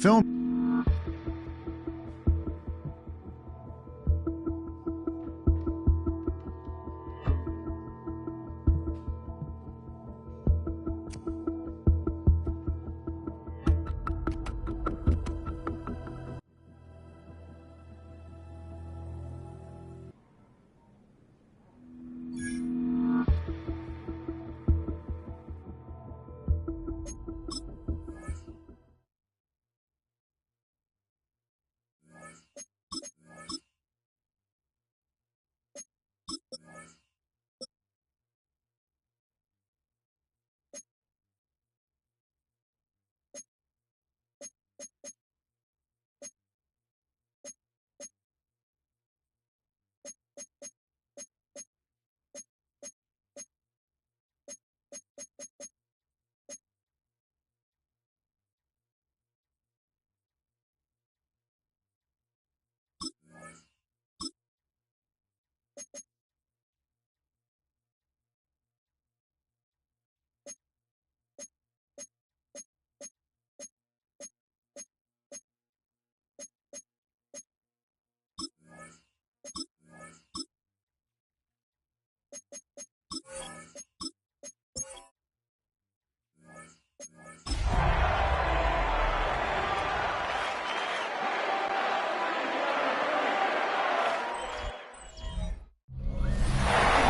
Film.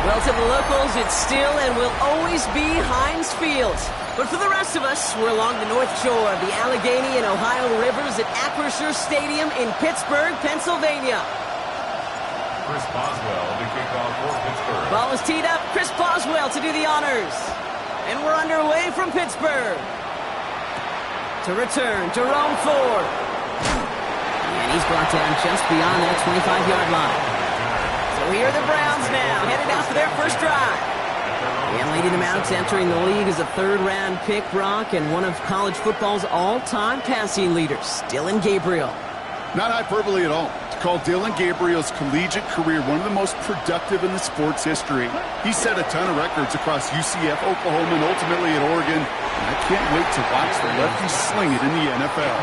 Well, to the locals, it's still and will always be Heinz Field. But for the rest of us, we're along the north shore of the Allegheny and Ohio rivers at Acrisure Stadium in Pittsburgh, Pennsylvania. Chris Boswell to kick off for Pittsburgh. Ball is teed up. Chris Boswell to do the honors. And we're underway from Pittsburgh. To return, Jerome Ford. And he's brought down just beyond that 25-yard line. So here are the Browns now, headed out for their first drive. And leading them out, entering the league as a third-round pick, Brock, and one of college football's all-time passing leaders, Dillon Gabriel. Not hyperbole at all. To call Dillon Gabriel's collegiate career one of the most productive in the sport's history. He set a ton of records across UCF, Oklahoma, and ultimately at Oregon. And I can't wait to watch the lefty sling it in the NFL.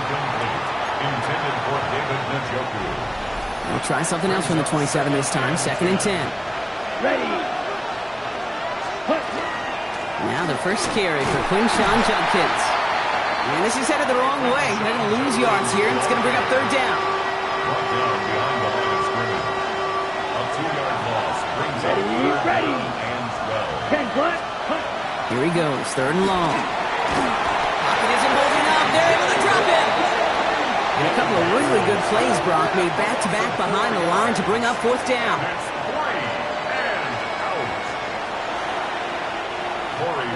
Intended for David Njoku. We'll try something else from the 27 this time. 2nd and 10. Ready. Now the first carry for Quinshon Judkins. And this is headed the wrong way. They're going to lose yards here, and it's going to bring up third down. Brought down behind the line of scrimmage. A 2-yard loss brings up third down and 12. Here he goes, 3rd and long. Pocket isn't holding up. They're able to drop it. And a couple of really good plays, Brock, made back-to-back behind the line to bring up 4th down. That's 3 and out.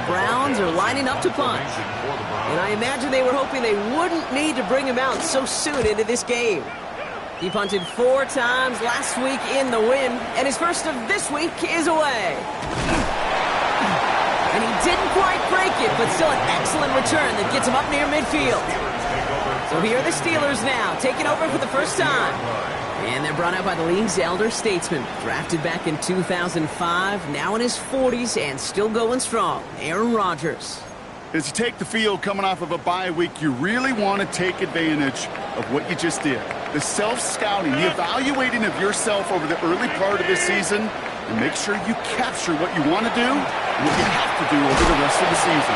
Browns are lining up to punt. And I imagine they were hoping they wouldn't need to bring him out so soon into this game. He punted 4 times last week in the win, and his first of this week is away. And he Didn't quite break it, but still an excellent return that gets him up near midfield. So here are the Steelers now, taking over for the first time. And they're brought out by the league's elder statesman. Drafted back in 2005, now in his 40s and still going strong. Aaron Rodgers. As you take the field coming off of a bye week, you really want to take advantage of what you just did. The self-scouting, the evaluating of yourself over the early part of the season, and make sure you capture what you want to do and what you have to do over the rest of the season.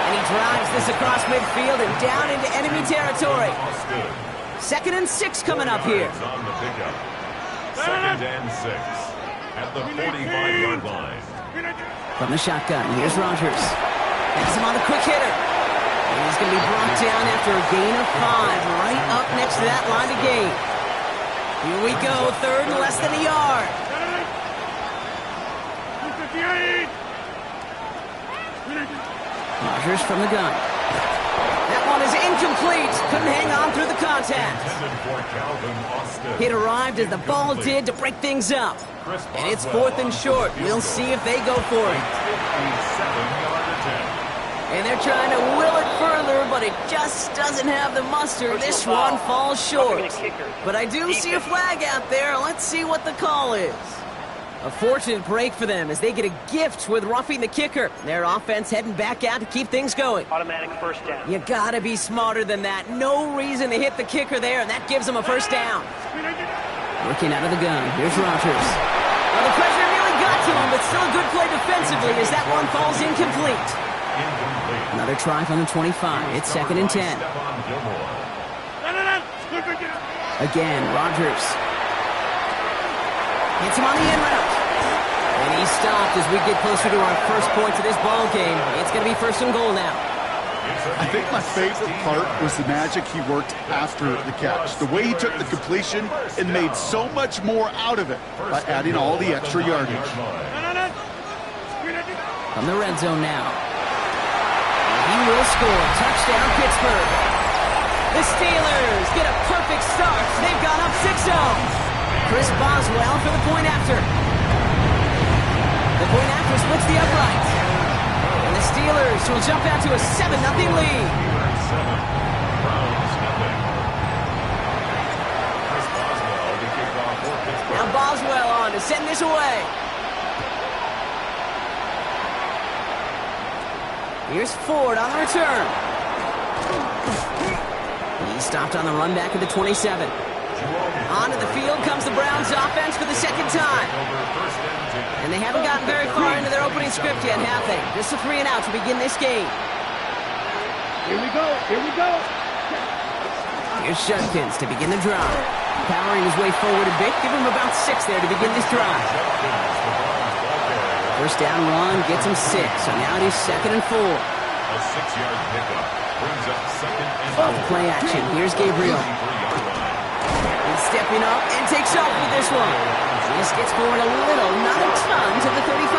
And he drives this across midfield and down into enemy territory. 2nd and 6 coming up here. On the pickup. 2nd and 6 at the 45-yard line. From the shotgun, here's Rodgers. Has him on the quick hitter. And he's going to be brought down after a gain of 5, right up next to that line of gain. Here we go, 3rd and less than a yard. Rodgers from the gun. That one is incomplete. Couldn't hang on through the contact. It arrived as the ball did to break things up. And it's 4th and short. We'll see if they go for it. And they're trying to will it further, but it just doesn't have the muster. This one falls short. But I do see a flag out there. Let's see what the call is. A fortunate break for them as they get a gift with roughing the kicker. Their offense heading back out to keep things going. Automatic first down. You gotta be smarter than that. No reason to hit the kicker there, and that gives them a first down. Working out of the gun. Here's Rodgers. Well, the pressure really got to him, but still a good play defensively as that one falls incomplete. Another try from the 25. It's 2nd and 10. Again, Rodgers. Hits him on the in route. And he's stopped as we get closer to our first points of this ball game. It's going to be 1st and goal now. I think my favorite part was the magic he worked after the catch. The way he took the completion and made so much more out of it by adding all the extra yardage. From the red zone now. He will score. Touchdown, Pittsburgh. The Steelers get a perfect start. They've gone up 6-0. Chris Boswell for the point after. The point after splits the upright. And the Steelers will jump out to a 7-0 lead. Now Boswell on to send this away. Here's Ford on the return. He's stopped on the run back at the 27. Onto the field comes the Browns offense for the 2nd time. And they haven't gotten very far into their opening script yet, have they? Just a 3 and out to begin this game. Here we go. Here we go. Here's Judkins to begin the drive. Powering his way forward a bit. Give him about 6 there to begin this drive. First down run gets him 6. So now it is 2nd and 4. A 6-yard pickup brings up 2nd and 4. Off the play action. Here's Gabriel. He's stepping up and takes off with this one. Just gets forward a little, not a ton, to the 35.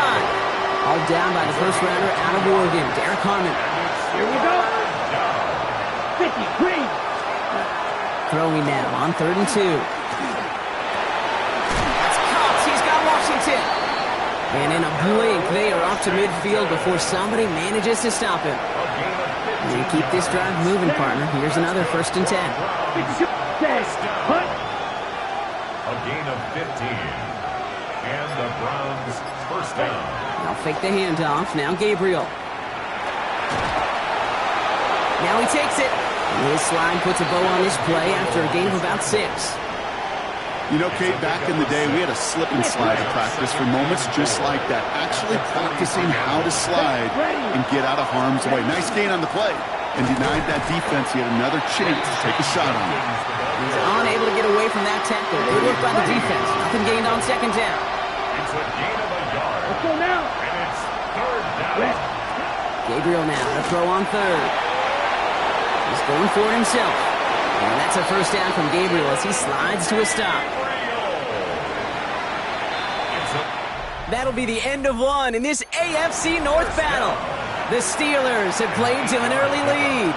All down by the first rounder out of Oregon, Derek Harmon. Here we go. 50, green. Throwing now on 3rd and 2. That's Cox. He's got Washington. And in a blink, they are off to midfield before somebody manages to stop him. They keep this drive moving, partner. Here's another 1st and 10. A gain of 15. And the Browns first down. They'll fake the handoff. Now Gabriel. Now he takes it. And his slide puts a bow on this play after a gain of about 6. You know, Kate, back in the day, we had a slip and slide to practice for moments just like that. Actually practicing how to slide and get out of harm's way. Nice gain on the play. And denied that defense. He had another chance to take a shot on it. He's unable to get away from that tackle. Good work by the defense. Nothing gained on 2nd down. It's a gain of a yard. Let's go now. And it's 3rd down. Gabriel now to throw on 3rd. He's going for it himself. And that's a first down from Gabriel as he slides to a stop. That'll be the end of one in this AFC North battle. The Steelers have played to an early lead.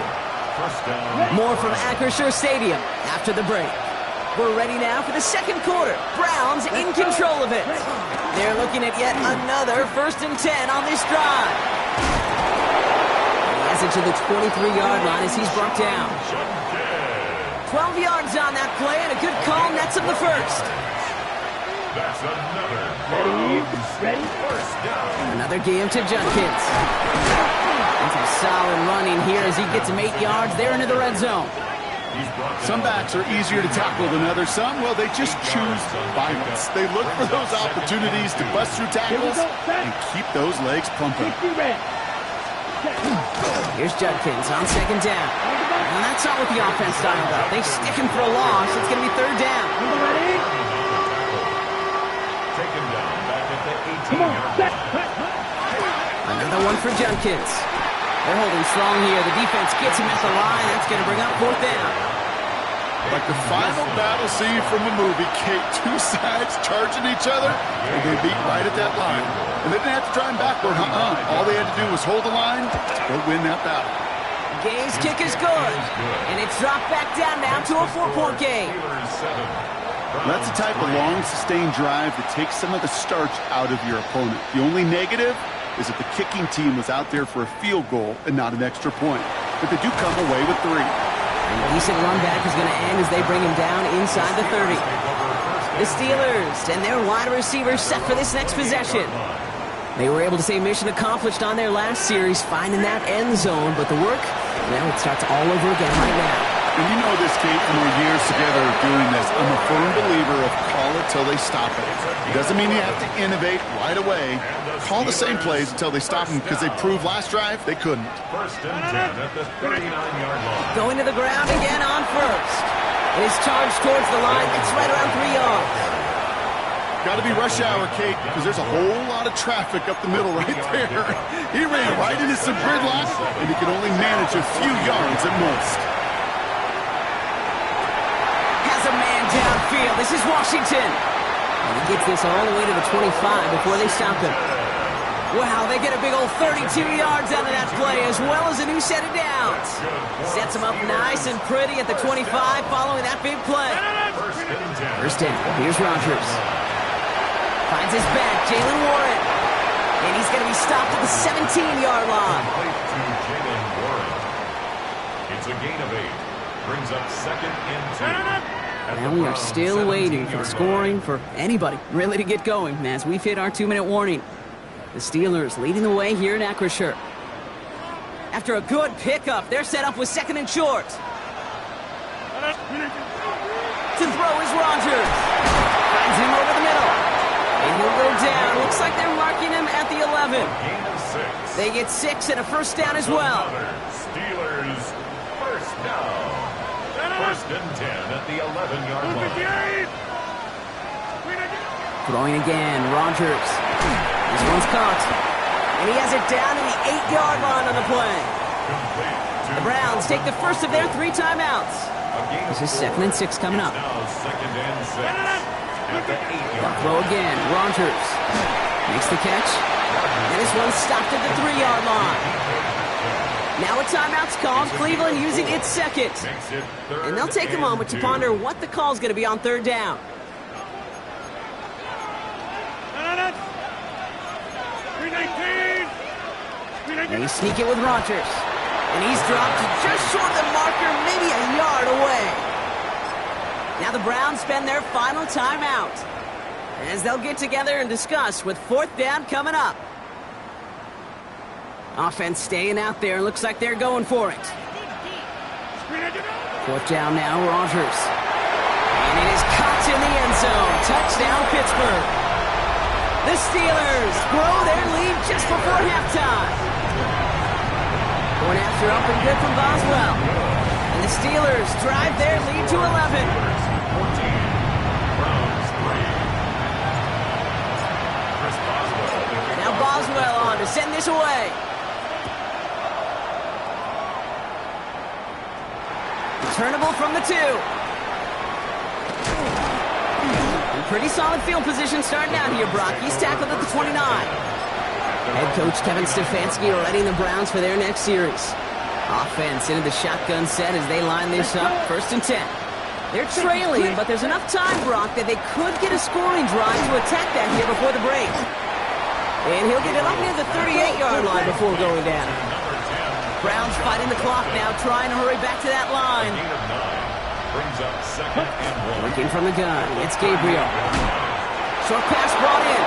More from Acrisure Stadium after the break. We're ready now for the 2nd quarter. Browns in control of it. They're looking at yet another 1st and 10 on this drive. has it to the 23-yard line as he's brought down. 12 yards on that play, and a good call nets him the first. That's another Ready? first down. Another game to Judkins. And some solid running here as he gets him 8 yards there into the red zone. Some backs are easier to tackle than others. Some, well, they just choose violence. They look for those opportunities to bust through tackles and keep those legs pumping. 50 red. Here's Judkins on second down. And that's not what the offense styled up. They stick him for a loss. It's going to be third down. Ready? Taken down back at the Come on, 18-yard set. line. Another one for Judkins. They're holding strong here. The defense gets him at the line. That's going to bring up fourth down. Like the final battle scene from a movie, Kate, two sides charging each other, and they beat right at that line. And they didn't have to try him backward, All they had to do was hold the line to go win that battle. Gay's kick is good, and it's dropped back down now to a 4-point game. That's the type of long, sustained drive that takes some of the starch out of your opponent. The only negative is that the kicking team was out there for a field goal and not an extra point. But they do come away with 3. And a decent run back is going to end as they bring him down inside the 30. The Steelers and their wide receivers set for this next possession. They were able to say mission accomplished on their last series, finding that end zone, but the work, well, it starts all over again right now. And you know this, Kate, from our years together of doing this. I'm a firm believer of call it till they stop it. It doesn't mean you have to innovate right away. Call the same plays until they stop them because they proved last drive they couldn't. First and 10 at the 39-yard line. Going to the ground again on first. It is charged towards the line. It's right around 3 yards. Got to be rush hour, Kate, because there's a whole lot of traffic up the middle right there. He ran right into some gridlock, and he could only manage a few yards at most. Has a man downfield. This is Washington. And he gets this all the way to the 25 before they stop him. Wow, they get a big old 32 yards out of that play, as well as a new set of downs. Sets him up nice and pretty at the 25 following that big play. First down. Here's Rodgers. Finds his back, Jalen Warren. And he's going to be stopped at the 17-yard line. Jalen Warren. It's a gain of 8. Brings up second and 2. And we are still waiting for the scoring for anybody really to get going as we've hit our 2-minute warning. The Steelers leading the way here in Acrisure. After a good pickup, they're set up with second and short. To throw is Rodgers. Finds him over the middle. And he'll go down. Looks like they're marking him at the 11. Gain of 6. They get 6 and a first down as well. Steelers first down. First and 10 at the 11-yard line. Throwing again, Rodgers. This one's caught. And he has it down to the 8-yard line on the play. The Browns take the first of their 3 timeouts. This is second and 6 coming up. Now second and 6 at the 8-yard Throw again, Rodgers. Makes the catch. And this one's stopped at the 3-yard line. Now a timeout's called, Cleveland using its second. And they'll take a moment to ponder what the call's going to be on third down. And they sneak it with Rodgers. And he's dropped just short of the marker, maybe a yard away. Now the Browns spend their final timeout as they'll get together and discuss with fourth down coming up. Offense staying out there. Looks like they're going for it. Fourth down now, Rodgers. And it is caught in the end zone. Touchdown, Pittsburgh. The Steelers grow their lead just before halftime. Going after up and good from Boswell. And the Steelers drive their lead to 11. 14. Browns 3. Now Boswell on to send this away. Returnable from the 2. And pretty solid field position starting out here, Brock. He's tackled at the 29. Head coach Kevin Stefanski readying the Browns for their next series. Offense into the shotgun set as they line this up. First and 10. They're trailing, but there's enough time, Brock, that they could get a scoring drive to attack that here before the break. And he'll get it up near the 38-yard line before going down. Browns fighting the clock now, trying to hurry back to that line. Gain of 9. Brings up 2nd and 1. Looking from the gun, it's Gabriel. Short pass brought in.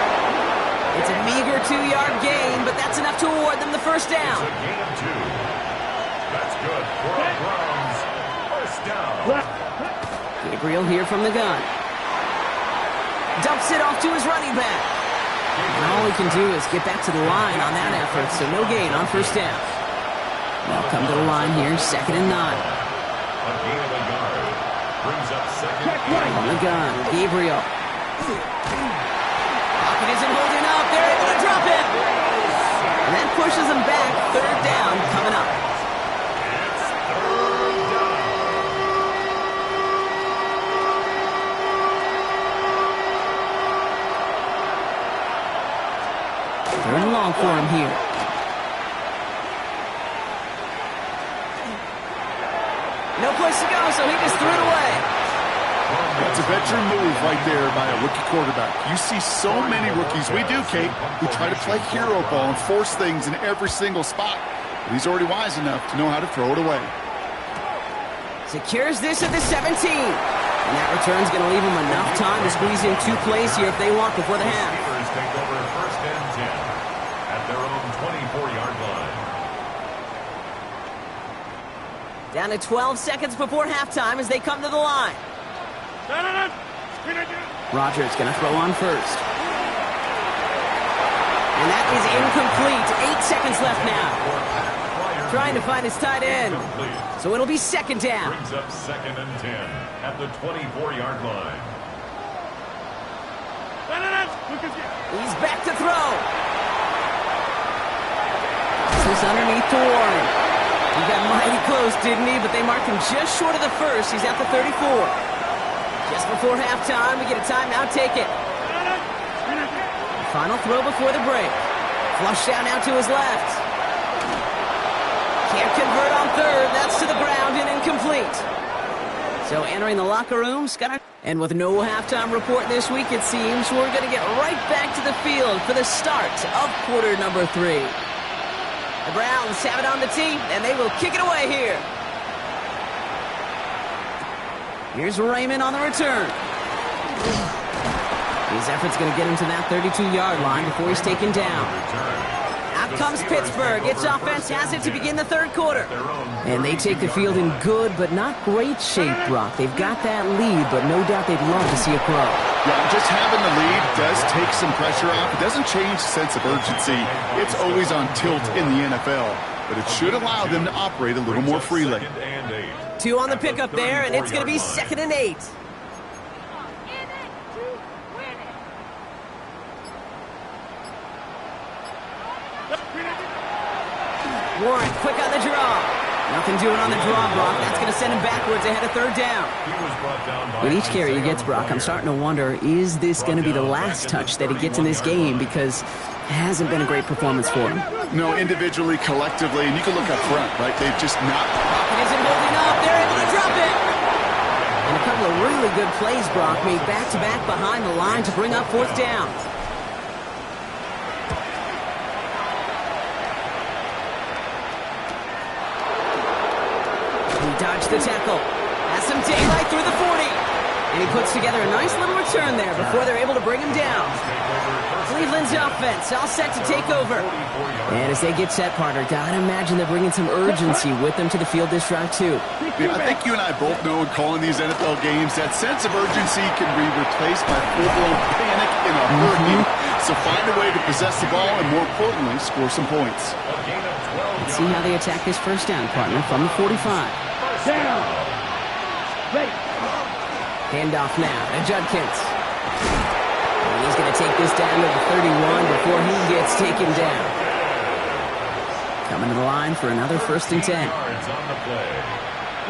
It's a meager 2-yard gain, but that's enough to award them the first down. It's a gain of 2. That's good for the Browns. First down. Gabriel here from the gun. Dumps it off to his running back. And all he can do is get back to the line on that effort, so no gain on first down. They'll come to the line here, 2nd and 9. A gain of a yard. Brings up 2nd and On the gun, Gabriel. Pocket isn't holding up. They're able to drop it. And that pushes them back. 3rd down coming up. it's 3rd down. Third and long for him here. No place to go, so he just threw it away. That's a veteran move right there by a rookie quarterback. You see so many rookies, we do, Kate, who try to play hero ball and force things in every single spot. But he's already wise enough to know how to throw it away. Secures this at the 17. And that return's going to leave him enough time to squeeze in 2 plays here if they want before the half. Receivers take over 1st and 10 at their own 24-yard line. Down to 12 seconds before halftime as they come to the line. Rodgers going to throw on first. And that is incomplete. 8 seconds left now. Trying to find his tight end. So it'll be 2nd down. Brings up 2nd and 10 at the 24-yard line. He's back to throw. This is underneath to Warren. He got mighty close, didn't he? But they marked him just short of the first. He's at the 34. Just before halftime, we get a timeout. Take it. Final throw before the break. Flushed out now to his left. Can't convert on 3rd. That's to the ground and incomplete. So entering the locker room, Scott. And with no halftime report this week, it seems we're going to get right back to the field for the start of quarter number 3. The Browns have it on the tee, and they will kick it away here. Here's Raymond on the return. His effort's going to get him to that 32-yard line before he's taken down. Out comes Pittsburgh. Its offense has it to begin the 3rd quarter. And they take the field in good but not great shape, Brock. They've got that lead, but no doubt they'd love to see a pro. Yeah, just having the lead does take some pressure off. It doesn't change the sense of urgency. It's always on tilt in the NFL, but it should allow them to operate a little more freely. 2nd and 8. 2 on the pickup there, and it's going to be 2nd and 8. Warren quick on the draw. Nothing doing on the draw, Brock. That's going to send him backwards ahead of 3rd down. He was brought down by With each carry he gets, Brock, I'm starting to wonder, is this going to be the last touch that he gets in this game? Because it hasn't been a great performance for him. No, individually, collectively, and you can look up front, right? They've just not... Pocket isn't holding up. They're able to drop it. And a couple of really good plays, Brock, made back-to-back behind the line to bring up 4th down. Dodged the tackle. Has some daylight through the 40. And he puts together a nice little return there before they're able to bring him down. Cleveland's offense all set to take over. And as they get set, partner, gotta imagine they're bringing some urgency with them to the field this drive, too. Yeah, I think you and I both know in calling these NFL games that sense of urgency can be replaced by full-blown panic in a hurry. So find a way to possess the ball and, more importantly, score some points. Let's see how they attack this first down, partner, from the 45. Down. Ready. Handoff now to Judkins. And he's going to take this down to the 31 before he gets taken down. Coming to the line for another 1st and 10.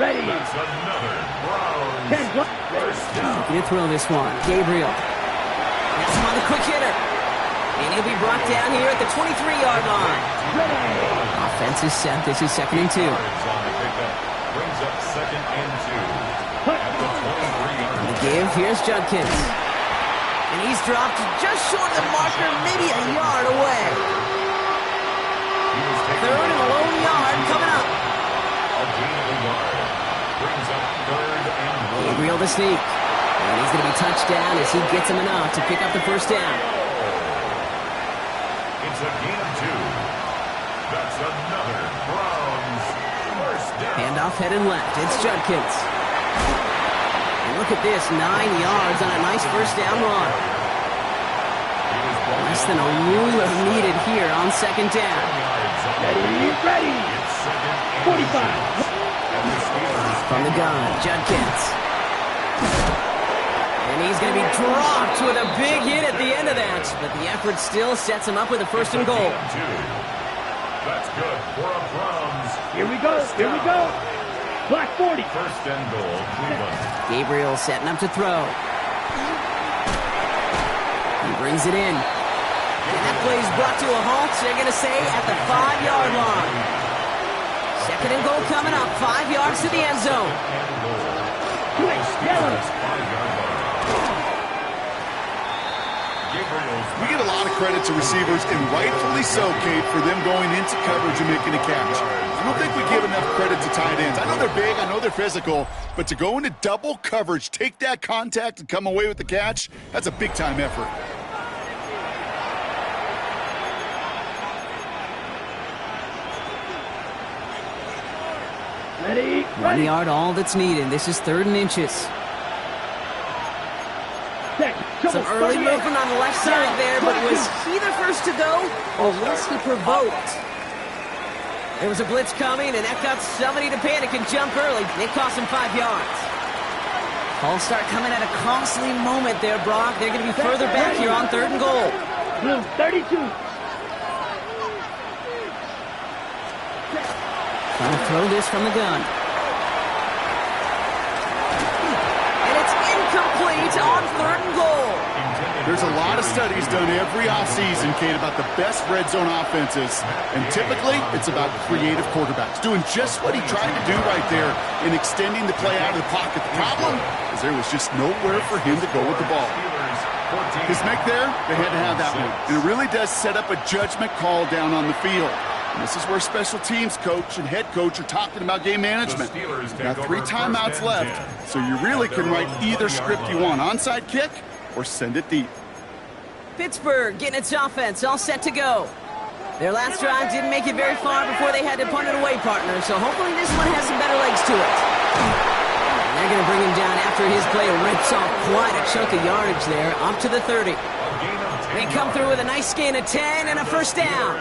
Ready. That's another Browns first down. Going to throw this one. Gabriel. That's him on the quick hitter. And he'll be brought down here at the 23-yard line. Offense is set. This is 2nd and 2. Brings up 2nd and 2 at the 23-yard line. Give. Here's Judkins. And he's dropped just short of the marker, maybe a yard away. 3rd and a lone yard coming up. Gabriel to sneak. And he's going to be touched down as he gets him enough to pick up the first down. It's a gain of 2. That's another Browns first down. Handoff headed left. It's Judkins. And look at this, 9 yards on a nice first down run. Less than a ruler needed here on second down. Ready. 45. From the gun, Judkins. And he's going to be dropped with a big hit at the end of that. But the effort still sets him up with a first and goal. That's good for a Browns. Here we go. Block 40. First and goal, Cleveland. Gabriel setting up to throw. He brings it in. And that play is brought to a halt, they're going to say, at the 5-yard line. Second and goal coming up, 5 yards to the end zone. We get a lot of credit to receivers, and rightfully so, Kate, for them going into coverage and making a catch. I don't think we give enough credit to tight ends. I know they're big, I know they're physical, but to go into double coverage, take that contact, and come away with the catch, that's a big-time effort. Ready. 1 yard, all that's needed. This is 3rd and inches. Some early movement on the left side there, but was he the first to go, or was he provoked? There was a blitz coming, and that got somebody to panic and jump early. It cost him 5 yards. False start coming at a costly moment there, Brock. They're going to be further back here on 3rd and goal. Blue 32. Trying to throw this from the gun. And it's incomplete on 3rd and goal. There's a lot of studies done every offseason, Kate, about the best red zone offenses. And typically, it's about creative quarterbacks doing just what he tried to do right there in extending the play out of the pocket. The problem is there was just nowhere for him to go with the ball. His make there, they had to have that one. And it really does set up a judgment call down on the field. And this is where special teams coach and head coach are talking about game management. You've got 3 timeouts left, so you really can write either script you want. Onside kick or send it deep. Pittsburgh getting its offense all set to go. Their last drive didn't make it very far before they had to punt it away, partner, so hopefully this one has some better legs to it. And they're going to bring him down after his play rips off quite a chunk of yardage there, up to the 30. They come through with a nice gain of 10 and a first down.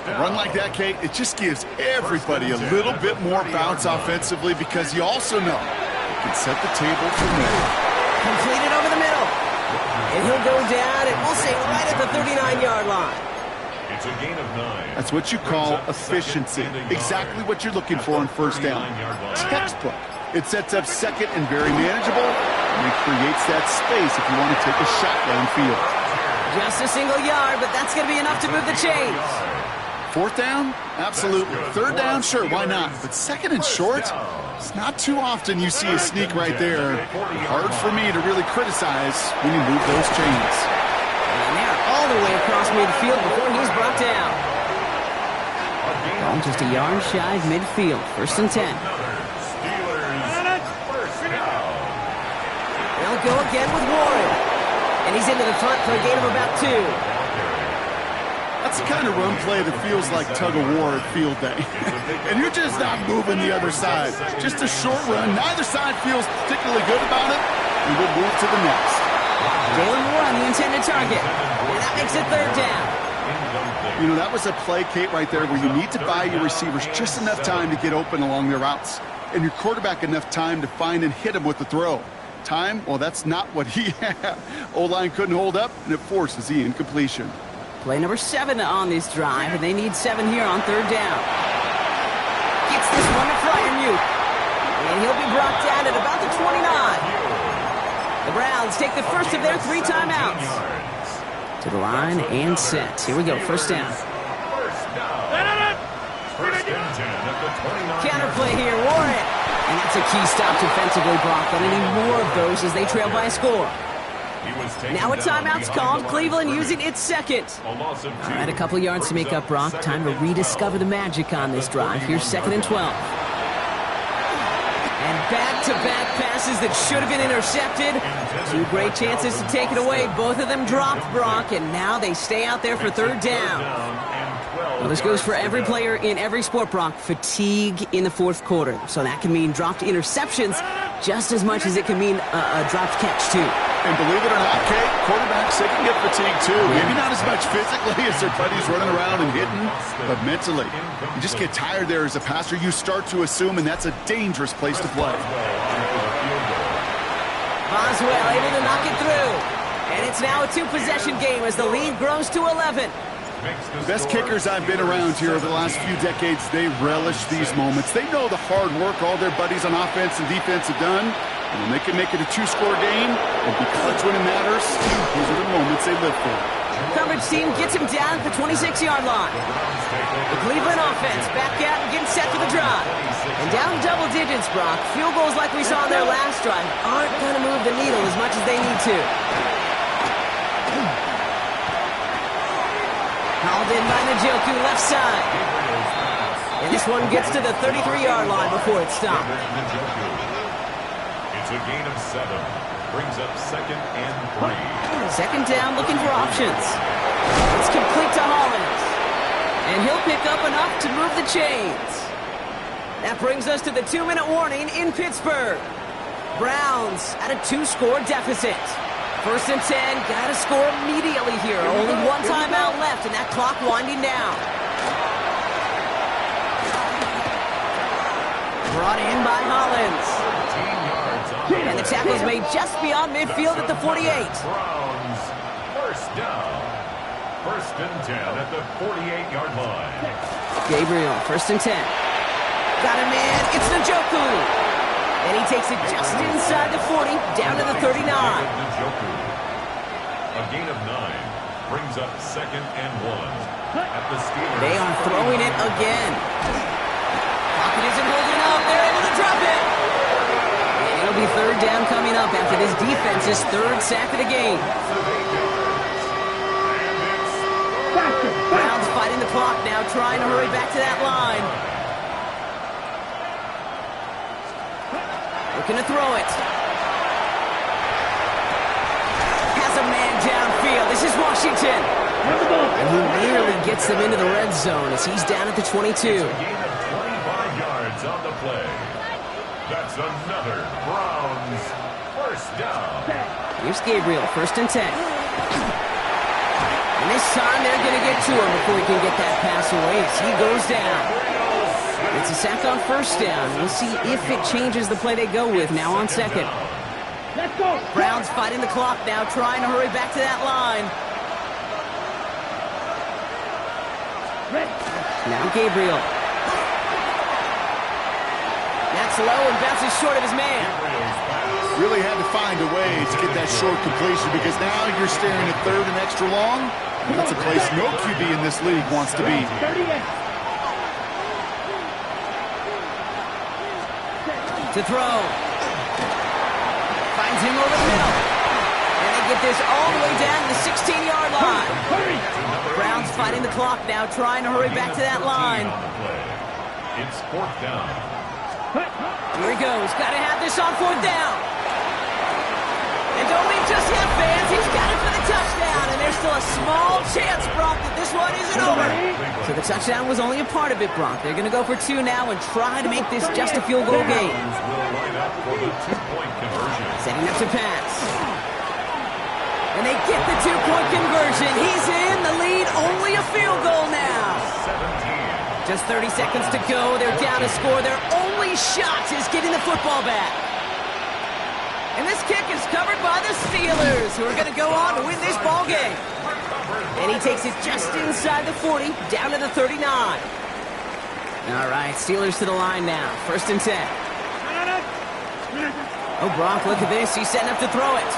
A run like that, Kate, it just gives everybody a little bit more bounce offensively because you also know it can set the table from there. Completed over the middle. And he'll go down, and we'll say right at the 39-yard line. It's a gain of 9. That's what you call efficiency. Exactly what you're looking for on first down. Textbook. It sets up second and very manageable, and it creates that space if you want to take a shot downfield. Just a single yard, but that's going to be enough to move the chains. 4th down? Absolutely. 3rd down? Sure, why not? But 2nd and short? It's not too often you see a sneak right there. Hard for me to really criticize when you move those chains. And they're all the way across midfield before he's brought down. Ball just a yard shy of midfield. 1st and 10. They'll go again with Warren. And he's into the front for a gain of about 2. That's the kind of run play that feels like tug-of-war at field day. And you're just not moving the other side. Just a short run. Neither side feels particularly good about it. And we'll move to the next. Jalen Moore on the intended target. And that makes it 3rd down. You know, that was a play, Kate, right there where you need to buy your receivers just enough time to get open along their routes. And your quarterback enough time to find and hit him with the throw. Time, well, that's not what he had. O-line couldn't hold up, and it forces the incompletion. Play number 7 on this drive, and they need 7 here on 3rd down. Gets this one to Freiermuth. And he'll be brought down at about the 29. The Browns take the first of their 3 timeouts. To the line and set. Here we go, first down. Counterplay here, Warren. And that's a key stop defensively, Brock. But any more of those as they trail by a score. Now a timeout's called. Cleveland using its 2nd. All right, a couple yards to make up, Brock. Time to rediscover the magic on this drive. Here's 2nd and 12. And back-to-back pass passes that should have been intercepted. Two great chances to take it away. Both of them dropped, Brock, and now they stay out there for third down. Well, this goes for every player in every sport, Brock. Fatigue in the fourth quarter. So that can mean dropped interceptions just as much as it can mean a dropped catch, too. And believe it or not, Kate, quarterbacks, they can get fatigued too. Maybe not as much physically as their buddies running around and hitting, but mentally. You just get tired there as a passer. You start to assume, and that's a dangerous place to play. Boswell able to knock it through. And it's now a two-possession game as the lead grows to 11. Best kickers I've been around here over the last few decades, they relish these moments. They know the hard work all their buddies on offense and defense have done. And when they can make it a two-score game and be clutch when it matters, these are the moments they live for. Coverage team gets him down at the 26-yard line. The Cleveland offense back out and getting set for the drive. And down double digits, Brock. Field goals like we saw in their last drive aren't going to move the needle as much as they need to. Hauled in by Njoku left side. And this one gets to the 33-yard line before it stopped. It's a gain of 7. Brings up 2nd and 3. Second down, looking for options. It's complete to Hollins. And he'll pick up enough to move the chains. That brings us to the 2-minute warning in Pittsburgh. Browns at a 2-score deficit. First and 10, gotta score immediately here. Only one timeout left, and that clock winding down. Brought in by Hollins. And the tackle's made just beyond midfield at the 48. Browns, first down. First and 10 at the 48-yard line. Gabriel, first and 10. Got him in, it's Njoku. And he takes it just inside the 40, down to the 39. A gain of 9 brings up 2nd and 1 at the Steelers. They are throwing it again. Pocket isn't holding up. They're able to drop it. And it'll be third down coming up after this defense's third sack of the game. Browns fighting the clock now, trying to hurry back to that line. Looking to throw it. Has a man downfield. This is Washington. And he nearly gets them into the red zone as he's down at the 22. It's a gain of 25 yards on the play. That's another Browns first down. Here's Gabriel, first and 10. And this time they're going to get to him before he can get that pass away as he goes down. It's a sack on first down. We'll see if it changes the play they go with now on second. Let's go. Browns fighting the clock now, trying to hurry back to that line. Now Gabriel. That's low and bounces short of his man. Really had to find a way to get that short completion because now you're staring at third and extra long. That's a place no QB in this league wants to be. 38. To throw. Finds him over the middle. And they get this all the way down to the 16-yard line. Browns fighting the clock now, trying to hurry back to that line. It's 4th down. Here he goes. Got to have this on 4th down. And don't leave just yet, fans. He's got it for the touchdown. And there's still a small chance, Brock, that this one isn't over. So the touchdown was only a part of it, Brock. They're going to go for 2 now and try to make this just a field goal game. Will line up for the 2-point conversion. Setting up to pass. And they get the 2-point conversion. He's in the lead. Only a field goal now. 17. Just 30 seconds to go. They're down to score. Their only shot is getting the football back. And this kick is covered by the Steelers, who are going to go on to win this ball game. And he takes it just inside the 40, down to the 39. All right, Steelers to the line now. First and 10. Oh, Brock, look at this. He's setting up to throw it.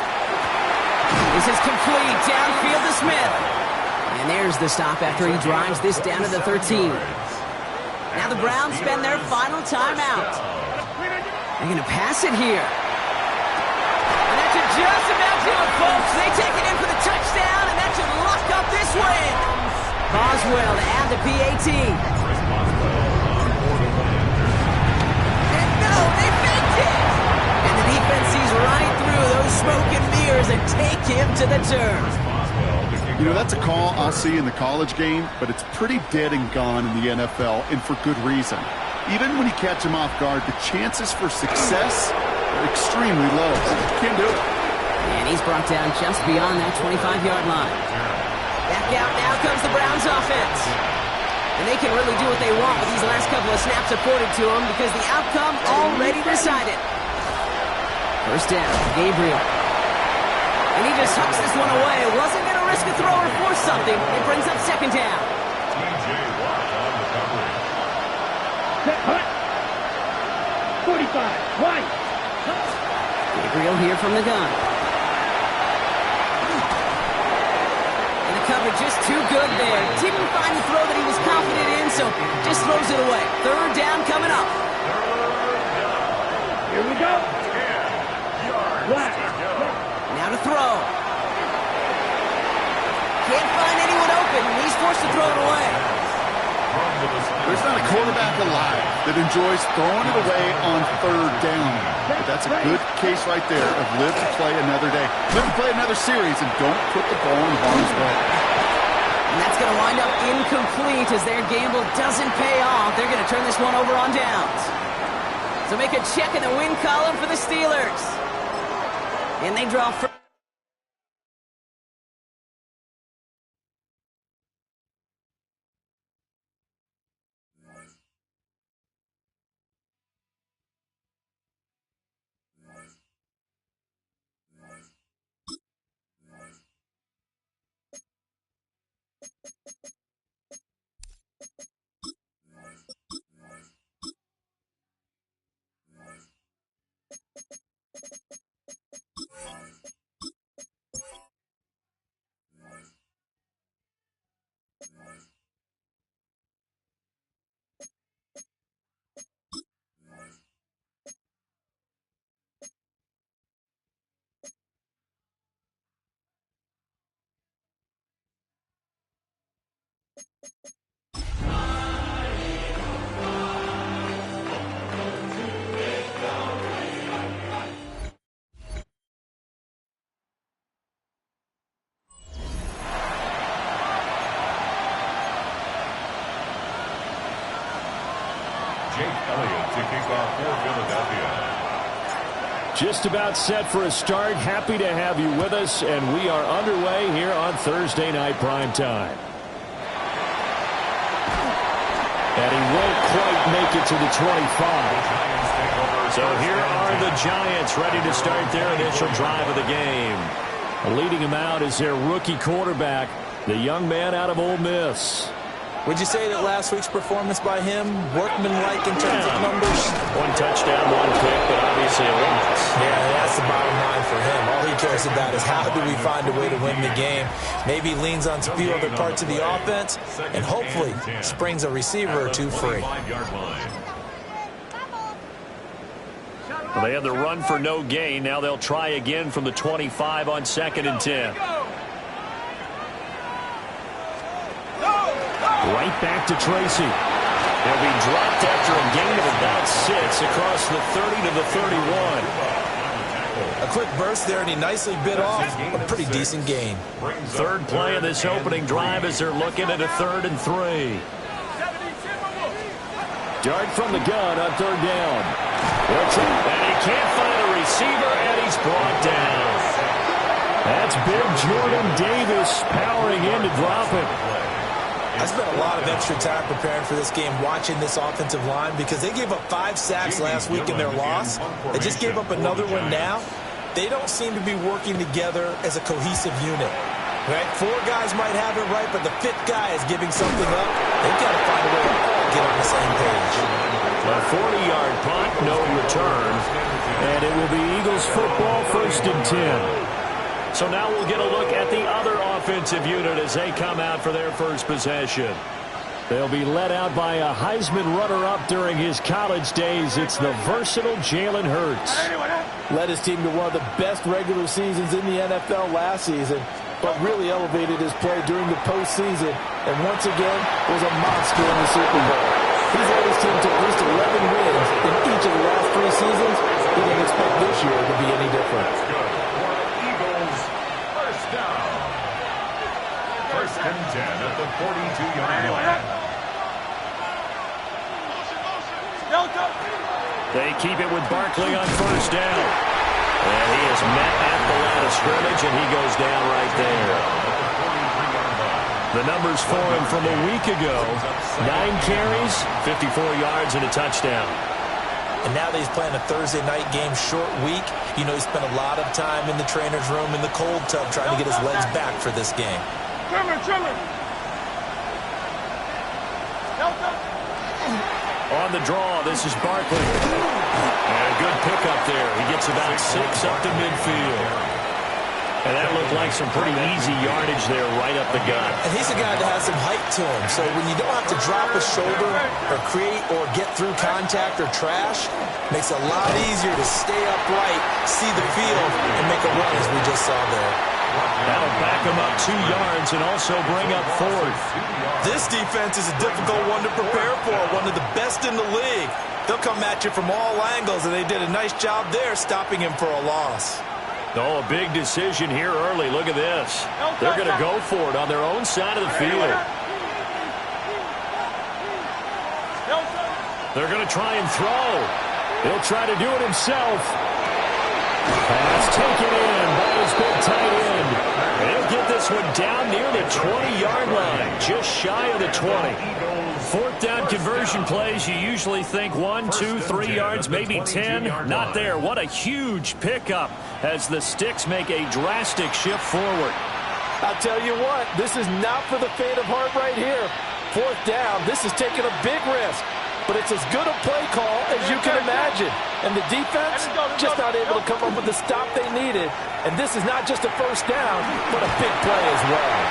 This is complete. Downfield to Smith. And there's the stop after he drives this down to the 13. Now the Browns spend their final timeout. They're going to pass it here. And that should just about do it, folks. They take it in for the touchdown, and that should lock up this win. Boswell to add the PAT. And no, they faked it. And the defense to the turf. You know, that's a call I'll see in the college game, but it's pretty dead and gone in the NFL, and for good reason. Even when you catch him off guard, the chances for success are extremely low. Can't do it. And he's brought down just beyond that 25-yard line. Back out now comes the Browns offense. And they can really do what they want with these last couple of snaps afforded to them because the outcome already decided. First down, Gabriel. And he just hucks this one away. Wasn't going to risk a throw or force something. It brings up second down. TJ Watt on the coverage. Set, hut. 45, right. Gabriel here from the gun. And the coverage just too good there. Didn't find the throw that he was confident in, so just throws it away. Third down coming up. Here we go. 10 yards Black. to go. Now to throw. Can't find anyone open, and he's forced to throw it away. There's not a quarterback alive that enjoys throwing it away on third down. But that's a good case right there of live to play another day. Live to play another series, and don't put the ball in harm's way. And that's going to wind up incomplete as their gamble doesn't pay off. They're going to turn this one over on downs. So make a check in the win column for the Steelers. And they draw first. Jake Elliott to kick off for Philadelphia. Just about set for a start. Happy to have you with us, and we are underway here on Thursday Night Prime Time. And he won't quite make it to the 25. So here are the Giants ready to start their initial drive of the game. Leading him out is their rookie quarterback, the young man out of Ole Miss. Would you say that last week's performance by him, workmanlike in terms of numbers? One touchdown, one pick, but obviously a loss. Yeah, that's the bottom line for him. All he cares about is how do we find a way to win the game. Maybe leans on a few other parts of the offense, and hopefully springs a receiver or two free. Well, they had the run for no gain. Now they'll try again from the 25 on 2nd and 10. Right back to Tracy. He'll be dropped after a gain of about 6 across the 30 to the 31. A quick burst there, and he nicely bit off a pretty decent gain. Third play of this opening drive as they're looking at a 3rd and 3. Dart from the gun on 3rd down. And he can't find a receiver, and he's brought down. That's big Jordan Davis powering in to drop it. I spent a lot of extra time preparing for this game, watching this offensive line, because they gave up 5 sacks last week in their loss. They just gave up another one now. They don't seem to be working together as a cohesive unit. Right? 4 guys might have it right, but the 5th guy is giving something up. They've got to find a way to all get on the same page. A 40-yard punt, no return. And it will be Eagles football, 1st and 10. So now we'll get a look at the other offensive unit as they come out for their first possession. They'll be led out by a Heisman runner-up during his college days. It's the versatile Jalen Hurts. Led his team to one of the best regular seasons in the NFL last season, but really elevated his play during the postseason, and once again was a monster in the Super Bowl. He's led his team to at least 11 wins in each of the last 3 seasons. He didn't expect this year to be any different. 10 at the 42-yard line. They keep it with Barkley on first down. And he is met at the line of scrimmage, and he goes down right there. The numbers for him from a week ago: 9 carries, 54 yards, and a touchdown. And now that he's playing a Thursday night game, short week, you know he spent a lot of time in the trainer's room in the cold tub trying to get his legs back for this game. On the draw, this is Barkley. And a good pickup there. He gets about 6 up to midfield. And that looked like some pretty easy yardage there right up the gut. And he's a guy that has some height to him. So when you don't have to drop a shoulder or create or get through contact or trash, makes it a lot easier to stay upright, see the field, and make a run as we just saw there. That'll back him up 2 yards and also bring up 4th. This defense is a difficult one to prepare for, one of the best in the league. They'll come at you from all angles, and they did a nice job there stopping him for a loss. Oh, a big decision here early. Look at this. They're going to go for it on their own side of the field. They're going to try and throw. He'll try to do it himself. Pass taken in by his big tight end. And he'll get this one down near the 20-yard line, just shy of the 20. 4th down conversion plays, you usually think 1, 2, 3 yards, maybe 10. Not there. What a huge pickup as the Sticks make a drastic shift forward. I'll tell you what, this is not for the faint of heart right here. 4th down, this is taking a big risk. But it's as good a play call as you can imagine. And the defense just not able to come up with the stop they needed. And this is not just a first down, but a big play as well.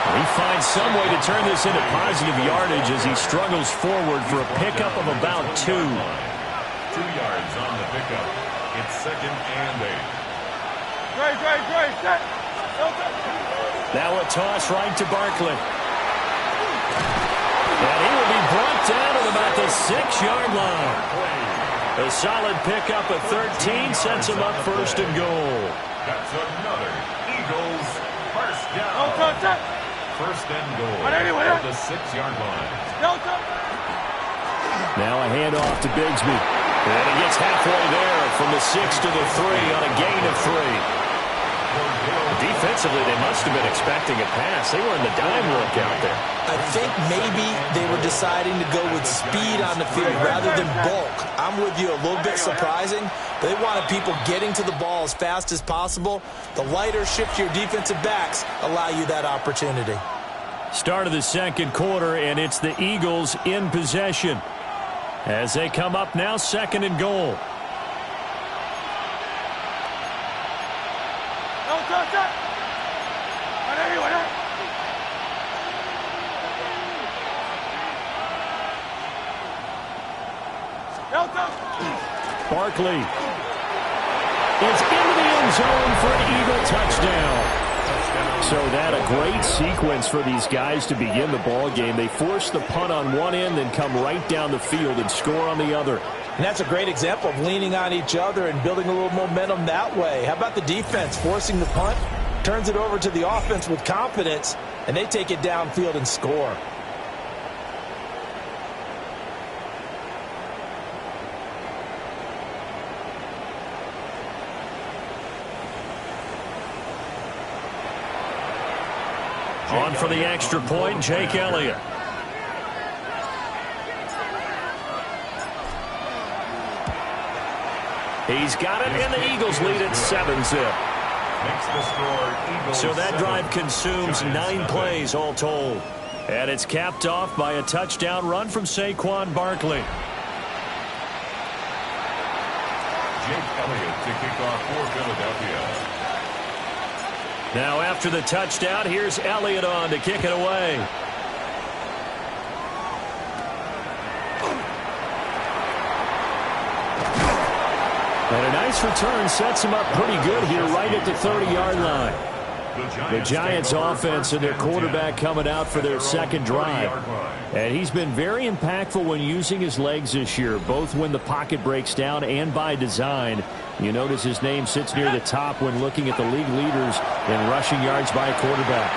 He finds some way to turn this into positive yardage as he struggles forward for a pickup of about 2. 2 yards on the pickup. It's 2nd and 8. Now a toss right to Barkley. And he will be brought down at about the 6-yard line. A solid pickup of 13 sets him up 1st and goal. That's another Eagles first down. 1st and goal at the 6-yard line. Now a handoff to Bigsby. And he gets halfway there from the 6 to the 3 on a gain of 3. Defensively, they must have been expecting a pass. They were in the dime look out there. I think maybe they were deciding to go with speed on the field rather than bulk. I'm with you, a little bit surprising. But they wanted people getting to the ball as fast as possible. The lighter, shiftier defensive backs allow you that opportunity. Start of the 2nd quarter, and it's the Eagles in possession as they come up now 2nd and goal. Barkley is into the end zone for an Eagle touchdown. So that a great sequence for these guys to begin the ball game. They force the punt on one end, then come right down the field and score on the other. And that's a great example of leaning on each other and building a little momentum that way. How about the defense forcing the punt, turns it over to the offense with confidence, and they take it downfield and score. On for the extra point, Jake Elliott. He's got it, and the Eagles lead at 7-zip. So that drive consumes 9 plays all told. And it's capped off by a touchdown run from Saquon Barkley. Jake Elliott to kick off for Philadelphia. Now after the touchdown, here's Elliott on to kick it away. And a nice return sets him up pretty good here right at the 30-yard line. The Giants offense and their quarterback coming out for their 2nd drive. And he's been very impactful when using his legs this year, both when the pocket breaks down and by design. You notice his name sits near the top when looking at the league leaders in rushing yards by a quarterback.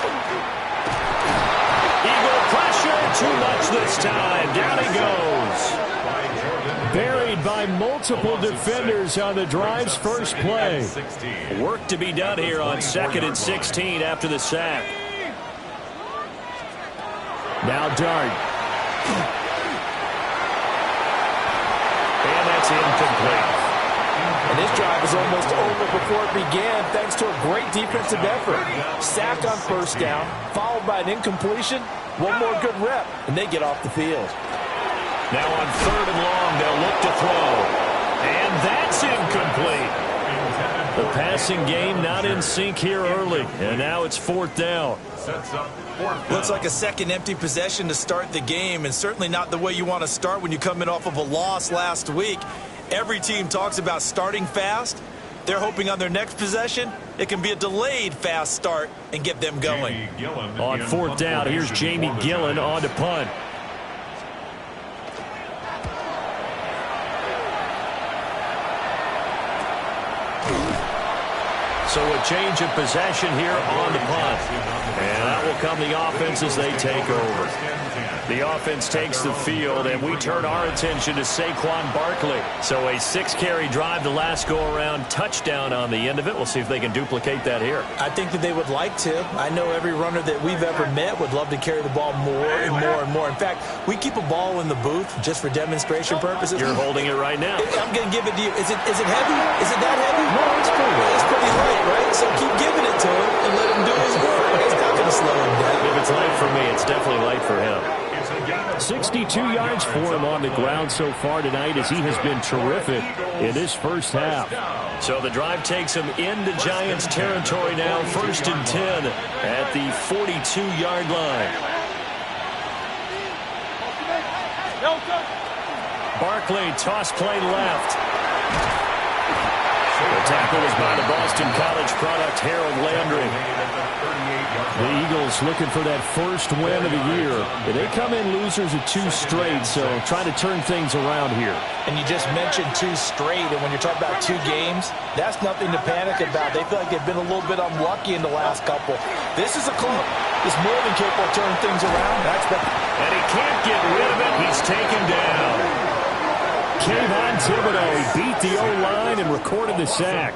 too much this time. Down he goes. Buried by multiple defenders on the drive's first play. Work to be done here on 2nd and 16 after the sack. Now Dart. And that's incomplete. And this drive is almost over before it began thanks to a great defensive effort. Sack on first down, followed by an incompletion. One more good rep, and they get off the field. Now on 3rd and long, they'll look to throw. And that's incomplete. The passing game not in sync here early. And now it's 4th down. Looks like a second empty possession to start the game, and certainly not the way you want to start when you come in off of a loss last week. Every team talks about starting fast. They're hoping on their next possession, it can be a delayed fast start and get them going. On 4th down, here's Jamie Gillen on to punt. So a change of possession here on the punt. And that will come the offense as they take over. The offense takes the field, and we turn our attention to Saquon Barkley. So a 6-carry drive the last go-around, touchdown on the end of it. We'll see if they can duplicate that here. I think that they would like to. I know every runner that we've ever met would love to carry the ball more and more and more. In fact, we keep a ball in the booth just for demonstration purposes. You're holding it right now. I'm going to give it to you. Is it heavy? Is it that heavy? No, it's pretty light. It's pretty light, right? So keep giving it to him and let him do his work. It's not going to slow him down. If it's light for me, it's definitely light for him. 62 yards for him on the ground so far tonight as he has been terrific in this first half. So the drive takes him into Giants territory now, 1st and 10 at the 42-yard line. Barkley, toss play left. The tackle is by the Boston College product, Harold Landry. The Eagles looking for that first win of the year. They come in losers of 2 straight, so trying to turn things around here. And you just mentioned 2 straight, and when you're talking about 2 games, that's nothing to panic about. They feel like they've been a little bit unlucky in the last couple. This is a club. It's more than capable of turning things around. And he can't get rid of it. He's taken down. Kayvon Thibodeau, he beat the O-line and recorded the sack.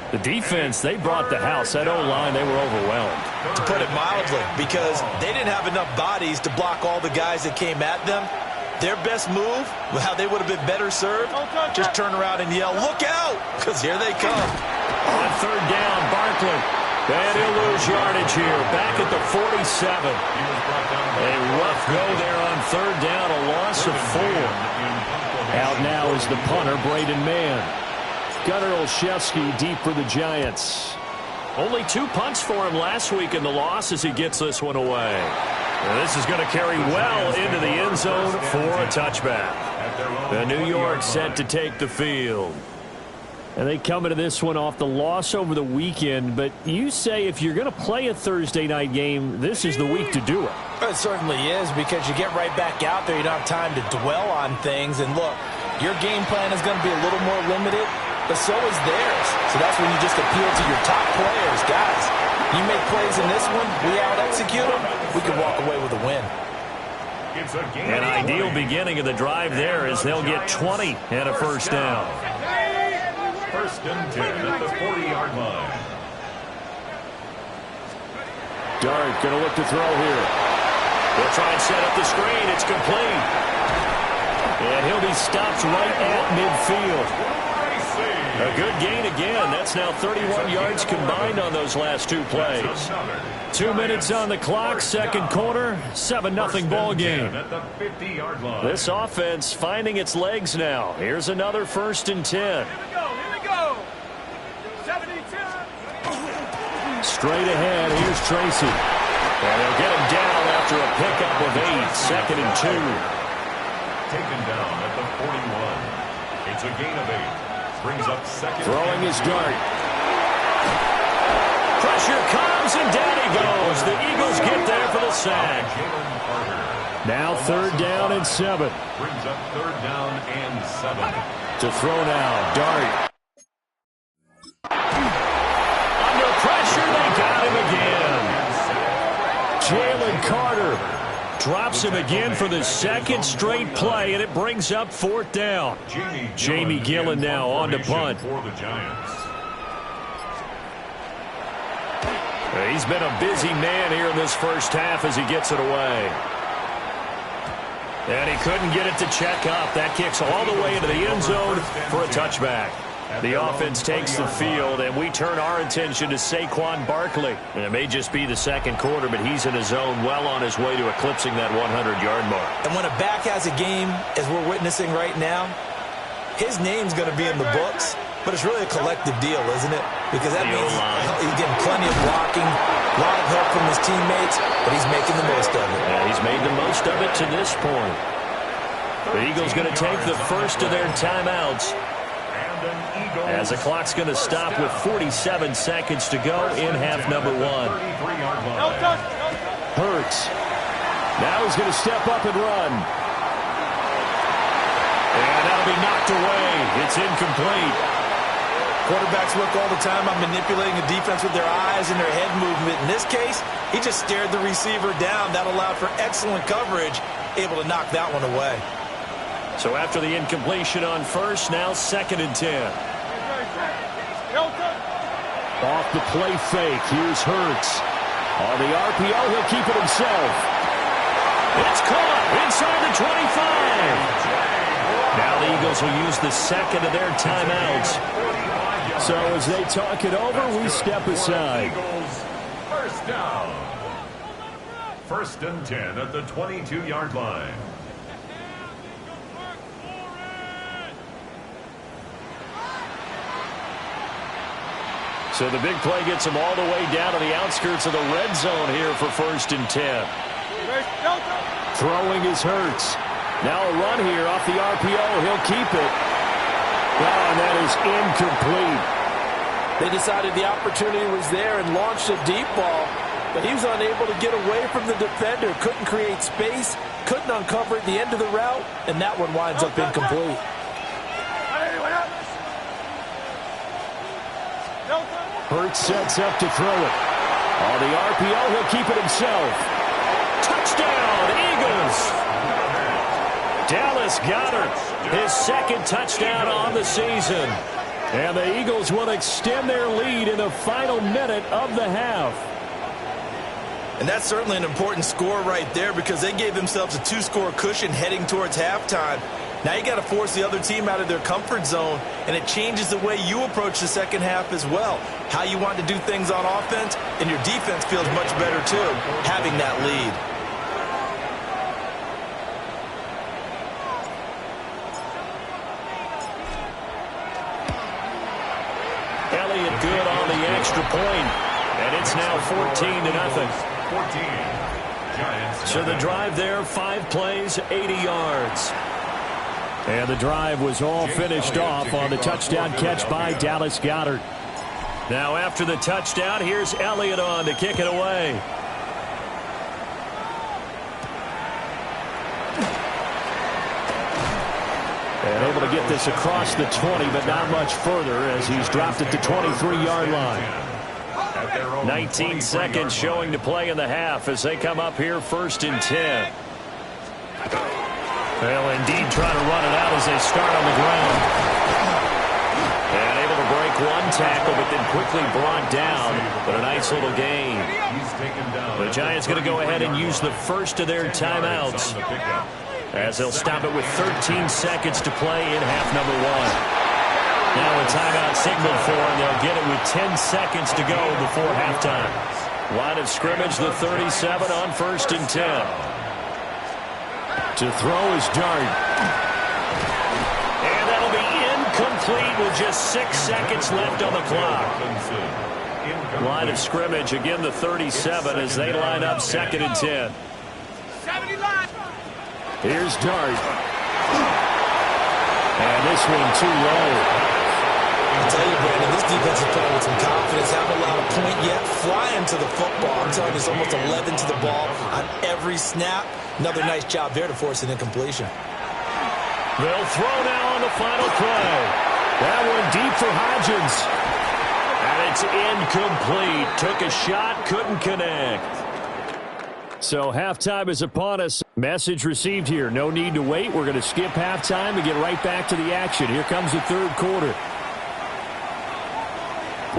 The defense, they brought the house. That O-line, they were overwhelmed. To put it mildly, because they didn't have enough bodies to block all the guys that came at them. Their best move, how they would have been better served, just turn around and yell, "Look out!" Because here they come. On 3rd down, Barkley. And he'll lose yardage here. Back at the 47. A rough go there on 3rd down, a loss of 4. Out now is the punter, Braden Mann. Gunnar Olszewski deep for the Giants. Only 2 punts for him last week in the loss as he gets this one away. And this is going to carry well into the end zone for a touchback. The New York set to take the field. And they come into this one off the loss over the weekend. But you say if you're going to play a Thursday night game, this is the week to do it. It certainly is, because you get right back out there. You don't have time to dwell on things. And look, your game plan is going to be a little more limited, but so is theirs. So that's when you just appeal to your top players. Guys, you make plays in this one, we out-execute them, we can walk away with a win. An ideal beginning of the drive there as they'll get 20 and a first down. 1st and 10 at the 40-yard line. Dart going to look to throw here. They'll try and set up the screen. It's complete. And he'll be stopped right at midfield. A good gain again. That's now 31 yards combined on those last 2 plays. 2 minutes on the clock, 2nd quarter, 7-0 ball game. This offense finding its legs now. Here's another 1st and 10. Straight ahead, here's Tracy. And they'll get him down after a pickup of 8, 2nd and 2. Taken down at the 41. It's a gain of 8. Brings up 2nd. Throwing his Dart. Pressure comes and down he goes. The Eagles get there for the sack. Now 3rd down and 7. Brings up 3rd down and 7. To throw now, Dart. Under pressure, they got him again. Jalen Carter Drops him again for the second straight play, and it brings up fourth down. Jamie Gillen now on to punt. For the Giants. He's been a busy man here in this first half as he gets it away. And he couldn't get it to check up. That kicks all the way into the end zone for a touchback. The offense takes the field, and we turn our attention to Saquon Barkley. And it may just be the second quarter, but he's in his zone, well on his way to eclipsing that 100-yard mark. And when a back has a game, as we're witnessing right now, his name's going to be in the books, but it's really a collective deal, isn't it? Because that means he's getting plenty of blocking, a lot of help from his teammates, but he's making the most of it. Yeah, he's made the most of it to this point. The Eagles going to take the first of their timeouts, as the clock's going to stop with 47 seconds to go in half number one. Hurts. Now he's going to step up and run. And that'll be knocked away. It's incomplete. Quarterbacks work all the time on manipulating the defense with their eyes and their head movement. In this case, he just stared the receiver down. That allowed for excellent coverage, able to knock that one away. So after the incompletion on first, now 2nd and 10. Off the play fake, here's Hurts. On the RPO, he'll keep it himself. It's caught inside the 25. Now the Eagles will use the second of their timeouts. So as they talk it over, we step aside. First down. 1st and 10 at the 22-yard line. So the big play gets him all the way down to the outskirts of the red zone here for 1st and 10. Throwing is Hurts. Now a run here off the RPO. He'll keep it. Oh, and that is incomplete. They decided the opportunity was there and launched a deep ball, but he was unable to get away from the defender. Couldn't create space, couldn't uncover at the end of the route, and that one winds up incomplete. Hurts sets up to throw it. On the RPO, he'll keep it himself. Touchdown, Eagles! Dallas Goedert, his 2nd touchdown on the season. And the Eagles will extend their lead in the final minute of the half. And that's certainly an important score right there because they gave themselves a 2-score cushion heading towards halftime. Now you got to force the other team out of their comfort zone, and it changes the way you approach the second half as well. How you want to do things on offense, and your defense feels much better too, having that lead. Elliott good on the extra point, and it's now 14-0. 14. So the drive there, 5 plays, 80 yards. And the drive was all finished off on the touchdown catch by Dallas Goedert. Now after the touchdown, here's Elliott on to kick it away. And able to get this across the 20, but not much further as he's dropped it to 23-yard line. 19 seconds showing to play in the half as they come up here 1st and 10. They'll indeed try to run it out as they start on the ground. And able to break one tackle, but then quickly brought down. But a nice little gain. The Giants going to go ahead and use the first of their timeouts, as they'll stop it with 13 seconds to play in half number one. Now a timeout signaled for, and they'll get it with 10 seconds to go before halftime. Line of scrimmage, the 37 on 1st and 10. To throw is Dart. And that'll be incomplete with just 6 seconds left on the clock. Line of scrimmage, again the 37 as they line up 2nd and 10. Here's Dart. And this one too low. I tell you, Brandon, this defense is playing with some confidence. Haven't allowed a point yet. Flying to the football. I'm telling you, it's almost 11 to the ball on every snap. Another nice job there to force an incompletion. They'll throw now on the final play. That one deep for Hodgins. And it's incomplete. Took a shot, couldn't connect. So halftime is upon us. Message received here. No need to wait. We're going to skip halftime and get right back to the action. Here comes the third quarter.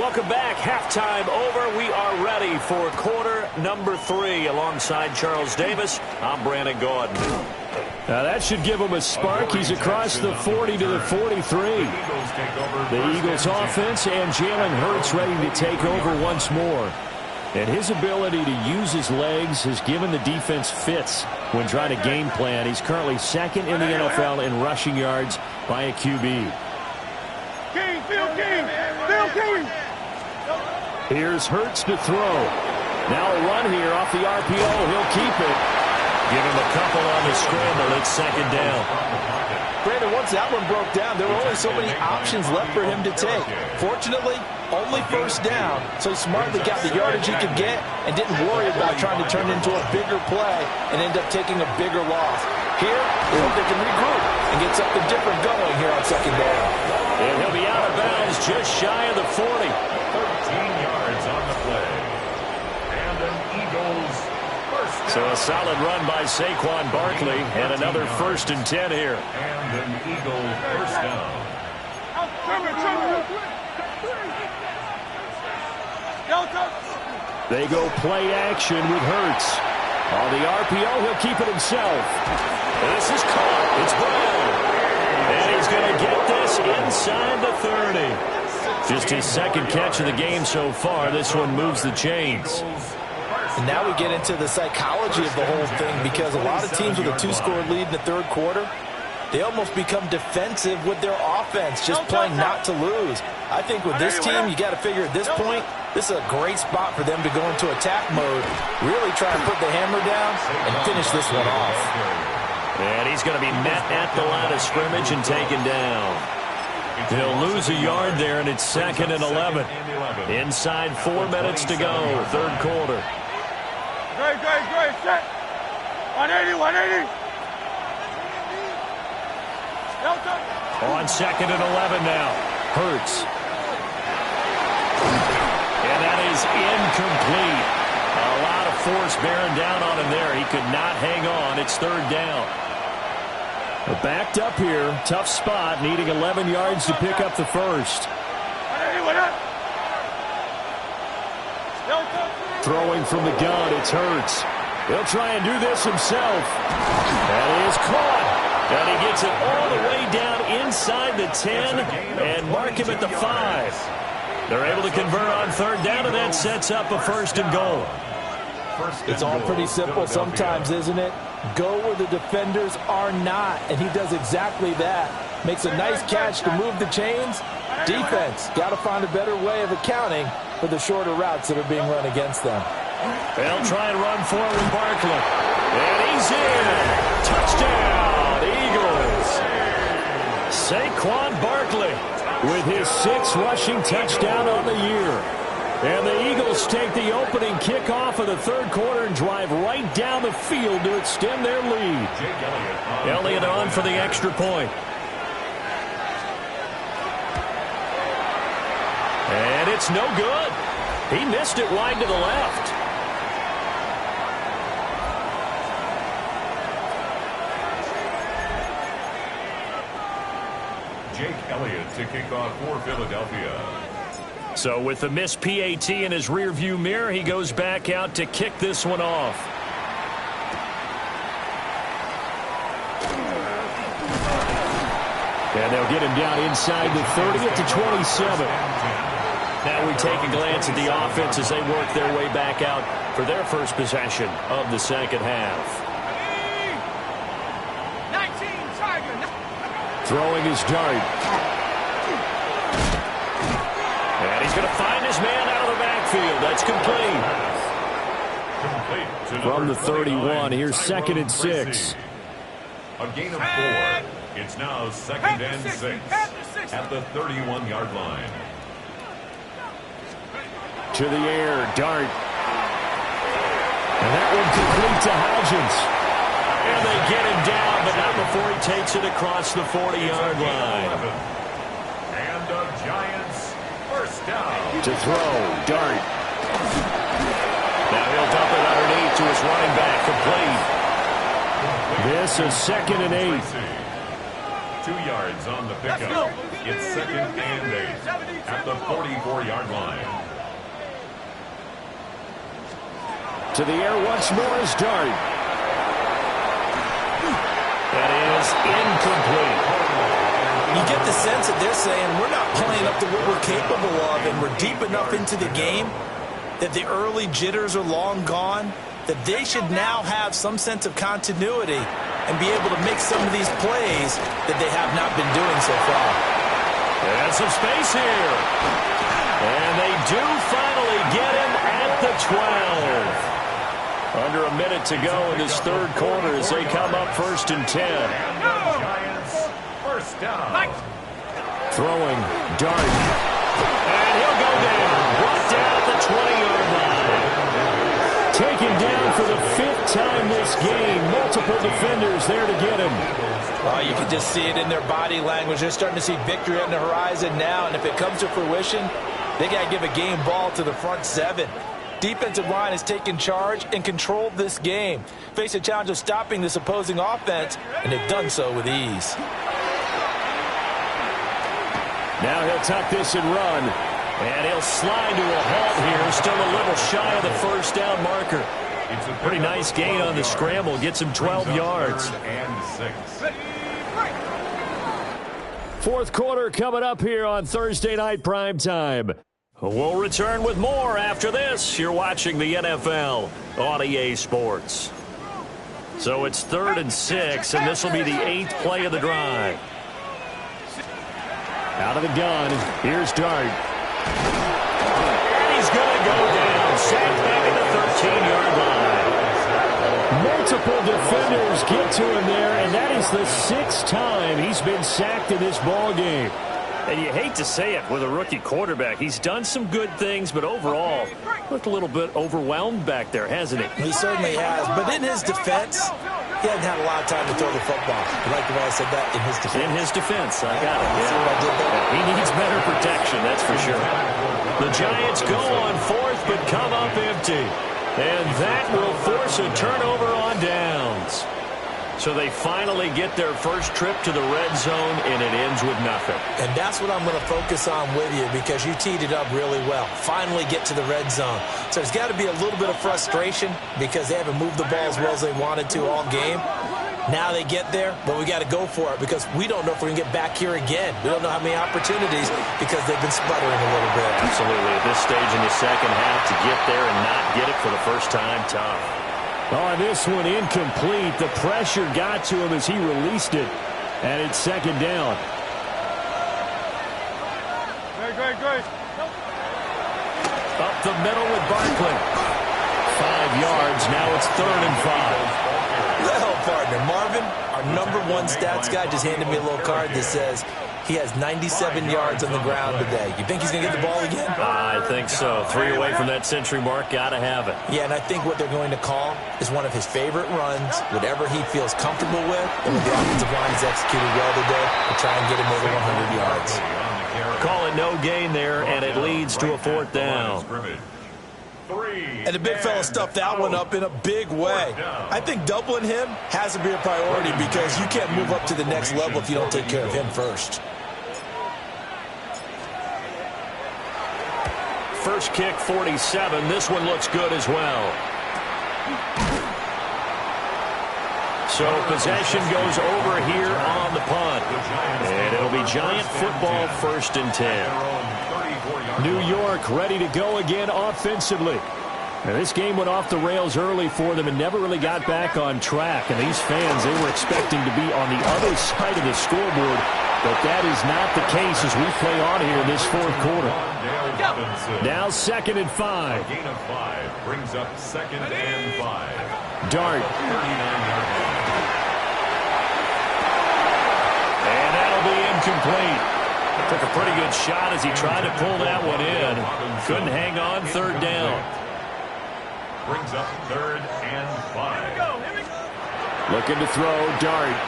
Welcome back. Halftime over. We are ready for quarter number 3. Alongside Charles Davis, I'm Brandon Gaudin. Now that should give him a spark. He's across the 40 to the 43. The Eagles offense and Jalen Hurts ready to take over once more. And his ability to use his legs has given the defense fits when trying to game plan. He's currently second in the NFL in rushing yards by a QB. Here's Hurts to throw. Now a run here off the RPO. He'll keep it. Give him a couple on the scramble. It's second down. Brandon, once that one broke down, there were only so many options left for him to take. Fortunately, only first down, so he smartly got the yardage he could get and didn't worry about trying to turn it into a bigger play and end up taking a bigger loss. Here, they hope they can regroup and get something different going here on second down. And he'll be out of bounds just shy of the 40. 13 yards on the play. And an Eagles first down. So a solid run by Saquon Barkley and another 1st and 10 here. And an Eagles first down. They go play action with Hurts. On the RPO, he'll keep it himself. This is caught. It's Brown. And he's going to get this inside the 30. Just his second catch of the game so far. This one moves the chains. And now we get into the psychology of the whole thing, because a lot of teams with a 2-score lead in the third quarter, they almost become defensive with their offense, just playing not to lose. I think with this team, you got to figure at this point, this is a great spot for them to go into attack mode, really try to put the hammer down and finish this one off. And he's going to be met at the line of scrimmage and taken down. He'll lose a yard there, and it's 2nd and 11. Inside 4 minutes to go, third quarter. Great, set. 180. On 2nd and 11 now. Hurts. And that is incomplete. A lot of force bearing down on him there. He could not hang on. It's 3rd down. Backed up here. Tough spot. Needing 11 yards to pick up the first. Throwing from the gun. It's Hurts. He'll try and do this himself. That is caught. And he gets it all the way down inside the 10 and mark him at the 5. They're able to convert on 3rd down, and that sets up a 1st and goal. It's all pretty simple sometimes, isn't it? Go where the defenders are not, and he does exactly that. Makes a nice catch to move the chains. Defense, got to find a better way of accounting for the shorter routes that are being run against them. They'll try and run forward with Barkley. And he's in. Touchdown, Eagles. Saquon Barkley with his 6th rushing touchdown on the year. And the Eagles take the opening kickoff of the third quarter and drive right down the field to extend their lead. Elliott on for the extra point. And it's no good. He missed it wide to the left. Jake Elliott to kick off for Philadelphia. So with the missed PAT in his rearview mirror, he goes back out to kick this one off. And they'll get him down inside the 30 at the 27. Now we take a glance at the offense as they work their way back out for their first possession of the second half. Throwing his dart. And he's going to find his man out of the backfield. That's complete. From the 31, here's 2nd and 6. A gain of 4. It's now 2nd and 6 at the 31-yard line. To the air, dart. And that one complete to Hodgins. And they get him down, but not before he takes it across the 40-yard line. And the Giants first down. To throw, dart. Now he'll dump it underneath to his running back, complete. This is 2nd and 8. 2 yards on the pickup. It's 2nd and 8 at the 44-yard line. To the air once more is Dart. That is incomplete. You get the sense that they're saying we're not playing up to what we're capable of, and we're deep enough into the game that the early jitters are long gone, that they should now have some sense of continuity and be able to make some of these plays that they have not been doing so far. And some space here. And they do finally get him at the 12. Under a minute to go in this third quarter as they come up 1st and 10. Giants, first down. Throwing, Dart. And he'll go down. Brought down at the 20-yard line. Taken down for the 5th time this game. Multiple defenders there to get him. Oh, you can just see it in their body language. They're starting to see victory on the horizon now, and if it comes to fruition, they got to give a game ball to the front 7. Defensive line has taken charge and controlled this game. Face a challenge of stopping this opposing offense, and they've done so with ease. Now he'll tuck this and run. And he'll slide to a halt here. Still a little shy of the first down marker. It's a pretty nice gain on the scramble. Gets him 12 yards. And 6. Fourth quarter coming up here on Thursday Night Primetime. We'll return with more after this. You're watching the NFL on EA Sports. So it's 3rd and 6, and this will be the 8th play of the drive. Out of the gun, here's Dart. And he's going to go down. Sacked back at the 13-yard line. Multiple defenders get to him there, and that is the 6th time he's been sacked in this ball game. And you hate to say it with a rookie quarterback. He's done some good things, but overall, looked a little bit overwhelmed back there, hasn't he? He certainly has. But in his defense, he hasn't had a lot of time to throw the football. You like the way I said that? In his defense. In his defense. I got it. See what I did there? He needs better protection, that's for sure. The Giants go on 4th, but come up empty. And that will force a turnover on downs. So they finally get their first trip to the red zone, and it ends with nothing. And that's what I'm going to focus on with you, because you teed it up really well. Finally get to the red zone. So there's got to be a little bit of frustration because they haven't moved the ball as well as they wanted to all game. Now they get there, but we got to go for it because we don't know if we're going to get back here again. We don't know how many opportunities because they've been sputtering a little bit. Absolutely. At this stage in the second half, to get there and not get it for the first time, tough. On this one, incomplete. The pressure got to him as he released it, and it's 2nd down. Great. Up the middle with Barkley. 5 yards. Now it's 3rd and 5. Well, partner, Marvin, our #1 stats guy, just handed me a little card that says he has 97 yards on the ground today. You think he's going to get the ball again? I think so. 3 away from that century mark. Got to have it. Yeah, and I think what they're going to call is one of his favorite runs, whatever he feels comfortable with, and when the offensive line is executed well today, to try and get him over 100 yards. Call it no gain there, and it leads to a 4th down. And the big fella stuffed that one up in a big way. I think doubling him has to be a priority because you can't move up to the next level if you don't take care of him first. First kick, 47. This one looks good as well. So possession goes over here on the punt. And it'll be Giant football 1st and 10. New York ready to go again offensively. Now, this game went off the rails early for them and never really got back on track. And these fans, they were expecting to be on the other side of the scoreboard. But that is not the case as we play on here in this 4th quarter. Now 2nd and 5. Gain of 5 brings up 2nd and 5. Dart. 39-yard line. And that'll be incomplete. Took a pretty good shot as he tried to pull that one in. Couldn't hang on. 3rd down. Brings up 3rd and 5. Looking to throw, Dart.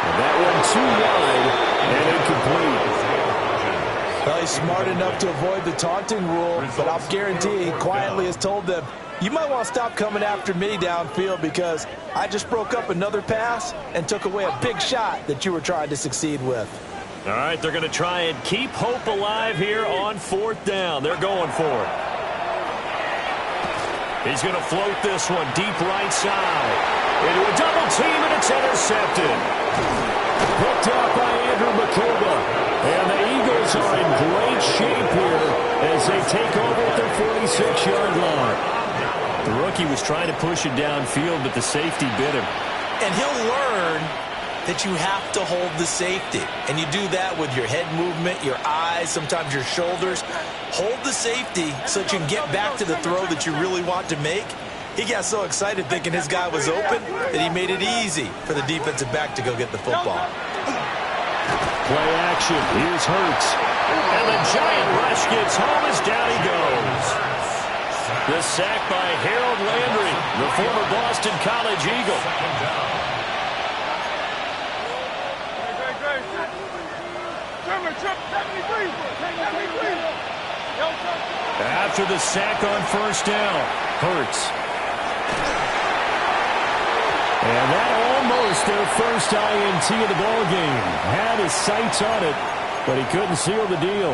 And that one too wide and incomplete. Well, he was smart enough to avoid the taunting rule, but I'll guarantee he quietly has told them, you might want to stop coming after me downfield because I just broke up another pass and took away a big shot that you were trying to succeed with. All right, they're going to try and keep hope alive here on 4th down. They're going for it. He's going to float this one deep right side. Into a double team, and it's intercepted. Picked up by Andrew Makuba. And the Eagles are in great shape here as they take over at their 46-yard line. The rookie was trying to push it downfield, but the safety bit him. And he'll learn that you have to hold the safety. And you do that with your head movement, your eyes, sometimes your shoulders. Hold the safety so that you can get back to the throw that you really want to make. He got so excited thinking his guy was open that he made it easy for the defensive back to go get the football. Play action. Here's Hurts. And the giant rush gets home as down he goes. The sack by Harold Landry, the former Boston College Eagle. After the sack on 1st down, Hurts. And that almost their first INT of the ballgame. Had his sights on it, but he couldn't seal the deal.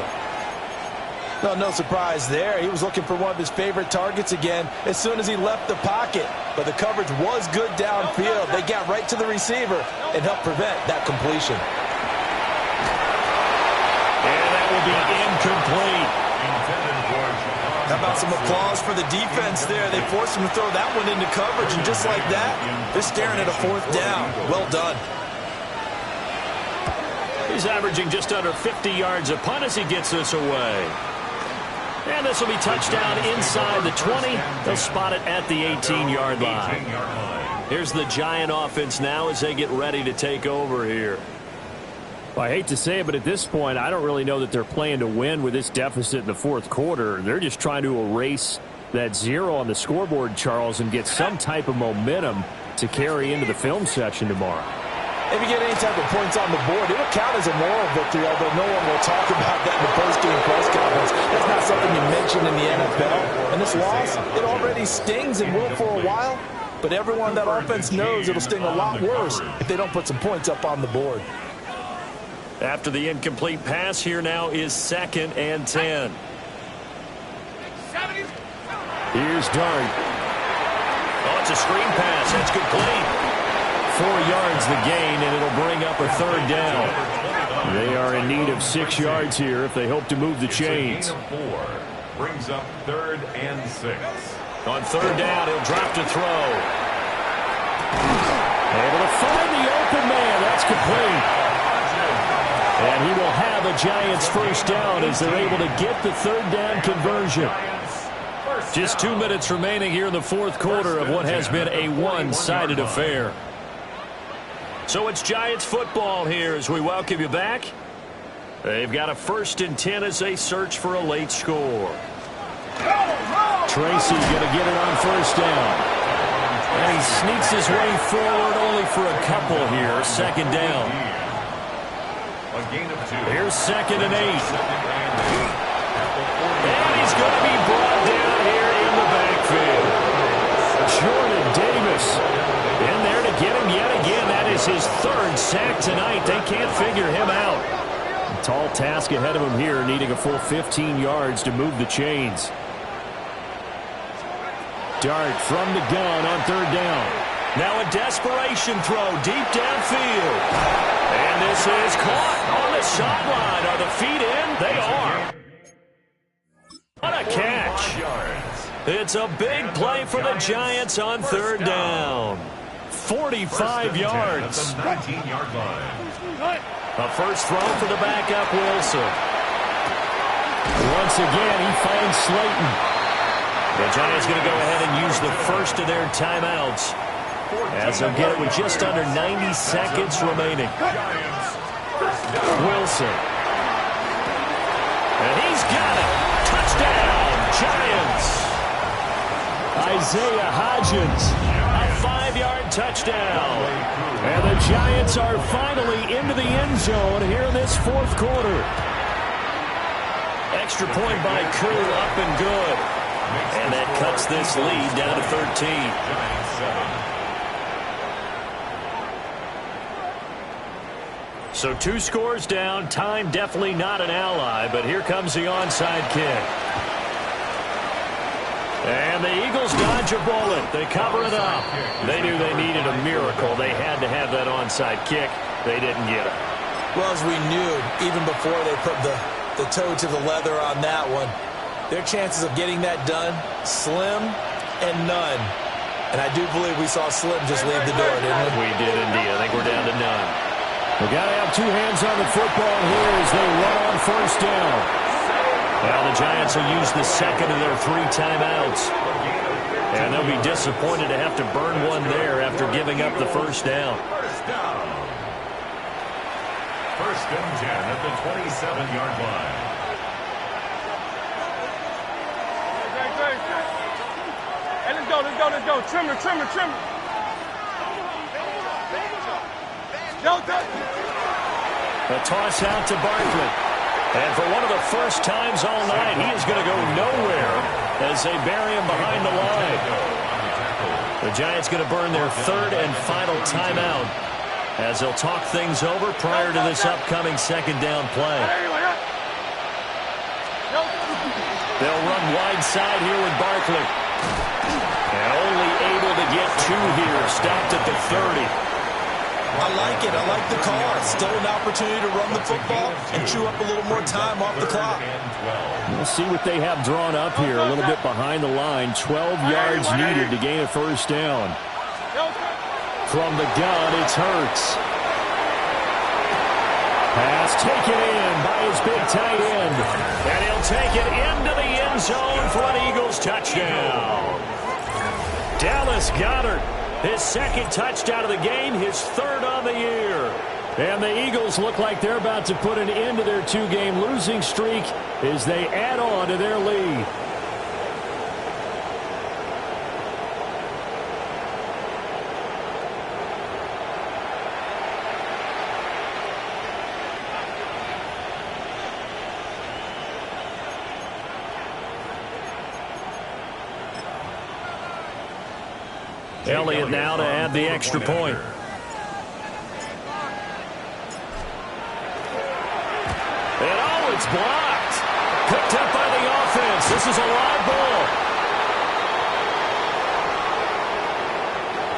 Well, no surprise there. He was looking for one of his favorite targets again as soon as he left the pocket. But the coverage was good downfield. They got right to the receiver and helped prevent that completion. And that will be incomplete. How about some applause for the defense there? They forced him to throw that one into coverage, and just like that, they're staring at a 4th down. Well done. He's averaging just under 50 yards a punt as he gets this away. And this will be touchdown inside the 20. They'll spot it at the 18-yard line. Here's the Giant offense now as they get ready to take over here. Well, I hate to say it, but at this point, I don't really know that they're playing to win with this deficit in the 4th quarter. They're just trying to erase that 0 on the scoreboard, Charles, and get some type of momentum to carry into the film section tomorrow. If you get any type of points on the board, it will count as a moral victory, although no one will talk about that in the post-game press conference. That's not something you mention in the NFL. And this loss, it already stings and will for a while, but everyone on that offense knows it'll sting a lot worse if they don't put some points up on the board. After the incomplete pass, here now is 2nd and 10. Here's Dart. Oh, it's a screen pass. That's complete. 4 yards the gain, and it'll bring up a 3rd down. They are in need of 6 yards here if they hope to move the chains. Brings up 3rd and 6. On 3rd down, he'll drop to throw. Able to find the open man. That's complete. And he will have a Giants 1st down as they're able to get the 3rd down conversion. Just 2 minutes remaining here in the 4th quarter of what has been a one-sided affair. So it's Giants football here as we welcome you back. They've got a 1st and 10 as they search for a late score. Tracy going to get it on 1st down. And he sneaks his way forward only for a couple here. 2nd down. Here's 2nd and 8. And he's going to be brought down here in the backfield. Jordan Davis in there to get him yet again. That is his 3rd sack tonight. They can't figure him out. A tall task ahead of him here, needing a full 15 yards to move the chains. Dart from the gun on 3rd down. Now a desperation throw deep downfield. And this is caught on the sideline. Are the feet in? They are. What a catch. It's a big play for the Giants on 3rd down. 45 yards. A first throw for the backup Wilson. Once again, he finds Slayton. The Giants going to go ahead and use the first of their timeouts, as they'll get it with just under 90 seconds remaining. Wilson. And he's got it. Touchdown, Giants. Isaiah Hodgins. A 5-yard touchdown. And the Giants are finally into the end zone here in this 4th quarter. extra point by Koo, up and good. And that cuts this lead down to 13. So 2 scores down. Time definitely not an ally, but here comes the onside kick. And the Eagles dodge a bullet. They cover it up. They knew they needed a miracle. They had to have that onside kick. They didn't get it. Well, as we knew, even before they put the toe to the leather on that one, their chances of getting that done, slim and none. And I do believe we saw Slim just leave the door, didn't we? We did indeed. I think we're down to none. We got to have 2 hands on the football here as they run on first down. Well, the Giants will use the second of their 3 timeouts. And they'll be disappointed to have to burn one there after giving up the first down. First and 10 at the 27-yard line. Hey, let's go. Trimmer. A toss out to Barkley. And for one of the first times all night, he is going to go nowhere as they bury him behind the line. The Giants going to burn their 3rd and final timeout as they'll talk things over prior to this upcoming second down play. They'll run wide side here with Barkley. And only able to get 2 here, stopped at the 30. I like it. I like the call. Still an opportunity to run the football and chew up a little more time off the clock. We'll see what they have drawn up here. A little bit behind the line. 12 yards needed to gain a first down. From the gun, it's Hurts. Pass taken in by his big tight end. And he'll take it into the end zone for an Eagles touchdown. Dallas Goedert, his 2nd touchdown of the game, his 3rd on the year. And the Eagles look like they're about to put an end to their 2-game losing streak as they add on to their lead. Elliott now to add the extra point. And it's blocked. Picked up by the offense. This is a live ball.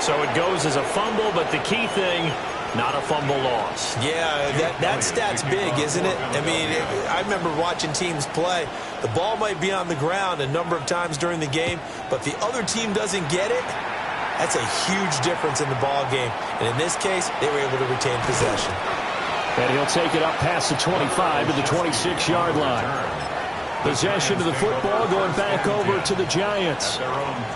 So it goes as a fumble, but the key thing, not a fumble loss. Yeah, that stat's big, isn't it? I mean, I remember watching teams play. The ball might be on the ground a number of times during the game, but if the other team doesn't get it, that's a huge difference in the ball game. And in this case, they were able to retain possession. And he'll take it up past the 25 to the 26-yard line. Possession of the football going back over to the Giants.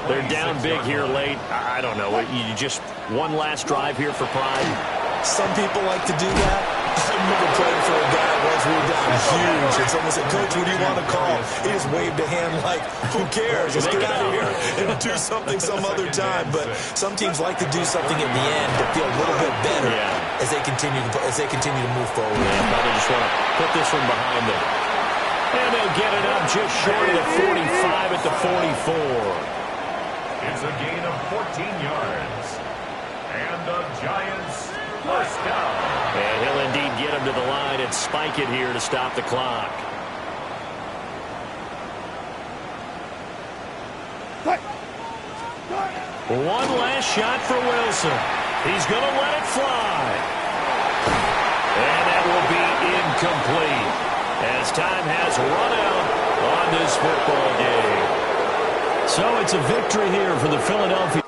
They're down big here late. I don't know. You just one last drive here for pride. Some people like to do that. I remember playing for a guy that was really down huge. And someone said, "Coach, what do you want to call?" He just waved a hand like, "Who cares? Let's get out of here and do something some other time." But some teams like to do something at the end to feel a little bit better as they continue to move forward. Yeah, probably just want to put this one behind them. And they'll get it up just short of the 45 at the 44. It's a gain of 14 yards. And the Giants first down. And he'll indeed get him to the line and spike it here to stop the clock. One last shot for Wilson. He's going to let it fly. And that will be incomplete, as time has run out on this football game. So it's a victory here for the Philadelphia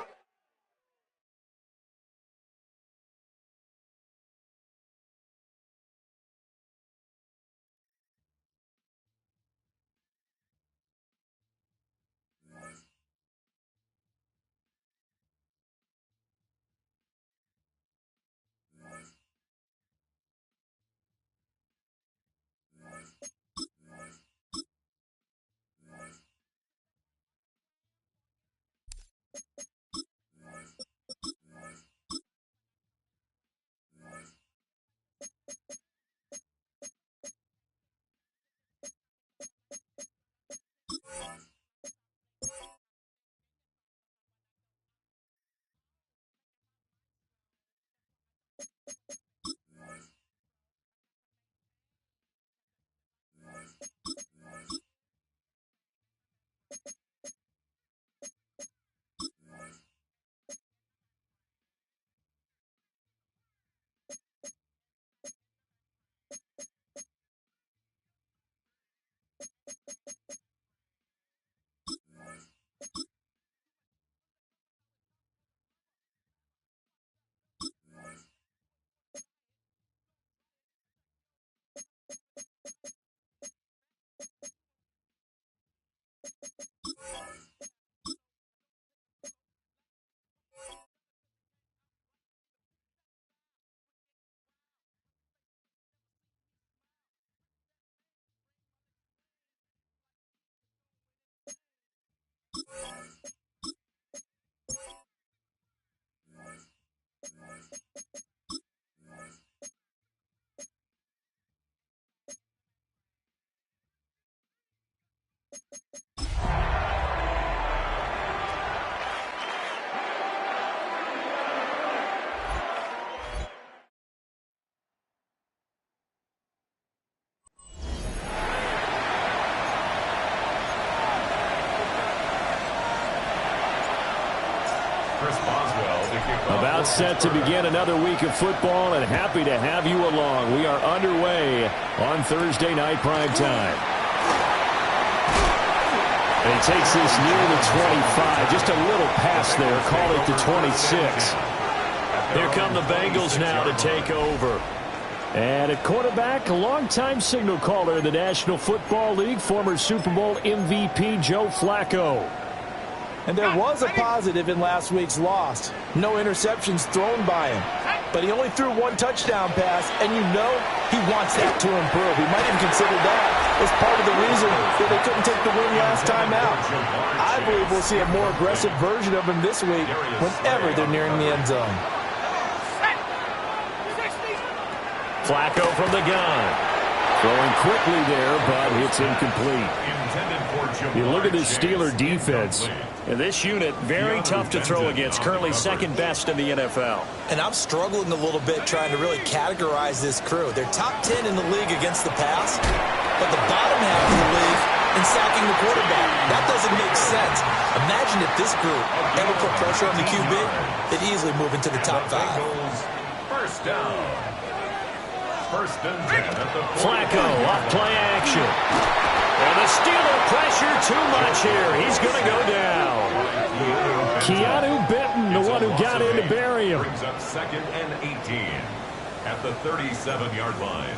About set to begin another week of football, and happy to have you along. We are underway on Thursday night primetime. And he takes this near the 25, just a little pass there, call it the 26. Here come the Bengals now to take over. And at quarterback, a longtime signal caller in the National Football League, former Super Bowl MVP Joe Flacco. And there was a positive in last week's loss. No interceptions thrown by him. But he only threw one touchdown pass, and you know he wants that to improve. He might even consider that as part of the reason that they couldn't take the win last time out. I believe we'll see a more aggressive version of him this week whenever they're nearing the end zone. Flacco from the gun. Throwing quickly there, but it's incomplete. You look at this Steeler defense, and this unit, very tough to throw against, currently second best in the NFL. And I'm struggling a little bit trying to really categorize this crew. They're top 10 in the league against the pass, but the bottom half of the league in sacking the quarterback. That doesn't make sense. Imagine if this group ever put pressure on the QB, they'd easily move into the top 5. First down. First and 10 at the Flacco off play action. And the Steeler pressure too much here. He's going to go down. Keanu Benton, the one who got in to bury him. Brings up second and 18 at the 37-yard line.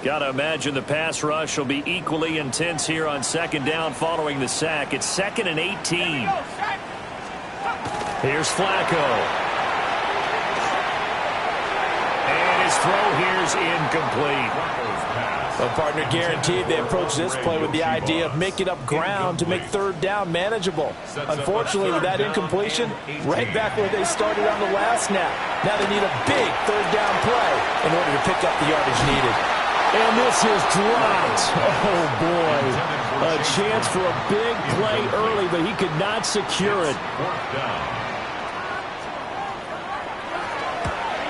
Got to imagine the pass rush will be equally intense here on second down following the sack. It's second and 18. Here's Flacco. And his throw here's incomplete. Well, partner, guaranteed they approach this play with the idea of making up ground to make third down manageable. Unfortunately, with that incompletion, right back where they started on the last snap. Now they need a big third down play in order to pick up the yardage needed. And this is dropped. Oh, boy. A chance for a big play early, but he could not secure it.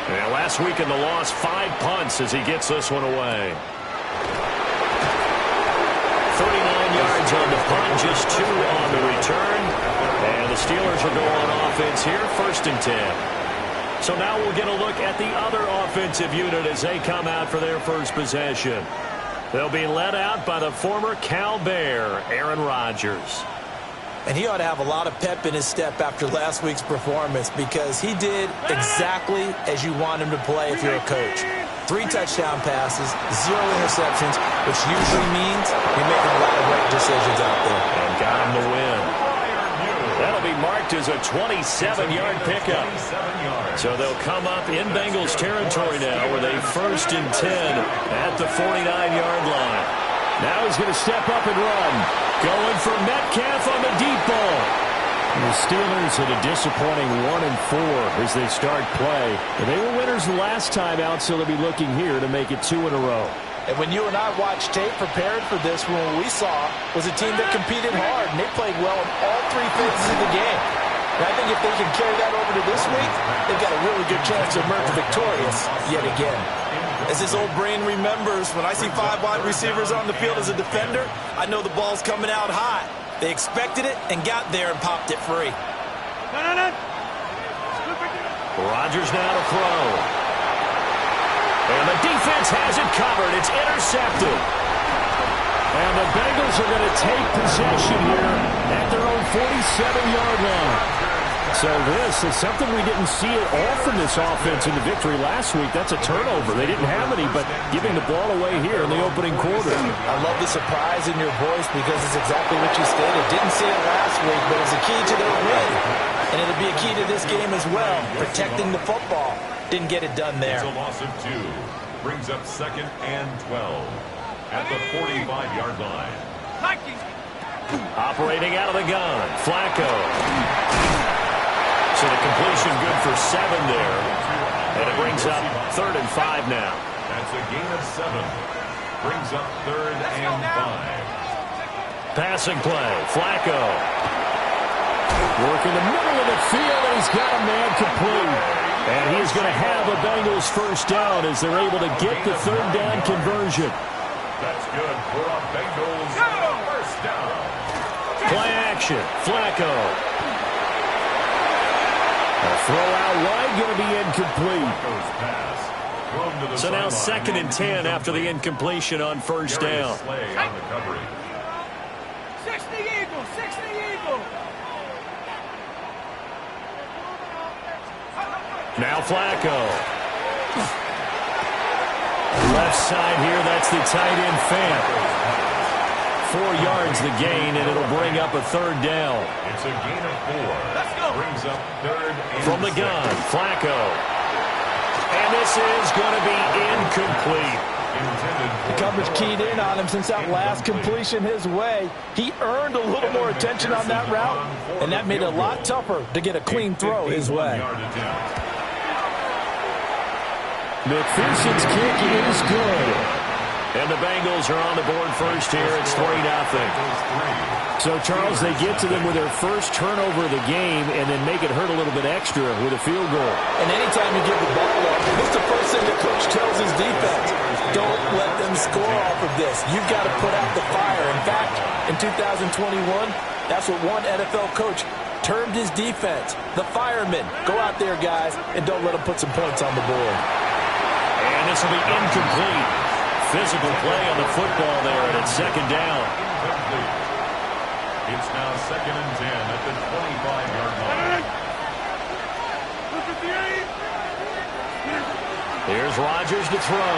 And last week in the loss, 5 punts as he gets this one away. 39 yards on the punt, just 2 on the return. And the Steelers will go on offense here, first and 10. So now we'll get a look at the other offensive unit as they come out for their first possession. They'll be led out by the former Cal Bear, Aaron Rodgers. And he ought to have a lot of pep in his step after last week's performance because he did exactly as you want him to play if you're a coach. 3 touchdown passes, 0 interceptions, which usually means you're making a lot of right decisions out there. And got him the win. That'll be marked as a 27-yard pickup. So they'll come up in Bengals territory now with a first and 10 at the 49-yard line. Now he's going to step up and run. Going for Metcalf on the deep ball. And the Steelers at a disappointing 1-4 as they start play. And they were winners the last time out, so they'll be looking here to make it 2 in a row. And when you and I watched tape preparing for this, what we saw was a team that competed hard, and they played well in all 3 phases of the game. And I think if they can carry that over to this week, they've got a really good chance to emerge victorious yet again. As his old brain remembers, when I see 5 wide receivers on the field as a defender, I know the ball's coming out high. They expected it and got there and popped it free. Rodgers now to throw. And the defense has it covered. It's intercepted. And the Bengals are going to take possession here at their own 47-yard line. So this is something we didn't see it all from this offense in the victory last week. That's a turnover. They didn't have any, but giving the ball away here in the opening quarter. I love the surprise in your voice because it's exactly what you stated. Didn't see it last week, but it was a key to their win. And it'll be a key to this game as well, protecting the football. Didn't get it done there. It's a loss of 2. Brings up 2nd and 12 at the 45-yard line. Operating out of the gun, Flacco. So the completion good for 7 there. And it brings up 3rd and 5 now. That's a gain of 7. Brings up 3rd and 5. Passing play, Flacco. Work in the middle of the field, and he's got a man complete. And he's going to have a Bengals first down as they're able to get the 3rd down conversion. That's good for a Bengals first down. Play action, Flacco. A throw out wide, going to be incomplete. So now 2nd and 10 after the incompletion on first down. 60 Eagles, 60 Eagles. Now Flacco. Left side here, that's the tight end Fant. 4 yards the gain, and it'll bring up a 3rd down. It's a gain of 4. Let's go. Brings up 3rd and from the gun, Flacco. And this is going to be incomplete. The coverage keyed in on him since that last completion his way. He earned a little more attention on that route, and that made it a lot tougher to get a clean throw his way. McPherson's kick is good. And the Bengals are on the board first here. It's 3-0. So, Charles, they get to them with their first turnover of the game and then make it hurt a little bit extra with a field goal. And anytime you give the ball up, this is the first thing the coach tells his defense. Don't let them score off of this. You've got to put out the fire. In fact, in 2021, that's what one NFL coach termed his defense, the firemen. Go out there, guys, and don't let them put some points on the board. And this will be incomplete. Physical play on the football there, and it's 2nd down. It's now 2nd and 10 at the 25-yard line. Here's Rodgers to throw.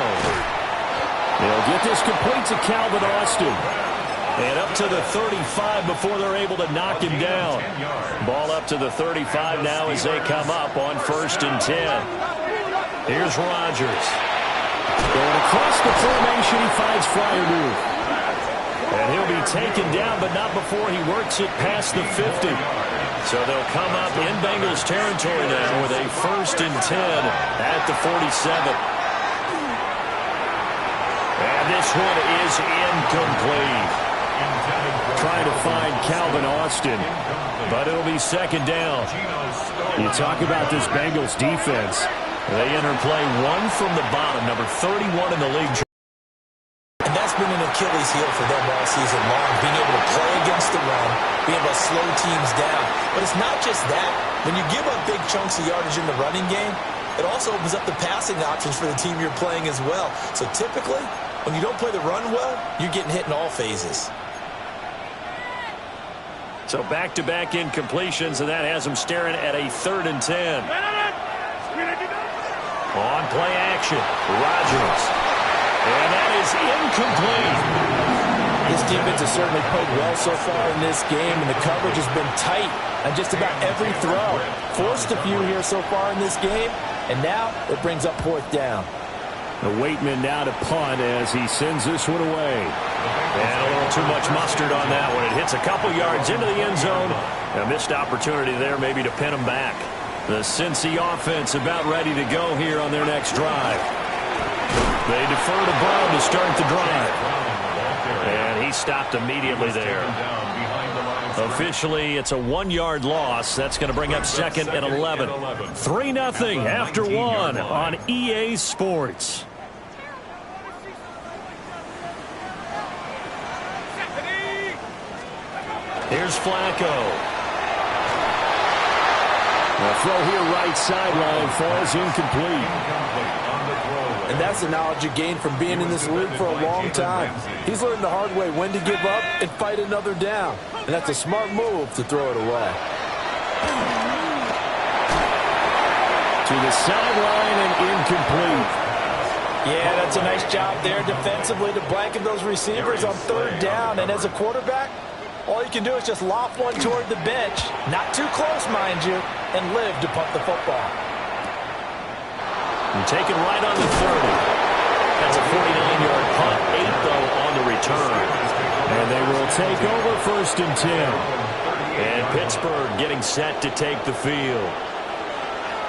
They'll get this complete to Calvin Austin. And up to the 35 before they're able to knock him down. Ball up to the 35 now as they come up on 1st and 10. Here's Rodgers. Going across the formation, he finds Freiermuth. And he'll be taken down, but not before he works it past the 50. So they'll come up in Bengals territory now with a 1st and 10 at the 47. And this one is incomplete. Trying to find Calvin Austin, but it'll be 2nd down. You talk about this Bengals defense. They enter play 1 from the bottom, number 31 in the league. And that's been an Achilles heel for them all season long, being able to play against the run, being able to slow teams down. But it's not just that. When you give up big chunks of yardage in the running game, it also opens up the passing options for the team you're playing as well. So typically, when you don't play the run well, you're getting hit in all phases. So back-to-back incompletions, and that has them staring at a 3rd and 10. On play action, Rodgers. And that is incomplete. This defense has certainly played well so far in this game, and the coverage has been tight on just about every throw. Forced a few here so far in this game, and now it brings up 4th down. The Waitman now to punt as he sends this one away. And a little too much mustard on that one. It hits a couple yards into the end zone. A missed opportunity there maybe to pin him back. The Cincy offense about ready to go here on their next drive. They defer to Brown to start the drive. And he stopped immediately there. Officially, it's a 1-yard loss. That's going to bring up 2nd and 11. 3-0 after 1 on EA Sports. Here's Flacco. The throw here right sideline falls incomplete. And that's the knowledge you gain from being in this league for a long time. He's learned the hard way when to give up and fight another down. And that's a smart move to throw it away. To the sideline and incomplete. Yeah, that's a nice job there defensively to blanket those receivers on third down. And as a quarterback, all you can do is just loft one toward the bench. Not too close, mind you, and live to punt the football. And taken right on the 30. That's a 49-yard punt, 8, though, on the return. And they will take over 1st and 10. And Pittsburgh getting set to take the field.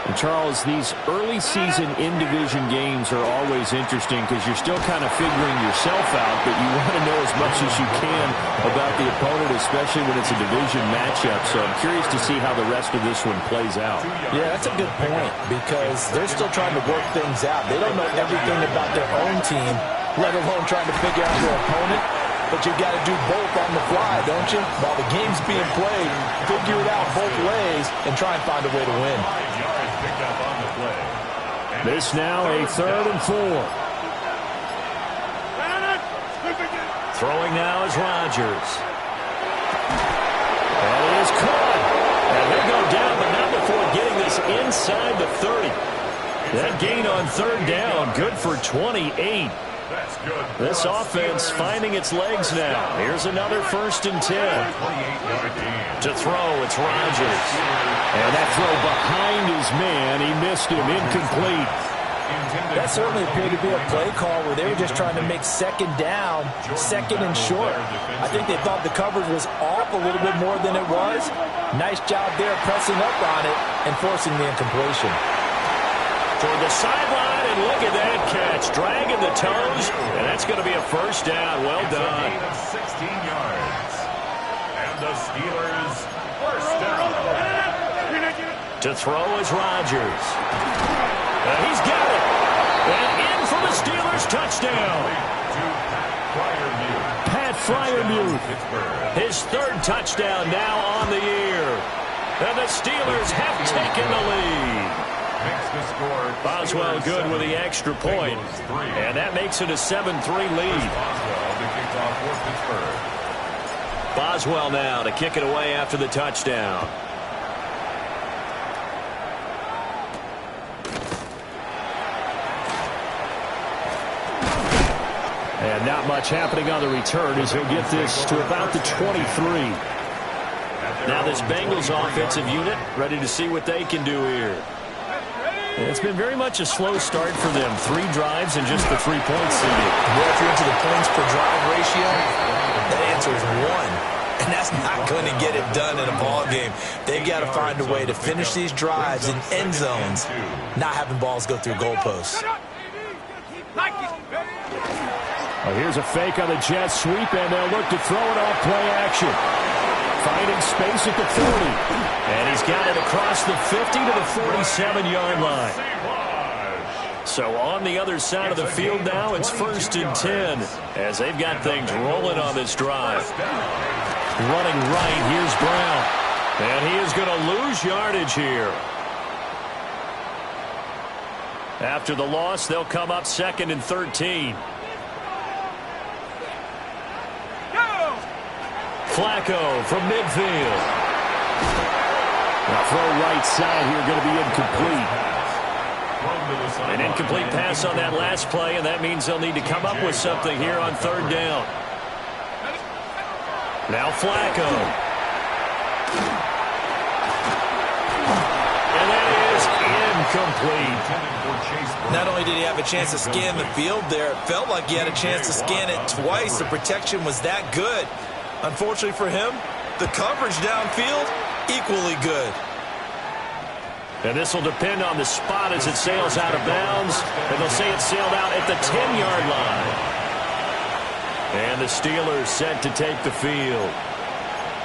And Charles, these early season in-division games are always interesting because you're still kind of figuring yourself out, but you want to know as much as you can about the opponent, especially when it's a division matchup. So I'm curious to see how the rest of this one plays out. Yeah, that's a good point because they're still trying to work things out. They don't know everything about their own team, let alone trying to figure out their opponent. But you've got to do both on the fly, don't you? While the game's being played, figure it out both ways and try and find a way to win. This now a 3rd and 4. Throwing now is Rodgers. And it is caught. And they go down, but not before getting this inside the 30. That gain on 3rd down, good for 28. This offense finding its legs now. Here's another 1st and 10. To throw, it's Rodgers. And that throw behind his man, he missed him, incomplete. That certainly appeared to be a play call where they were just trying to make 2nd down, 2nd and short. I think they thought the coverage was off a little bit more than it was. Nice job there pressing up on it and forcing the incompletion. Toward the sideline, and look at that catch. Dragging the toes, and that's going to be a 1st down. Well done. 16 yards. And the Steelers 1st down. To throw is Rodgers. And he's got it. And in for the Steelers touchdown. Pat Freiermuth. His 3rd touchdown now on the year. And the Steelers have taken the lead. Boswell good with the extra point. And that makes it a 7-3 lead. Boswell now to kick it away after the touchdown. And not much happening on the return as he'll get this to about the 23. Now this Bengals offensive unit ready to see what they can do here. It's been very much a slow start for them. 3 drives and just the 3 points needed. Well, if you're into the points per drive ratio, that answer is 1. And that's not going to get it done in a ball game. They've got to find a way to finish these drives in end zones, not having balls go through goalposts. Well, here's a fake on the jet sweep, and they'll look to throw it off play action. Finding space at the 40. And he's got it across the 50 to the 47-yard line. So on the other side of the field now, it's 1st and 10 as they've got things rolling on this drive. Running right, here's Brown. And he is going to lose yardage here. After the loss, they'll come up 2nd and 13. Flacco from midfield. Now throw right side here, going to be incomplete. An incomplete pass on that last play, and that means they'll need to come up with something here on 3rd down. Now Flacco. And that is incomplete. Not only did he have a chance to scan the field there, it felt like he had a chance to scan it twice. The protection was that good. Unfortunately for him, the coverage downfield, equally good. And this will depend on the spot as it sails out of bounds. And they'll say it sailed out at the 10-yard line. And the Steelers set to take the field.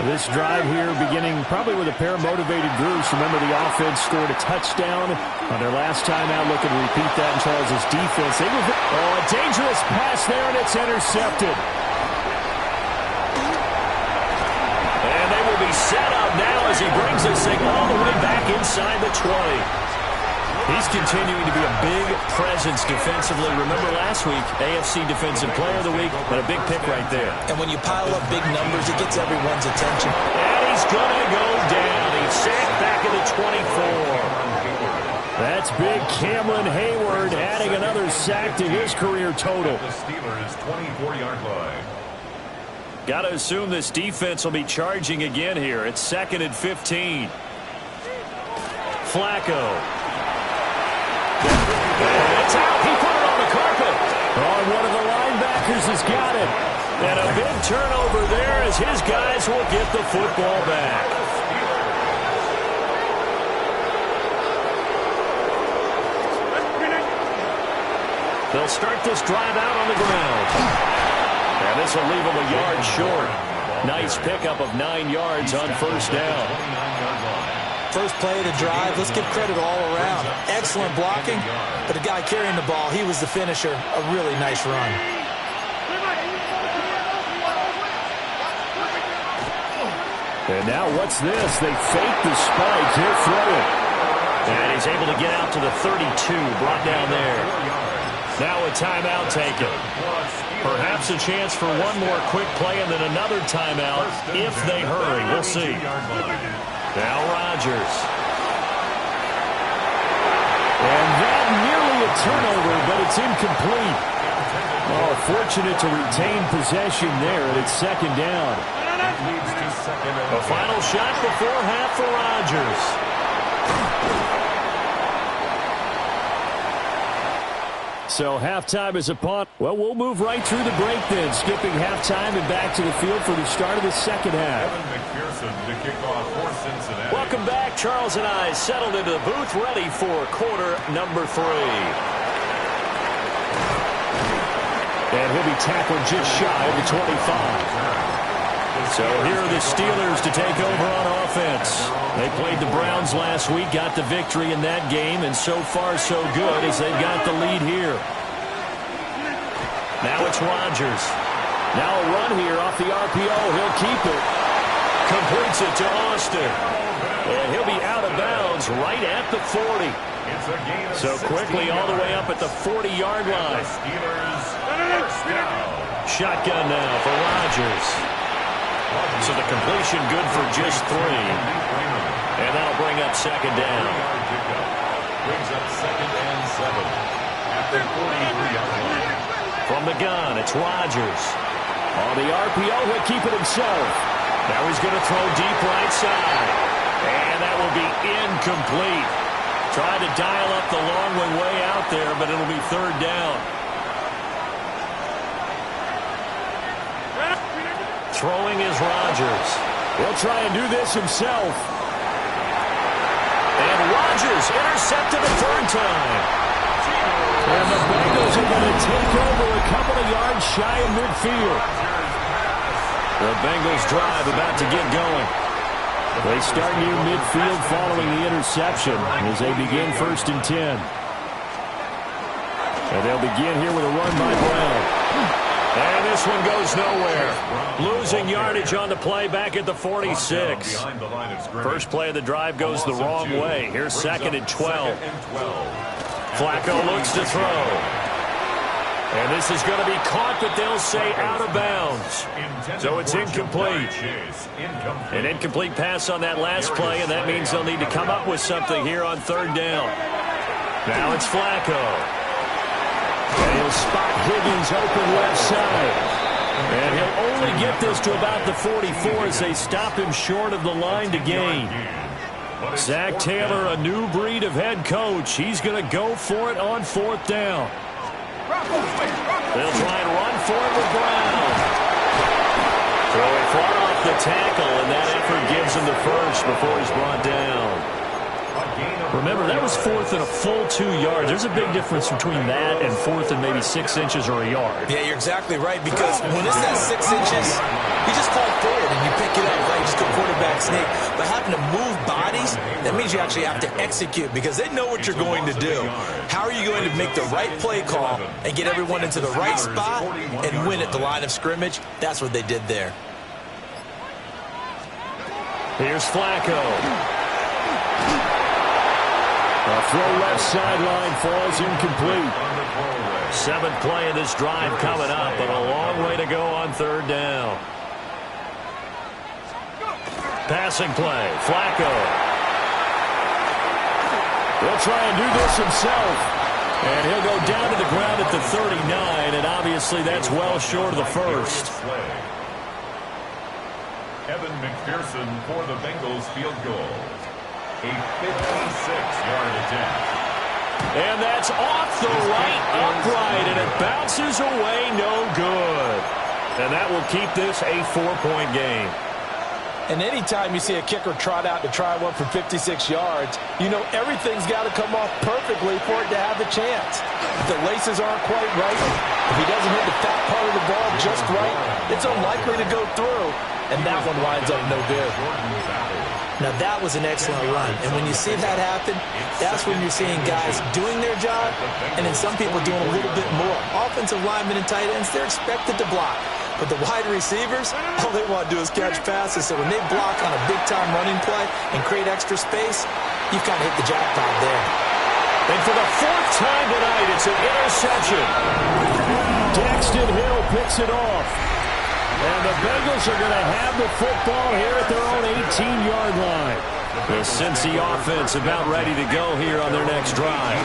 This drive here beginning probably with a pair of motivated groups. Remember, the offense scored a touchdown on their last time out. Looking to repeat that in Charles' defense. A dangerous pass there, and it's intercepted. And will be set up now as he brings this thing all the way back inside the 20. He's continuing to be a big presence defensively. Remember last week, AFC Defensive Player of the Week, and a big pick right there. And when you pile up big numbers, it gets everyone's attention. And he's going to go down. He's sacked back at the 24. That's big. Cameron Hayward adding another sack to his career total. The Steelers' 24-yard line. Got to assume this defense will be charging again here. It's 2nd and 15. Flacco. It's out. He put it on the carpet. Oh, one of the linebackers has got it. And a big turnover there as his guys will get the football back. They'll start this drive out on the ground. And this will leave them a yard short. Nice pickup of 9 yards on first down. First play of the drive, let's give credit all around. Excellent blocking, but the guy carrying the ball, he was the finisher. A really nice run. And now what's this? They fake the spike. He'll throw it. And he's able to get out to the 32, brought down there. Now a timeout taken. Perhaps a chance for one more quick play and then another timeout if they hurry. We'll see. Now Rodgers. And that nearly a turnover, but it's incomplete. Oh, fortunate to retain possession there, and it's 2nd down. A final shot before half for Rodgers. So halftime is upon. Well, we'll move right through the break then, skipping halftime and back to the field for the start of the second half. Evan McPherson to kick off for Cincinnati. Welcome back. Charles and I settled into the booth, ready for quarter number 3. And he'll be tackled just shy of the 25. So here are the Steelers to take over on offense. They played the Browns last week, got the victory in that game, and so far so good as they've got the lead here. Now it's Rodgers. Now a run here off the RPO. He'll keep it. Completes it to Austin. And he'll be out of bounds right at the 40. So quickly all the way up at the 40-yard line. Shotgun now for Rodgers. So the completion good for just 3. And that'll bring up 2nd down. Brings up 2nd and 7 at the 43-yard line. From the gun, it's Rodgers. On the RPO, he'll keep it himself. Now he's going to throw deep right side. And that will be incomplete. Tried to dial up the long one way out there, but it'll be 3rd down. Throwing is Rodgers. He'll try and do this himself. And Rodgers intercepted a 3rd time. And the Bengals are going to take over a couple of yards shy of midfield. The Bengals drive about to get going. They start near midfield following the interception as they begin 1st and 10. And they'll begin here with a run by Brown. And this one goes nowhere. Losing yardage on the play back at the 46. First play of the drive goes the wrong way. Here's 2nd and 12. Flacco looks to throw. And this is going to be caught, but they'll say out of bounds. So it's incomplete. An incomplete pass on that last play, and that means they'll need to come up with something here on 3rd down. Now it's Flacco. And he'll spot Higgins open left side. And he'll only get this to about the 44 as they stop him short of the line to gain. Zach Taylor, a new breed of head coach. He's going to go for it on 4th down. They'll try and run for it with Brown. Throwing far off the tackle, and that effort gives him the first before he's brought down. Remember, that was 4th and a full 2 yards. There's a big difference between that and 4th and maybe 6 inches or a yard. Yeah, you're exactly right, because when it's that 6 inches, you just fall forward and you pick it up, right? You just go quarterback sneak. But having to move bodies, that means you actually have to execute because they know what you're going to do. How are you going to make the right play call and get everyone into the right spot and win at the line of scrimmage? That's what they did there. Here's Flacco. A throw left sideline falls incomplete. 7th play of this drive coming up, but a long way to go on 3rd down. Passing play, Flacco. He'll try and do this himself. And he'll go down to the ground at the 39, and obviously that's well short of the first. Evan McPherson for the Bengals field goal. A 56-yard attempt. And that's off the right upright, and it bounces away no good. And that will keep this a 4-point game. And anytime you see a kicker trot out to try one for 56 yards, you know everything's got to come off perfectly for it to have the chance. If the laces aren't quite right, if he doesn't hit the fat part of the ball just right, it's unlikely to go through, and that one winds up no good. Now, that was an excellent run. And when you see that happen, that's when you're seeing guys doing their job and then some people doing a little bit more. Offensive linemen and tight ends, they're expected to block. But the wide receivers, all they want to do is catch passes. So when they block on a big-time running play and create extra space, you've kind of hit the jackpot there. And for the 4th time tonight, it's an interception. Daxton Hill picks it off. And the Bengals are going to have the football here at their own 18-yard line. The Cincy offense about ready to go here on their next drive.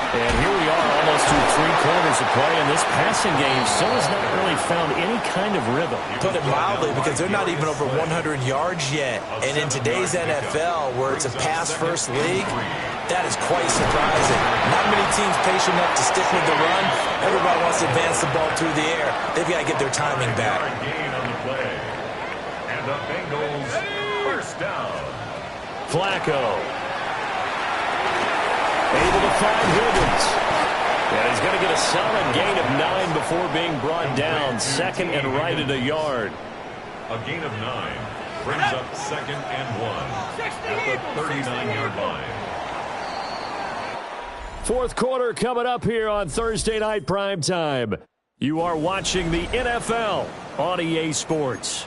And here we are almost through 3 quarters of play, and this passing game still has not really found any kind of rhythm. Put it mildly, because they're not even over 100 yards yet. And in today's NFL, where it's a pass-first league, that is quite surprising. Not many teams patient enough to stick with the run. Everybody wants to advance the ball through the air. They've got to get their timing back. Gain on the play. And the Bengals first down. Flacco. Able to find Higgins. And he's going to get a solid gain of 9 before being brought down. 2nd and right at a yard. A gain of 9 brings up 2nd and 1 at the 39-yard line. 4th quarter coming up here on Thursday Night Primetime. You are watching the NFL on EA Sports.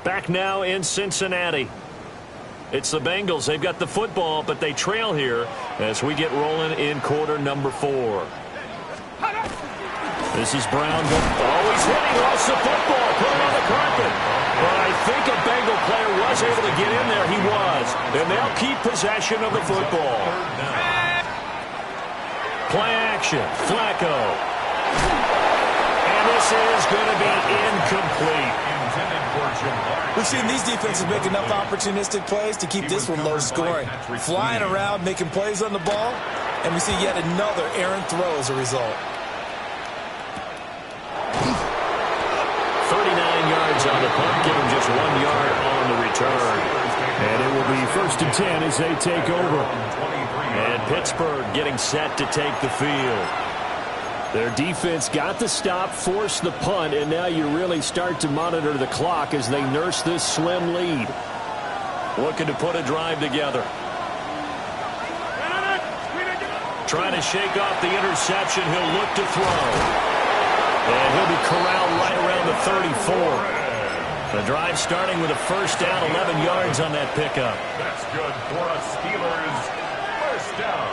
Back now in Cincinnati. It's the Bengals. They've got the football, but they trail here as we get rolling in quarter number 4. This is Brown. Always hitting, lost the football, put him on the carpet. But I think a Bengal player was able to get in there. He was. And they'll keep possession of the football. Play action. Flacco. And this is going to be incomplete. We've seen these defenses make enough opportunistic plays to keep this one low scoring. Flying around, making plays on the ball, and we see yet another errant throw as a result. 39 yards on the punt, give him just 1 yard on the return. And it will be 1st and 10 as they take over. And Pittsburgh getting set to take the field. Their defense got the stop, forced the punt, and now you really start to monitor the clock as they nurse this slim lead. Looking to put a drive together. Trying to shake off the interception. He'll look to throw. And he'll be corralled right around the 34. The drive starting with a 1st down, 11 yards on that pickup. That's good for a Steelers first down.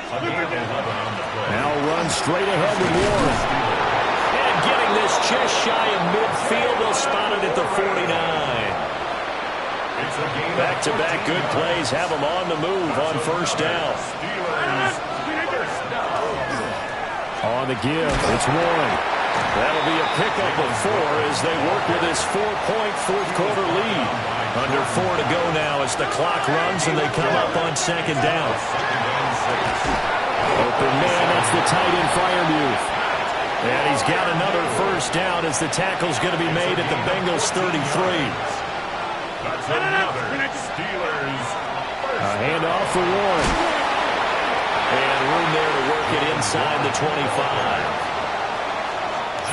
Now run straight ahead with Warren. And getting this just shy of midfield, they'll spot it at the 49. Back-to-back good plays have them on the move on 1st down. On the give, it's Warren. That'll be a pickup of 4 as they work with this 4-point 4th quarter lead. Under 4 to go now as the clock runs and they come up on 2nd down. Open man, that's the tight end Freiermuth. And he's got another 1st down as the tackle's going to be made at the Bengals 33. That's another Steelers A handoff for Warren. And room there to work it inside the 25.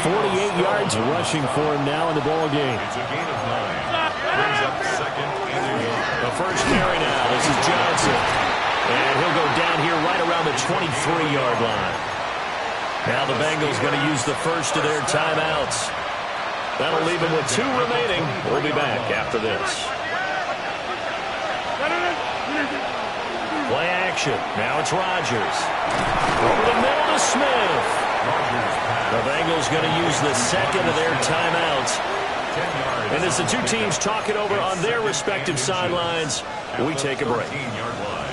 48 yards rushing for him now in the ball game. It's a gain of 9. Brings up 2nd and 8. The first carry now. This is Johnson. And he'll go down here right around the 23-yard line. Now the Bengals going to use the first of their timeouts. That'll leave him with 2 remaining. We'll be back after this. Play action. Now it's Rodgers. Over the middle to Smith. The Bengals going to use the second of their timeouts. And as the two teams talk it over on their respective sidelines, we take a break.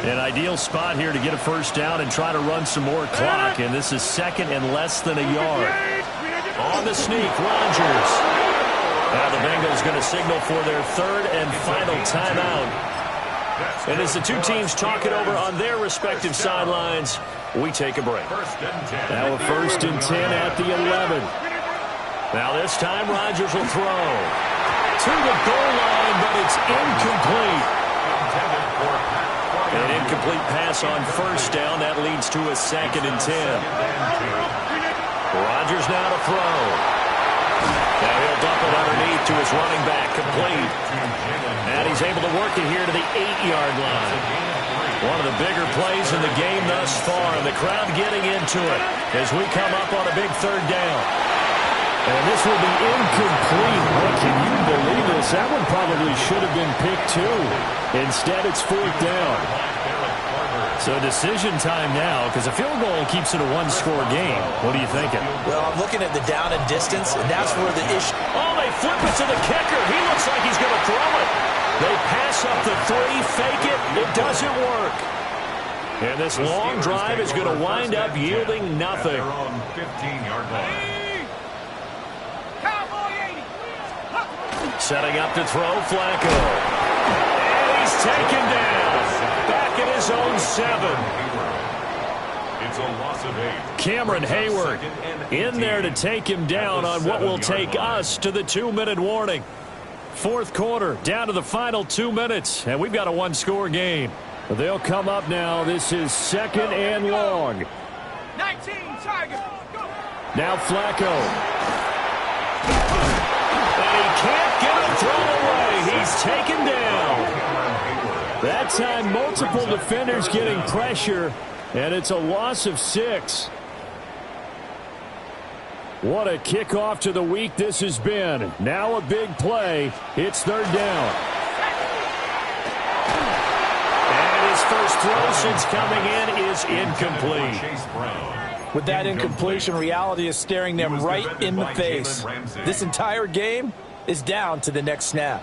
An ideal spot here to get a first down and try to run some more clock. And this is second and less than a yard. On the sneak, Rodgers. Now the Bengals going to signal for their third and final timeout. And as the two teams talk it over on their respective sidelines, we take a break. Now a first and 10 at the 11. Now this time Rodgers will throw to the goal line, but it's incomplete. An incomplete pass on first down. That leads to a second and 10. Rodgers now to throw. Now he'll dump it underneath to his running back, complete. And he's able to work it here to the 8-yard line. One of the bigger plays in the game thus far, and the crowd getting into it as we come up on a big third down. And this will be incomplete. What, can you believe this? That one probably should have been picked too. Instead, it's fourth down. So decision time now, because a field goal keeps it a one-score game. What are you thinking? Well, I'm looking at the down and distance, and that's where the issue... Oh, they flip it to the kicker. He looks like he's going to throw it. They pass up the 3, fake it. It doesn't work. And this long drive is going to wind up yielding nothing. 15-yard line. Setting up to throw, Flacco. And he's taken down. Back at his own 7. It's a loss of 8. Cameron Hayward in there to take him down on what will take us to the 2-minute warning. Fourth quarter, down to the final 2 minutes, and we've got a one-score game. They'll come up now. This is second and long. 19, Tiger. Now Flacco. And he can't get it thrown away. He's taken down. That time, multiple defenders getting pressure, and it's a loss of 6. What a kickoff to the week this has been. Now a big play. It's third down. And his first throw since coming in is incomplete. With that incompletion, reality is staring them right in the face. This entire game is down to the next snap.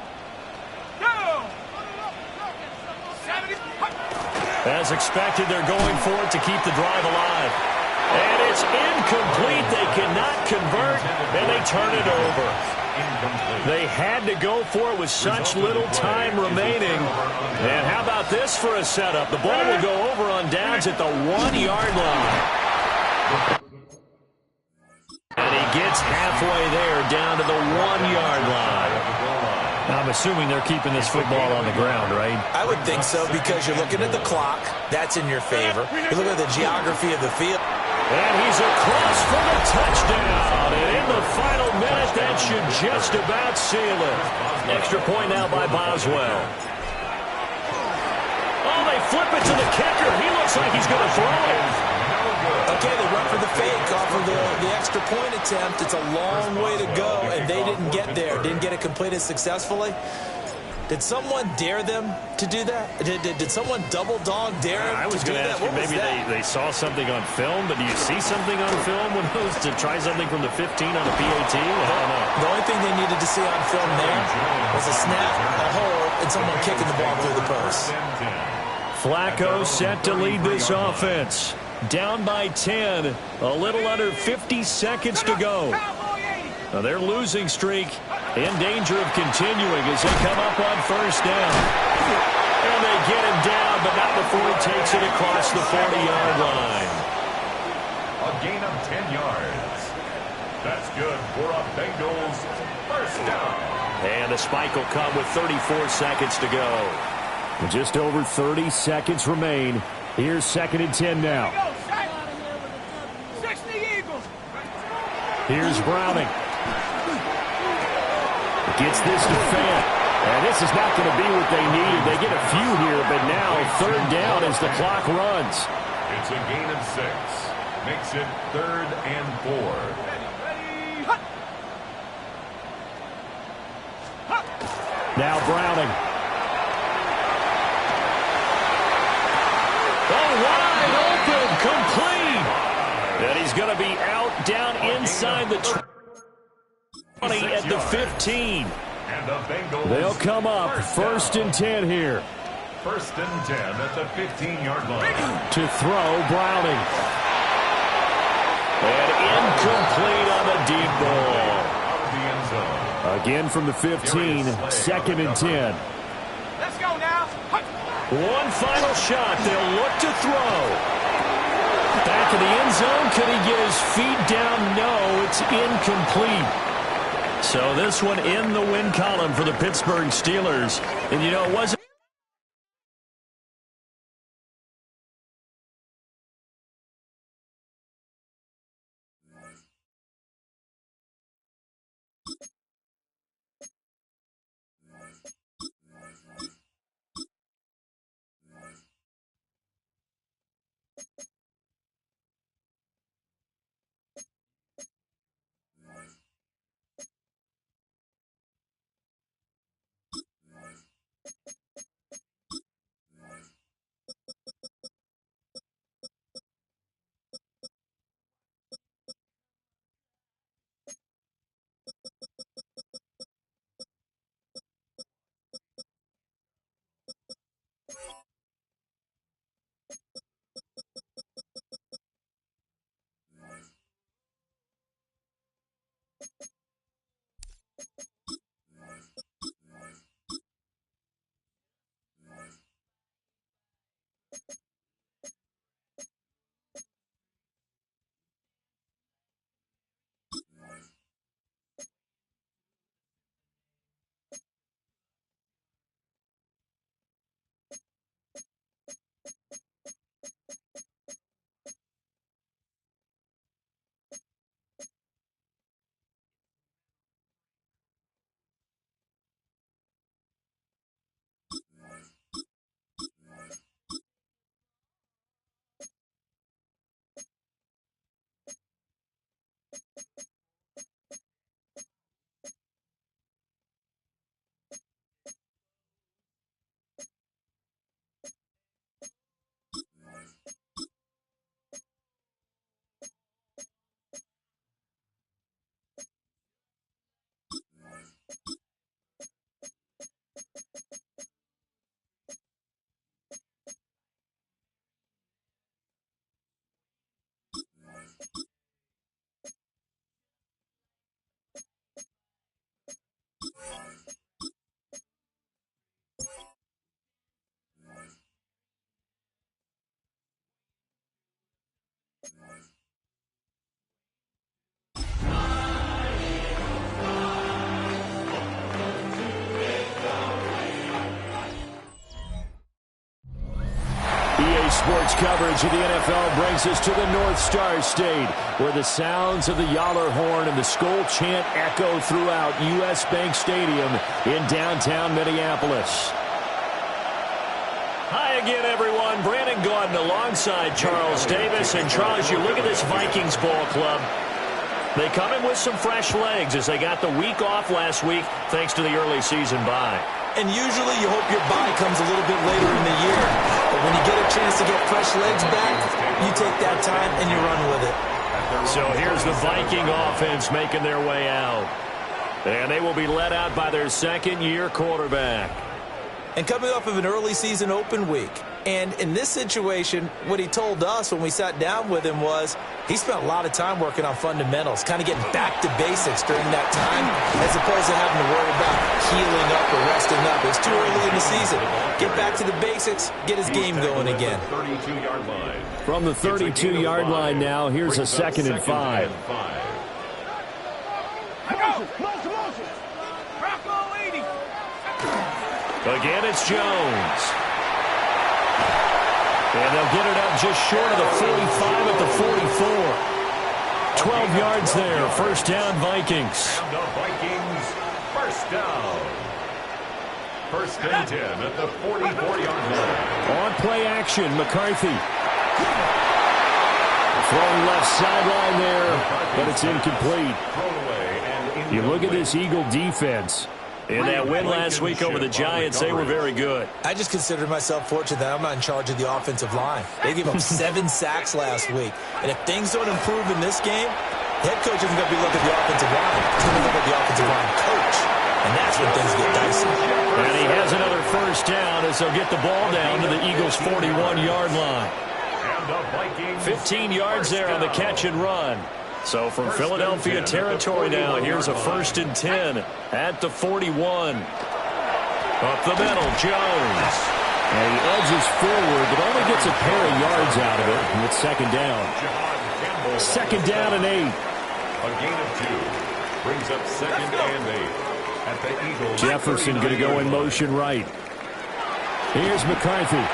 As expected, they're going for it to keep the drive alive. And it's incomplete. They cannot convert, and they turn it over. They had to go for it with such little time remaining. And how about this for a setup? The ball will go over on downs at the 1-yard line. And he gets halfway there, down to the 1-yard line. I'm assuming they're keeping this football on the ground, right? I would think so, because you're looking at the clock. That's in your favor. You look at the geography of the field. And he's across for the touchdown. And in the final minute, that should just about seal it. Extra point now by Boswell. Oh, they flip it to the kicker. He looks like he's going to throw it. Okay, they run for the fake off of the extra point attempt. It's a long way to go, and they didn't get there. Didn't get it completed successfully. Did someone dare them to do that? Did someone double dog dare them I was to do going to that? ask you, maybe they saw something on film, but do you see something on film when it was to try something from the 15 on the PAT? I don't know. The only thing they needed to see on film there was a snap, a hold, and someone kicking the ball through the post. Flacco set to lead this offense. Down by 10. A little under 50 seconds to go. Now their losing streak in danger of continuing as they come up on first down. And they get him down, but not before he takes it across the 40-yard line. A gain of 10 yards. That's good for a Bengals first down. And the spike will come with 34 seconds to go. Just over 30 seconds remain. Here's second and 10 now. Here's Browning. Gets this to Fant. And this is not going to be what they needed. They get a few here, but now third down as the clock runs. It's a gain of 6. Makes it 3rd and 4. Now Browning. Oh, wide open, complete. And he's going to be out down inside the 20 at the 15. They'll come up first and 10 here. First and 10 at the 15-yard line. To throw, Browning. And incomplete on the deep ball. Again from the 15, second and 10. Let's go now. One final shot. They'll look to throw. Back in the end zone. Could he get his feet down? No, it's incomplete. So this one in the win column for the Pittsburgh Steelers. And, you know, it wasn't. Sports coverage of the NFL brings us to the North Star State, where the sounds of the Yahler horn and the Skol chant echo throughout U.S. Bank Stadium in downtown Minneapolis. Hi again, everyone. Brandon Gaudin alongside Charles Davis. And Charles, you look at this Vikings ball club. They come in with some fresh legs as they got the week off last week thanks to the early season bye. And usually you hope your bye comes a little bit later in the year. But when you get a chance to get fresh legs back, you take that time and you run with it. So here's the Viking offense making their way out. And they will be led out by their second-year quarterback. And coming off of an early season open week. And in this situation, what he told us when we sat down with him was he spent a lot of time working on fundamentals, kind of getting back to basics during that time, as opposed to having to worry about healing up or resting up. It's too early in the season. Get back to the basics, get his game going again. From the 32-yard line now, here's a 2nd and 5. Again, it's Jones. And they'll get it up just short of the 45 at the 44. 12 yards there. First down, Vikings. And the Vikings, first down. First and 10 at the 44-yard line. On play action, McCarthy. Throwing left sideline there, but it's incomplete. You look at this Eagle defense. In that win last week over the Giants, they were very good. I just consider myself fortunate that I'm not in charge of the offensive line. They gave up 7 sacks last week. And if things don't improve in this game, the head coach isn't going to be looking at the offensive line. He's going to look at the offensive line coach. And that's when things get dicey. And he has another first down as they'll get the ball down to the Eagles' 41-yard line. 15 yards there on the catch and run. So from Philadelphia territory now, here's a 1st and 10 at the 41. Up the middle, Jones. And he edges forward, but only gets a pair of yards out of it. And it's 2nd down. 2nd down and 8. A gain of 2 brings up 2nd and 8 at the Eagles. Jefferson going to go in motion right. Here's McCarthy.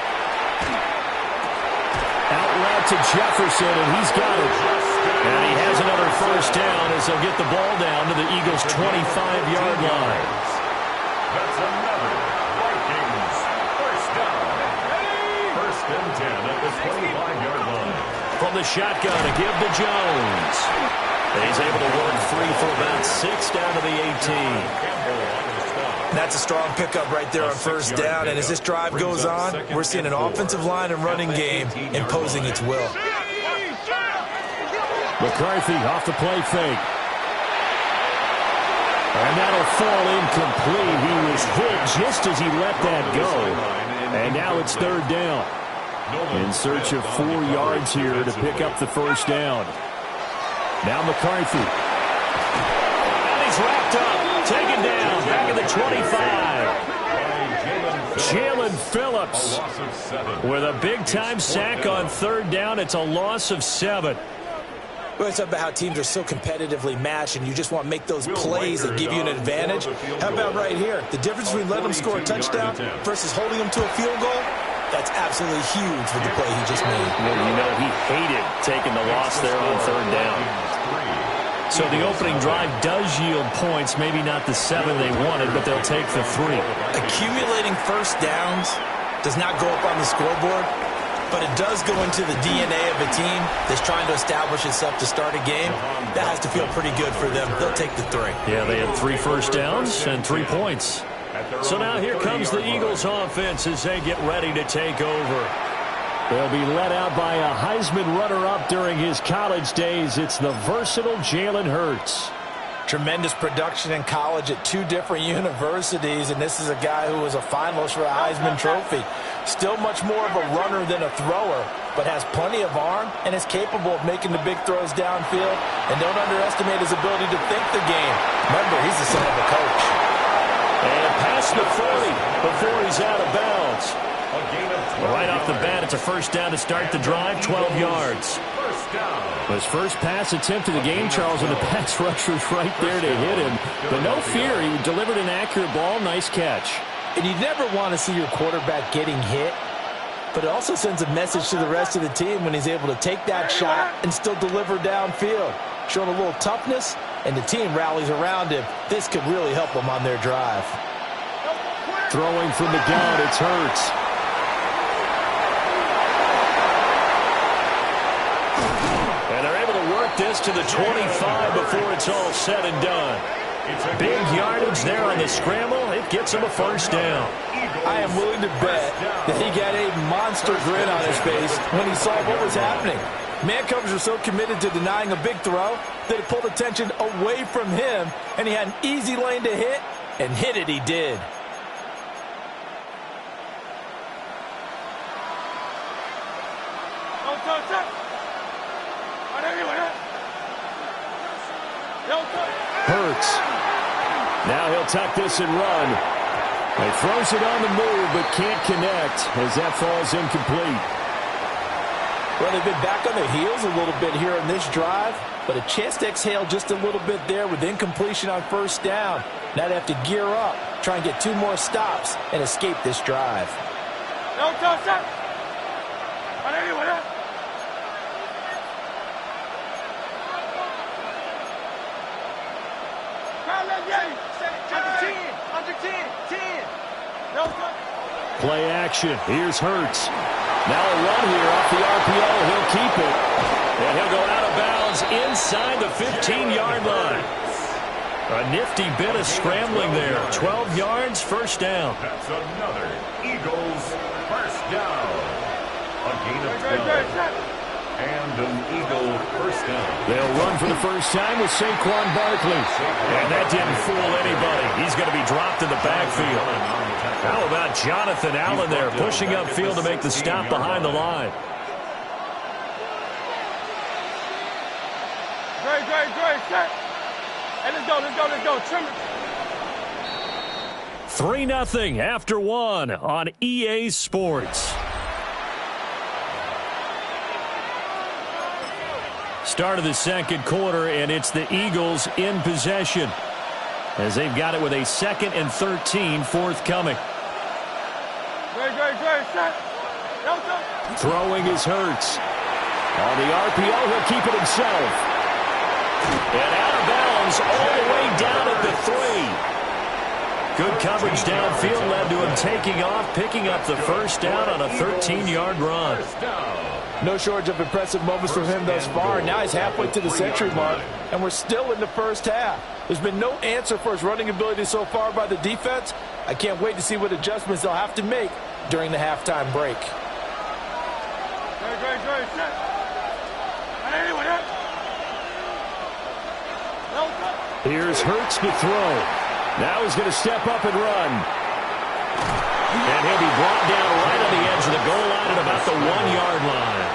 Out route to Jefferson, and he's got it. And he has another first down as they'll get the ball down to the Eagles' 25-yard line. That's another Vikings first down. 1st and 10 at the 25-yard line. From the shotgun to give to Jones. And he's able to work free for about 6 down to the 18. That's a strong pickup right there on 1st down. And as this drive goes on, we're seeing an offensive line and running game imposing its will. McCarthy off the play fake. And that'll fall incomplete. He was hit just as he let that go. And now it's 3rd down. In search of 4 yards here to pick up the first down. Now McCarthy. And he's wrapped up. Taken down. Back at the 25. Jalen Phillips with a big-time sack on 3rd down. It's a loss of 7. Well, it's about how teams are so competitively matched, and you just want to make those plays that give you an advantage. How about right here? The difference between letting them score a touchdown versus holding them to a field goal, that's absolutely huge with the play he just made. You know, he hated taking the loss there on 3rd down. So the opening drive does yield points, maybe not the 7 they wanted, but they'll take the 3. Accumulating first downs does not go up on the scoreboard, but it does go into the DNA of a team that's trying to establish itself to start a game. That has to feel pretty good for them. They'll take the 3. Yeah, they had 3 first downs and 3 points. So now here comes the Eagles offense as they get ready to take over. They'll be led out by a Heisman runner-up during his college days. It's the versatile Jalen Hurts. Tremendous production in college at 2 different universities, and this is a guy who was a finalist for a Heisman Trophy. Still much more of a runner than a thrower, but has plenty of arm and is capable of making the big throws downfield. And don't underestimate his ability to think the game. Remember, he's the son of a coach. And past the 40 before he's out of bounds. Right off the bat, it's a first down to start the drive, 12 yards. His first pass attempt of the game, Charles, and the pass rusher's right there to hit him. But no fear, he delivered an accurate ball. Nice catch. And you never want to see your quarterback getting hit, but it also sends a message to the rest of the team when he's able to take that shot and still deliver downfield. Showing a little toughness, and the team rallies around him. This could really help them on their drive. Throwing from the gun, it's Hurts. And they're able to work this to the 25 before it's all said and done. Big yardage there on the scramble. It gets him a first down. I am willing to bet that he got a monster grin on his face when he saw what was happening. Man coverage were so committed to denying a big throw that it pulled attention away from him, and he had an easy lane to hit, and hit it he did. Hurts. Now he'll tuck this and run. He throws it on the move, but can't connect as that falls incomplete. Well, they've been back on their heels a little bit here in this drive, but a chance to exhale just a little bit there with incompletion on first down. Now they have to gear up, try and get 2 more stops, and escape this drive. Play action. Here's Hurts. Now a run here off the RPO. He'll keep it. And he'll go out of bounds inside the 15-yard line. A nifty bit of scrambling there. 12 yards, first down. That's another Eagles first down. A gain of 12. And an Eagle first down. They'll run for the first time with Saquon Barkley. And that didn't fool anybody. He's going to be dropped in the backfield. How about Jonathan Allen there pushing upfield to make the stop behind the line? Great, set. Hey, let's go. Trim it. 3-0 after one on EA Sports. Start of the second quarter, and it's the Eagles in possession as they've got it with a 2nd and 13 forthcoming. Great, set. Throwing is Hurts. On the RPO, he'll keep it himself. And out of bounds all the way down at the 3. Good coverage downfield led to him taking off, picking up the first down on a 13-yard run. No shortage of impressive moments from him thus far. Now he's halfway to the century mark, and we're still in the first half. There's been no answer for his running ability so far by the defense. I can't wait to see what adjustments they'll have to make during the halftime break. Great, set. Here's Hurts to throw. Now he's going to step up and run. And he'll be brought down right on the edge of the goal line at about the 1-yard line.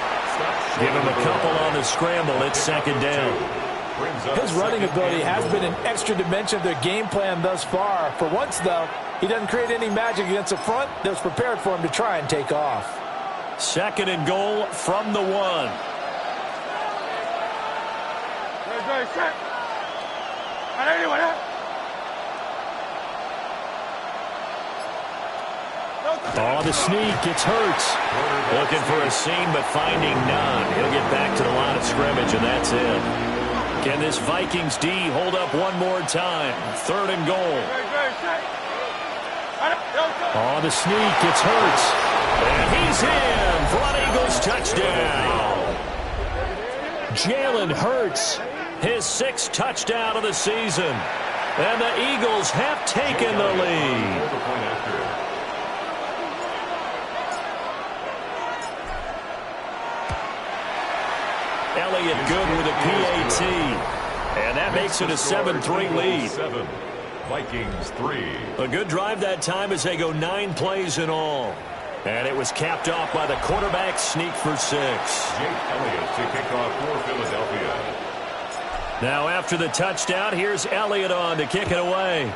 Give him a couple on the scramble. It's second down. His running ability has been an extra dimension of their game plan thus far. For once, though, he doesn't create any magic against the front that was prepared for him to try and take off. 2nd and goal from the 1. Great, set. On the sneak, it's Hurts. Looking for a seam, but finding none. He'll get back to the line of scrimmage, and that's it. Can this Vikings D hold up one more time? 3rd and goal. On the sneak, it's Hurts. And he's in for an Eagles touchdown. Jalen Hurts, his 6th touchdown of the season. And the Eagles have taken the lead. Elliott good with a PAT. And that makes it a 7-3 lead. 7, Vikings 3. A good drive that time as they go 9 plays in all. And it was capped off by the quarterback sneak for 6. Jake Elliott to kick off for Philadelphia. Now after the touchdown, here's Elliott on to kick it away.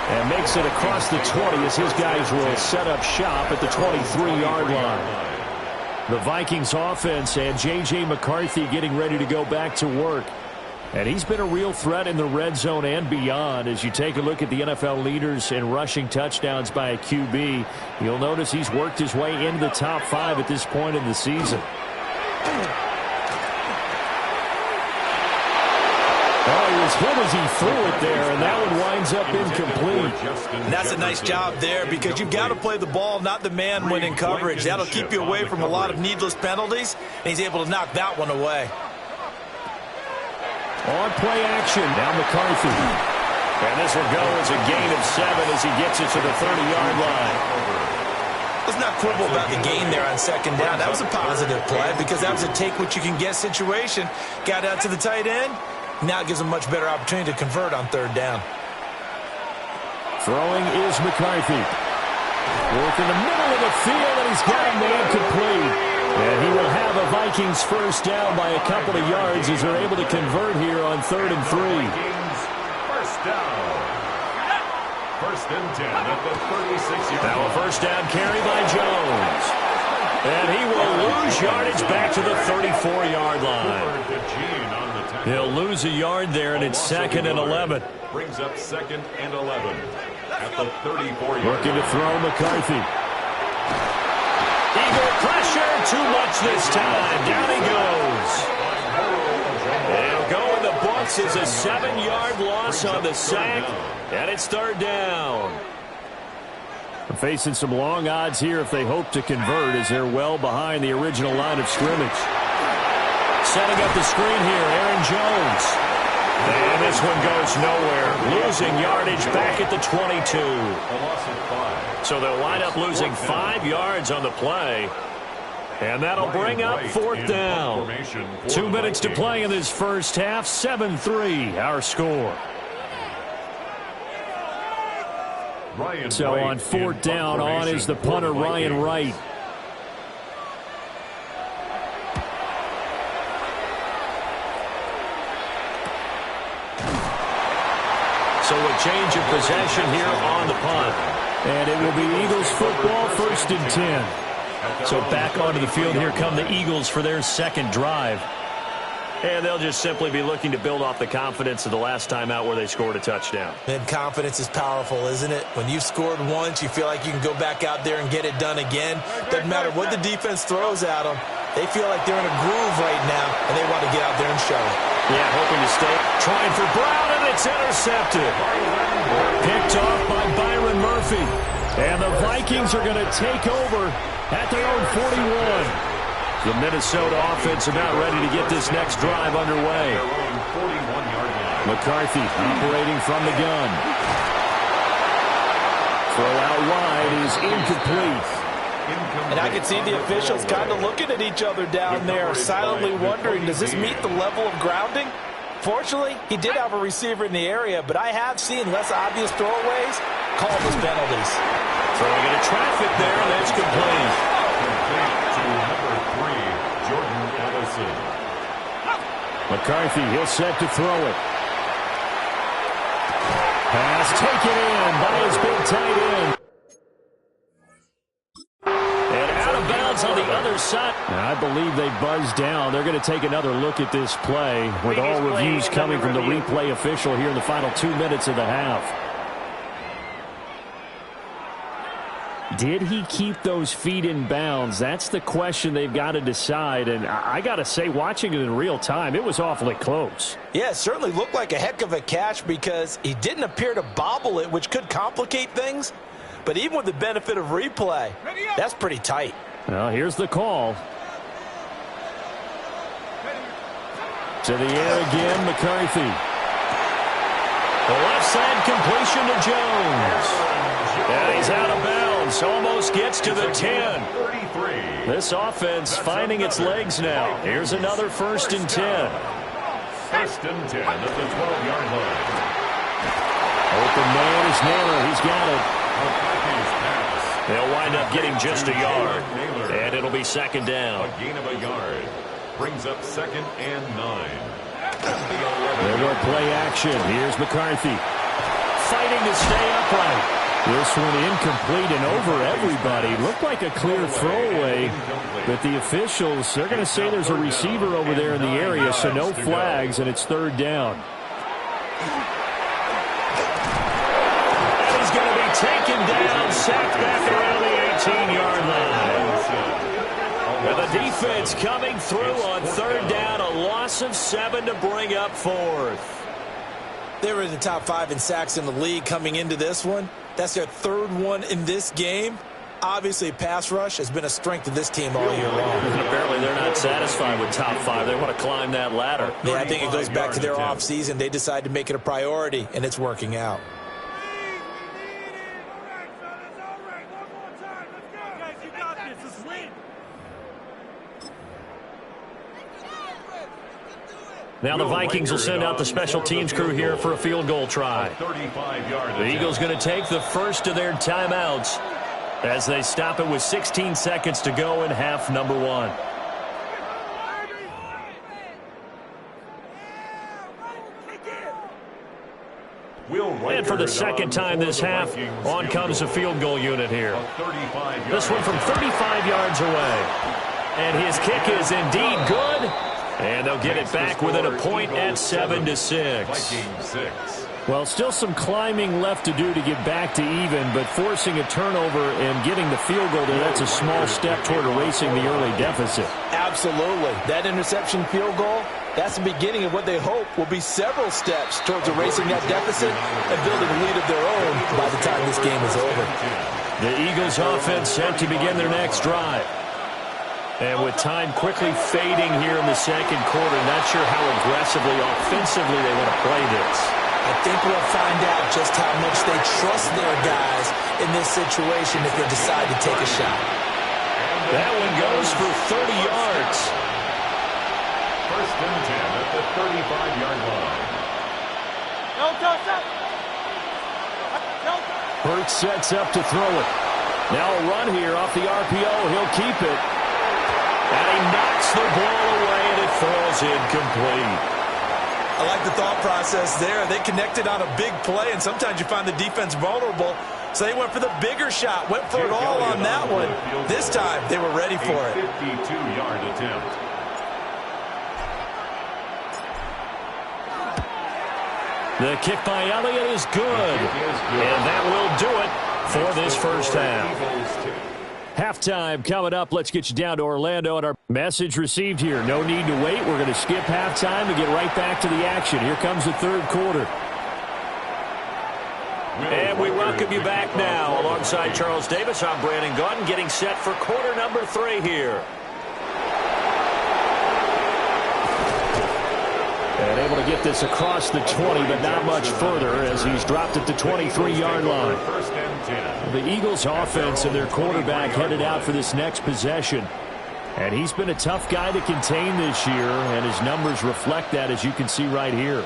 And makes it across the 20 as his guys will set up shop at the 23-yard line. The Vikings offense and J.J. McCarthy getting ready to go back to work. And he's been a real threat in the red zone and beyond. As you take a look at the NFL leaders in rushing touchdowns by a QB, you'll notice he's worked his way into the top 5 at this point in the season. Oh, he was hit as he threw it there, and that one winds up incomplete. And that's a nice job there because you've got to play the ball, not the man when in coverage. That'll keep you away from a lot of needless penalties, and he's able to knock that one away. On play action, now McCarthy. And this will go as a gain of 7 as he gets it to the 30-yard line. Let's not quibble about the gain there on 2nd down. That was a positive play because that was a take-what-you-can-get situation. Got out to the tight end. Now it gives him a much better opportunity to convert on 3rd down. Throwing is McCarthy. Work in the middle of the field, and he's got a man complete. And he will have a Vikings first down by a couple of yards as they're able to convert here on 3rd and 3. First down. 1st and 10 at the 36-yard line. Now a first down carry by Jones. And he will lose yardage back to the 34-yard line. He'll lose a yard there, and it's 2nd and 11. Brings up 2nd and 11 at the 34-yard line. Looking to throw McCarthy. Eagle pressure, too much this time. Down he goes. It'll go in the books as a 7-yard loss on the sack, and it's 3rd down. They're facing some long odds here if they hope to convert as they're well behind the original line of scrimmage. Setting up the screen here, Aaron Jones. And this one goes nowhere. Losing yardage back at the 22. So they'll wind up losing 5 yards on the play. And that'll bring up 4th down. 2 minutes to play in this first half. 7-3 our score. So on 4th down, on is the punter, Ryan Wright. So a change of possession here on the punt. And it will be Eagles football, 1st and 10. So back onto the field, here come the Eagles for their second drive. And they'll just simply be looking to build off the confidence of the last time out where they scored a touchdown. And confidence is powerful, isn't it? When you've scored once, you feel like you can go back out there and get it done again. Doesn't matter what the defense throws at them. They feel like they're in a groove right now, and they want to get out there and show it. Yeah, hoping to stay. Trying for Brown, and it's intercepted. Picked off by Byron Murphy. And the Vikings are going to take over at their own 41. The Minnesota offense about ready to get this next drive underway. McCarthy operating from the gun. Throw out wide is incomplete. And I can see the officials kind of looking at each other down there, silently wondering, does this meet the level of grounding? Fortunately, he did have a receiver in the area, but I have seen less obvious throwaways called as penalties. Throwing into traffic there, and that's complete. McCarthy, he'll set to throw it. Pass taken in by his big tight end. And out of bounds on the other side. I believe they buzzed down. They're going to take another look at this play with all reviews coming from the replay official here in the final 2 minutes of the half. Did he keep those feet in bounds? That's the question they've got to decide. And I got to say, watching it in real time, it was awfully close. Yeah, it certainly looked like a heck of a catch because he didn't appear to bobble it, which could complicate things. But even with the benefit of replay, that's pretty tight. Well, here's the call. To the air again, McCarthy. The left side completion to Jones. And he's out of bounds. Almost gets to the 10. This offense finding its legs now. Here's another 1st and 10. 1st and 10 at the 12-yard line. Open man is Naylor. He's got it. They'll wind up getting just a yard. And it'll be 2nd down. A gain of a yard. Brings up 2nd and 9. There go play action. Here's McCarthy. Fighting to stay upright. This one incomplete and over everybody. Looked like a clear throwaway, but the officials, they're going to say there's a receiver over there in the area, so no flags, and it's 3rd down. And he's going to be taken down, sacked back around the 18-yard line. And the defense coming through on 3rd down, a loss of 7 to bring up 4th. They were in the top 5 in sacks in the league coming into this one. That's their 3rd one in this game. Obviously, pass rush has been a strength of this team all year long. And apparently they're not satisfied with top 5. They want to climb that ladder. Yeah, I think it goes back to their offseason. They decided to make it a priority, and it's working out. Now the Vikings will send out the special teams crew here for a field goal try. The Eagles going to take the first of their timeouts as they stop it with 16 seconds to go in half number 1. And for the second time this half, on comes a field goal unit here. This one from 35 yards away. And his kick is indeed good. And they'll get it back within a point at 7-6. Well, still some climbing left to do to get back to even, but forcing a turnover and getting the field goal there, that's a small step toward erasing the early deficit. Absolutely. That interception field goal, that's the beginning of what they hope will be several steps towards erasing that deficit and building a lead of their own by the time this game is over. The Eagles offense set to begin their next drive. And with time quickly fading here in the second quarter, not sure how aggressively, offensively they want to play this. I think we'll find out just how much they trust their guys in this situation if they decide to take a shot. That one goes for 30 yards. First and 10 at the 35-yard line. No touch up. No touch. Hurts sets up to throw it. Now a run here off the RPO. He'll keep it. And he knocks the ball away, and it falls incomplete. I like the thought process there. They connected on a big play, and sometimes you find the defense vulnerable. So they went for the bigger shot, went for it all on that one. This time, they were ready for it. 52-yard attempt. The kick by Elliott is good. And that will do it for this first half. Halftime coming up. Let's get you down to Orlando and our message received here. No need to wait. We're going to skip halftime and get right back to the action. Here comes the third quarter. And we welcome you back now. Alongside Charles Davis, I'm Brandon Gaudin, getting set for quarter number 3 here. And able to get this across the 20, but not much further as he's dropped at the 23-yard line. The Eagles offense and their quarterback headed out for this next possession. And he's been a tough guy to contain this year, and his numbers reflect that, as you can see right here.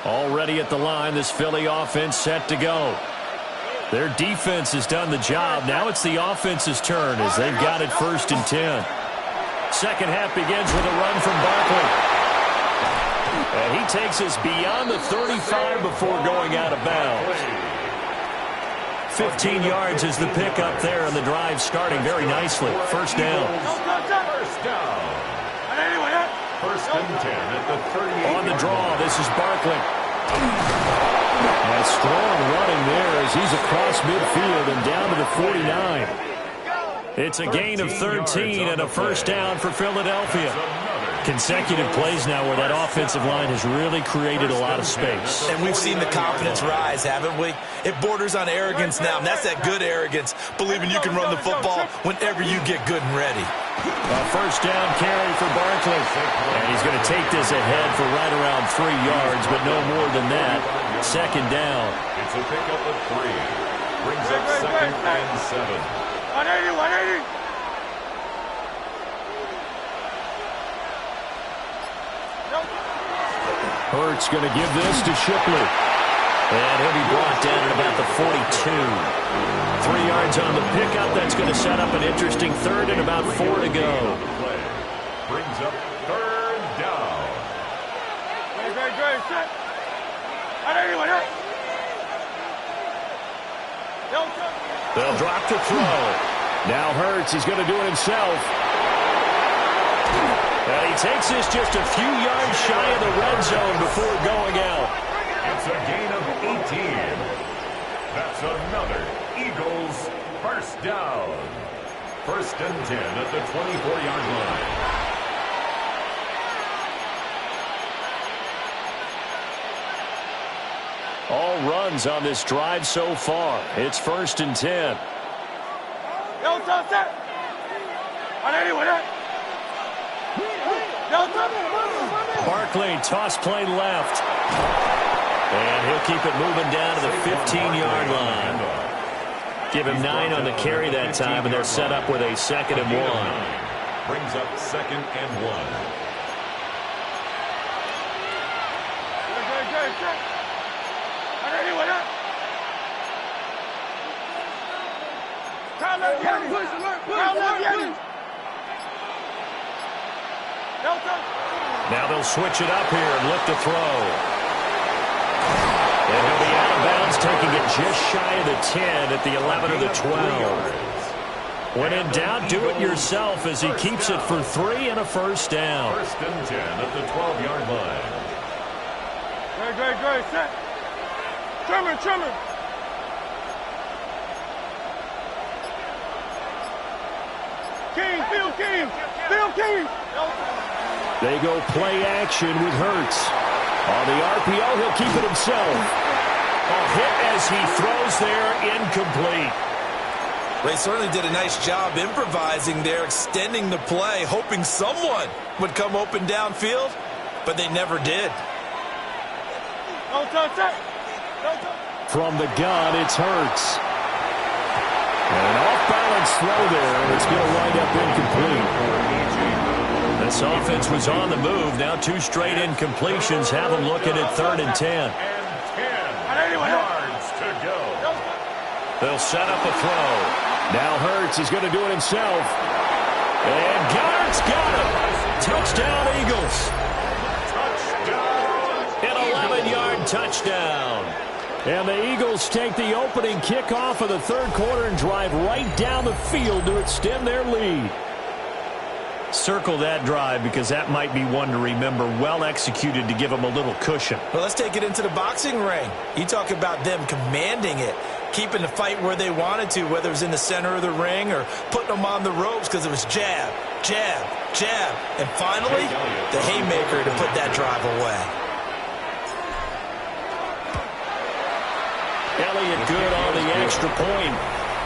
Already at the line, this Philly offense set to go. Their defense has done the job. Now it's the offense's turn as they've got it 1st and 10. Second half begins with a run from Barkley. And he takes us beyond the 35 before going out of bounds. 15 yards is the pickup there, and the drive starting very nicely. First down. First down. First and 10 at the 38. On the draw, this is Barkley. And strong running there as he's across midfield and down to the 49. It's a gain of 13 and a first down for Philadelphia. Consecutive plays now where that offensive line has really created a lot of space. And we've seen the confidence rise, haven't we? It borders on arrogance now, and that's that good arrogance, believing you can run the football whenever you get good and ready. A first down carry for Barkley. And he's going to take this ahead for right around 3 yards, but no more than that. Second down. It's a pickup of 3. Brings up second and 7. 180. Hurts going to give this to Shipley. And he'll be brought down at about the 42. 3 yards on the pickup. That's going to set up an interesting third and about 4 to go. Brings up third down. Great. Set. 180. They'll drop to throw. Now Hurts is going to do it himself. And he takes this just a few yards shy of the red zone before going out. It's a gain of 18. That's another Eagles first down. First and 10 at the 24-yard line. All runs on this drive so far. It's 1st and 10. Barkley, toss play left. And he'll keep it moving down to the 15-yard line. Give him 9 on the carry that time, and they're set up with a 2nd and 1. Brings up 2nd and 1. Now they'll switch it up here and look to throw. And he'll be out of bounds, taking it just shy of the 10 at the 11 or the 12. When in doubt, do it yourself as he keeps it for 3 and a first down. First and 10 at the 12-yard line. Great. Set. Trimmer. Phil King. They go play action with Hurts. On the RPO, he'll keep it himself. A hit as he throws there, incomplete. They certainly did a nice job improvising there, extending the play, hoping someone would come open downfield, but they never did. From the gun, it's Hurts. And an off-balance throw there, and it's going to wind up incomplete. This offense was on the move. Now 2 straight incompletions have them looking at 3rd and 10. And 10 yards to go. They'll set up a throw. Now Hurts is going to do it himself. And Goddard's got it. Touchdown, Eagles. An 11-yard touchdown. And the Eagles take the opening kickoff of the 3rd quarter and drive right down the field to extend their lead. Circle that drive because that might be one to remember. Well executed to give them a little cushion. Well, let's take it into the boxing ring. You talk about them commanding it, keeping the fight where they wanted to, whether it was in the center of the ring or putting them on the ropes because it was jab, jab, jab, and finally the haymaker to put that drive away. Elliott good on the extra point,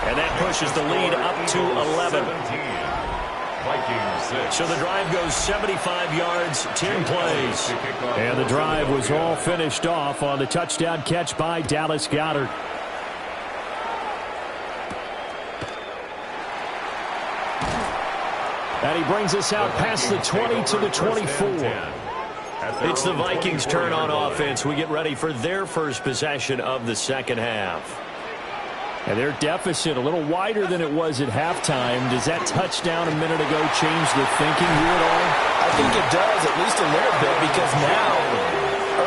and that pushes the lead up to 11. So the drive goes 75 yards, 10 plays. And the drive was all finished off on the touchdown catch by Dallas Goedert. And he brings us out past the 20 to the 24. It's the Vikings' turn on offense. We get ready for their first possession of the second half. And their deficit a little wider than it was at halftime. Does that touchdown a minute ago change the thinking here at all? I think it does, at least a little bit, because now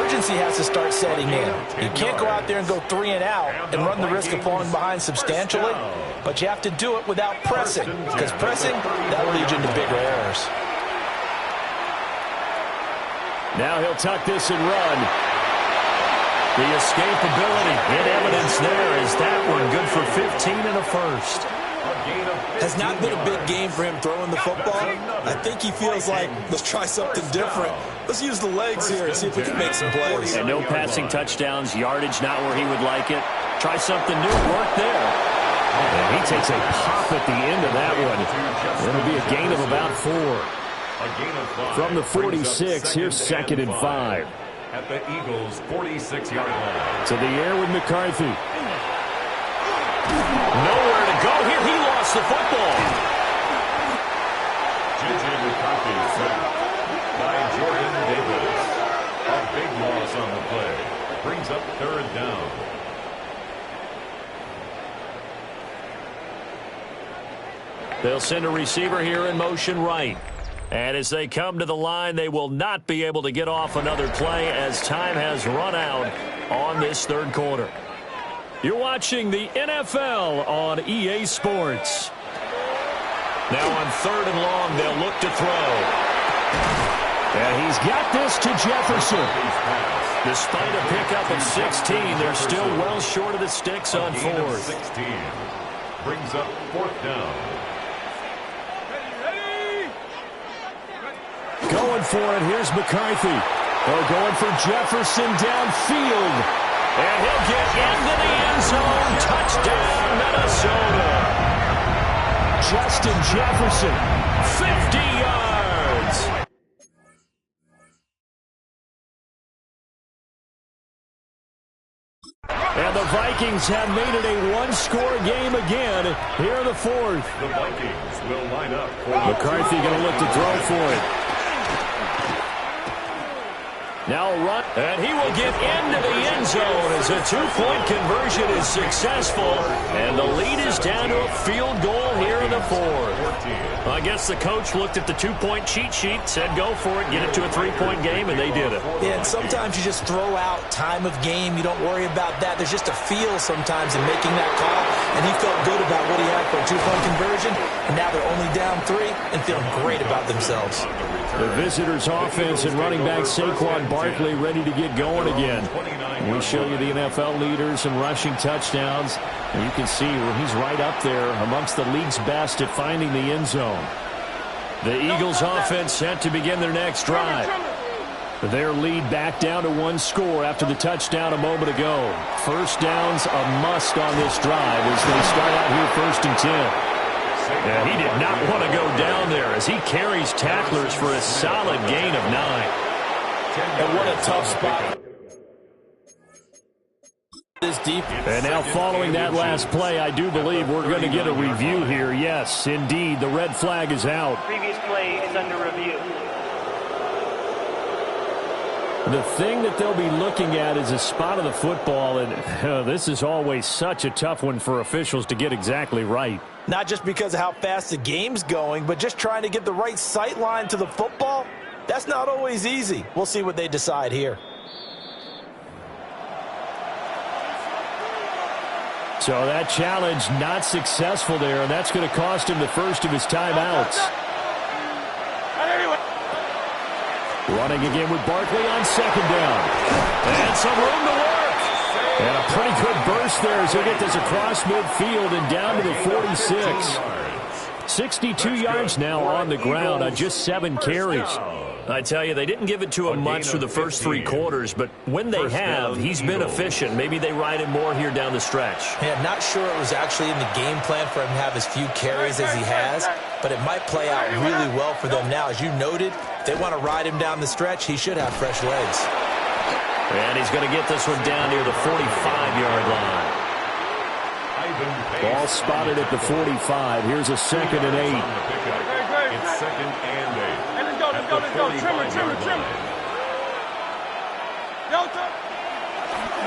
urgency has to start setting in. You can't go out there and go 3 and out and run the risk of falling behind substantially, but you have to do it without pressing, because pressing, that leads you into bigger errors. Now he'll tuck this and run. The escapability in evidence there is that one good for 15 and a first. Has not been a big game for him throwing the football. I think he feels like, let's try something different. Let's use the legs here and see if we can make some plays. And no passing touchdowns, yardage not where he would like it. Try something new, work there. And he takes a pop at the end of that one. It'll be a gain of about 4. From the 46, here's 2nd and 5. At the Eagles' 46-yard line. To the air with McCarthy. Nowhere to go here. He lost the football. J.J. McCarthy sacked by Jordan Davis. A big loss on the play. Brings up 3rd down. They'll send a receiver here in motion right. And as they come to the line, they will not be able to get off another play as time has run out on this 3rd quarter. You're watching the NFL on EA Sports. Now on 3rd and long, they'll look to throw. And he's got this to Jefferson. Despite a pickup of 16, they're still well short of the sticks on 4th. 16 brings up 4th down. Going for it, here's McCarthy. They're going for Jefferson downfield. And he'll get into the end zone. Touchdown, Minnesota. Justin Jefferson, 50 yards. And the Vikings have made it a 1-score game again here in the 4th. The Vikings will line up for McCarthy going to look to throw for it. Now a run, and he will get into the end zone as a 2-point conversion is successful, and the lead is down to a field goal here in the 4th. I guess the coach looked at the 2-point cheat sheet, said go for it, get it to a 3-point game, and they did it. Yeah, and sometimes you just throw out time of game. You don't worry about that. There's just a feel sometimes in making that call, and he felt good about what he had for a 2-point conversion, and now they're only down 3 and feeling great about themselves. The visitors' offense and running back Saquon Barkley ready to get going again. We show you the NFL leaders in rushing touchdowns, and you can see where he's right up there amongst the league's best at finding the end zone. The Eagles' offense set to begin their next drive. Their lead back down to one score after the touchdown a moment ago. First down's a must on this drive as they start out here 1st and 10. Yeah, he did not want to go down there as he carries tacklers for a solid gain of 9. And what a tough spot. This deep. And now following that last play, I do believe we're going to get a review here. Yes, indeed, the red flag is out. Previous play is under review. The thing that they'll be looking at is a spot of the football, and this is always such a tough one for officials to get exactly right. Not just because of how fast the game's going, but just trying to get the right sight line to the football. That's not always easy. We'll see what they decide here. So that challenge not successful there, and that's going to cost him the first of his timeouts. Running again with Barkley on 2nd down. And some room to work. And a pretty good burst there as he'll get this across midfield and down to the 46. 62 yards now on the ground on just 7 carries. I tell you, they didn't give it to him much through the first 3 quarters, but when they have, he's been efficient. Maybe they ride him more here down the stretch. Yeah, not sure it was actually in the game plan for him to have as few carries as he has, but it might play out really well for them now. As you noted, if they want to ride him down the stretch, he should have fresh legs. And he's going to get this one down near the 45-yard line. Ball spotted at the 45. Here's a 2nd and 8. It's 2nd and 8. Let's go. Trimmer.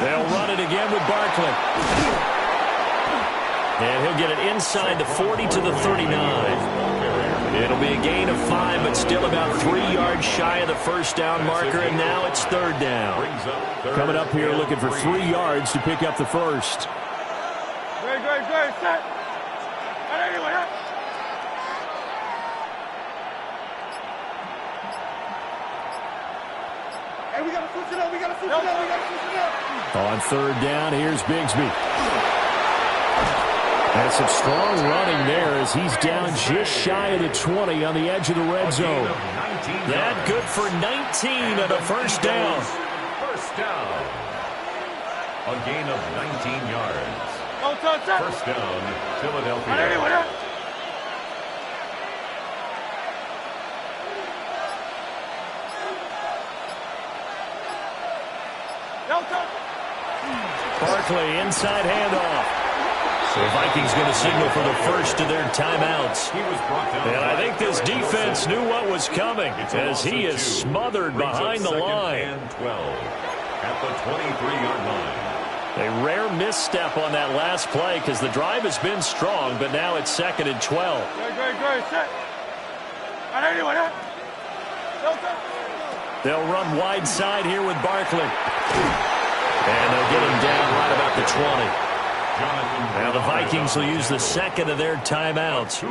They'll run it again with Barkley. And he'll get it inside the 40 to the 39. It'll be a gain of 5, but still about 3 yards shy of the first down marker, and now it's 3rd down. Coming up here looking for 3 yards to pick up the first. Great. Set. Hey, we got to switch it up. On 3rd down, here's Bigsby. And some strong running there as he's down just shy of the 20 on the edge of the red zone. That good for 19 at a first down. First down. A gain of 19 yards. First down, Philadelphia. Barkley, inside handoff. The Vikings going to signal for the first of their timeouts. And I think this defense knew what was coming as he is smothered behind the line. And 12 at the 23-yard line. A rare misstep on that last play because the drive has been strong, but now it's 2nd and 12. Great. Set. They'll run wide side here with Barkley. And they'll get him down right about the 20. Now the Vikings will use the 2nd of their timeouts.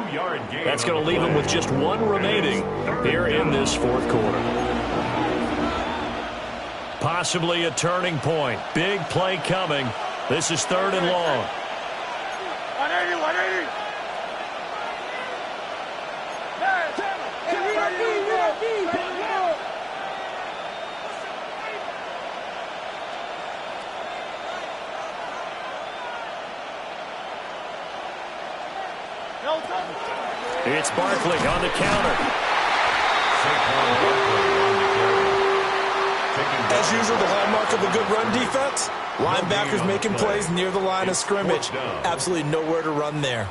That's going to leave them with just 1 remaining here in this 4th quarter. Possibly a turning point. Big play coming. This is 3rd and long. 180. It's Barkley on the counter. As usual, the hallmark of a good run defense, linebackers making plays near the line of scrimmage. Absolutely nowhere to run there.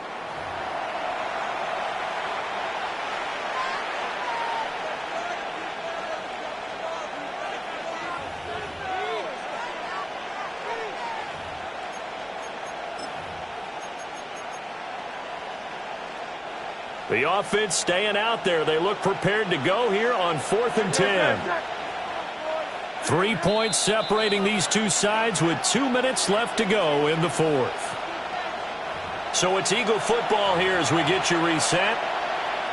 The offense staying out there. They look prepared to go here on 4th and 10. 3 points separating these two sides with 2 minutes left to go in the 4th. So it's Eagle football here as we get you reset.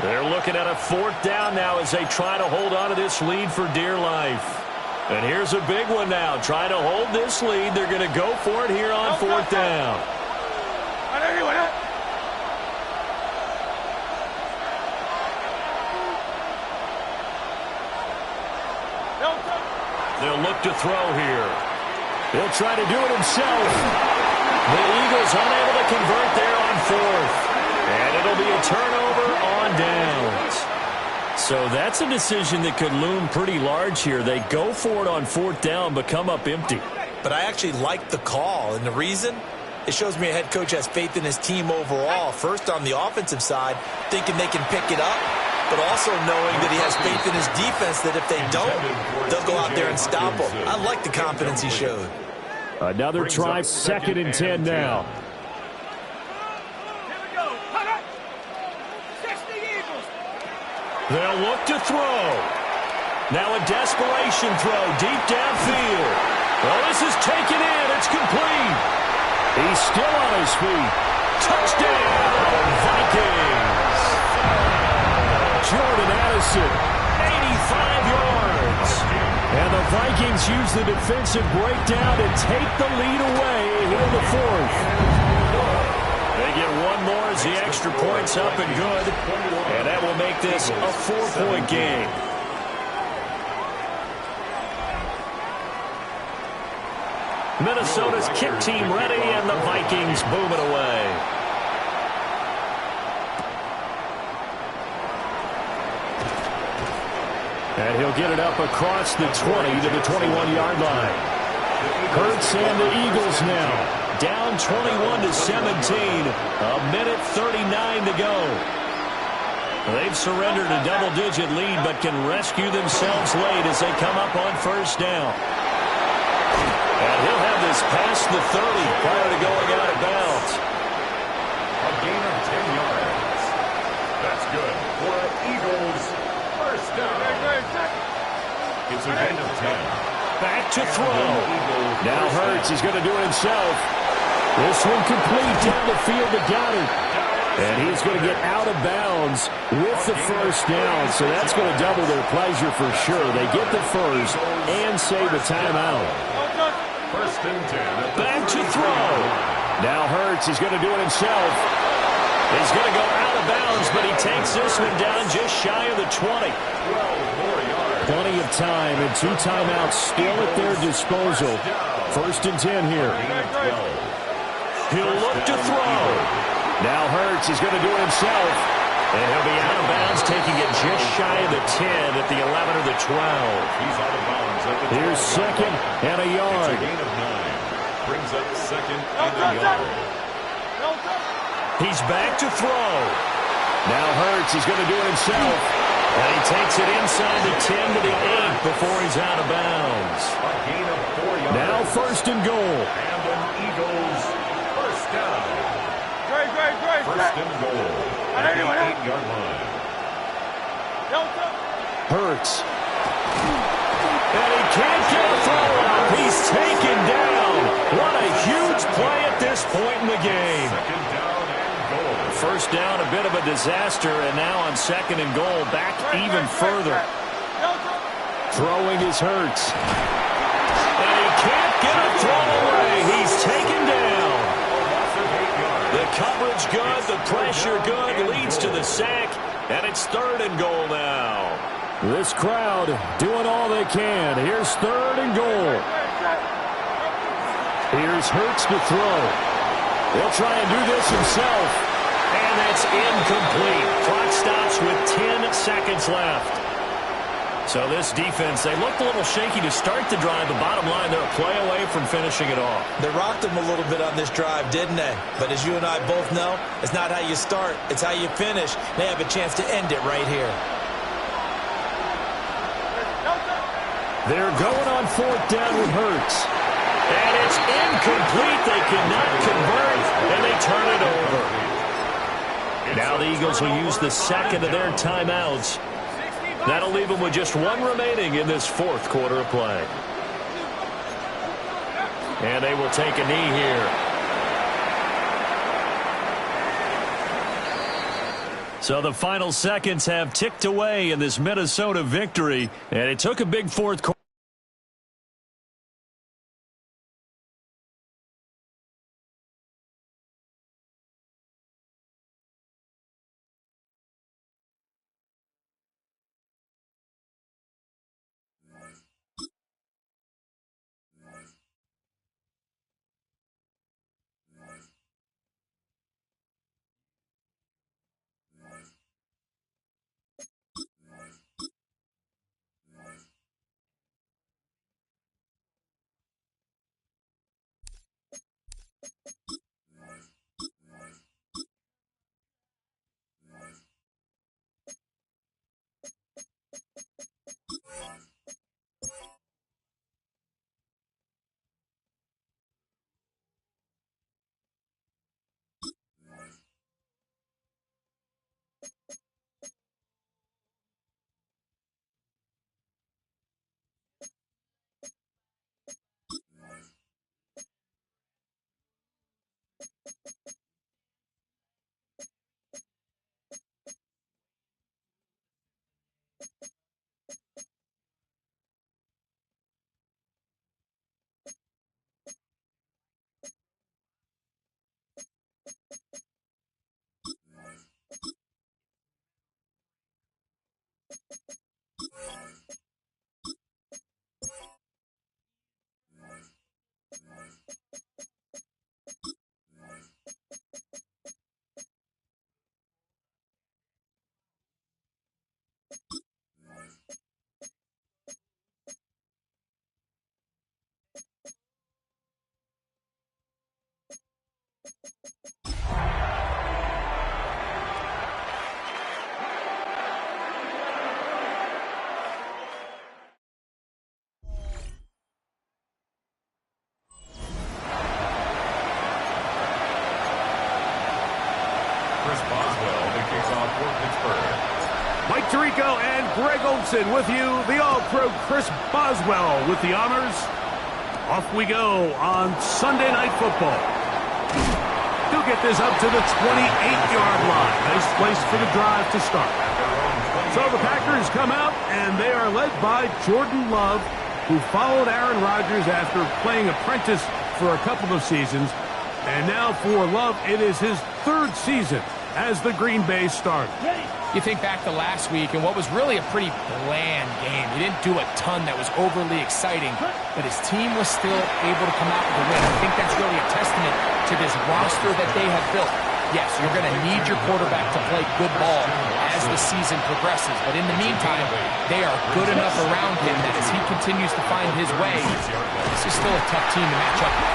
They're looking at a 4th down now as they try to hold on to this lead for dear life. And here's a big one now. Trying to hold this lead. They're going to go for it here on 4th down. They'll look to throw here. He'll try to do it himself. The Eagles unable to convert there on fourth. And it'll be a turnover on downs. So that's a decision that could loom pretty large here. They go for it on fourth down, but come up empty. But I actually like the call, and the reason? It shows me a head coach has faith in his team overall. First on the offensive side, thinking they can pick it up, but also knowing that he has faith in his defense that if they don't, they'll go out there and stop him. I like the confidence he showed. Another try, 2nd and 10 now. They'll look to throw. Now a desperation throw deep downfield. Well, this is taken in. It's complete. He's still on his feet. Touchdown, Vikings. Jordan Addison, 85 yards. And the Vikings use the defensive breakdown to take the lead away here in the fourth. They get one more as the extra point's up and good. And that will make this a 4-point game. Minnesota's kick team ready, and the Vikings boom it away. And he'll get it up across the 20 to the 21-yard line. Hurts and the Eagles now. Down 21 to 17. A minute 39 to go. They've surrendered a double-digit lead, but can rescue themselves late as they come up on first down. And he'll have this past the 30 prior to going out of bounds. A gain of 10 yards. That's good for an Eagles first down. It's a gain of 10. Back to throw. Now Hurts, he's going to do it himself. This one complete down the field to Goddard. And he's going to get out of bounds with the first down. So that's going to double their pleasure for sure. They get the first and save a timeout. First and 10. Back to throw. Now Hurts, he's going to do it himself. He's going to go out of bounds, but he takes this one down just shy of the 20. 12 more yards. Plenty of time and 2 timeouts still at their disposal. First and 10 here. He'll look to throw. Now Hurts, he's going to do it himself. And he'll be out of bounds, taking it just shy of the 10 at the 11 or the 12. He's out of bounds at the 12. Here's second and a yard. It's a gain of 9. Brings up second and a yard. He's back to throw. Now Hurts, he's going to do it himself. And he takes it inside the 10 to the 8 before he's out of bounds. A gain of 4 yards. Now first and goal. And an Eagles first down. First and goal at the 8-yard line. Hurts. And he can't get a throw up. He's taken down. What a huge play at this point in the game. Second down and goal. First down, a bit of a disaster, and now on second and goal, back even further. Throwing is Hurts. And he can't get a throw away. He's taken down. The coverage good, the pressure good, leads to the sack, and it's third and goal now. This crowd doing all they can. Here's third and goal. Here's Hurts to throw. He'll try and do this himself. And that's incomplete. Clock stops with 10 seconds left. So this defense, they looked a little shaky to start the drive, but bottom line, they're a play away from finishing it off. They rocked them a little bit on this drive, didn't they? But as you and I both know, it's not how you start, it's how you finish. They have a chance to end it right here. They're going on fourth down with Hurts. And it's incomplete. They cannot convert, and they turn it over. Now the Eagles will use the second of their timeouts. That'll leave them with just one remaining in this fourth quarter of play. And they will take a knee here. So the final seconds have ticked away in this Minnesota victory, and it took a big fourth quarter. Chris Boswell, the kickoff for Pittsburgh. Mike Tirico and Greg Olsen with you. The All-Pro Chris Boswell with the honors. Off we go on Sunday Night Football. He'll get this up to the 28-yard line. Nice place for the drive to start. So the Packers come out, and they are led by Jordan Love, who followed Aaron Rodgers after playing apprentice for a couple of seasons. And now for Love, it is his third season as the Green Bay starter. You think back to last week and what was really a pretty bland game. He didn't do a ton that was overly exciting, but his team was still able to come out with a win. I think that's really a testament to this roster that they have built. Yes, you're going to need your quarterback to play good ball as the season progresses, but in the meantime, they are good enough around him that as he continues to find his way, this is still a tough team to match up with.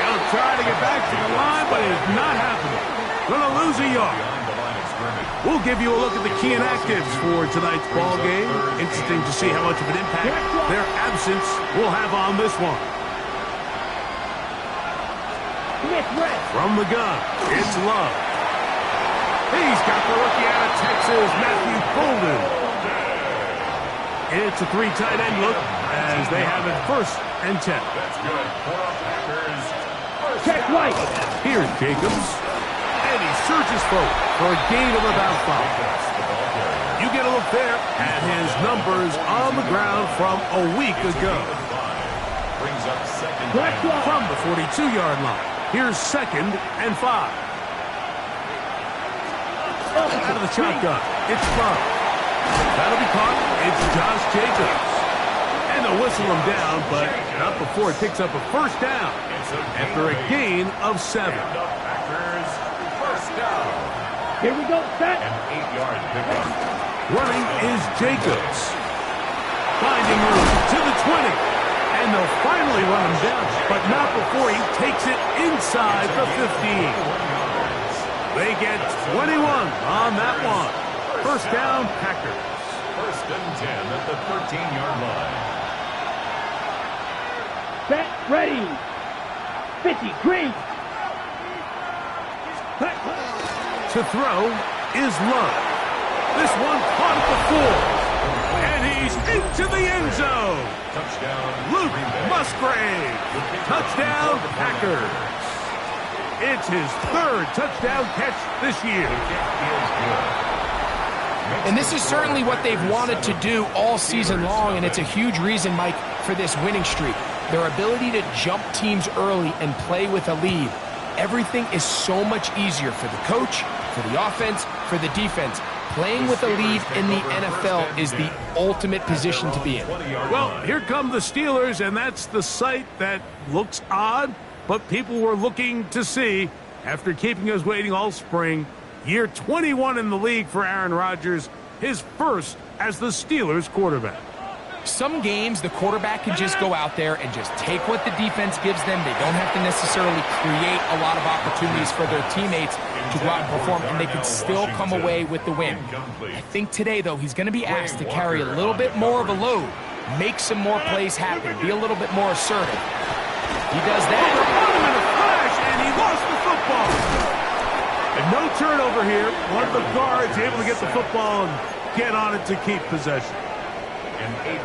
They'll try to get back to the line, but it's not happening. Going to lose a yard. We'll give you a look at the key inactives for tonight's ball game. Interesting to see how much of an impact their absence will have on this one. From the gun, it's Love. He's got the rookie out of Texas, Matthew Golden. It's a three tight end look as they have it 1st and 10. That's good for Packers. Check right. Here's Jacobs. And he surges forward for a gain of about 5. You get a look there at his numbers on the ground from a week ago. Brings up second From the 42-yard line. Here's 2nd and 5. Out of the shotgun, it's Love. That'll be caught. It's Josh Jacobs. And they'll whistle him down, but not before it picks up a 1st down after a gain of 7. Packers first down. Here we go, set. An 8-yard pickup. Running is Jacobs. Finding room to the 20. And they'll finally run him down, but not before he takes it inside the 15. They get 21 on that one. 1st down, Packers. 1st and 10 at the 13-yard line. Set, ready. 50, green. To throw is Love. This one caught at the 4. And he's into the end zone. Touchdown, Luke Musgrave. Touchdown, Packers. It's his 3rd touchdown catch this year. And this is certainly what they've wanted to do all season long, and it's a huge reason, Mike, for this winning streak. Their ability to jump teams early and play with a lead. Everything is so much easier for the coach, for the offense, for the defense. Playing with a lead in the NFL is the ultimate position to be in. Well, here come the Steelers, and that's the sight that looks odd, but people were looking to see after keeping us waiting all spring. Year 21 in the league for Aaron Rodgers, his 1st as the Steelers quarterback. Some games, the quarterback can just go out there and just take what the defense gives them. They don't have to necessarily create a lot of opportunities for their teammates to go out and perform, and they can still come away with the win. I think today, though, he's going to be asked to carry a little bit more of a load, make some more plays happen, be a little bit more assertive. He does that. In a flash, and he lost the football. And no turnover here. One of the guards able to get the football and get on it to keep possession.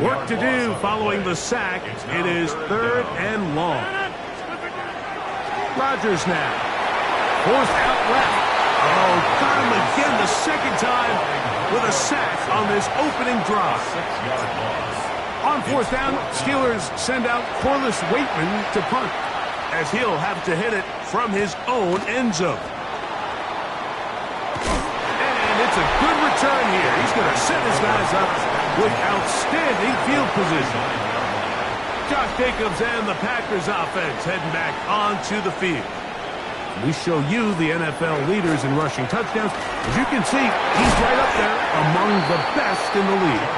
Work to do following the sack. It is 3rd and long. Rodgers now. Forced out left. Oh, got him again the 2nd time. with a sack on this opening drive. 6-yard loss. On fourth down, Steelers send out Corliss Waitman to punt, as he'll have to hit it from his own end zone. And it's a good return here. He's going to set his guys up with outstanding field position. Josh Jacobs and the Packers offense heading back onto the field. We show you the NFL leaders in rushing touchdowns. As you can see, he's right up there among the best in the league.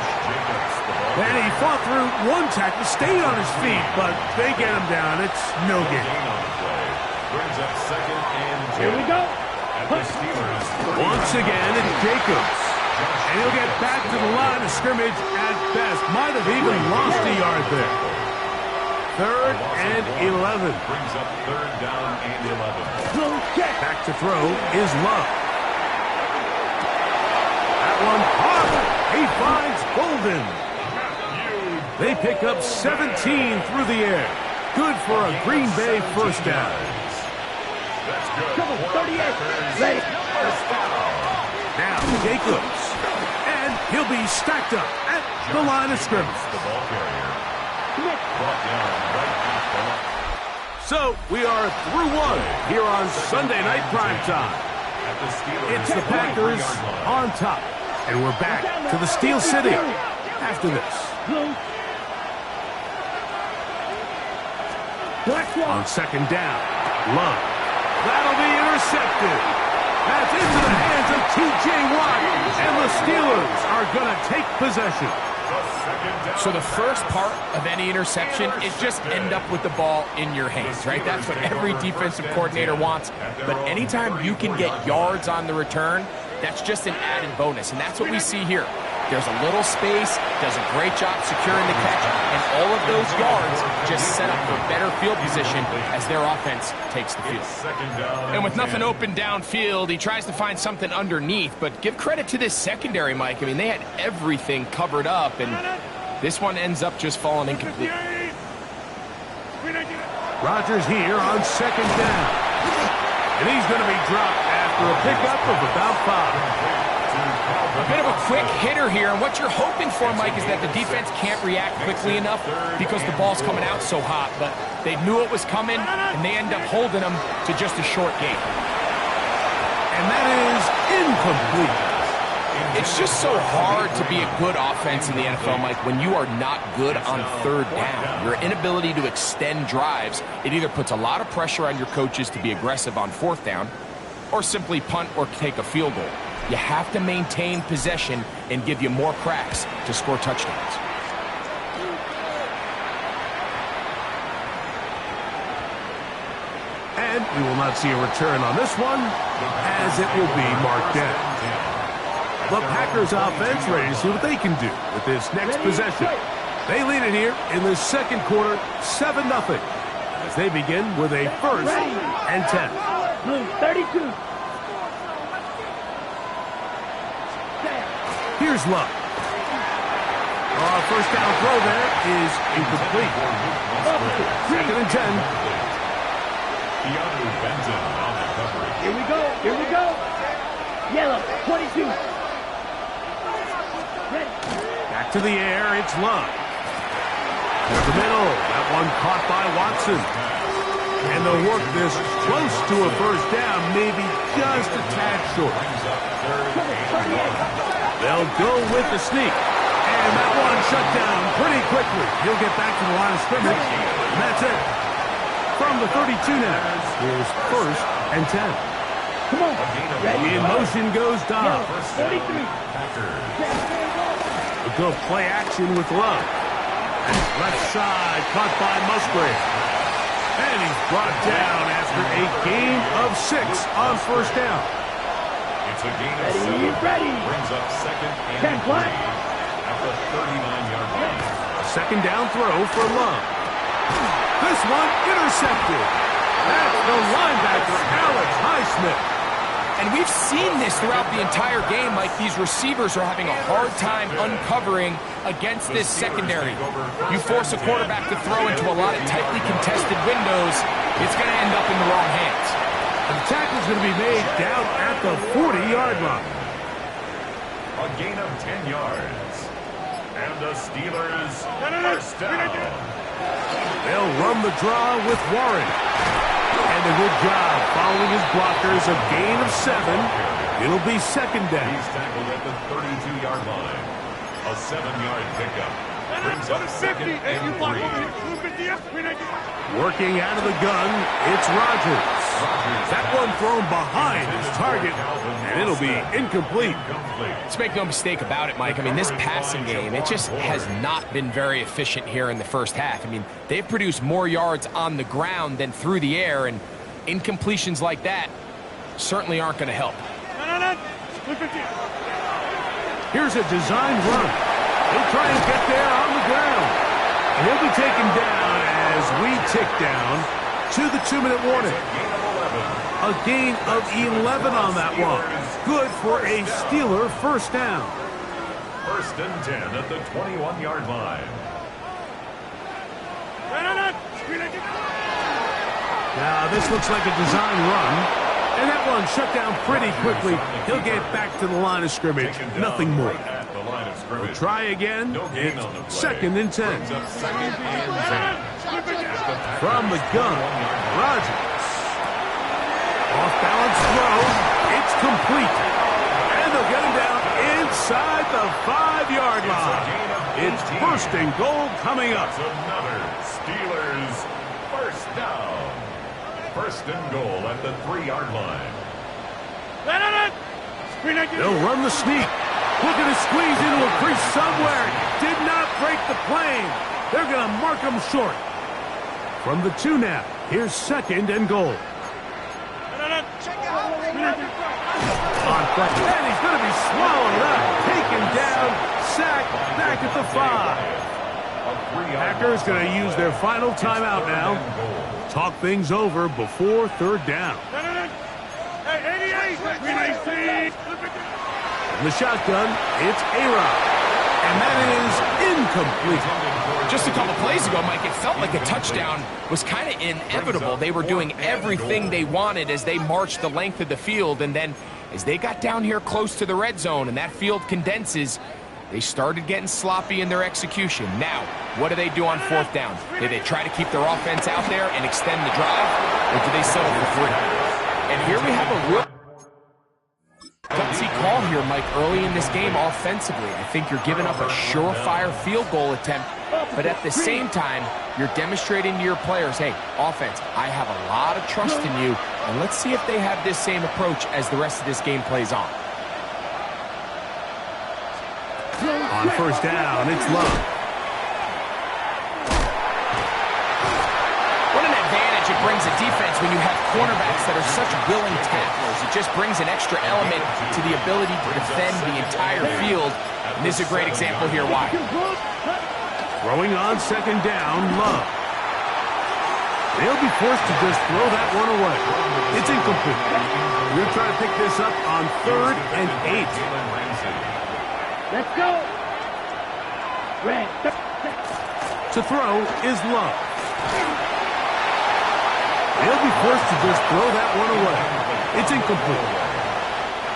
And he fought through one tackle, stayed on his feet, but they get him down. It's no gain. Brings up 2nd and 10. Here we go. At the Steelers. Once again, it's Jacobs. And he'll get back to the line of scrimmage at best. Might have even lost a yard there. 3rd and 11. Brings up 3rd down and 11. Back to throw is Love. That one caught. He finds Golden. They pick up 17 through the air. Good for a Green Bay first down. That's good. Come on, 38. Ready. Now Jacobs. And he'll be stacked up at the line of scrimmage. The ball carrier. Brought down right at the line. So we are through one here on Sunday Night Primetime. At the Steelers. It's the Packers on top. And we're back to the Steel City after this. On 2nd down, Love. That'll be intercepted. That's into the hands of T.J. Watt. And the Steelers are going to take possession. So the first part of any interception is just end up with the ball in your hands, right? That's what every defensive coordinator wants. But anytime you can get yards on the return, that's just an added bonus. And that's what we see here. There's a little space, does a great job securing the catch, and all of those yards just set up for better field position as their offense takes the field. And with nothing open downfield, he tries to find something underneath, but give credit to this secondary, Mike. I mean, they had everything covered up, and this one ends up just falling incomplete. Rodgers here on 2nd down. And he's going to be dropped after a pickup of about 5. A bit of a quick hitter here, and what you're hoping for, Mike, is that the defense can't react quickly enough because the ball's coming out so hot. But they knew it was coming, and they end up holding them to just a short gain. And that is incomplete. It's just so hard to be a good offense in the NFL, Mike, when you are not good on 3rd down. Your inability to extend drives, it either puts a lot of pressure on your coaches to be aggressive on 4th down or simply punt or take a field goal. You have to maintain possession and give you more cracks to score touchdowns. And we will not see a return on this one, as it will be marked down. The Packers offense ready to see what they can do with this next possession. They lead it here in the 2nd quarter, 7-0, as they begin with a 1st and 10. 32. Here's Love. First down throw there is incomplete. 2nd and 10. Keanu Benton on the coverage. Here we go. Here we go. Yellow. 22. Ready. Back to the air. It's Love. To the middle. That one caught by Watson. And they'll work this close to a first down, maybe just a tad short. They'll go with the sneak. And that one shut down pretty quickly. He'll get back to the line of scrimmage. And that's it. From the 32 now, here's 1st and 10. Come on. Ready. In motion goes Dobbs. 33. A good play action with Love. And left side caught by Musgrave. And he's brought down after a gain of 6 on first down. It's a gain of 7. Ready. Brings up 2nd and 3 at the 39-yard line. A 2nd down throw for Love. This one intercepted. That's the linebacker, Alex Highsmith. And we've seen this throughout the entire game, like these receivers are having a hard time uncovering against this secondary. You force a quarterback to throw into a lot of tightly contested windows, it's going to end up in the wrong hands. And the tackle's going to be made down at the 40-yard line. A gain of 10 yards. And the Steelers first down. They'll run the draw with Warren. And a good job following his blockers. A gain of 7. It'll be second down. He's tackled at the 32-yard line. A 7-yard pickup. Brings up second and 3. Working out of the gun, it's Rodgers. That one thrown behind his target, and it'll be incomplete. Let's make no mistake about it, Mike. I mean, this passing game, it just has not been very efficient here in the first half. I mean, they've produced more yards on the ground than through the air, and incompletions like that certainly aren't going to help. Here's a design run. He'll try and get there on the ground. And he'll be taken down as we tick down to the 2-minute warning. A gain of 11 on that one. Good for a Steeler first down. First and 10 at the 21-yard line. Now, this looks like a design run. And that one shut down pretty quickly. He'll get back to the line of scrimmage. Nothing more. We'll try again. It's second and 10. From the gun, Rodgers. Off-balance throw. It's complete. And they'll get him down inside the 5-yard line. It's first and goal coming up. Another Steelers first down. First and goal at the 3-yard line. They'll run the sneak. Looking to squeeze into a crease somewhere. Did not break the plane. They're going to mark him short. From the 2 now, here's second and goal. On play. And he's going to be swallowed up. Taken down. Sacked back at the 5. Packers going to use their final timeout now. Talk things over before third down. From the shotgun, it's A-Rod. And that is incomplete. Just a couple plays ago, Mike, it felt like a touchdown was kind of inevitable. They were doing everything they wanted as they marched the length of the field. And then as they got down here close to the red zone and that field condenses, they started getting sloppy in their execution. Now, what do they do on fourth down? Do they try to keep their offense out there and extend the drive, or do they settle for 3? And here we have a real gutsy call here, Mike, early in this game offensively. I think you're giving up a surefire field goal attempt, but at the same time, you're demonstrating to your players, hey, offense, I have a lot of trust in you, and let's see if they have this same approach as the rest of this game plays on. On first down, it's Love. What an advantage it brings a defense when you have cornerbacks that are such willing tacklers. It just brings an extra element to the ability to defend the entire field. And this is a great example here why. Throwing on second down, Love. They'll be forced to just throw that one away. It's incomplete. We're trying to pick this up on 3rd and 8. Let's go. Red. To throw is Love. They'll be forced to just throw that one away. It's incomplete.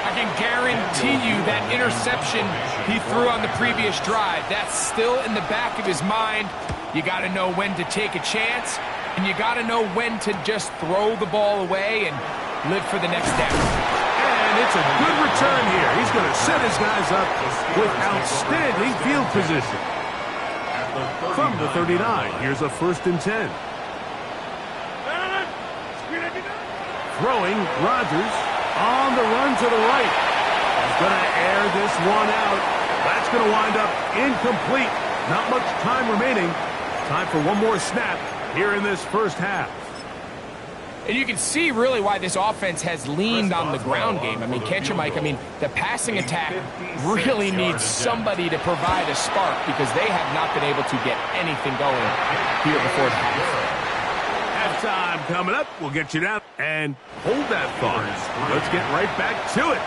I can guarantee you that interception he threw on the previous drive, that's still in the back of his mind. You got to know when to take a chance, and you got to know when to just throw the ball away and live for the next down. And it's a good return here. He's going to set his guys up with outstanding field position. From the 39, here's a first and 10. Throwing, Rodgers on the run to the right. He's going to air this one out. That's going to wind up incomplete. Not much time remaining. Time for one more snap here in this first half. And you can see really why this offense has leaned on the ground game. I mean, can't you, Mike? I mean, the passing attack really needs somebody to provide a spark because they have not been able to get anything going here before the half. Halftime coming up. We'll get you down. And hold that thought. Let's get right back to it.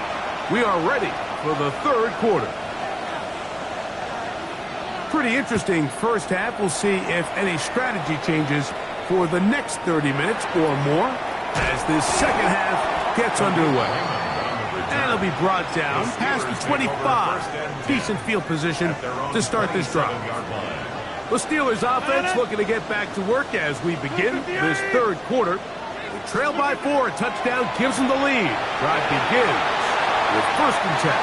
We are ready for the third quarter. Pretty interesting first half. We'll see if any strategy changes for the next 30 minutes or more as this second half gets underway. And it'll be brought down past the 25. Decent field position to start this drive. The Steelers offense looking to get back to work as we begin this third quarter. We trail by 4. A touchdown gives them the lead. Drive begins with 1st and 10.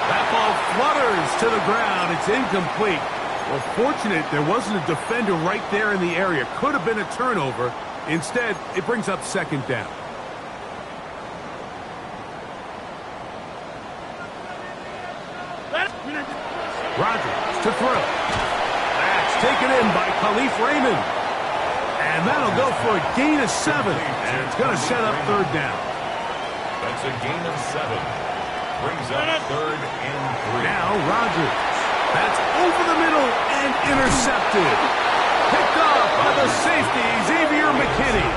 That ball flutters to the ground. It's incomplete. Well, fortunate there wasn't a defender right there in the area. Could have been a turnover. Instead, it brings up 2nd down. Rodgers to throw. That's taken in by Khalif Raymond. And that'll go for a gain of 7. And it's going to set up 3rd down. That's a gain of 7. Brings up 3rd and 3. Now Rodgers. That's over the middle and intercepted. Picked off by the safety, Xavier McKinney.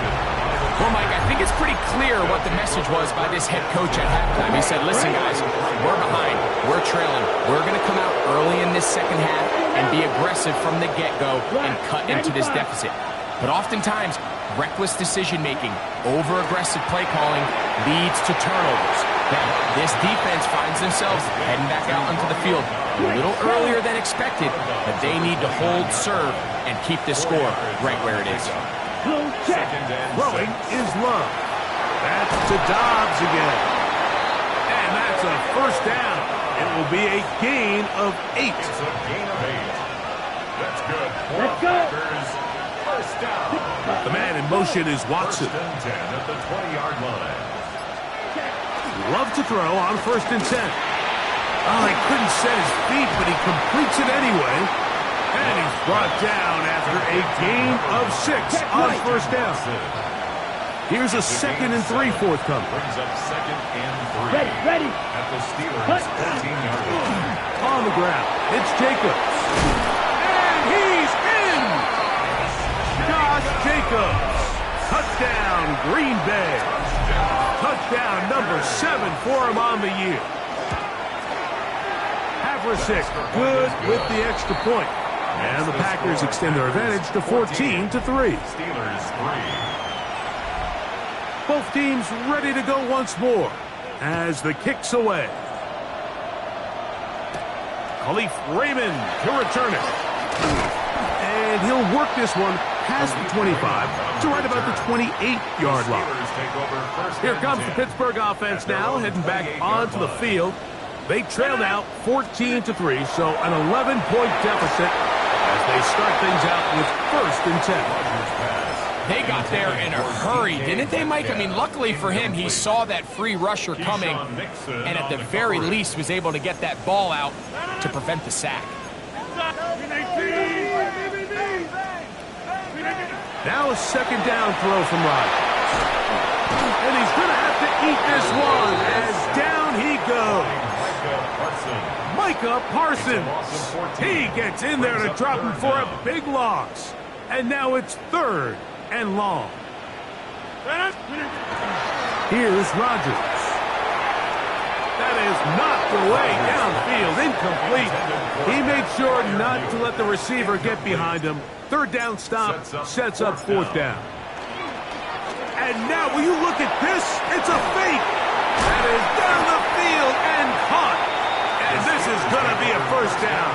Well, Mike, I think it's pretty clear what the message was by this head coach at halftime. He said, listen, guys, we're behind. We're trailing. We're going to come out early in this second half and be aggressive from the get-go and cut into this deficit. But oftentimes, reckless decision-making, over-aggressive play calling leads to turnovers. Now, this defense finds themselves heading back out onto the field a little earlier than expected, but they need to hold serve and keep this score right where it is. Throwing is Love. That's to Dobbs again. And that's a 1st down. It will be a gain of 8. It's a gain of 8. That's good. Let's go. 1st down. The man in motion is Watson. 1st and 10 at the 20-yard line. Love to throw on 1st and 10. Oh, he couldn't set his feet, but he completes it anyway. And he's brought down after a gain of 6 on 1st down. Here's a 2nd and 3 forthcoming. Brings up 2nd and 3. Ready. At the Steelers' 14-yard line. On the ground, it's Jacobs. And he's in! Josh Jacobs. Touchdown, Green Bay. Touchdown number 7 for him on the year. Haversick good with the extra point. And the Packers extend their advantage to 14-3. Steelers 3. Both teams ready to go once more as the kick's away. Khalif Raymond to return it. And he'll work this one past the 25 to right about the 28-yard line. Here comes the Pittsburgh offense now, heading back onto the field. They trail now 14-3, so an 11-point deficit as they start things out with 1st and 10. They got there in a hurry, didn't they, Mike? I mean, luckily for him, he saw that free rusher coming and at the very least was able to get that ball out to prevent the sack. Now a 2nd down throw from Rodgers. And he's going to have to eat this one as down he goes. Micah Parsons. He gets in there to drop him for a big loss. And now it's 3rd and long. Here's Rodgers. That is knocked away downfield, incomplete. He made sure not to let the receiver get behind him. 3rd down stop sets up 4th down. And now, will you look at this? It's a fake. That is down the field and caught. And this is going to be a 1st down.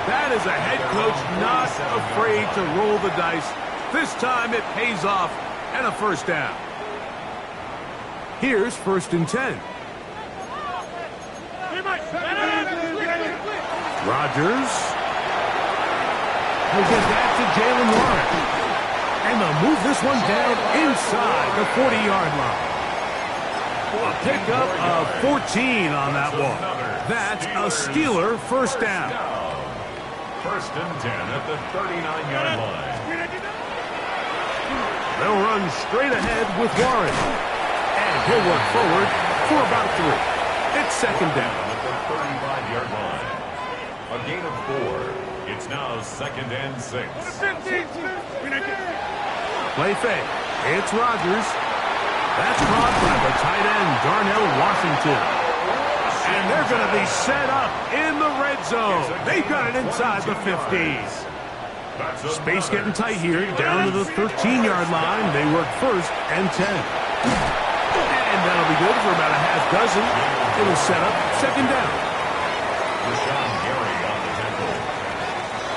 That is a head coach not afraid to roll the dice. This time it pays off and a 1st down. Here's 1st and 10. Rodgers. He'll get that to Jaylen Warren. And they'll move this one down inside the 40-yard line. A pickup of 14 on that one. That's a Steeler 1st down. 1st and 10 at the 39-yard line. They'll run straight ahead with Warren. And he'll work forward for about 3. It's 2nd down. At the 35-yard line. A gain of 4. It's now 2nd and 6. Play fake. It's Rodgers. That's caught by the tight end, Darnell Washington. And they're going to be set up in the red zone. They've got it inside the 50s. Space getting tight here, down to the 13-yard line. They work 1st and 10. And that'll be good for about a half dozen. It'll set up second down. Rashawn Gary on the tackle.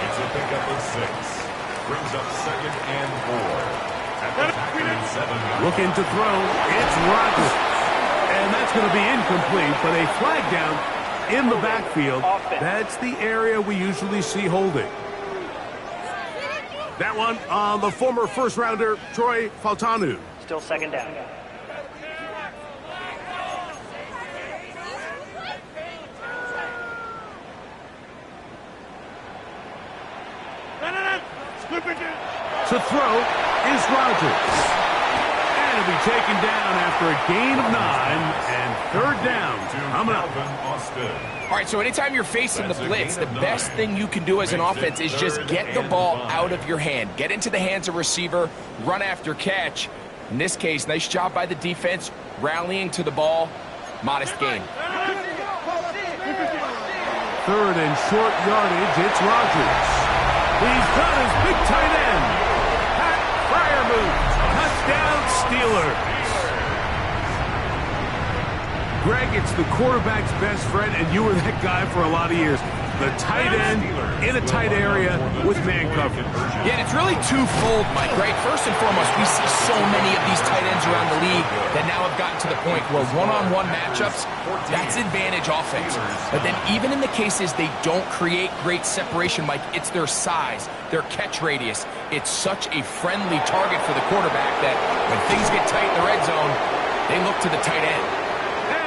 It's a pickup of 6. Brings up second and 4. At the tackling 7. Looking to throw. It's Rodgers. And that's going to be incomplete, but a flag down in the backfield. That's the area we usually see holding. That one on the former first-rounder, Troy Fautanu. Still second down. To throw is Rodgers. And it'll be taken down after a gain of 9 and third down. Coming up. All right, so anytime you're facing the blitz, the best thing you can do as an offense is just get the ball out of your hand. Get into the hands of receiver, run after catch. In this case, nice job by the defense, rallying to the ball. Modest gain. Third and short yardage, it's Rodgers. He's got his big tight end. Pat Freiermuth. Touchdown, Steelers. Greg, it's the quarterback's best friend, and you were that guy for a lot of years. The tight end in a tight area with man coverage. Yeah, and it's really twofold, Mike, right? First and foremost, we see so many of these tight ends around the league that now have gotten to the point where one-on-one matchups, that's advantage offense. But then even in the cases they don't create great separation, Mike, it's their size, their catch radius. It's such a friendly target for the quarterback that when things get tight in the red zone, they look to the tight end.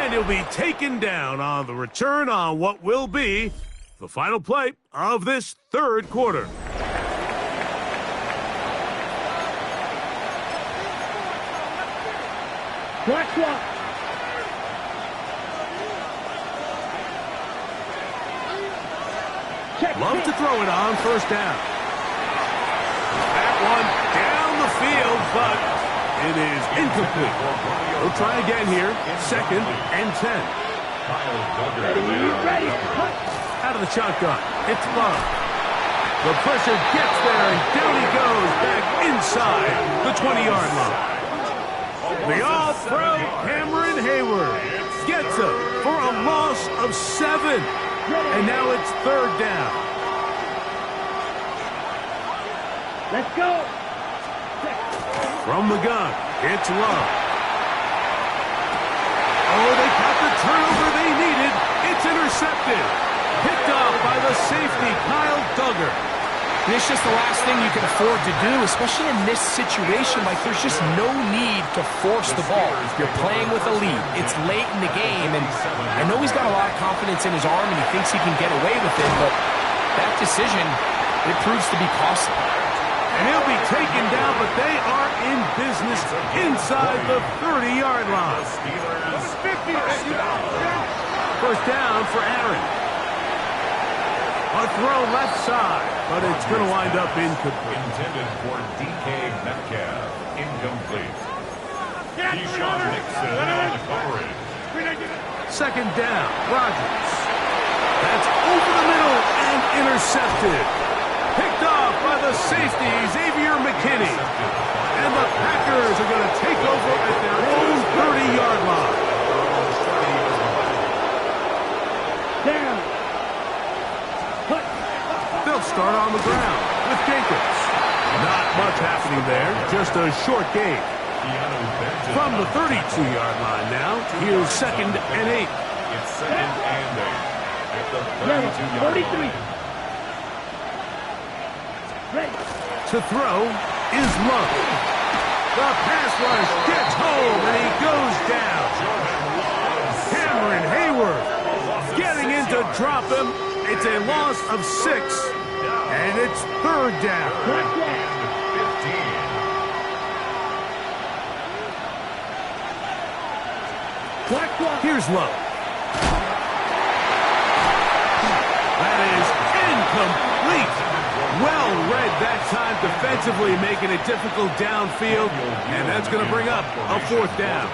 And he'll be taken down on the return on what will be the final play of this third quarter. Love to throw it on first down. That one down the field, but it is incomplete. We'll try again here. Second and 10. Out of the shotgun. It's Love. The pressure gets there, and down he goes back inside the 20-yard line. The All-Pro Cameron Hayward gets him for a loss of 7. And now it's third down. Let's go. From the gun, it's Love. Oh, they got the turnover they needed. It's intercepted. Picked off by the safety, Kyle Duggar. And it's just the last thing you can afford to do, especially in this situation. Like, there's just no need to force the ball. You're playing with a lead. It's late in the game, and I know he's got a lot of confidence in his arm, and he thinks he can get away with it, but that decision, it proves to be costly. And he'll be taken down, but they are in business inside the 30-yard line. First down for Aaron. A throw left side, but it's going to wind up incomplete. Intended for DK Metcalf. Incomplete. Keyshawn Nixon on the coverage. Second down, Rodgers. That's over the middle and intercepted. Picked off by the safety, Xavier McKinney. And the Packers are going to take over at their own 30-yard line. Down. They'll start on the ground with Jacobs. Not much happening there, just a short gain. From the 32-yard line now, here's second and 8. It's second and 8 at the 32-yard line. To throw is Love. The pass rush gets home, and he goes down. Cameron Hayward getting in to drop him. It's a loss of 6, and it's third down. Here's Love. That is incomplete. Well read that time defensively, making it difficult downfield, and that's going to bring up a fourth down.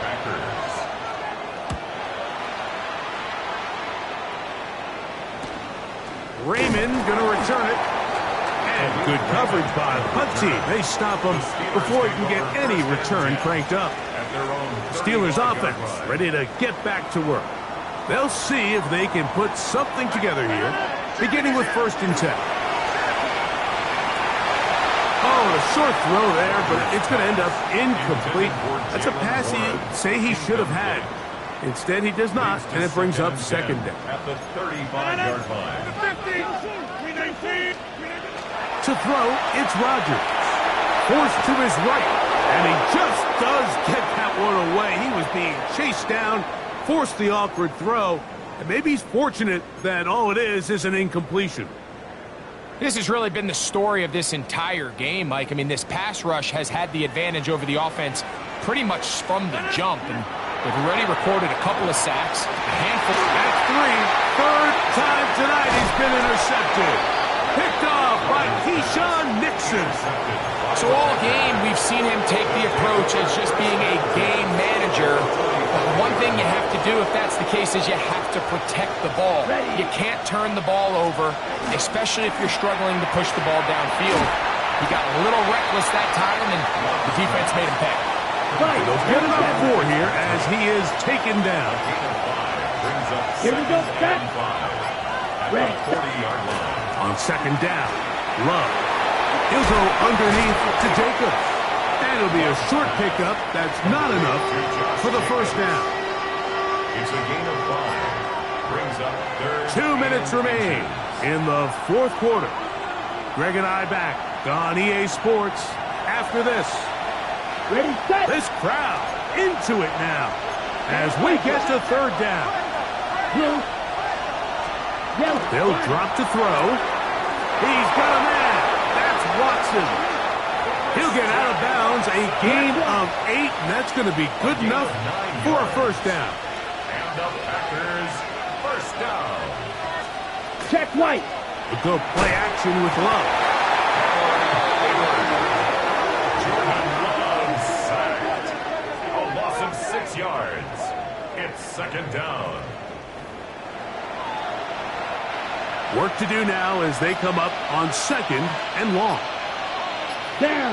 Raymond going to return it. And good coverage by the punt team. They stop him before he can get any return cranked up. Steelers offense ready to get back to work. They'll see if they can put something together here, beginning with 1st and 10. Oh, a short throw there, but it's going to end up incomplete. That's a pass he'd say he should have had. Instead, he does not, and it brings up 2nd down. At the 35-yard line. To throw, it's Rodgers. Forced to his right, and he just does get that one away. He was being chased down, forced the awkward throw, and maybe he's fortunate that all it is an incompletion. This has really been the story of this entire game, Mike. I mean, this pass rush has had the advantage over the offense pretty much from the jump, and they've already recorded a couple of sacks, a handful. That's 3. 3rd time tonight he's been intercepted. Picked off by Keyshawn Nixon. So all game, we've seen him take the approach as just being a game manager. But one thing you have to do if that's the case is you have to protect the ball. You can't turn the ball over, especially if you're struggling to push the ball downfield. He got a little reckless that time, and the defense made him pay. They'll get him up 4 here as he is taken down. Here we go, set. Ready. 40-yard line. On 2nd down, Love. He'll go underneath to Jacobs. And it'll be a short pickup that's not enough for the 1st down. It's a gain of 5. Brings up 3rd. 2 minutes remain in the 4th quarter. Greg and I back on EA Sports after this. Ready, set. This crowd into it now as we get to 3rd down. They'll drop to throw. He's got a man. That's Watson. He'll get out of bounds. A gain of 8, and that's going to be good enough for a 1st down. And the Packers, 1st down. Check White. We'll go play action with Love. Jordan Love sacked. A loss of 6 yards. It's 2nd down. Work to do now as they come up on 2nd and long. Down.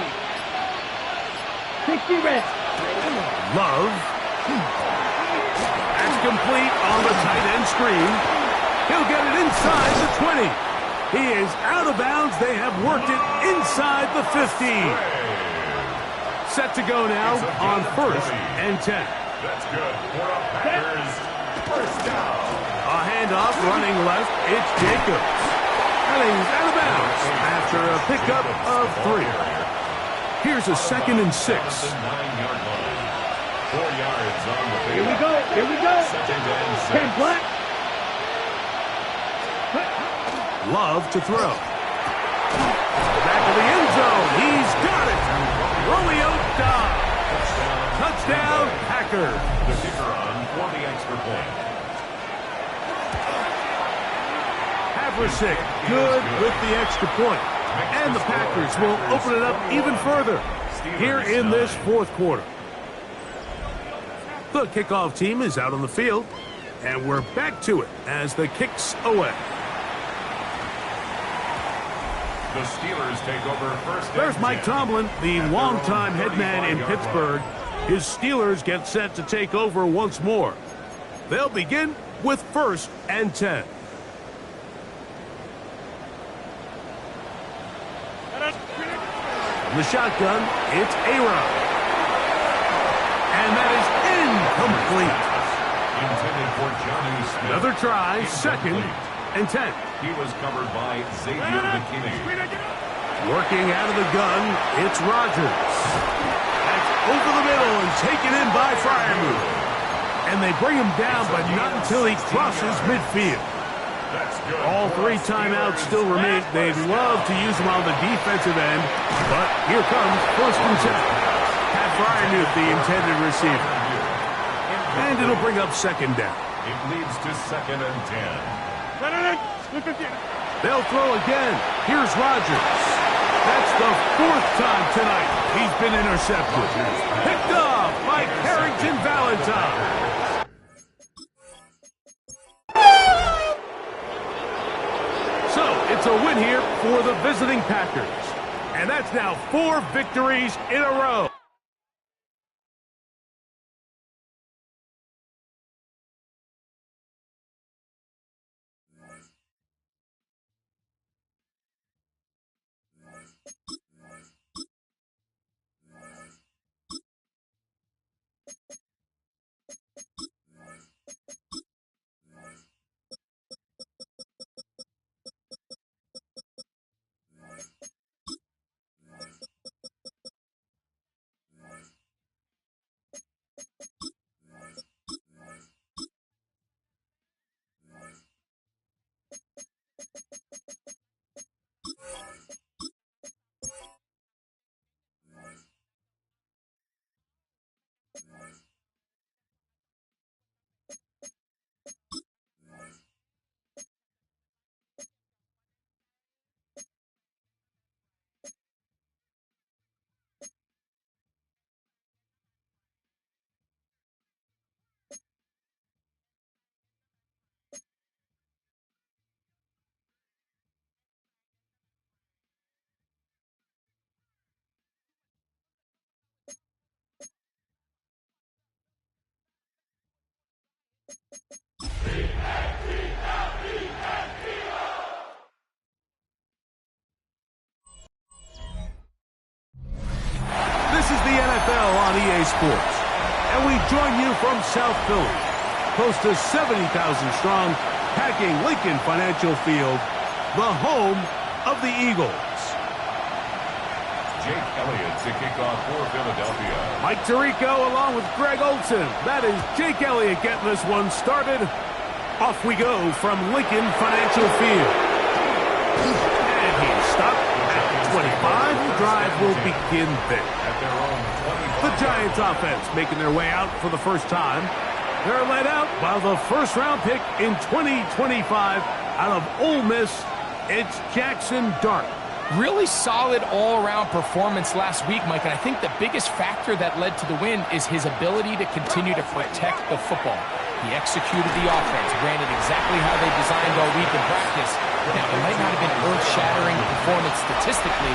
60 reps. Love. That's complete on the tight end screen. He'll get it inside the 20. He is out of bounds. They have worked it inside the 15. Set to go now on 1st and 10. That's good for a Packers 1st down. A handoff running left. It's Jacobs. And he's out of bounds after a pickup of 3. Here's a 2nd and 6. 9-yard line. 4 yards on the field. Here we go. Here we go. 2nd and 6. 10 black. Love to throw. Back of the end zone. He's got it. Romeo Doubs. Touchdown, Packers. The kicker on for the extra point. Haversick good with the extra point. And the Packers will open it up even further here in this 4th quarter. The kickoff team is out on the field, and we're back to it as the kick's away. The Steelers take over 1st. There's Mike Tomlin, the longtime head man in Pittsburgh. His Steelers get set to take over once more. They'll begin with 1st and 10. From the shotgun, it's Aaron. And that is incomplete. Intended for Johnny Smith. Another try, 2nd and 10. He was covered by Xavier McKinney. Working out of the gun, it's Rodgers. That's over the middle and taken in by Freiermuth. And they bring him down, but not until he crosses midfield. All 3 timeouts still remain. They'd love to use them on the defensive end, but here comes 1st and 10. Pat Freiermuth, the intended receiver. And it'll bring up 2nd down. It leads to 2nd and 10. They'll throw again. Here's Rodgers. That's the 4th time tonight he's been intercepted. Picked off by Carrington Valentine. So it's a win here for the visiting Packers. And that's now 4 victories in a row. This is the NFL on EA Sports, and we join you from South Philly, close to 70,000 strong, packing Lincoln Financial Field, the home of the Eagles. Jake Elliott to kick off for Philadelphia. Mike Tirico along with Greg Olsen. That is Jake Elliott getting this one started. Off we go from Lincoln Financial Field. And he's stopped at 25. The drive will begin there. The Giants offense making their way out for the first time. They're led out by the first-round pick in 2025 out of Ole Miss. It's Jackson Dart. Really solid all-around performance last week, Mike, and I think the biggest factor that led to the win is his ability to continue to protect the football. He executed the offense, ran it exactly how they designed all week in practice. Now, it might not have been earth-shattering performance statistically.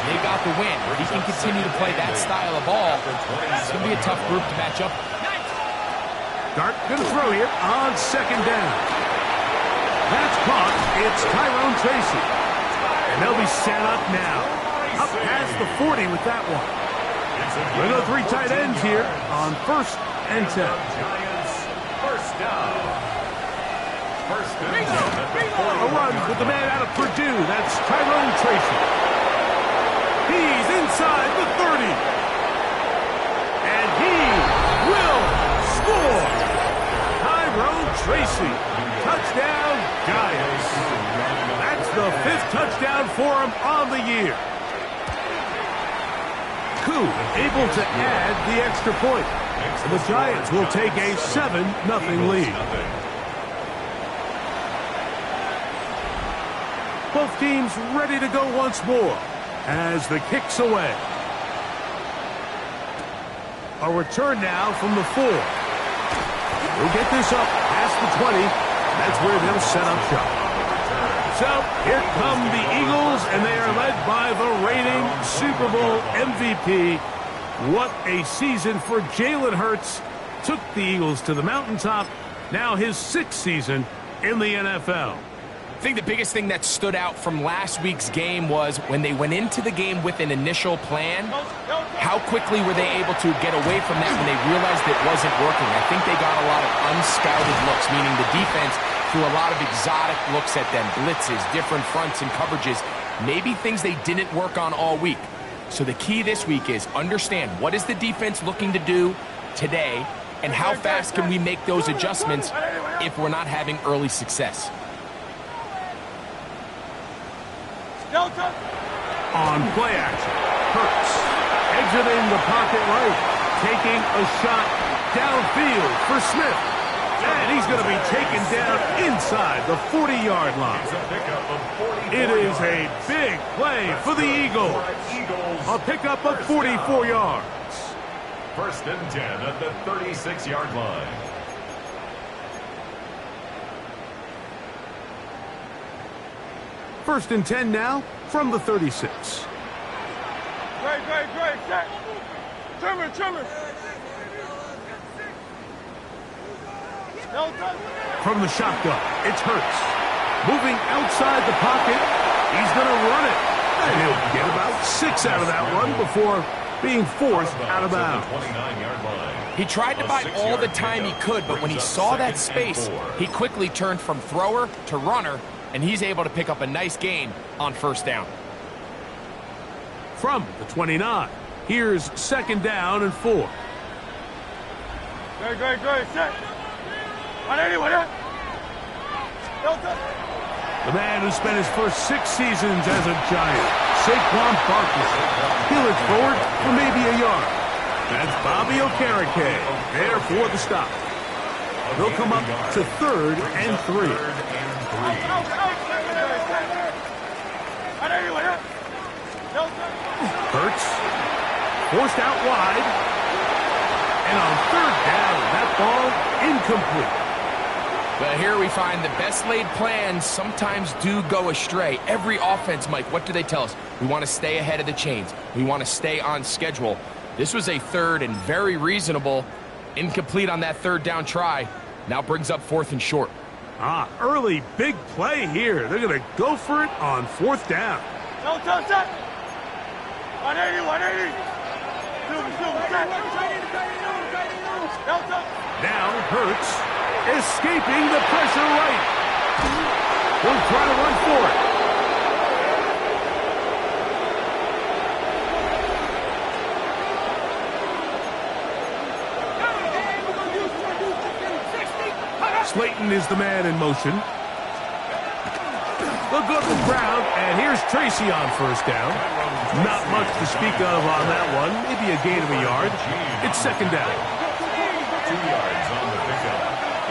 They got the win. If he can continue to play that style of ball, it's going to be a tough group to match up. Dart going to throw here on second down. That's caught. It's Tyrone Tracy. And they'll be set up now. Up past the 40 with that one. We'll go three tight ends here on 1st and 10. Giants, first down. First and 10 at the 40. A run with the man out of Purdue. That's Tyrone Tracy. He's inside the 30. And he will score. Tyrone Tracy. Touchdown, Giants. That's the 5th touchdown for him on the year. Koo able to add the extra point. And the Giants will take a 7-0 lead. Both teams ready to go once more as the kick's away. A return now from the 4. We'll get this up past the 20. That's where they'll set up shop. So here come the Eagles, and they are led by the reigning Super Bowl MVP. What a season for Jalen Hurts. Took the Eagles to the mountaintop. Now his 6th season in the NFL. I think the biggest thing that stood out from last week's game was when they went into the game with an initial plan, how quickly were they able to get away from that when they realized it wasn't working? I think they got a lot of unscouted looks, meaning the defense threw a lot of exotic looks at them, blitzes, different fronts and coverages, maybe things they didn't work on all week. So the key this week is understand what is the defense looking to do today and how fast can we make those adjustments if we're not having early success. On play action, Hurts exiting the pocket right, taking a shot downfield for Smith. And he's going to be taken down inside the 40-yard line. It is a big play for the Eagles. A pickup of 44 yards. 1st and 10 at the 36-yard line. First and 10 now from the 36. Great, set. Trimmer. From the shotgun, it's Hurts. Moving outside the pocket, he's going to run it. And he'll get kicks out of that one before being forced out of bounds. He tried to buy all the time he could, but when he saw that space, he quickly turned from thrower to runner, and he's able to pick up a nice gain on first down. From the 29, here's 2nd down and 4. Good, set. 180. The man who spent his first 6 seasons as a Giant, Saquon Barkley. He looks forward for maybe a yard. That's Bobby Okereke there for the stop. They'll come up to 3rd and 3. Hurts forced out wide. And on 3rd down, that ball incomplete. But here we find the best laid plans sometimes do go astray. Every offense, Mike, what do they tell us? We want to stay ahead of the chains. We want to stay on schedule. This was a 3rd and very reasonable. Incomplete on that 3rd down try. Now brings up 4th and short. Early big play here. They're going to go for it on 4th down. 180. Now Hurts escaping the pressure right. He'll try to run for it. Slayton is the man in motion. They'll go to the ground, and here's Tracy on 1st down. Not much to speak of on that one. Maybe a gain of a yard. It's 2nd down. 2 yards on the pickup.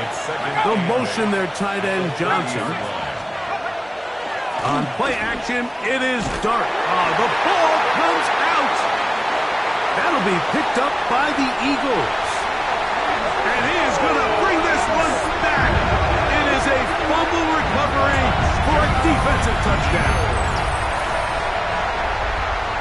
It's 2nd down. They'll motion their tight end, Johnson. On play action, it is Dart. The ball comes out. That'll be picked up by the Eagles. And he is going to bring this one back. It is a fumble recovery for a defensive touchdown.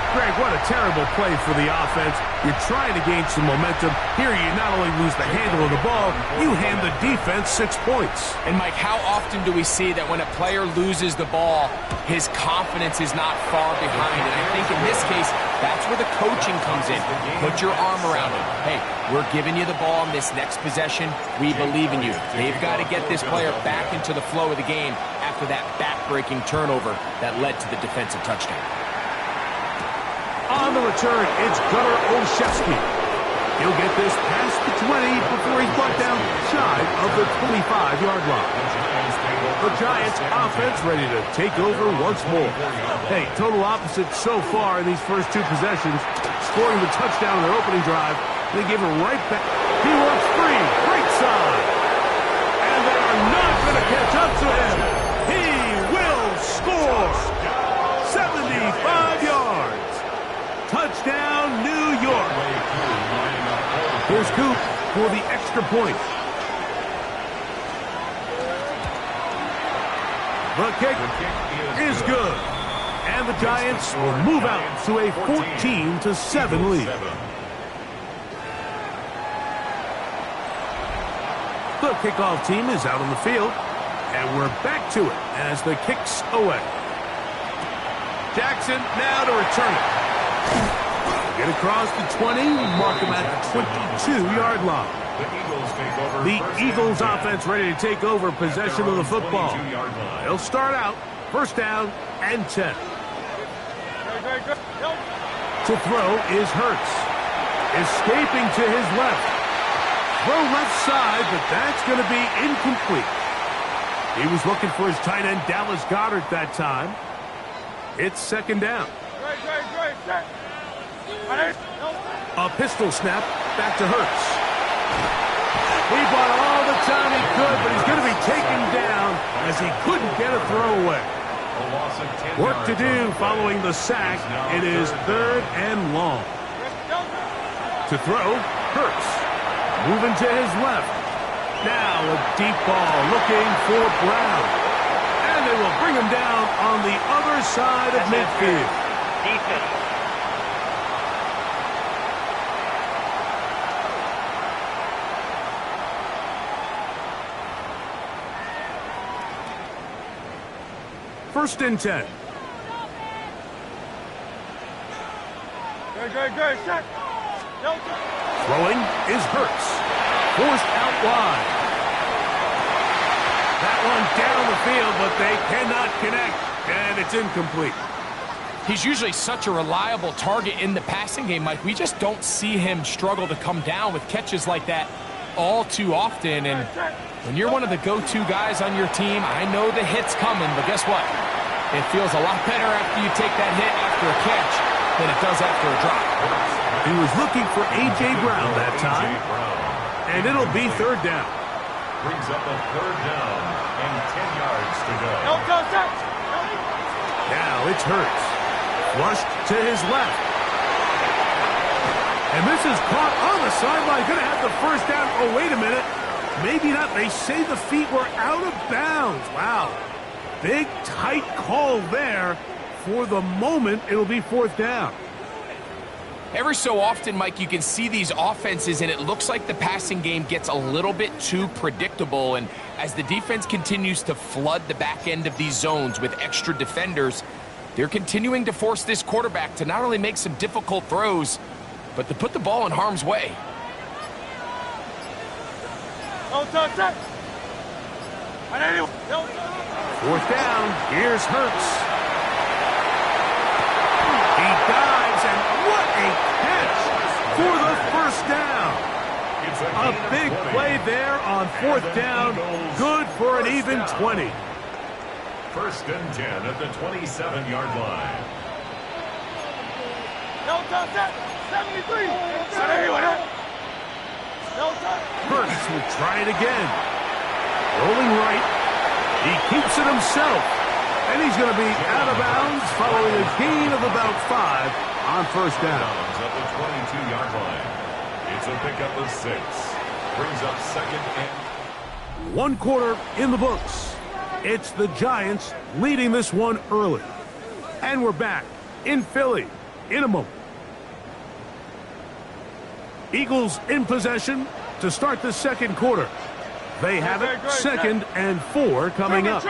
Greg, what a terrible play for the offense. You're trying to gain some momentum. Here you not only lose the handle of the ball, you hand the defense 6 points. And, Mike, how often do we see that when a player loses the ball, his confidence is not far behind? And I think in this case, that's where the coaching comes in. Put your arm around him. Hey, we're giving you the ball in this next possession. We believe in you. They've got to get this player back into the flow of the game after that back-breaking turnover that led to the defensive touchdown. On the return, it's Gunnar Olszewski. He'll get this past the 20 before he's brought down shy of the 25-yard line. The Giants offense ready to take over once more. Hey, total opposite so far in these first 2 possessions. Scoring the touchdown in their opening drive, they give it right back. He works free, right side. And they are not going to catch up to him. He will score. 75 yards. Touchdown, New York. Here's Coop for the extra point. The kick is good. And the Giants will move out to a 14-7 lead. The kickoff team is out on the field. And we're back to it as the kick's away. Jackson now to return it. Get across the 20, mark him at the 22-yard line. The Eagles offense ready to take over possession of the football. They'll start out 1st down and 10. To throw is Hurts. Escaping to his left. Throw left side, but that's going to be incomplete. He was looking for his tight end, Dallas Goedert, that time. It's 2nd down. A pistol snap back to Hurts. He bought all the time he could, but he's going to be taken down as he couldn't get a throwaway. Work to do following the sack. It is 3rd and long. To throw, Hurts. Moving to his left. Now a deep ball looking for Brown. And they will bring him down on the other side of midfield. Defense. First and 10. Good. Set. Throwing is Hurts. Forced out wide. That one down the field, but they cannot connect, and it's incomplete. He's usually such a reliable target in the passing game, Mike. We just don't see him struggle to come down with catches like that all too often. And when you're one of the go-to guys on your team, I know the hit's coming, but guess what? It feels a lot better after you take that hit after a catch than it does after a drop. He was looking for A.J. Brown that time, and it'll be third down. Brings up a third down and 10 yards to go. Now it's Hurts. Flushed to his left. And this is caught on the sideline. Going to have the first down. Oh, wait a minute. Maybe not. They say the feet were out of bounds. Wow. Big, tight call there. For the moment, it'll be fourth down. Every so often, Mike, you can see these offenses, and it looks like the passing game gets a little bit too predictable. And as the defense continues to flood the back end of these zones with extra defenders, they're continuing to force this quarterback to not only make some difficult throws, but to put the ball in harm's way. Fourth down. Here's Hurts. He dives, and what a catch for the first down. A big play there on fourth down. Good for an even 20. First and 10 at the 27-yard line. 73. Hurts will try it again. Rolling right. He keeps it himself. And he's going to be out of bounds following a gain of about 5 on first down. At the 22-yard line. It's a pickup of 6. Brings up second and... 1 quarter in the books. It's the Giants leading this one early. And we're back in Philly in a moment. Eagles in possession to start the second quarter. They have it, second and 4 coming up.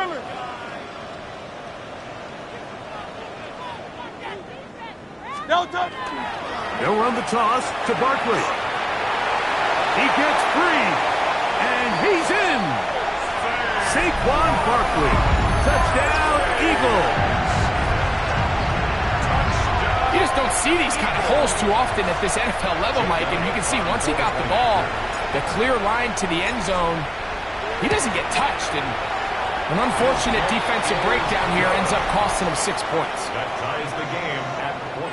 They'll run the toss to Barkley. He gets free, and he's in. Saquon Barkley. Touchdown, Eagles. You just don't see these kind of holes too often at this NFL level, Mike. And you can see once he got the ball, the clear line to the end zone, he doesn't get touched. And an unfortunate defensive breakdown here ends up costing him 6 points. That ties the game at 14.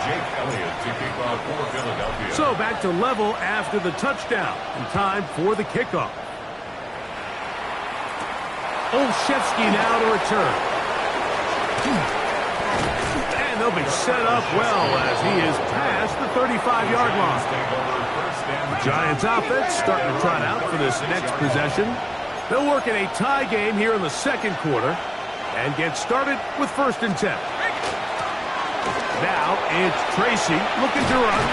Jake Elliott to kick off for Philadelphia. So back to level after the touchdown. And time for the kickoff. Olszewski now to return. And they'll be set up well as he is past the 35-yard line. The Giants offense starting to trot out for this next possession. They'll work in a tie game here in the second quarter and get started with first and 10. Now it's Tracy looking to run.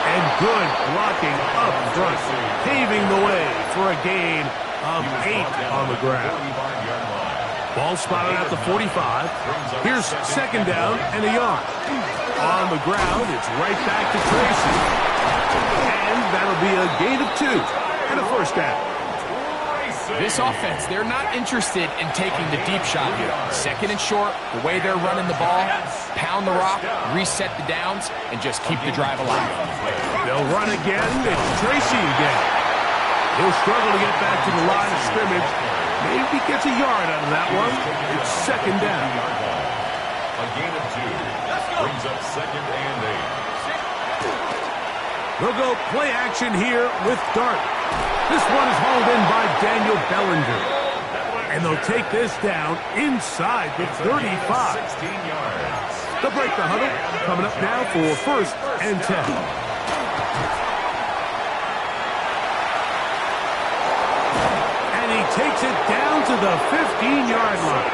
And good blocking up front, paving the way for a gain of 8 on the ground. Ball spotted at the 45. Here's second down and a yard. On the ground, it's right back to Tracy. And that'll be a gain of 2 and a first down. This offense, they're not interested in taking the deep shot here. Second and short, the way they're running the ball, pound the rock, reset the downs, and just keep the drive alive. They'll run again. It's Tracy again. He'll struggle to get back to the line of scrimmage. Maybe gets a yard out of that one. It's second down. A gain of 2. Brings up second and 8. They'll go play action here with Dart. This one is hauled in by Daniel Bellinger. And they'll take this down inside the 35. 16 yards. They'll break the huddle. Coming up now for first and 10. And he takes it down to the 15-yard line.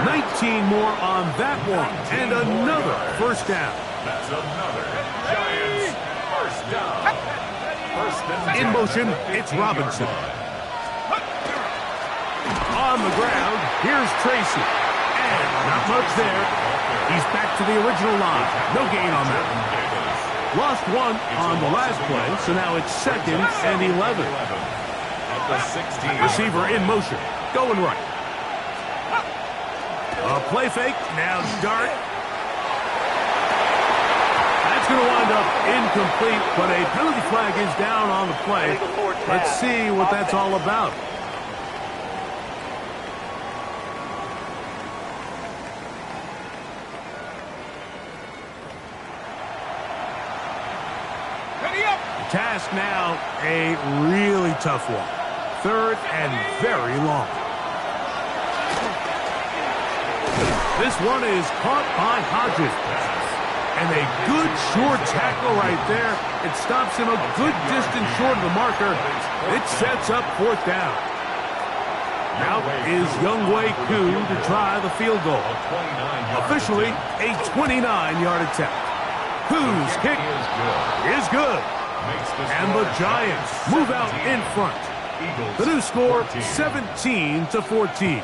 19 more on that one. And another first down. That's another Giants first down. In motion, it's Robinson. On the ground, here's Tracy. And Not much there. He's back to the original line. No gain on that. Lost one on the last play, so now it's 2nd and 11. Receiver in motion, going right. A play fake, now dart. That's going to wind up incomplete, but a penalty flag is down on the play. Let's see what that's all about. Task now a really tough one. 3rd and very long. This one is caught by Hodges. And a good short tackle right there. It stops him a good distance short of the marker. It sets up 4th down. Out is Younghoe Koo to try the field goal. Officially a 29-yard attempt. Koo's kick is good. And the Giants move out in front. The new score, 17-14.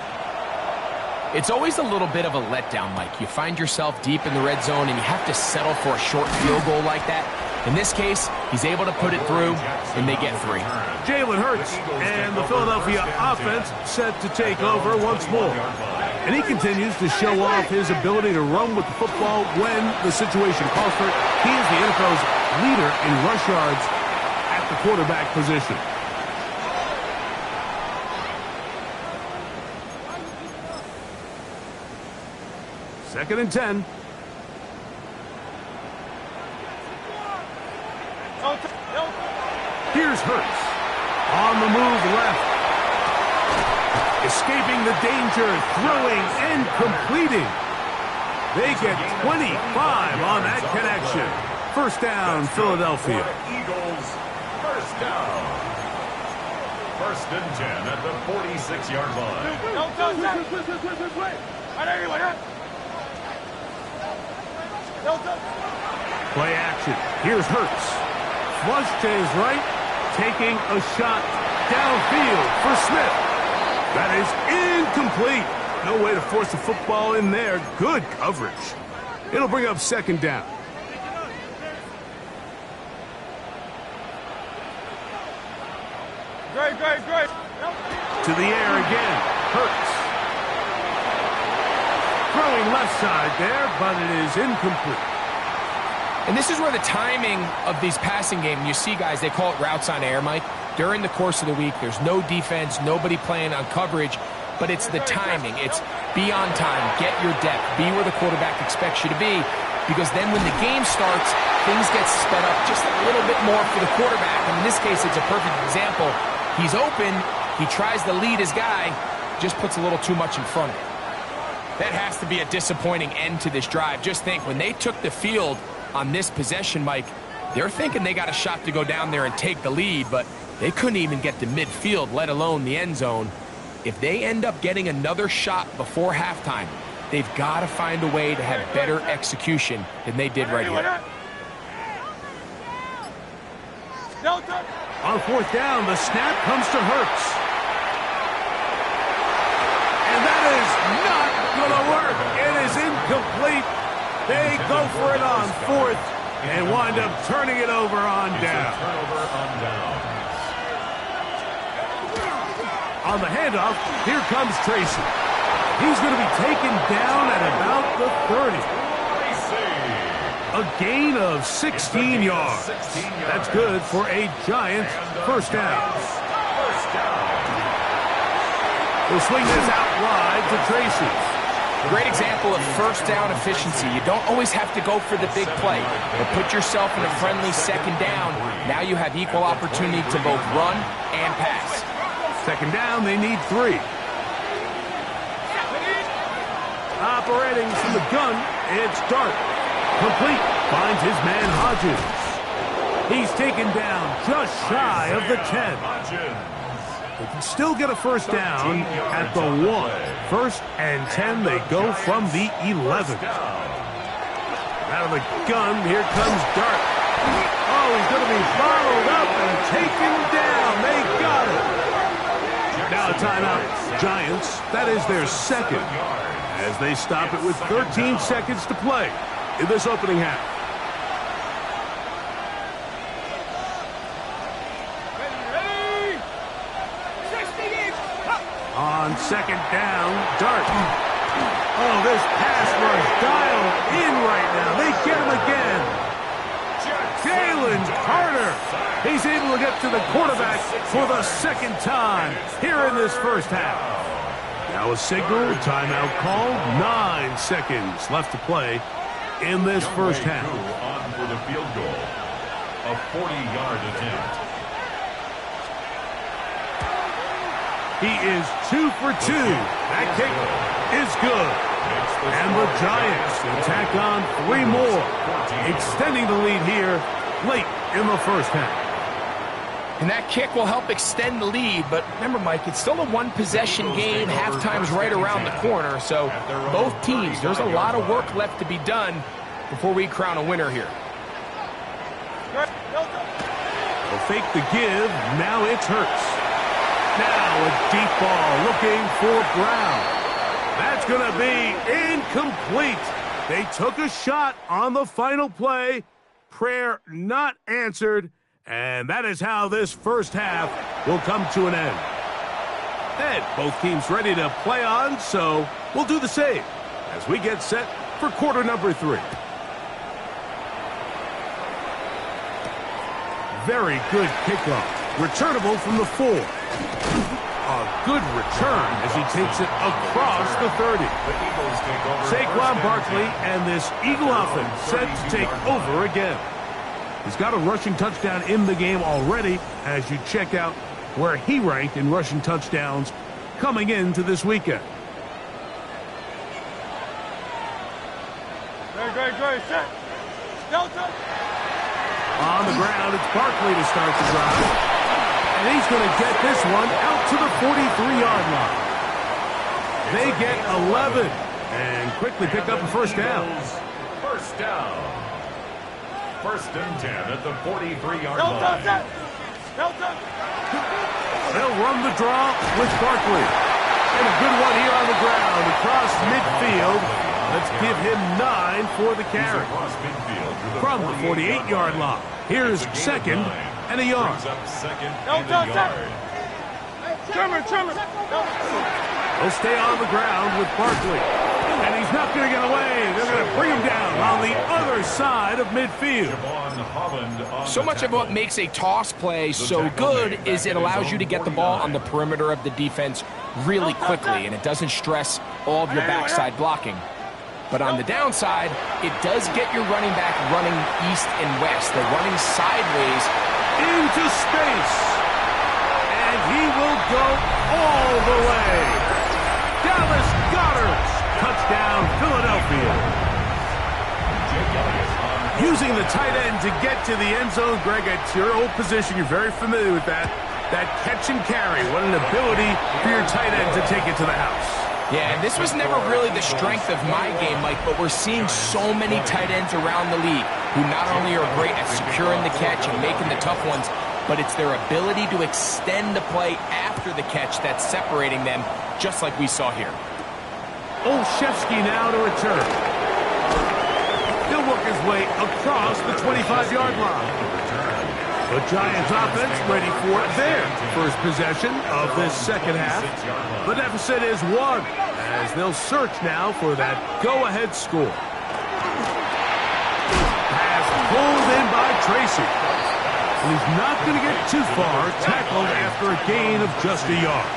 It's always a little bit of a letdown, Mike. You find yourself deep in the red zone, and you have to settle for a short field goal like that. In this case, he's able to put it through, and they get 3. Jalen Hurts and the Philadelphia offense set to take over once more. And he continues to show off his ability to run with the football when the situation calls for it. He is the NFL's leader in rush yards at the quarterback position. Second and 10. Here's Hurts. On the move left. Escaping the danger, throwing and completing. They get 25 on that connection. First down, Philadelphia. Eagles, first down. 1st and 10 at the 46-yard line. Play action. Here's Hurts. Flush to his right, taking a shot downfield for Smith. That is incomplete. No way to force the football in there. Good coverage. It'll bring up 2nd down. Great. To the air again. Hurts. Throwing left side there, but it is incomplete. And this is where the timing of these passing games, you see guys, they call it routes on air, Mike. During the course of the week, there's no defense, nobody playing on coverage, but it's the timing. It's be on time, get your depth, be where the quarterback expects you to be, because then when the game starts, things get sped up just a little bit more for the quarterback. And in this case, it's a perfect example. He's open, he tries to lead his guy, just puts a little too much in front of him. That has to be a disappointing end to this drive. Just think, when they took the field on this possession, Mike, they're thinking they got a shot to go down there and take the lead, but they couldn't even get to midfield, let alone the end zone. If they end up getting another shot before halftime, they've got to find a way to have better execution than they did right here. On 4th down, the snap comes to Hurts. And that is not going to work. It is incomplete. They go for it on 4th and wind up turning it over on down. On the handoff, here comes Tracy. He's going to be taken down at about the 30. A gain of 16 yards. That's good for a Giants first down. We'll swing this out wide to Tracy. Great example of first down efficiency. You don't always have to go for the big play, but put yourself in a friendly 2nd down. Now you have equal opportunity to both run and pass. 2nd down, they need 3. Operating from the gun, it's Dart. Complete. Finds his man Hodges. He's taken down just shy of the 10. They can still get a first down at the 1. 1st and 10, they go from the 11. Out of the gun, here comes Dart. Oh, he's going to be followed up and taken down. They got it. Now a timeout. Giants, that is their 2nd. as they stop it with 13 seconds to play in this opening half. On second down, Dart. Oh, this pass rush dialed in right now. They get him again. Jalen Carter. He's able to get to the quarterback for the second time here in this first half. Now a signal, timeout called. 9 seconds left to play in this first half. On for the field goal. A 40-yard attempt. He is 2 for 2. That kick is good. And the Giants will tack on 3 more, extending the lead here late in the first half. And that kick will help extend the lead, but remember, Mike, it's still a one-possession game. Halftime's right around the corner, so both teams, there's a lot of work left to be done before we crown a winner here. They'll fake the give. Now it's Hurts. Now a deep ball looking for Brown. That's going to be incomplete. They took a shot on the final play. Prayer not answered. And that is how this first half will come to an end. And both teams ready to play on, so we'll do the same as we get set for quarter number 3. Very good kickoff. Returnable from the 4. A good return as he takes it across the 30. Saquon Barkley and this Eagle offense set to take over again. He's got a rushing touchdown in the game already as you check out where he ranked in rushing touchdowns coming into this weekend. Great. Set. Delta. On the ground, it's Barkley to start the drive. And he's going to get this one out to the 43-yard line. They get 11 and quickly pick up a first down. First down. 1st and 10 at the 43-yard line. They'll run the draw with Barkley. And a good one here on the ground across midfield. Let's give him 9 for the carry. From the 48-yard line. Here's 2nd and a yard. Trimmer. He'll stay on the ground with Barkley. And he's not going to get away. They're going to bring him down on the other side of midfield. So much of what makes a toss play so good is it allows you to get the ball on the perimeter of the defense really quickly, and it doesn't stress all of your backside blocking. But on the downside, it does get your running back running east and west. They're running sideways into space. And he will go all the way. Dallas Goedert. Touchdown, Philadelphia. Using the tight end to get to the end zone, Greg, it's your old position. You're very familiar with that. That catch and carry. What an ability for your tight end to take it to the house. Yeah, and this was never really the strength of my game, Mike, but we're seeing so many tight ends around the league who not only are great at securing the catch and making the tough ones, but it's their ability to extend the play after the catch that's separating them, just like we saw here. Olszewski now to return. He'll work his way across the 25-yard line. The Giants offense ready for their first possession of this second half. The deficit is 1 as they'll search now for that go-ahead score. Pass pulled in by Tracy. And he's not going to get too far, tackled after a gain of just a yard.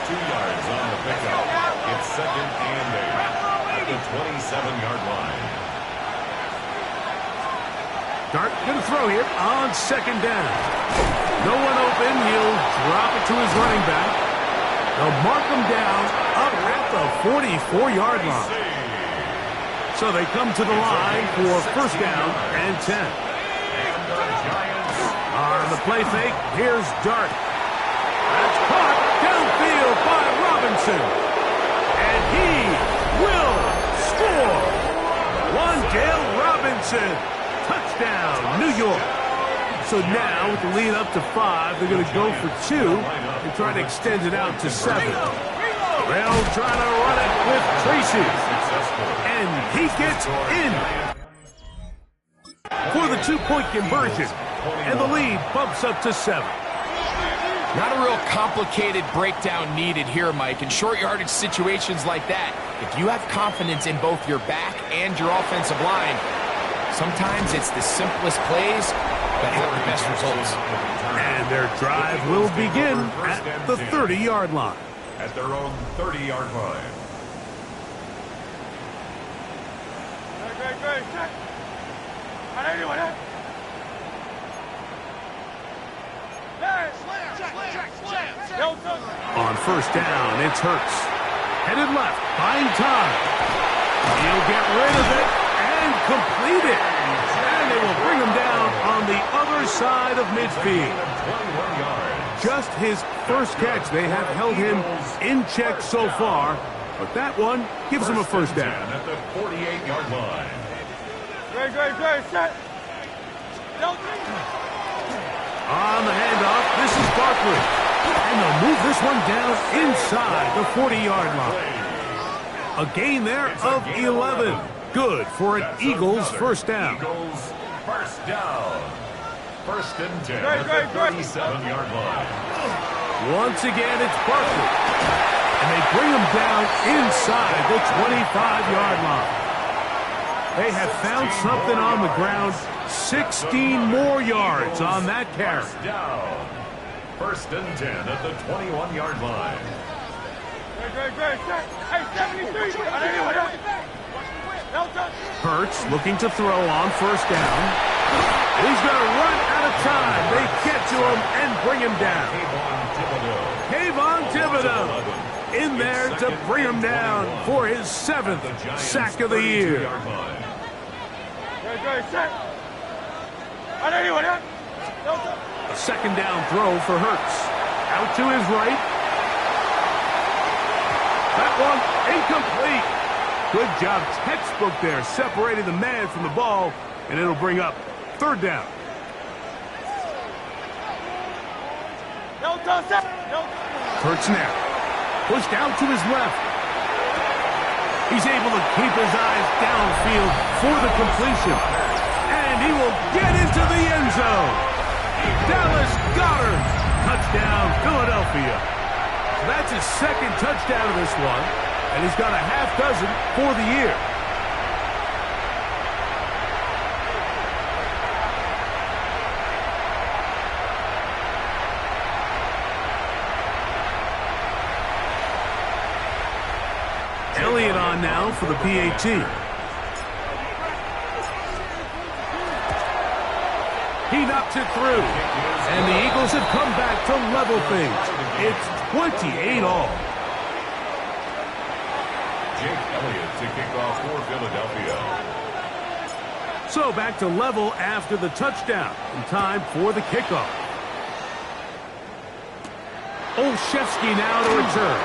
2 yards on the pickup. It's 2nd and 8 at the 27-yard line. Dart going to throw here on 2nd down. No one open. He'll drop it to his running back. They'll mark him down up at the 44-yard line. So they come to the line for first down and 10. On the play fake, here's Dart. That's caught downfield by Robinson. And he will score. Wan'Dale Robinson. Touchdown, New York. So now, with the lead up to 5, they're going to go for 2 and try to extend it out to 7. They'll try to run it with Tracy. And he gets in for the two-point conversion. And the lead bumps up to 7. Not a real complicated breakdown needed here, Mike. In short yardage situations like that, if you have confidence in both your back and your offensive line, sometimes it's the simplest plays that have the best results. And their drive will begin at the 30-yard line. At their own 30-yard line. On first down, it's Hurts. Headed left, buying time. He'll get rid of it and complete it. And they will bring him down on the other side of midfield. Just his first catch. They have held him in check so far, but that one gives him a first down. At the 48-yard line. Great, set. On the handoff, this is Barkley. And they'll move this one down inside the 40-yard line. A gain there of 11. Good for an Eagles first down. Eagles first down. First and 10 at the 37-yard line. Once again, it's Barkley. And they bring him down inside the 25-yard line. They have found something on the ground. 16 more yards on that carry. First down. First and 10 at the 21-yard line. Hey, 73. Hurts looking to throw on first down. He's going to run out of time. They get to him and bring him down. Kayvon Thibodeaux in there to bring him down for his 7th sack of the year. A second down throw for Hurts. Out to his right. That one incomplete. Good job, textbook there, separating the man from the ball, and it'll bring up third down. Hurts now. Pushed out to his left. He's able to keep his eyes downfield for the completion. And he will get into the end zone. Dallas Goedert. Touchdown, Philadelphia. So that's his second touchdown of this one. And he's got a half dozen for the year. Elliott on now for the PAT. He knocks it through. And the Eagles have come back to level things. It's 28 all. Jake Elliott to kick off for Philadelphia. So back to level after the touchdown. And time for the kickoff. Olszewski now to return.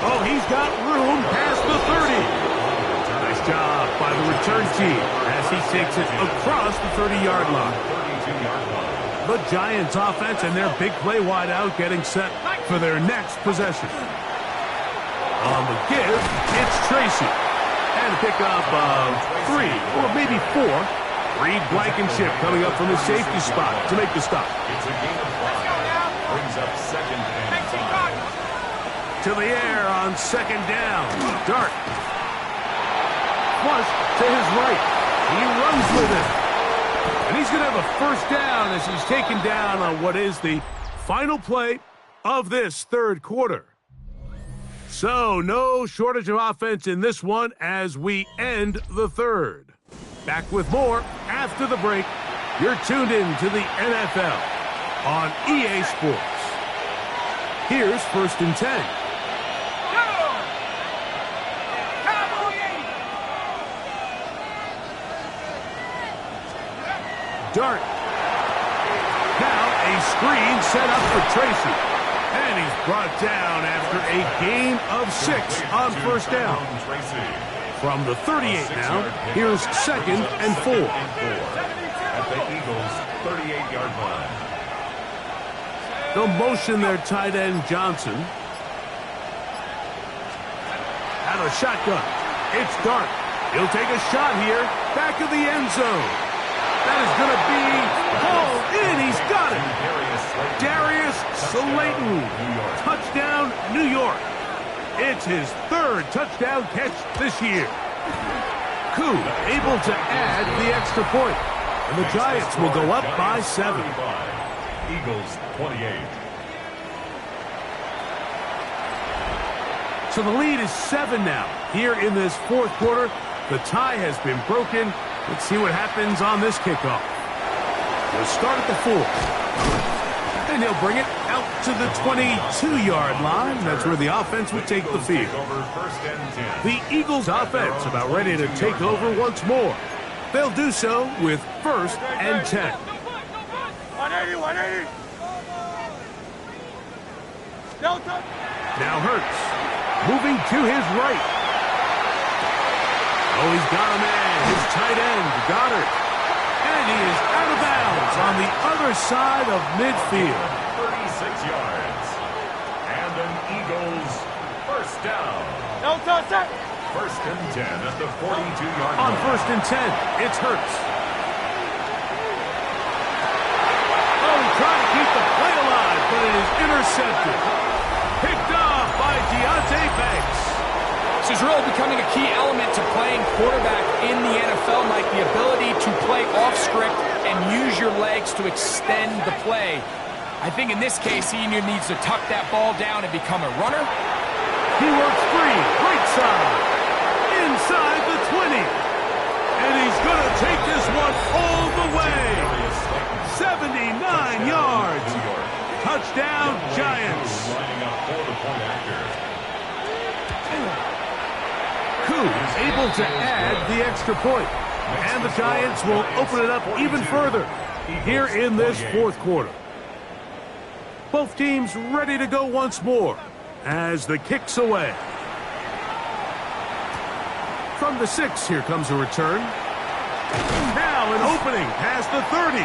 Oh, he's got room past the 30. Nice job by the return team as he takes it across the 30-yard line. The Giants offense and their big play wideout getting set for their next possession. On the give, it's Tracy. And a pickup of 3 or maybe 4. Reed Blankenship coming up from the safety spot to make the stop. It's a gain of 5. Brings up second and 5. To the air on second down. Dart. Flush to his right. He runs with it. And he's going to have a first down as he's taken down on what is the final play of this third quarter. So no shortage of offense in this one as we end the third. Back with more after the break. You're tuned in to the NFL on EA Sports. Here's first and 10. Dart. Now a screen set up for Tracy. And he's brought down after a gain of 6 on first down. From the 38 now, here's second and 4. At the Eagles' 38-yard line. They'll motion their tight end Johnson. out of the shotgun. It's Dart. He'll take a shot here. Back of the end zone. That is going to be hauled in. He's got it. Darius Slayton. Touchdown, New York. It's his third touchdown catch this year. Koo able to add the extra point. And the Giants will go up by 7. Eagles 28. So the lead is 7 now. Here in this fourth quarter, the tie has been broken. Let's see what happens on this kickoff. We'll start at the 4. And he'll bring it out to the 22-yard line. That's where the offense would take the field. The Eagles offense about ready to take over once more. They'll do so with 1st and 10. 180, 180. Delta. Now Hurts. Moving to his right. Oh, he's got a man. His tight end, Goddard. And he is out of bounds on the other side of midfield. 36 yards. And an Eagles first down. Delta set. 1st and 10 at the 42-yard line. On 1st and 10, it's Hurts. Oh, trying to keep the play alive, but it is intercepted. Picked off by Deonte Banks. This is really becoming a key element to playing quarterback in the NFL, Mike, the ability to play off script and use your legs to extend the play. I think in this case, he needs to tuck that ball down and become a runner. He works free, right side, inside the 20. And he's going to take this one all the way. 79 yards. Touchdown, Giants. Koo is able to add the extra point. And the Giants will open it up even further here in this fourth quarter. Both teams ready to go once more as the kick's away. From the 6, here comes a return. Now an opening past the 30.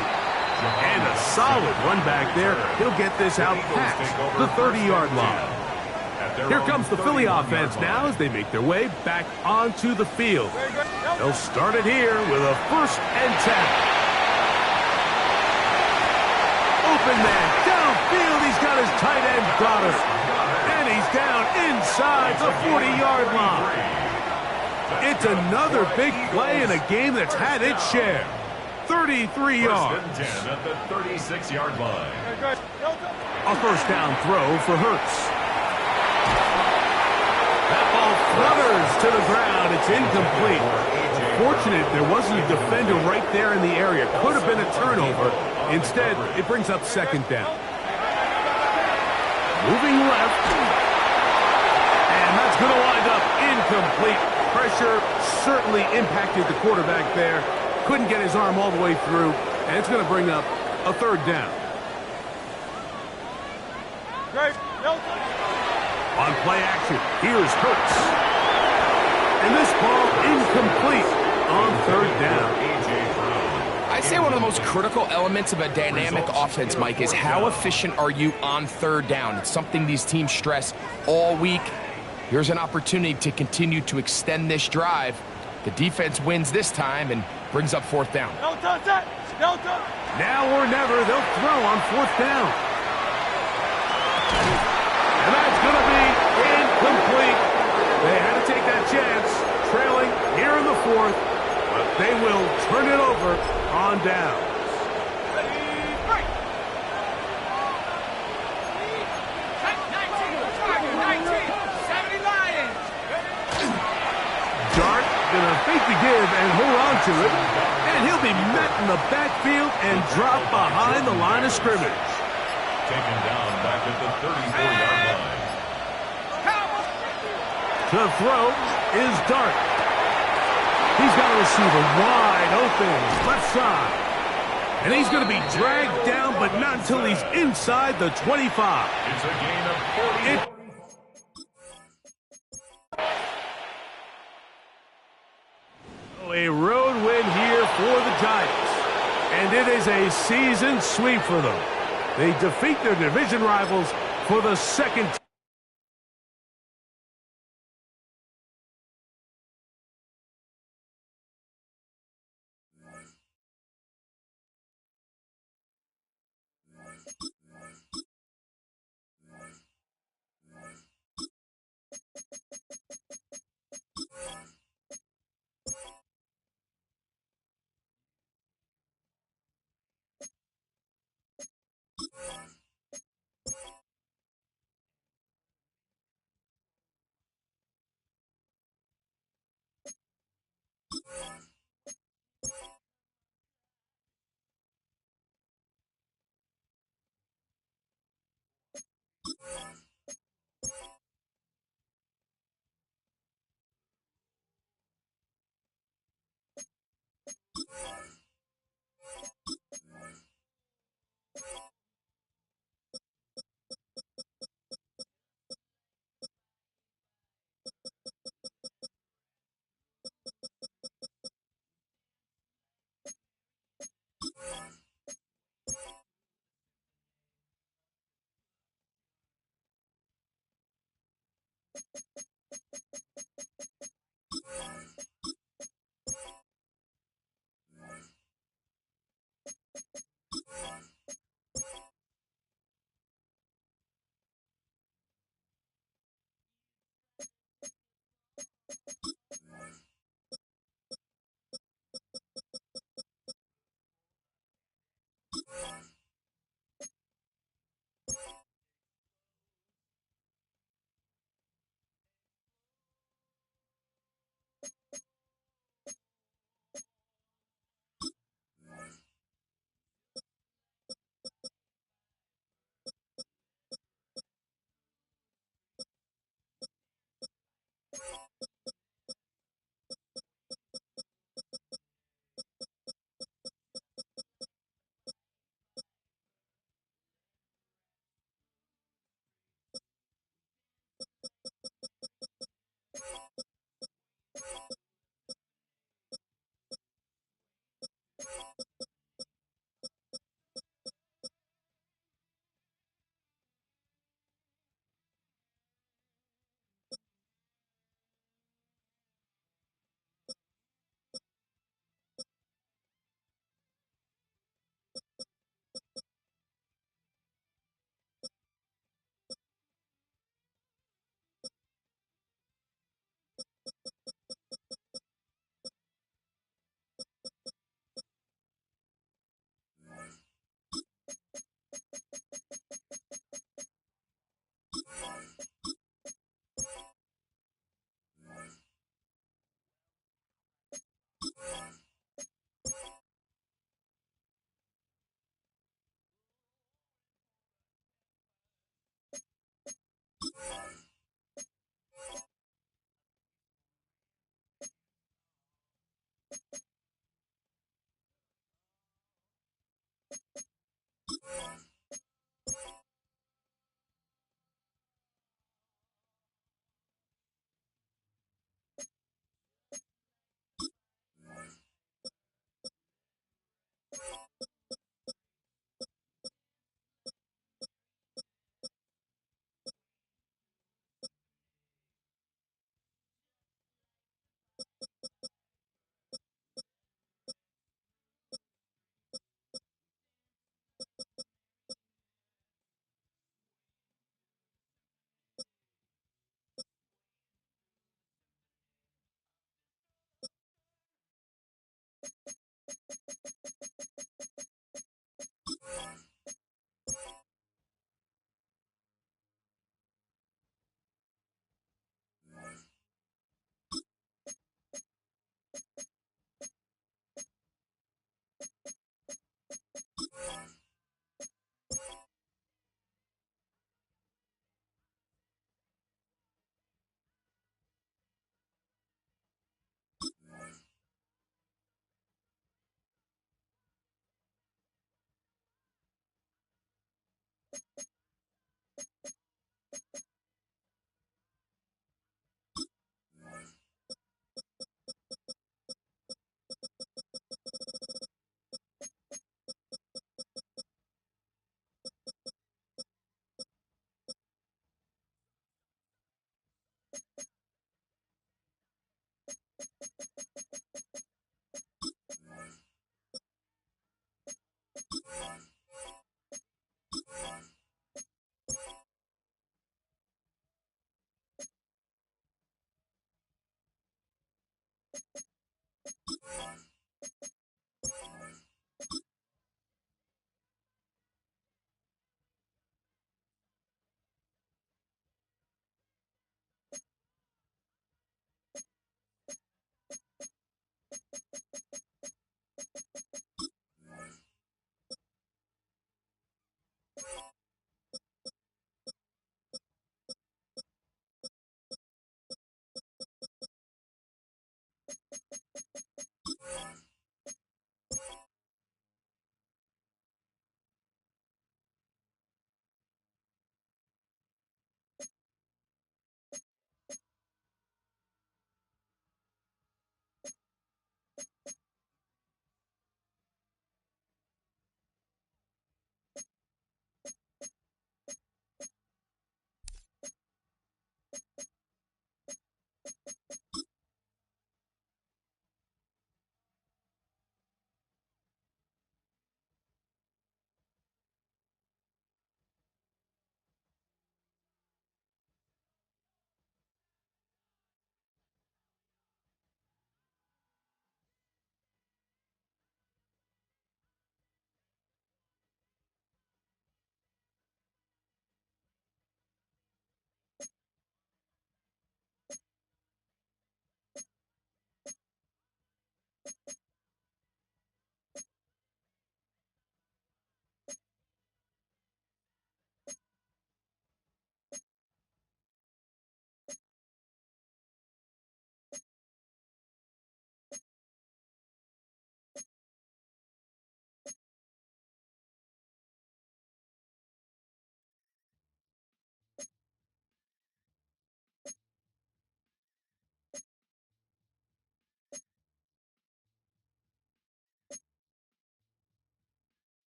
And a solid run back there. He'll get this out past the 30-yard line. Here comes the Philly offense now as they make their way back onto the field. They'll start it here with a 1st and 10. Open man downfield. He's got his tight end Goddard. And he's down inside the 40-yard line. It's another big play in a game that's had its share. 33 yards. 1st and 10 at the 36-yard line. A 1st down throw for Hurts. That ball flutters to the ground. It's incomplete. Fortunate there wasn't a defender right there in the area. Could have been a turnover. Instead, it brings up 2nd down. Moving left. And that's going to wind up incomplete. Pressure certainly impacted the quarterback there. Couldn't get his arm all the way through. And it's going to bring up a 3rd down. On play action, here's Hurts. And this ball incomplete on 3rd down. I'd say one of the most critical elements of a dynamic offense, Mike, is how efficient are you on 3rd down. It's something these teams stress all week. Here's an opportunity to continue to extend this drive. The defense wins this time and brings up 4th down. Now or never, they'll throw on 4th down. And that's going to be incomplete. They had to take that chance, trailing here in the 4th, but they will turn it over on down. Dart gonna fake the give and hold on to it, and he'll be met in the backfield and dropped behind the line of scrimmage. Taken down back at the 34-yard line. To throw is Dart. He's got a receiver wide open, left side. And he's going to be dragged down, but not until he's inside the 25. It's a gain of 40. A road win here for the Giants. And it is a season sweep for them. They defeat their division rivals for the 2nd time.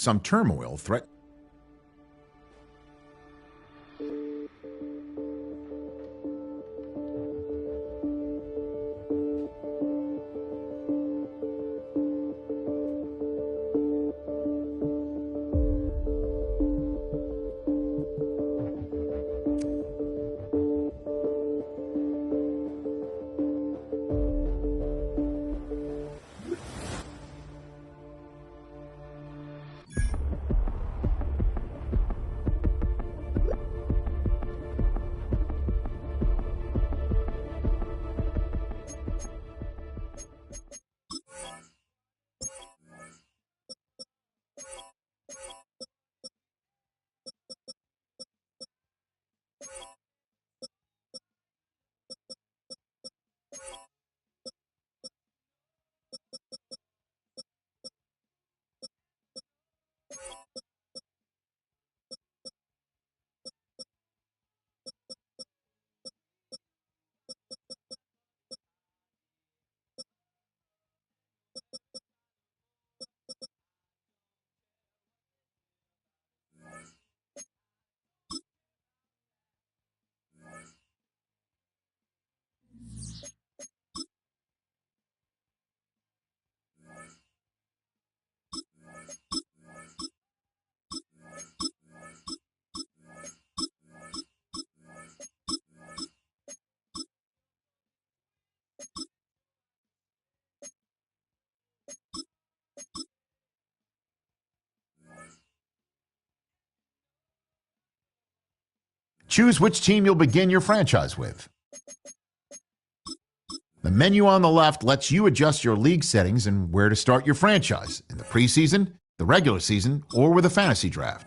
Some turmoil threatens. Choose which team you'll begin your franchise with. The menu on the left lets you adjust your league settings and where to start your franchise in the preseason, the regular season, or with a fantasy draft.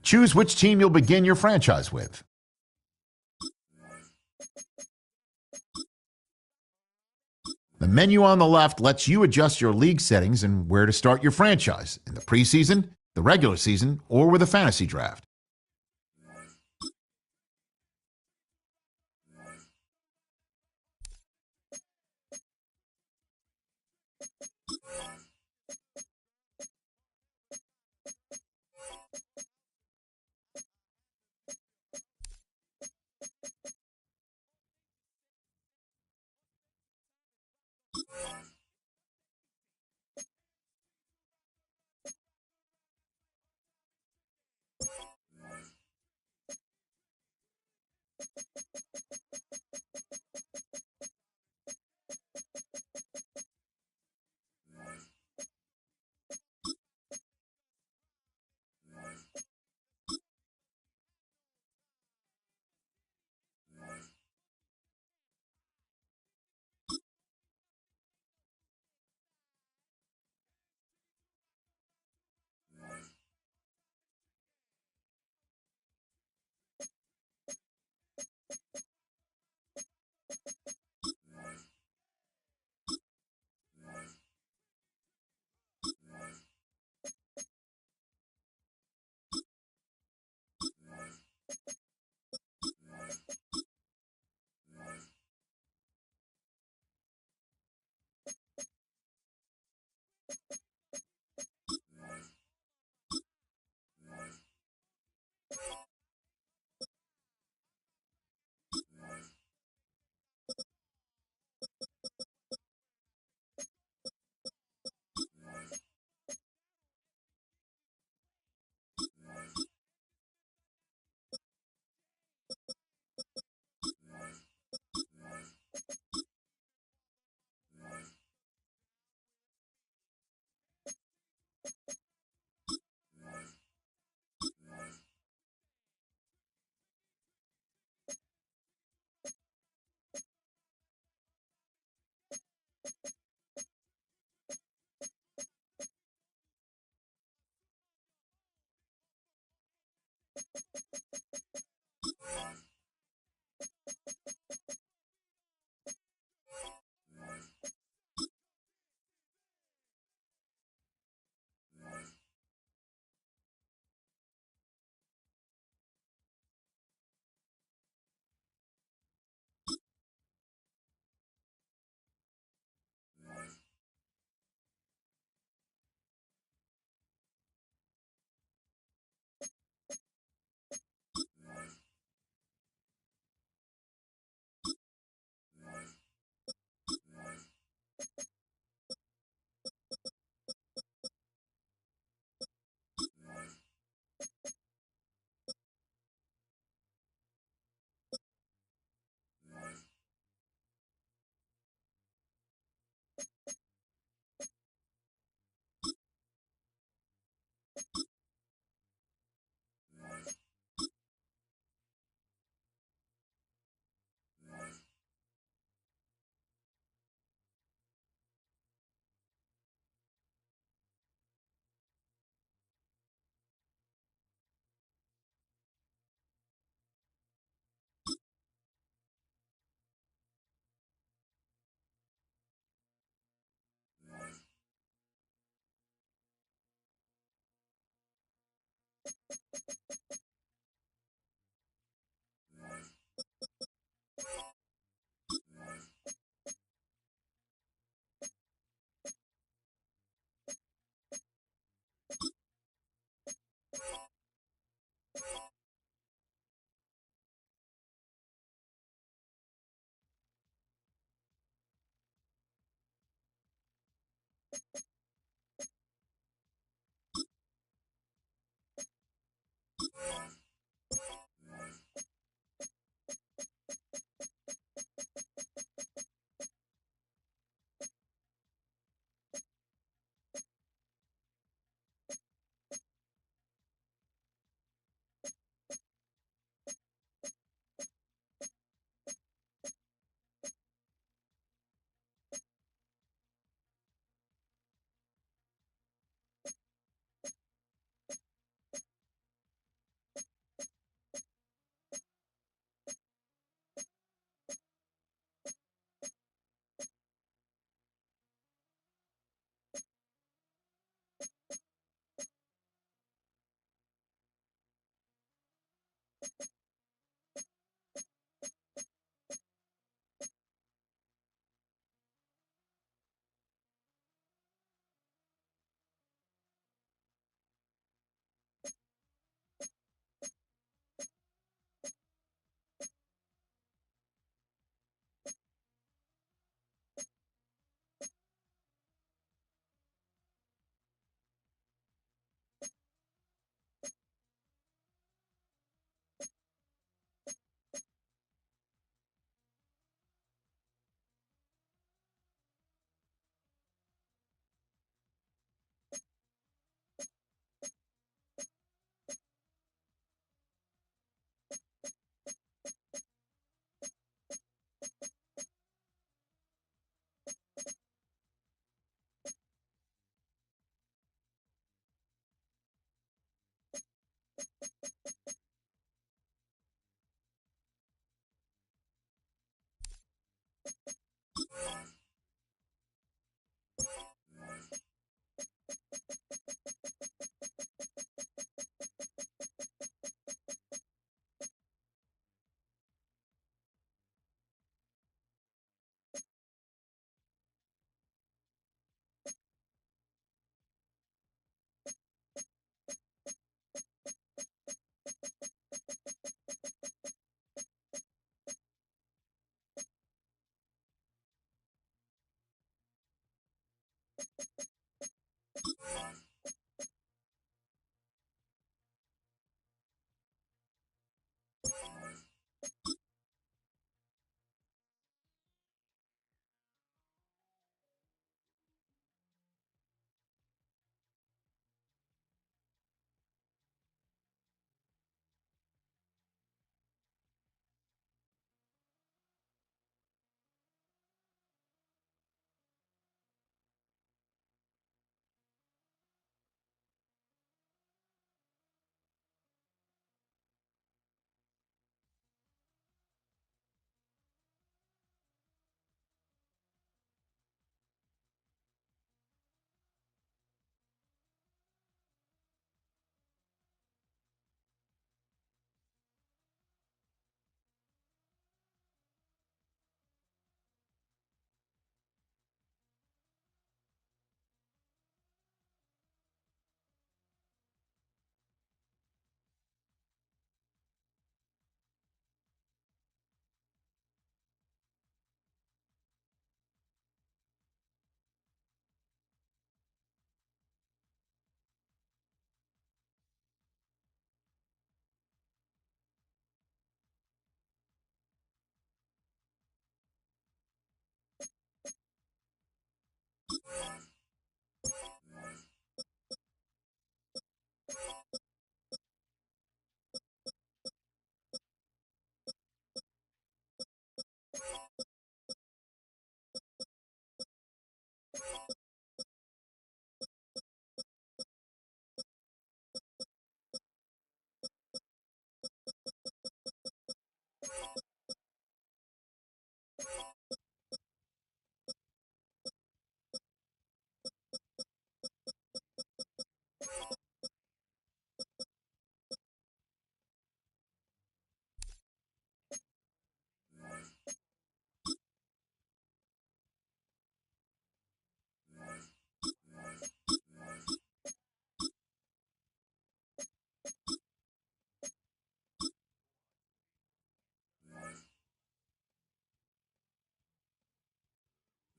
Choose which team you'll begin your franchise with. The menu on the left lets you adjust your league settings and where to start your franchise in the preseason, the regular season, or with a fantasy draft.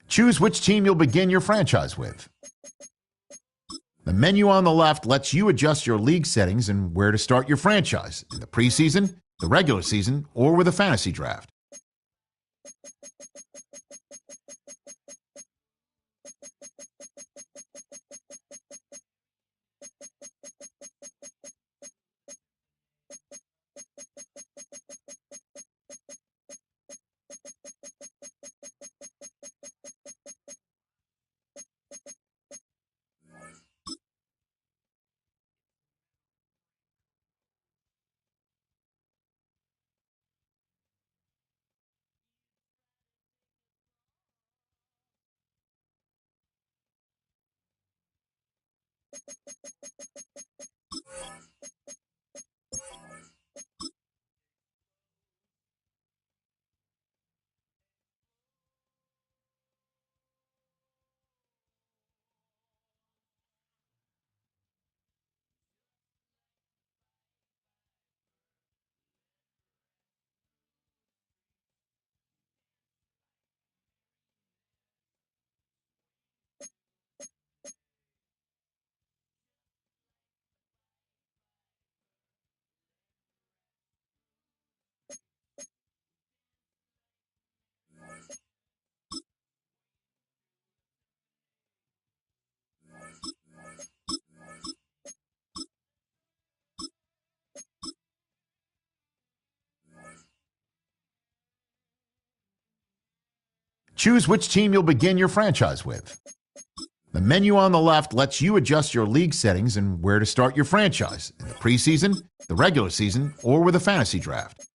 Choose which team you'll begin your franchise with. The menu on the left lets you adjust your league settings and where to start your franchise in the preseason, the regular season, or with a fantasy draft. Choose which team you'll begin your franchise with. The menu on the left lets you adjust your league settings and where to start your franchise in the preseason, the regular season, or with a fantasy draft.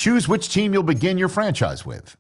Choose which team you'll begin your franchise with.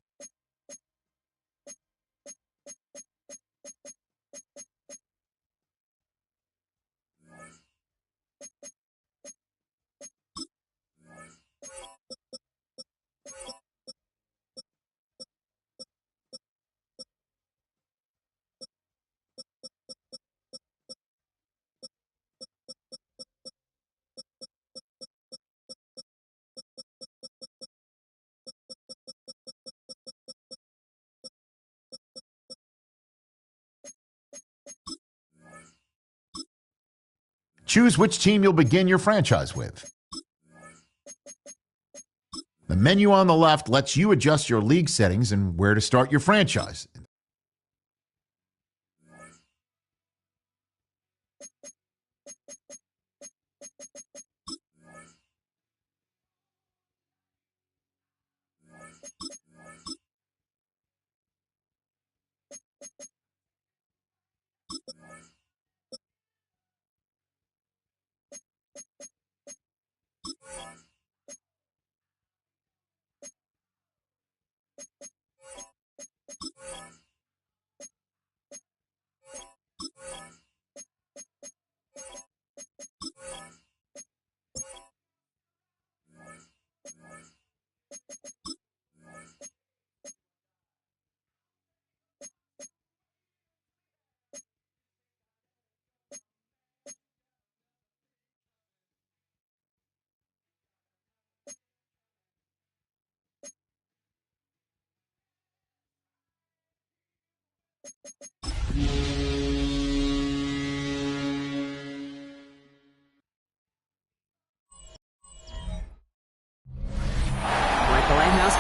Choose which team you'll begin your franchise with. The menu on the left lets you adjust your league settings and where to start your franchise.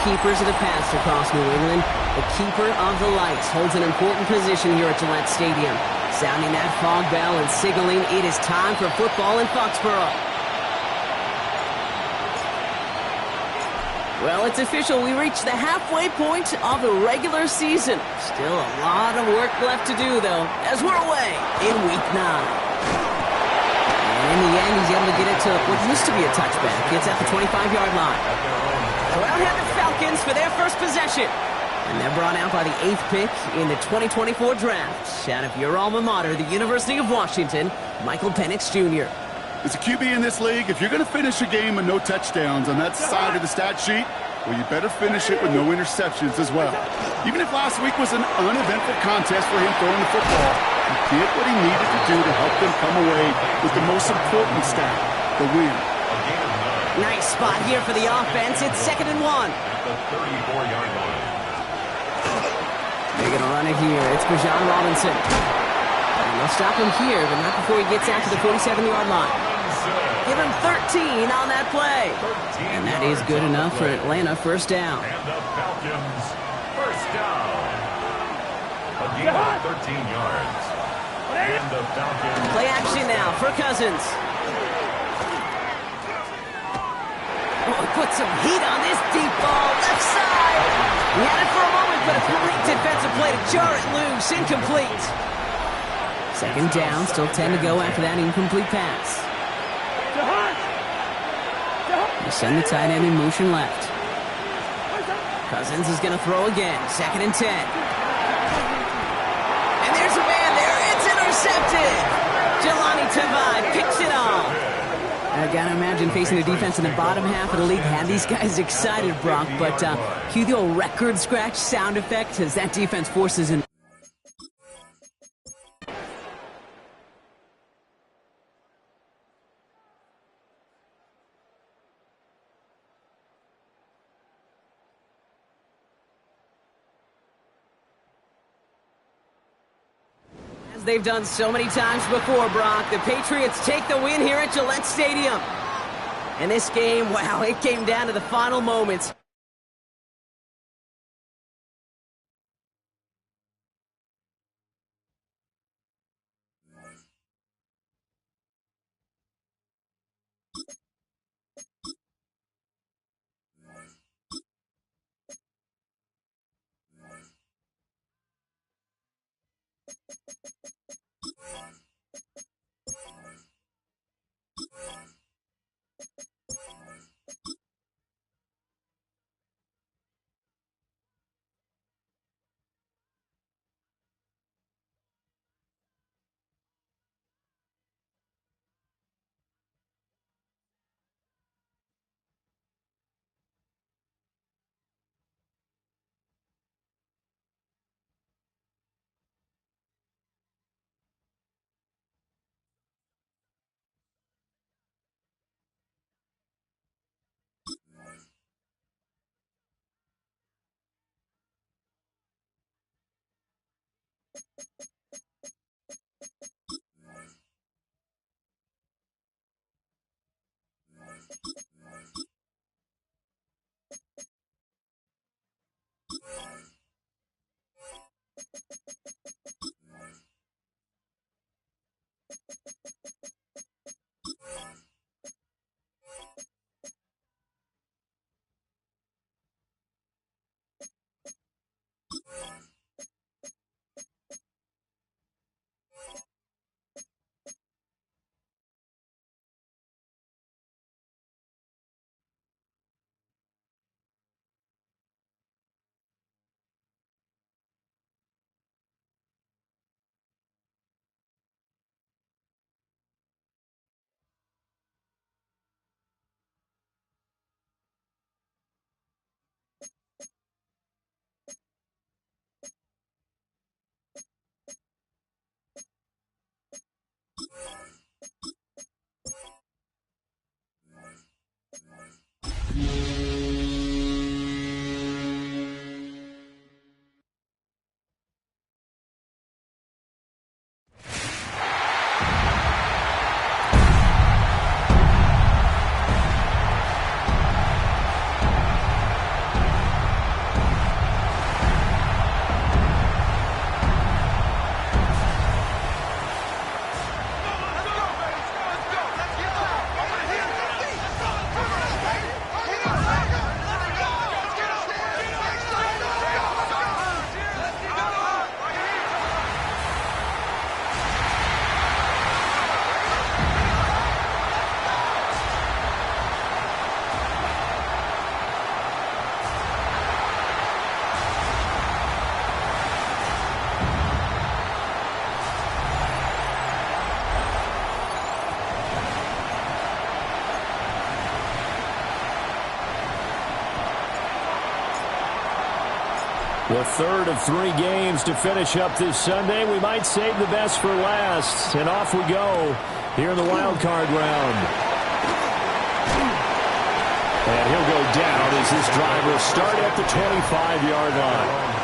Keepers of the past across New England. The keeper of the lights holds an important position here at Gillette Stadium, sounding that fog bell and signaling it is time for football in Foxborough. Well, it's official. We reached the halfway point of the regular season. Still a lot of work left to do, though, as we're away in Week 9. And in the end, he's able to get it to what used to be a touchback. It's at the 25-yard line. So out head the Falcons for their first possession. And they're brought out by the 8th pick in the 2024 draft. Out of your alma mater, the University of Washington, Michael Penix Jr. As a QB in this league, if you're going to finish a game with no touchdowns on that side of the stat sheet, well, you better finish it with no interceptions as well. Even if last week was an uneventful contest for him throwing the football, he did what he needed to do to help them come away with the most important stat, the win. Nice spot here for the offense. It's 2nd and 1. At the 34-yard line. They're going to run it here. It's Bijan Robinson. And they'll stop him here, but not before he gets out to the 47-yard line. Give him 13 on that play. And that is good enough for Atlanta first down. And the Falcons first down. A gain of 13 yards. And the Falcons. Play action now for Cousins. Oh, put some heat on this deep ball, left side. He had it for a moment, but a great defensive play to jar it loose, incomplete. 2nd down, still 10 to go after that incomplete pass. They send the tight end in motion left. Cousins is going to throw again, 2nd and 10. And there's a man there, it's intercepted. Jelani Tavai picks it off. I gotta imagine facing the defense in the bottom half of the league had these guys excited, Brock, but cue the old record scratch sound effect as that defense forces in. They've done so many times before, Brock. The Patriots take the win here at Gillette Stadium. And this game, wow, it came down to the final moments. The third of 3 games to finish up this Sunday. We might save the best for last. And off we go here in the wild card round. And he'll go down as this drive will start at the 25-yard line.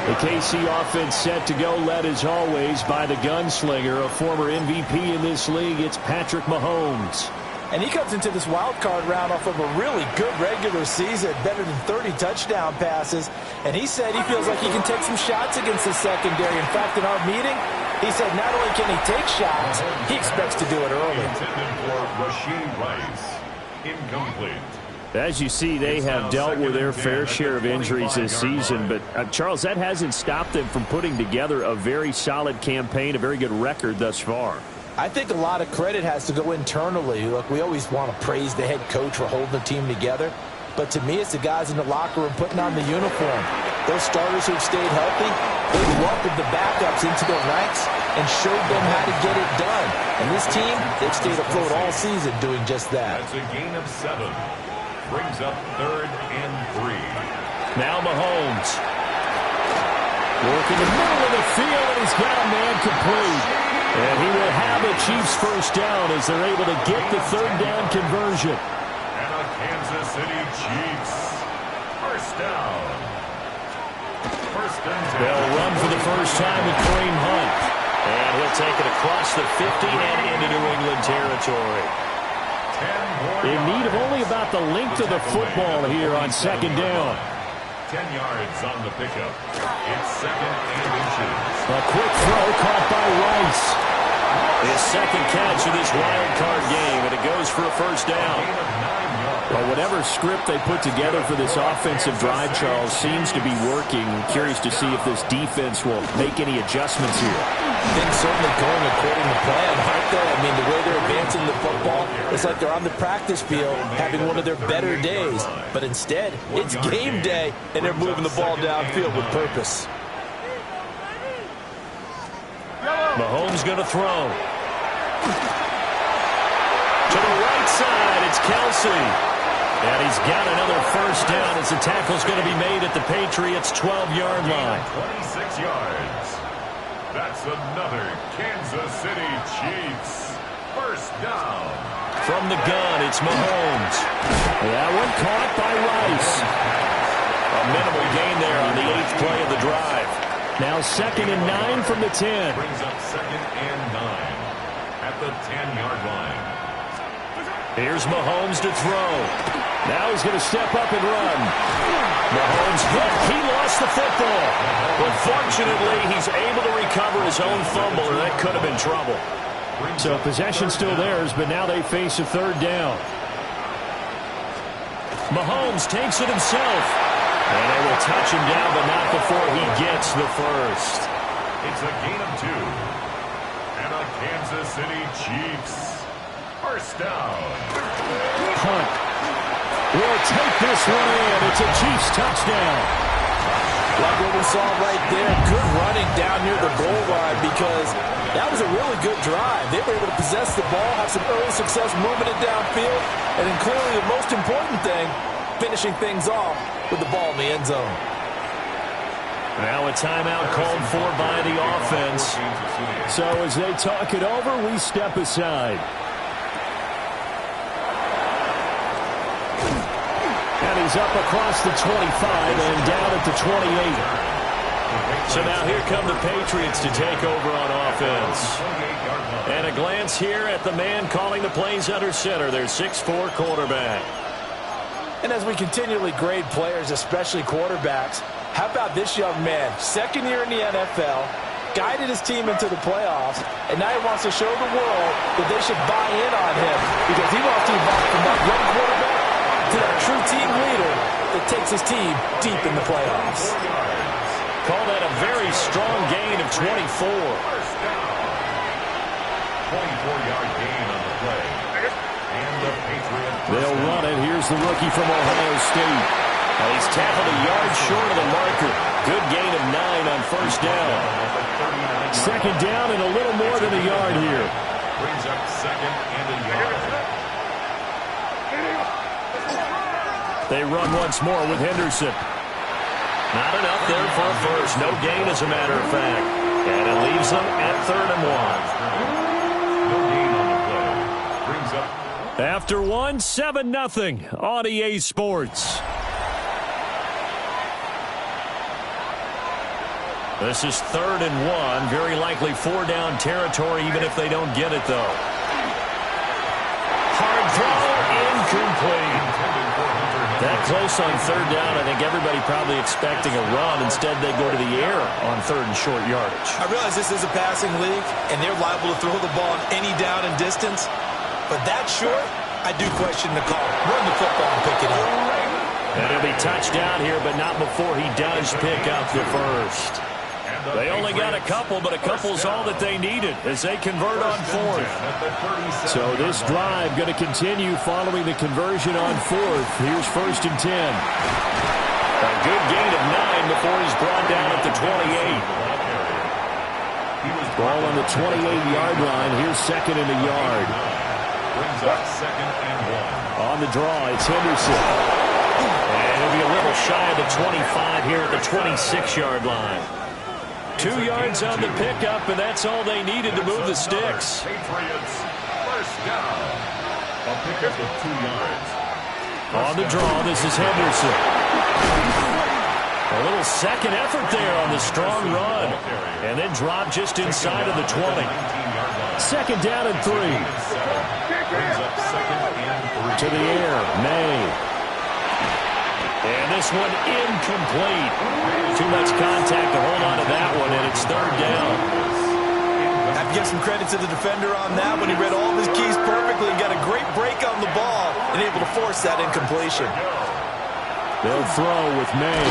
The KC offense set to go, led as always by the gunslinger, a former MVP in this league. It's Patrick Mahomes. And he comes into this wild card round off of a really good regular season, better than 30 touchdown passes. And he said he feels like he can take some shots against the secondary. In fact, in our meeting, he said not only can he take shots, he expects to do it early. Intended for Rashee Rice. Incomplete. As you see, they have dealt with their fair share of injuries this season. But, Charles, that hasn't stopped them from putting together a very solid campaign, a very good record thus far. I think a lot of credit has to go internally. Look, we always want to praise the head coach for holding the team together. But to me, it's the guys in the locker room putting on the uniform. Those starters who've stayed healthy, they welcomed the backups into their ranks and showed them how to get it done. And this team, they've stayed afloat all season doing just that. That's a gain of 7. Brings up 3rd and 3. Now Mahomes. Working the middle of the field, and he's got a man complete. And he will have the Chiefs first down as they're able to get the 3rd down conversion. And a Kansas City Chiefs first down. First and 10. They'll run for the first time with Kareem Hunt. And he'll take it across the 50 and into New England territory. In need of only about the length of the football here on 2nd down. 10 yards on the pickup. It's 2nd and inches. A quick throw caught by Rice. His 2nd catch of this wild card game, and it goes for a first down. Well, whatever script they put together for this offensive drive, Charles, seems to be working. I'm curious to see if this defense will make any adjustments here. Things certainly going according to plan, aren't they? I mean, the way they're advancing the football, it's like they're on the practice field having one of their better days. But instead, it's game day, and they're moving the ball downfield with purpose. Mahomes going to throw. To the right side, it's Kelsey. And he's got another first down as the tackle's going to be made at the Patriots' 12-yard line. 26 yards. That's another Kansas City Chiefs first down. From the gun, it's Mahomes. That one caught by Rice. A minimal gain there on the 8th play of the drive. Now 2nd and 9 from the 10. Brings up 2nd and 9 at the 10-yard line. Here's Mahomes to throw. Now he's going to step up and run. Mahomes hit. He lost the football. But fortunately, he's able to recover his own fumble, or that could have been trouble. So possession still theirs, but now they face a 3rd down. Mahomes takes it himself. And they will touch him down, but not before he gets the first. It's a gain of 2. And a Kansas City Chiefs first down. Hunt will take this one in. It's a Chiefs touchdown. Like what we saw right there, good running down near the goal line because that was a really good drive. They were able to possess the ball, have some early success moving it downfield, and then clearly the most important thing, finishing things off with the ball in the end zone. Now a timeout called for by the offense. So as they talk it over, we step aside. And he's up across the 25 and down at the 28. So now here come the Patriots to take over on offense. And a glance here at the man calling the plays under center, their 6'4" quarterback. And as we continually grade players, especially quarterbacks, how about this young man? 2nd year in the NFL, guided his team into the playoffs, and now he wants to show the world that they should buy in on him because he wants to evolve from that young quarterback to that true team leader that takes his team deep in the playoffs. Call that a very strong gain of 24. 24-yard gain on the play. And the Patriots. They'll run it. Here's the rookie from Ohio State. Now he's tackled a yard short of the marker. Good gain of 9 on first down. 2nd down and a little more than a yard here. Brings up 2nd and a yard. They run once more with Henderson. Not enough there for a first. No gain, as a matter of fact. And it leaves them at 3rd and 1. No gain on the play. Brings up. After 1, 7-0 on EA Sports. This is 3rd and 1. Very likely 4-down territory, even if they don't get it, though. Hard throw, incomplete. That close on 3rd down, I think everybody probably expecting a run. Instead, they go to the air on 3rd and short yardage. I realize this is a passing league, and they're liable to throw the ball on any down and distance. But that short, I do question the call. Run the football and pick it up. And it'll be touchdown here, but not before he does pick up the first. They only got a couple, but a couple's all that they needed as they convert on 4th. So this drive going to continue following the conversion on 4th. Here's 1st and 10. A good gain of 9 before he's brought down at the 28. Ball on the 28-yard line. Here's 2nd and a yard. Brings up 2nd and 1. On the draw, it's Henderson. And he'll be a little shy of the 25 here at the 26-yard line. 2 yards on the pickup, and that's all they needed to move the sticks. Patriots, first down. A pickup of 2 yards. On the draw, this is Henderson. A little second effort there on the strong run. And then drop just inside of the 20. 2nd down and 3. Brings up 2nd and 3. To the air, May. And this one incomplete. Too much contact to hold on to that one, and it's 3rd down. I have to give some credit to the defender on that when he read all of his keys perfectly and got a great break on the ball and able to force that incompletion. They'll throw with May.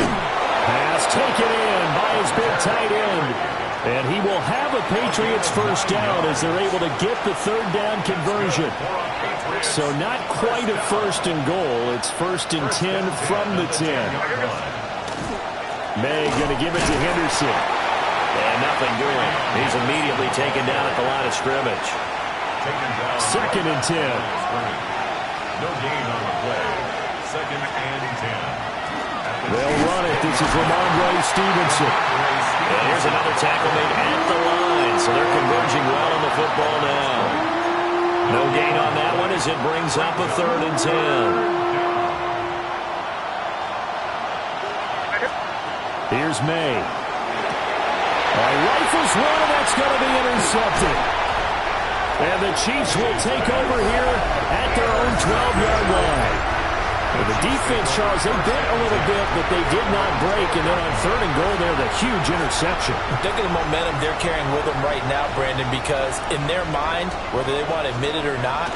Pass taken in by his big tight end. And he will have a Patriots first down as they're able to get the 3rd down conversion. So not quite a 1st and goal. It's 1st and 10 from the 10. May going to give it to Henderson. And nothing doing. He's immediately taken down at the line of scrimmage. 2nd and 10. No gain on the play. 2nd and 10. They'll run it. This is Ramondre Stevenson. And here's another tackle made at the line. So they're converging well on the football now. No gain on that one as it brings up a 3rd and 10. Here's May. Rifles one, and that's going to be intercepted. And the Chiefs will take over here at their own 12-yard line. The defense, Charles, they bent a little bit, but they did not break. And then on 3rd and goal there, the huge interception. Look at the momentum they're carrying with them right now, Brandon, because in their mind, whether they want to admit it or not,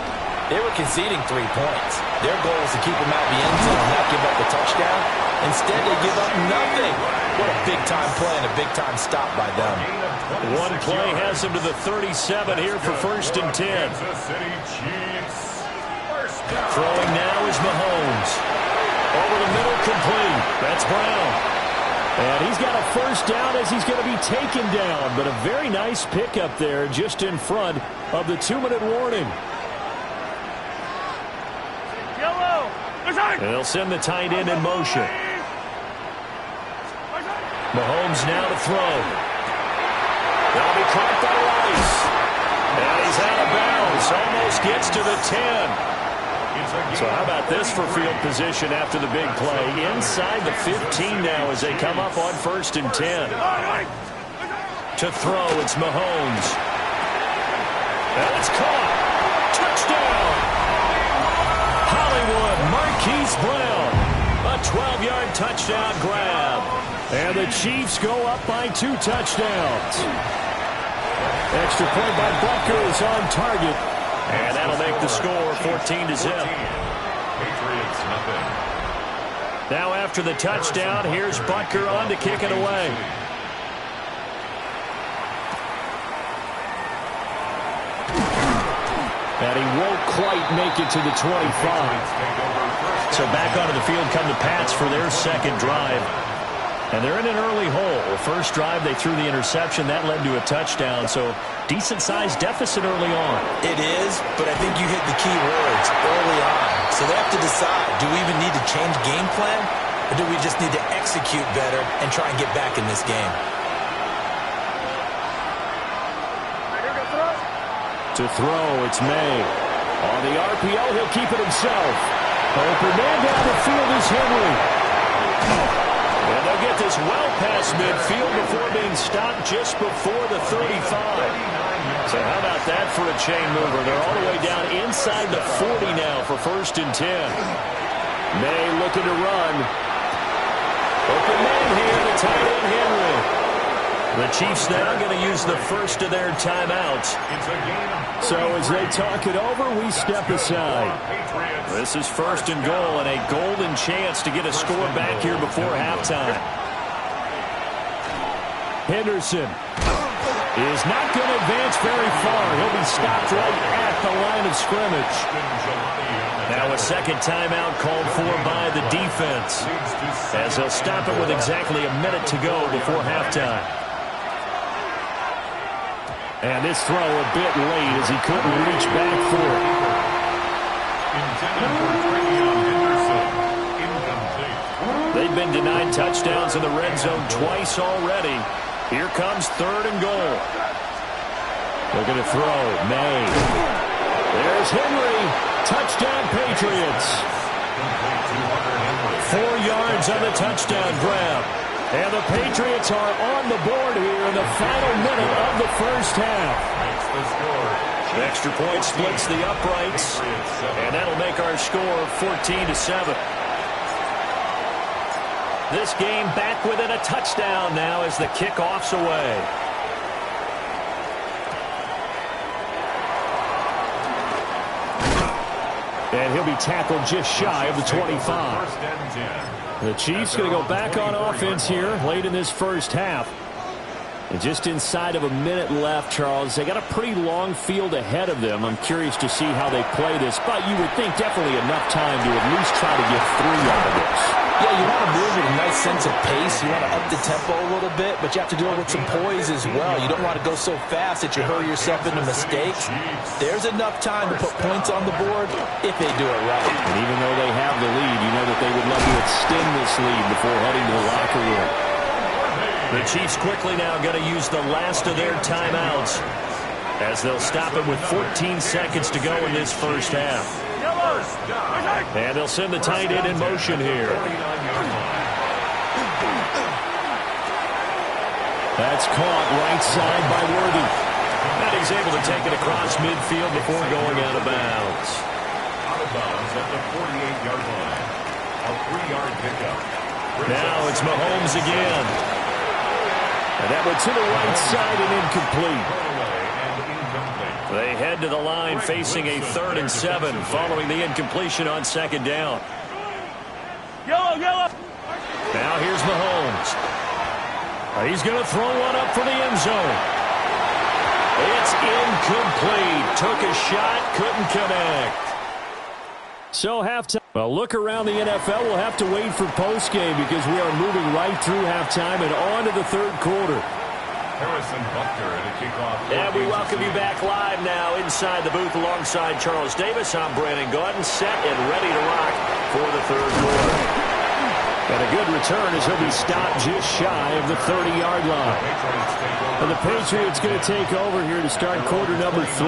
they were conceding 3 points. Their goal was to keep them out of the end zone and not give up a touchdown. Instead, they give up nothing. What a big-time play and a big-time stop by them. One play has them to the 37 here for 1st and 10. Throwing now is Mahomes. Over the middle, complete. That's Brown. And he's got a first down as he's going to be taken down. But a very nice pickup there just in front of the 2-minute warning. And they'll send the tight end in motion. Mahomes now to throw. That'll be caught by Rice. And he's out of bounds. Almost gets to the 10. So how about this for field position after the big play? Inside the 15 now as they come up on 1st and 10. To throw, it's Mahomes. And it's caught. Touchdown. Hollywood, Marquise Brown. A 12-yard touchdown grab. And the Chiefs go up by 2 touchdowns. Extra point by Butker is on target. And that'll make the score 14-0. Patriots, nothing. Now after the touchdown, here's Butker on to kick it away. And he won't quite make it to the 25. So back onto the field come the Pats for their second drive. And they're in an early hole. First drive, they threw the interception. That led to a touchdown. So decent-sized deficit early on. It is, but I think you hit the key words early on. So they have to decide, do we even need to change game plan? or do we just need to execute better and try and get back in this game? To throw, it's May. On the RPO, he'll keep it himself. Open man down the field is Henry. And they'll get this well past midfield before being stopped just before the 35. So how about that for a chain mover? They're all the way down inside the 40 now for 1st and 10. May looking to run. Open man here, the tight end Henry. The Chiefs now going to use the first of their timeouts. So as they talk it over, we step aside. This is 1st and goal and a golden chance to get a score back here before halftime. Henderson is not going to advance very far. He'll be stopped right at the line of scrimmage. Now a second timeout called for by the defense, as they'll stop it with exactly a minute to go before halftime. And this throw a bit late as he couldn't reach back for it. They've been denied touchdowns in the red zone twice already. Here comes 3rd and goal. They're going to throw. May. There's Henry. Touchdown, Patriots. 4 yards on the touchdown grab. And the Patriots are on the board here in the final minute of the first half. The extra point splits the uprights, and that'll make our score 14-7. This game back within a touchdown now as the kickoff's away. And he'll be tackled just shy of the 25. The Chiefs going to go back on offense here late in this first half. And just inside of a minute left, Charles, they got a pretty long field ahead of them. I'm curious to see how they play this, but you would think definitely enough time to at least try to get 3 out of this. Yeah, you want to move with a nice sense of pace. You want to up the tempo a little bit, but you have to do it with some poise as well. You don't want to go so fast that you hurry yourself into mistakes. There's enough time to put points on the board if they do it right. And even though they have the lead, you know that they would love to extend this lead before heading to the locker room. The Chiefs quickly now going to use the last of their timeouts as they'll stop it with 14 seconds to go in this first half. And they'll send the tight end in motion here. That's caught right side by Worthy. And he's able to take it across midfield before going out of bounds. Out of bounds at the 48-yard line. A 3-yard pickup. Now it's Mahomes again. And that one to the right side and incomplete. They head to the line facing a 3rd and 7 following the incompletion on 2nd down. Yellow. Now here's Mahomes. He's going to throw one up for the end zone. It's incomplete. Took a shot, couldn't connect. So halftime. Well, look around the NFL. We'll have to wait for postgame because we are moving right through halftime and on to the 3rd quarter. Harrison Butker at a kickoff. And we welcome you back live now inside the booth alongside Charles Davis. I'm Brandon Gaudin, set and ready to rock for the 3rd quarter. And a good return as he'll be stopped just shy of the 30-yard line. And the Patriots going to take over here to start quarter number 3.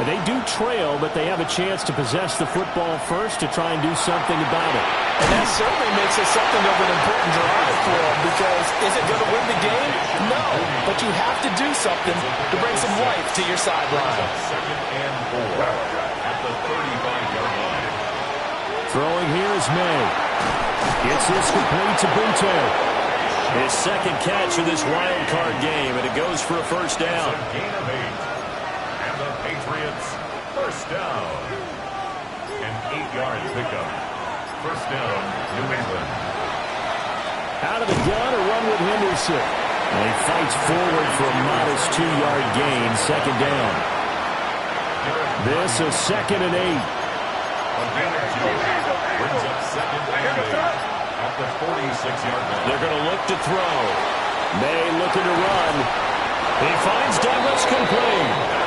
And they do trail, but they have a chance to possess the football first to try and do something about it. And that certainly makes it something of an important drive for them, because is it going to win the game? No, but you have to do something to bring some life to your sideline. 2nd and 4 at the 35-yard line. Throwing here is May. Gets this complete to Bunte. His 2nd catch of this wild card game, and it goes for a first down. A gain of 8. And the Patriots first down. An 8-yard pickup. First down, New England. Out of the gun, a run with Henderson. And he fights forward for a modest 2-yard gain, 2nd down. This is 2nd and 8. Brings up 2nd and 8 at the 46-yard line. They're going to look to throw. May looking to run. He finds Douglas complete.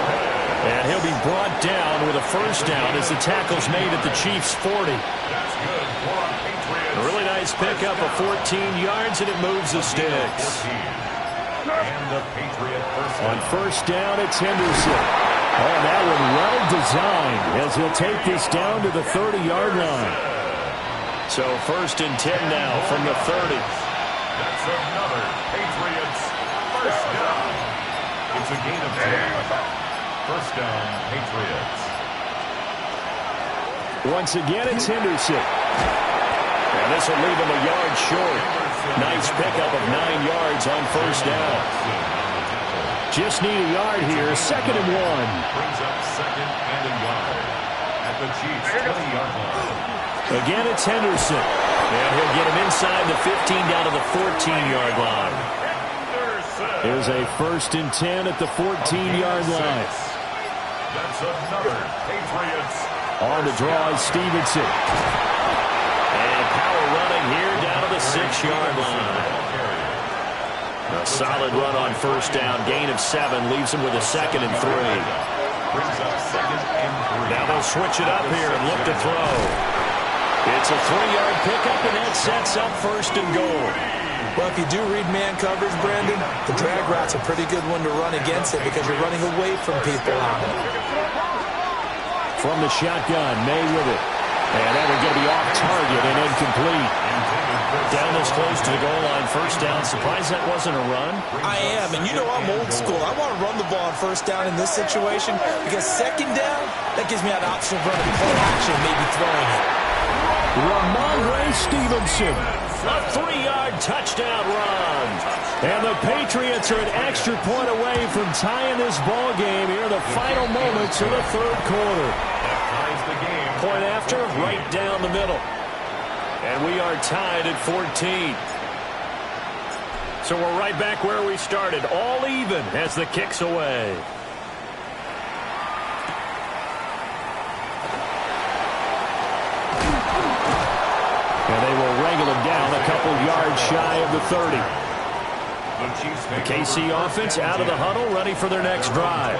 And he'll be brought down with a first down as the tackle's made at the Chiefs' 40. That's good for a Patriots. A really nice Nice pickup of 14 yards, and it moves the sticks. And the Patriot On first down, it's Henderson. Oh, that one well designed as he'll take this down to the 30-yard line. So first and 10 now from the 30. That's another Patriots first down. It's a gain of 10. First down, Patriots. Once again, it's Henderson. And this will leave him a yard short. Nice pickup of 9 yards on first down. Just need a yard here. Second and 1. Brings up second and a yard at the Chiefs' 20-yard line. Again, it's Henderson. And he'll get him inside the 15 down to the 14-yard line. Here's a first and 10 at the 14-yard line. That's another Patriots. On the draw is Stevenson. And power running here down to the 6-yard line. A solid run on first down. Gain of 7 leaves him with a second and 3. Now they'll switch it up here and look to throw. It's a 3-yard pickup, and that sets up first and goal. Well, if you do read man coverage, Brandon, the drag route's a pretty good one to run against it because you're running away from people on it. From the shotgun, May with it. And that one going to be off target and incomplete. Down this close to the goal line, first down. Surprised that wasn't a run? I am, and you know I'm old school. I want to run the ball on first down in this situation because second down, that gives me an option of running play action, maybe throwing it. Ramondre Stevenson, a 3-yard touchdown run. And the Patriots are an extra point away from tying this ball game here in the final moments of the third quarter. Point after, right down the middle. And we are tied at 14. So we're right back where we started, all even as the kick's away. And they will wrangle him down a couple yards shy of the 30. The KC offense out of the huddle, ready for their next drive.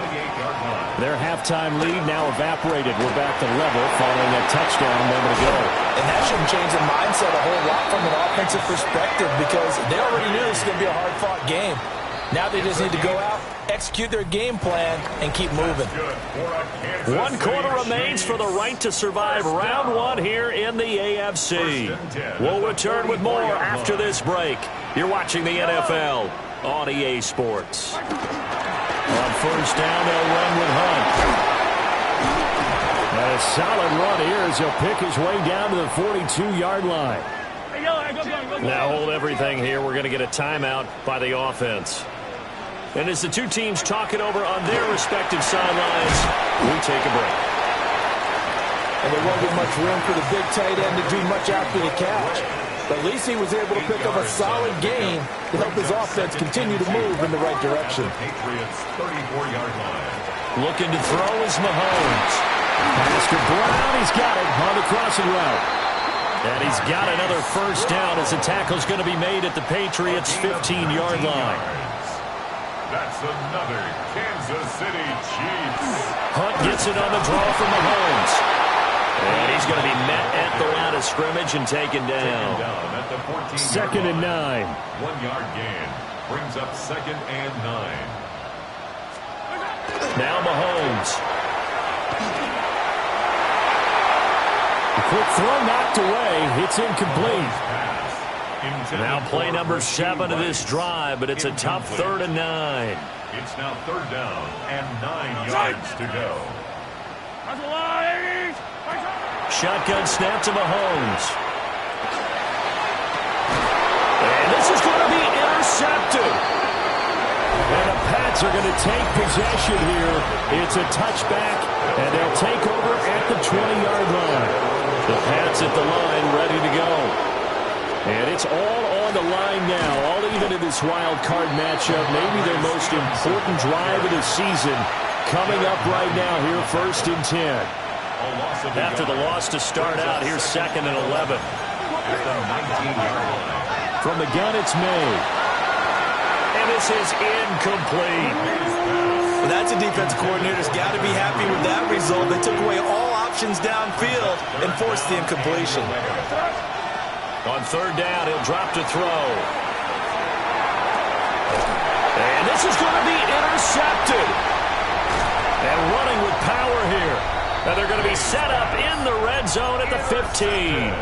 Their halftime lead now evaporated. We're back to level following that touchdown a moment ago. And that shouldn't change the mindset a whole lot from an offensive perspective because they already knew this was going to be a hard-fought game. Now they just need to go out, execute their game plan, and keep moving. 1 quarter remains for the right to survive round 1 here in the AFC. We'll return with more after this break. You're watching the NFL on EA Sports. On first down, they'll run with Hunt. And a solid run here as he'll pick his way down to the 42-yard line. Now hold everything here. We're going to get a timeout by the offense. And as the two teams talk it over on their respective sidelines, we take a break. And there wasn't much room for the big tight end to do much after the catch. But at least he was able to pick up a solid gain to help his offense continue to move in the right direction. Patriots 34-yard line. Looking to throw is Mahomes. Pass to Brown. He's got it on the crossing route. And he's got another first down as the tackle's going to be made at the Patriots' 15-yard line. That's another Kansas City Chiefs. Hunt gets it on the draw from Mahomes. And he's going to be met at the line of scrimmage and taken down. At the 14-yard second and 9. 1-yard gain brings up second and 9. Now Mahomes. A quick throw knocked away. It's incomplete. Now play number 7 of this drive, but it's a tough 3rd and 9. It's now 3rd down and 9 yards to go. Shotgun snap to Mahomes. And this is going to be intercepted. And the Pats are going to take possession here. It's a touchback, and they'll take over at the 20-yard line. The Pats at the line ready to go. And it's all on the line now, all even in this wild card matchup. Maybe their most important drive of the season coming up right now here, 1st and 10. After the loss to start out, here's 2nd and 11. At the 19-yard line. From the gun, it's May. And this is incomplete. Well, that's a defense coordinator's got to be happy with that result. They took away all options downfield and forced the incompletion. On third down, he'll drop to throw. And this is going to be intercepted. And running with power here. Now they're going to be set up in the red zone at the 15.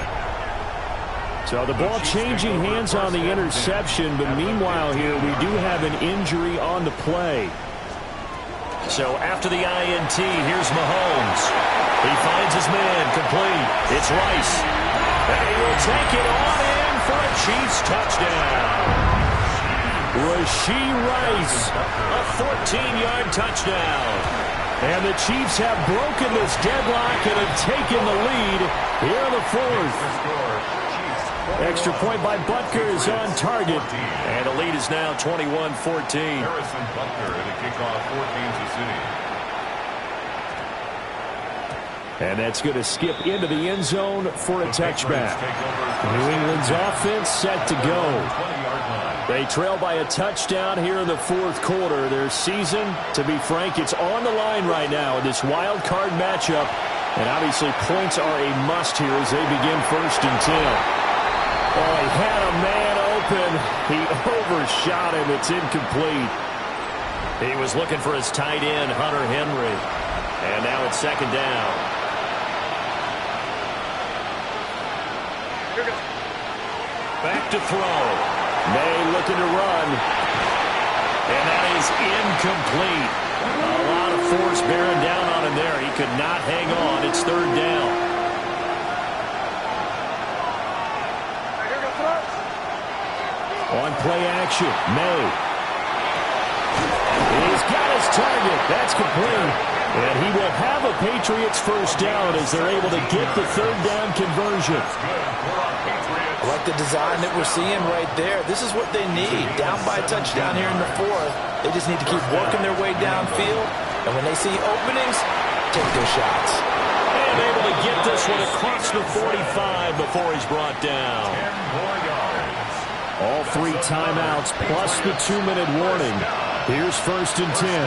So the ball changing hands on the interception, but meanwhile here we do have an injury on the play. So after the INT, here's Mahomes. He finds his man complete. It's Rice. And he will take it on in for a Chiefs touchdown. Rashee Rice, a 14-yard touchdown. And the Chiefs have broken this deadlock and have taken the lead here in the fourth. Extra point by Butker is on target. And the lead is now 21-14. Harrison Butker at a kickoff for Kansas City. And that's going to skip into the end zone for a touchback. New England's offense set to go. They trail by a touchdown here in the fourth quarter. Their season, to be frank, it's on the line right now in this wild card matchup. And obviously points are a must here as they begin 1st and 10. Oh, he had a man open. He overshot him. It's incomplete. He was looking for his tight end, Hunter Henry. And now it's 2nd down. Back to throw. May looking to run. And that is incomplete. A lot of force bearing down on him there. He could not hang on. It's 3rd down. On play action, May. He's got his target. That's complete. And he will have a Patriots 1st down as they're able to get the 3rd down conversion. I like the design that we're seeing right there. This is what they need. Down by a touchdown here in the fourth. They just need to keep working their way downfield. And when they see openings, take their shots. And able to get this one across the 45 before he's brought down. All 3 timeouts plus the 2-minute warning. Here's 1st and 10.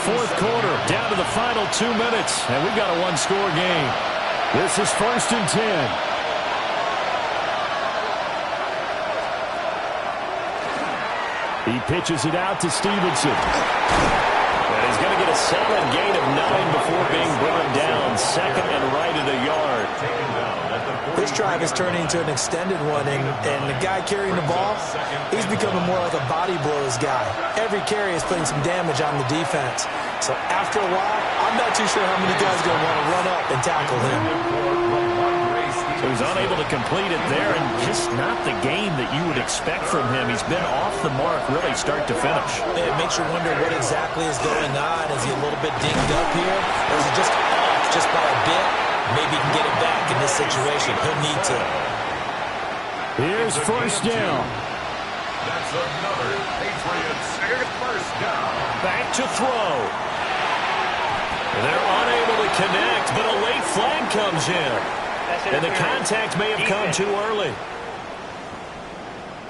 Fourth quarter, down to the final 2 minutes. And we've got a 1-score game. This is 1st and 10. He pitches it out to Stevenson. And he's going to get a solid gain of 9 before being brought down. 2nd and right at a yard. This drive is turning into an extended one, and the guy carrying the ball, he's becoming more like a body blows guy. Every carry is putting some damage on the defense. So after a while, I'm not too sure how many guys are going to want to run up and tackle him. So he's unable to complete it there, and just not the game that you would expect from him. He's been off the mark really start to finish. It makes you wonder what exactly is going on. Is he a little bit dinged up here, or is he just off just by a bit? Maybe he can get it back in this situation. He'll need to. Here's 1st down. That's another Patriots 1st down. Back to throw. They're unable to connect, but a late flag comes in. And the contact may have come too early.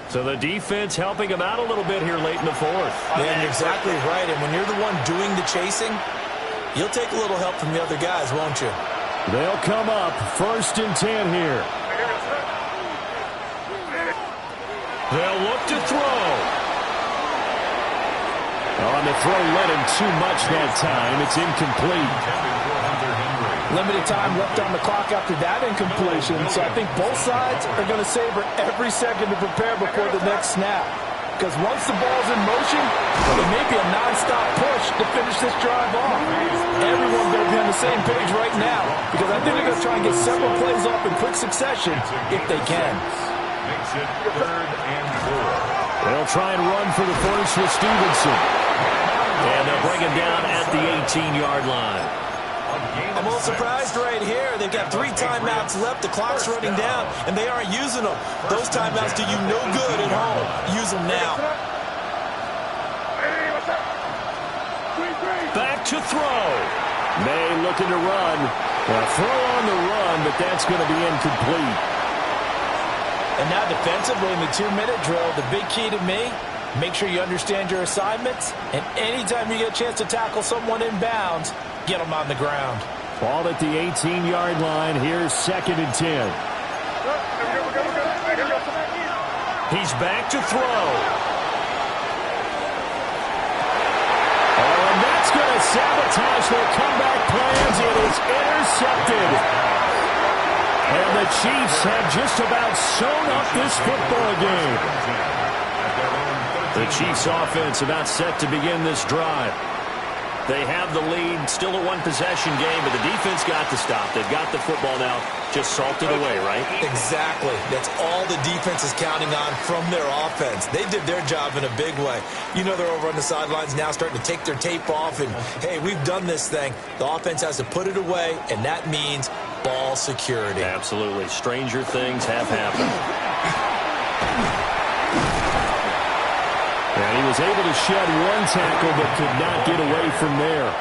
So the defense helping him out a little bit here late in the fourth. Yeah, you're exactly right. And when you're the one doing the chasing, you'll take a little help from the other guys, won't you? They'll come up 1st and 10 here. They'll look to throw. On the throw, let him too much that time. It's incomplete. Limited time left on the clock after that incompletion, so I think both sides are going to savor every second to prepare before the next snap. Because once the ball's in motion, it may be a nonstop push to finish this drive off. Everyone better be on the same page right now, because I think they're going to try and get several plays off in quick succession if they can. Makes it 3rd and 4. They'll try and run for the first with Stevenson. And they'll bring him down at the 18-yard line. I'm a little surprised right here. They've got 3 timeouts left. The clock's running down, and they aren't using them. Those timeouts do you no good at home. Use them now. Back to throw. May looking to run. A throw on the run, but that's going to be incomplete. And now defensively in the 2-minute drill, the big key to me, make sure you understand your assignments, and anytime you get a chance to tackle someone in bounds, get them on the ground. Ball at the 18-yard line. Here's 2nd and 10. He's back to throw. Oh, and that's going to sabotage their comeback plans. It is intercepted. And the Chiefs have just about sewn up this football game. The Chiefs offense about set to begin this drive. They have the lead, still a one-possession game, but the defense got to stop. They've got the football now, just salted away, right? Exactly. That's all the defense is counting on from their offense. They did their job in a big way. You know they're over on the sidelines now starting to take their tape off, and, hey, we've done this thing. The offense has to put it away, and that means ball security. Absolutely. Stranger things have happened. And he was able to shed one tackle but could not get away from there.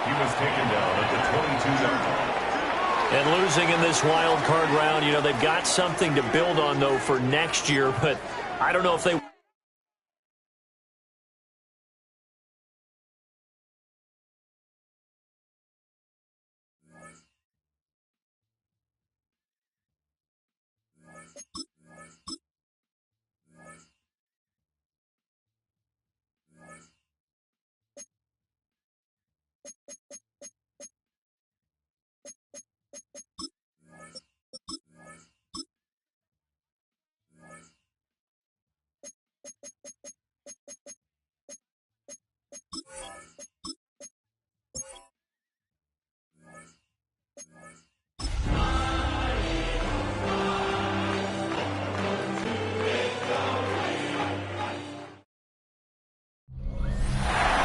He was taken down at the 22-yard line. And losing in this wild card round, you know, they've got something to build on, though, for next year, but I don't know if they...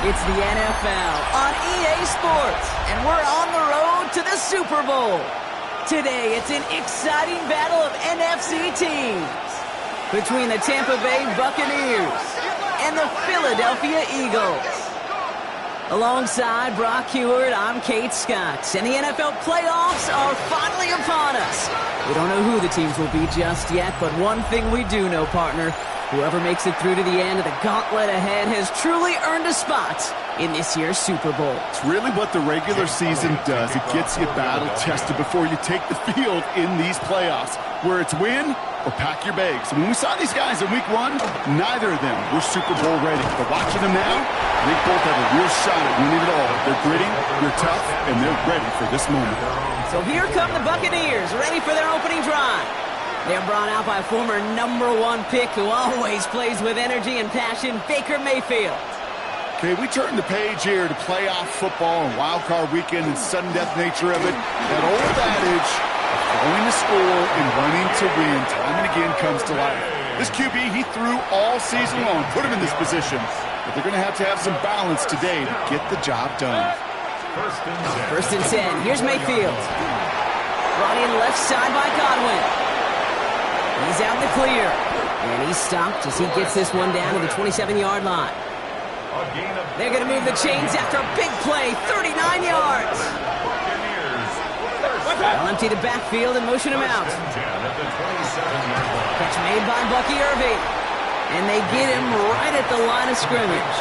It's the NFL on EA Sports, and we're on the road to the Super Bowl. Today, it's an exciting battle of NFC teams between the Tampa Bay Buccaneers and the Philadelphia Eagles. Alongside Brock Huard, I'm Kate Scott, and the NFL playoffs are finally upon us. We don't know who the teams will be just yet, but one thing we do know, partner, whoever makes it through to the end of the gauntlet ahead has truly earned a spot in this year's Super Bowl. It's really what the regular season does. It gets you battle-tested before you take the field in these playoffs, where it's win or pack your bags. And when we saw these guys in Week 1, neither of them were Super Bowl ready. But watching them now, they both have a real shot at winning it all. They're gritty, they're tough, and they're ready for this moment. So here come the Buccaneers, ready for their opening drive. They're brought out by former #1 pick who always plays with energy and passion, Baker Mayfield. Okay, we turn the page here to playoff football and wild card weekend and sudden death nature of it. That old adage, going to score and running to win, time and again comes to life. This QB, he threw all season long, put him in this position. But they're going to have some balance today to get the job done. First and 10. Here's Mayfield. Brought in left side by Godwin. He's out in the clear. And he's stopped as he gets this one down to the 27-yard line. They're going to move the chains after a big play, 39 yards. They'll empty the backfield and motion him out. Catch made by Bucky Irving. And they get him right at the line of scrimmage.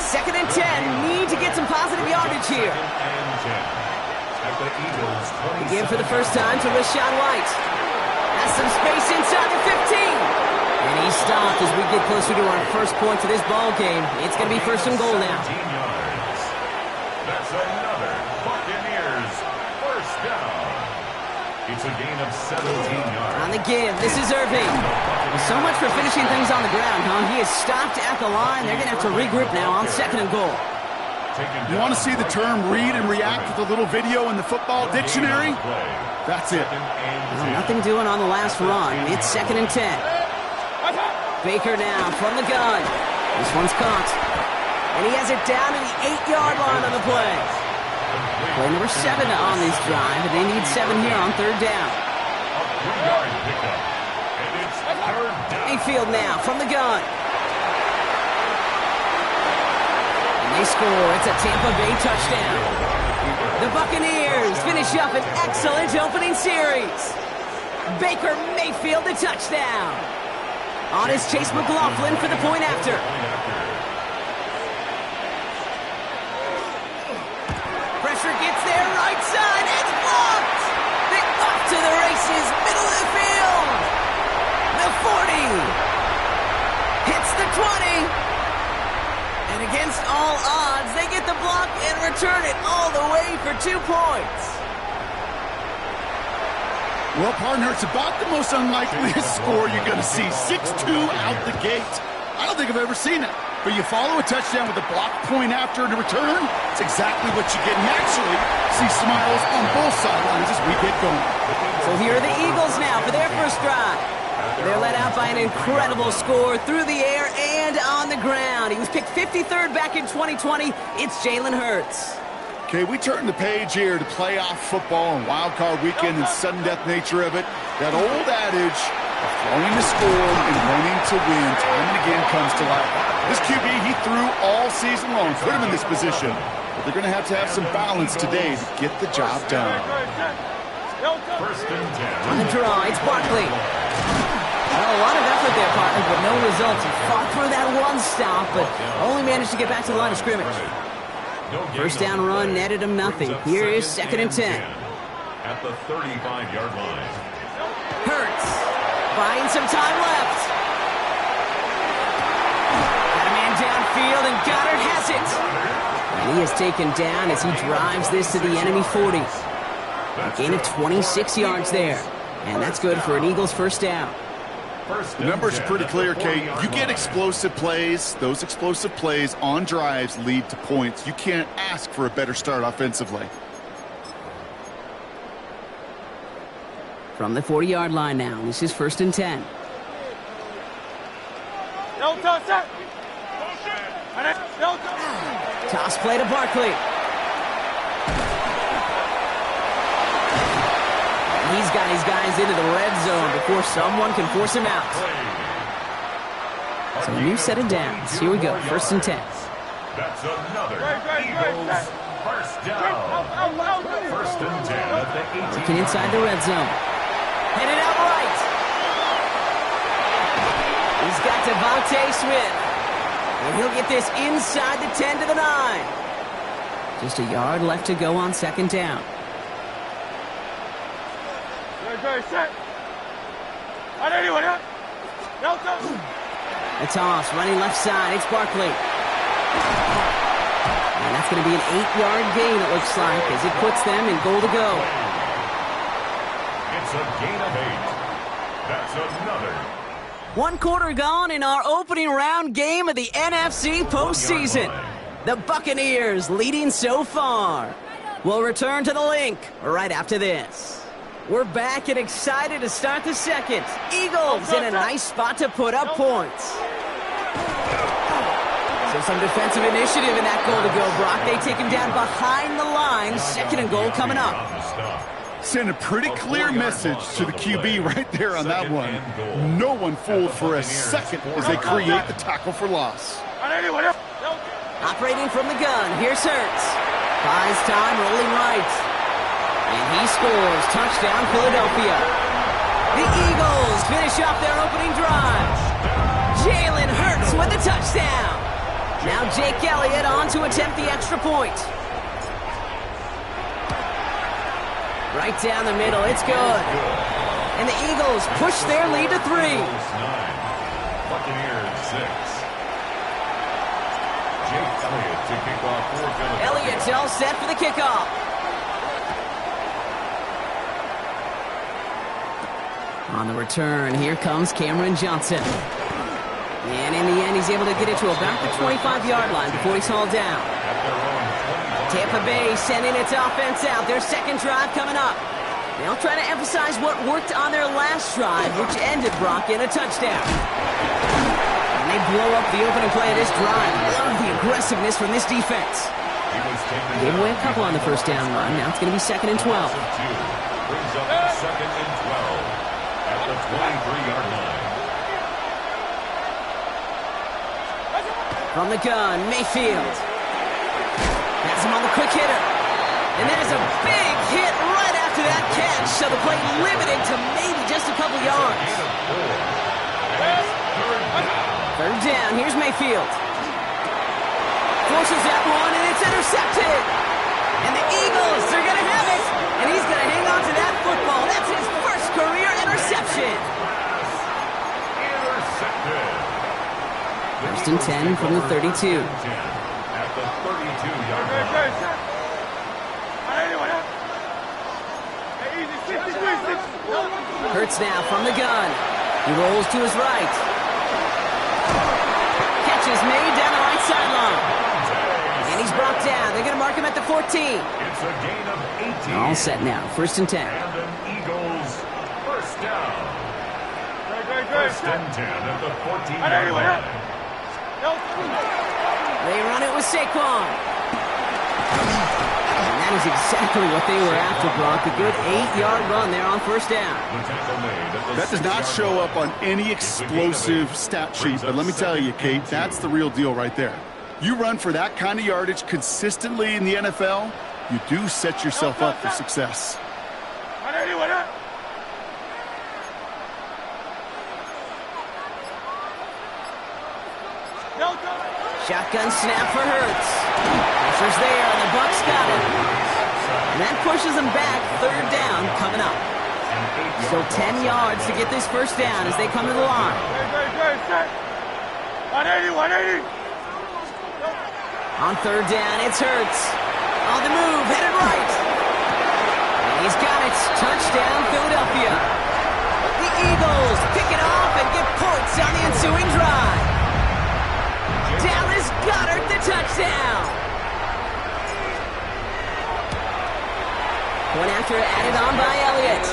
Second and 10. Need to get some positive yardage here. Again for the first time to Rachaad White. Has some space inside the 15. And he's stopped as we get closer to our first point to this ball game. It's going to be first and goal now. That's another Buccaneers first down. It's a gain of 17 yards. On the give, this is Irving. So much for finishing things on the ground, huh? He is stopped at the line. They're going to have to regroup now on second and goal. You want to see the term read and react with a little video in the football dictionary? That's it. Well, nothing doing on the last run. It's second and 10. Baker now from the gun. This one's caught. And he has it down to the 8-yard line on the play. Play number 7 on this drive, and they need 7 here on third down. Mayfield now from the gun. And they score. It's a Tampa Bay touchdown. The Buccaneers finish up an excellent opening series. Baker Mayfield the touchdown. On is Chase McLaughlin for the point after. Pressure gets there, right side, it's blocked. They're off to the races, middle of the field. The Against all odds, they get the block and return it all the way for 2 points. Well, partner, it's about the most unlikeliest score you're going to see. 6-2 out the gate. I don't think I've ever seen it. But you follow a touchdown with a block point after and a return, it's exactly what you get. And actually, see smiles on both sidelines as we get going. So here are the Eagles now for their first drive. They're led out by an incredible score through the air and on the ground. He was picked 53rd back in 2020. It's Jalen Hurts. Okay, we turn the page here to playoff football and wild card weekend and sudden death nature of it. That old adage of throwing to score and running to win time and again comes to life. This QB, he threw all season long, put him in this position. But they're going to have some balance today to get the job done. First and 10. On the draw, it's Barkley. Well, a lot of effort there, partner, but no results. He fought through that one stop, but only managed to get back to the line of scrimmage. First down run netted him nothing. Here is 2nd and 10. At the 35-yard line. Hurts. Buying some time left. Got a man downfield, and Goddard has it. And he is taken down as he drives this to the enemy 40. A gain of 26 yards there. And that's good for an Eagles first down. The numbers are pretty clear, Kate. You get explosive plays. Those explosive plays on drives lead to points. You can't ask for a better start offensively. From the 40-yard line now, this is 1st and 10. Toss play to Barkley. He's got his guys into the red zone before someone can force him out. So a new set of downs. Here we go, 1st and 10. That's another Eagles first down. 1st and 10 at the 18. Looking inside the red zone. Headed out right. He's got Devontae Smith. And he'll get this inside the 10 to the 9. Just a yard left to go on 2nd down. The toss, running left side, it's Barkley. And that's going to be an 8-yard gain, it looks like, as it puts them in goal to go. It's a gain of 8. That's another. 1 quarter gone in our opening round game of the NFC postseason. The Buccaneers leading so far. We'll return to the link right after this. We're back and excited to start the second. Eagles in a nice spot to put up points. So some defensive initiative in that goal to go, Brock. They take him down behind the line. 2nd and goal coming up. Send a pretty clear message to the QB right there on that one. No one fooled for a second as they create the tackle for loss. Operating from the gun, here's Hurts. Buys time, rolling right. And he scores. Touchdown, Philadelphia. The Eagles finish off their opening drive. Jalen Hurts with the touchdown. Now Jake Elliott on to attempt the extra point. Right down the middle, it's good. And the Eagles push their lead to 3. Buccaneers 6. Jake Elliott to kick off for Philadelphia. Elliott's all set for the kickoff. On the return, here comes Cameron Johnson. And in the end, he's able to get it to about the 25-yard line before he's hauled down. Tampa Bay sending its offense out. Their second drive coming up. They'll try to emphasize what worked on their last drive, which ended, Brock, in a touchdown. And they blow up the opening play of this drive. Love the aggressiveness from this defense. Gave away a couple on the first down run. Now it's going to be 2nd and 12. Brings up 2nd and 12 at the 23-yard line. From the gun, Mayfield. Has him on the quick hitter. And there's a big hit right after that catch. So the play limited to maybe just a couple yards. 3rd down, here's Mayfield. Forces that one, and it's intercepted. And the Eagles, they're going to have it. And he's going to hang on to that football. That's his first career interception. Intercepted. 1st and 10 from the 32. Hurts now from the gun. He rolls to his right. Catch is made down the right sideline. And he's brought down. They're going to mark him at the 14. It's a gain of 18. All set now. 1st and 10. And an Eagles first down. First and 10 at the 14-yard line. They run it with Saquon. And that is exactly what they were after, Brock. A good 8-yard run there on 1st down. That does not show up on any explosive stat sheet, but let me tell you, Kate, that's the real deal right there. You run for that kind of yardage consistently in the NFL, you do set yourself up for success. Shotgun snap for Hurts. Pressure's there, and the Bucs got it. And that pushes them back. 3rd down coming up. Still 10 yards to get this 1st down as they come to the line. 180. On 3rd down, it's Hurts. On the move, headed right. And he's got it. Touchdown, Philadelphia. The Eagles pick it off and get points on the ensuing drive. Dallas Goedert, the touchdown. One after added on by Elliott.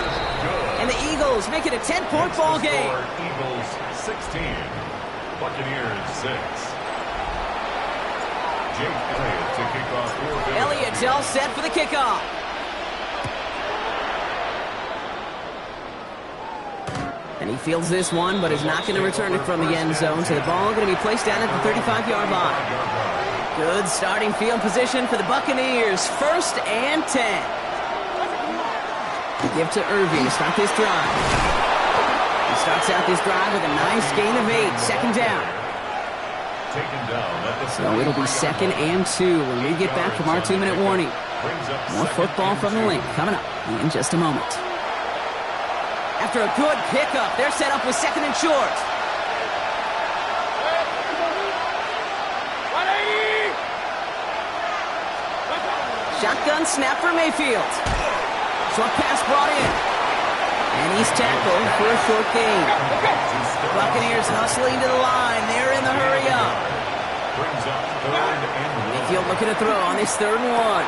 And the Eagles make it a 10-point ball game. Eagles 16, Buccaneers 6. Jake Elliott to kick off for Philadelphia. Elliott's all set for the kickoff. And he fields this one, but is not going to return it from the end zone. So the ball going to be placed down at the 35-yard line. Good starting field position for the Buccaneers. 1st and 10. Give to Irving to start this drive. He starts out this drive with a nice gain of 8. 2nd down. So it'll be 2nd and 2 when we get back from our 2-minute warning. More football from the link coming up in just a moment. After a good pickup, they're set up with 2nd and short. Shotgun snap for Mayfield. Short pass brought in. And he's tackled for a short gain. Buccaneers hustling to the line. They're in the hurry up. Mayfield looking to throw on this 3rd and 1.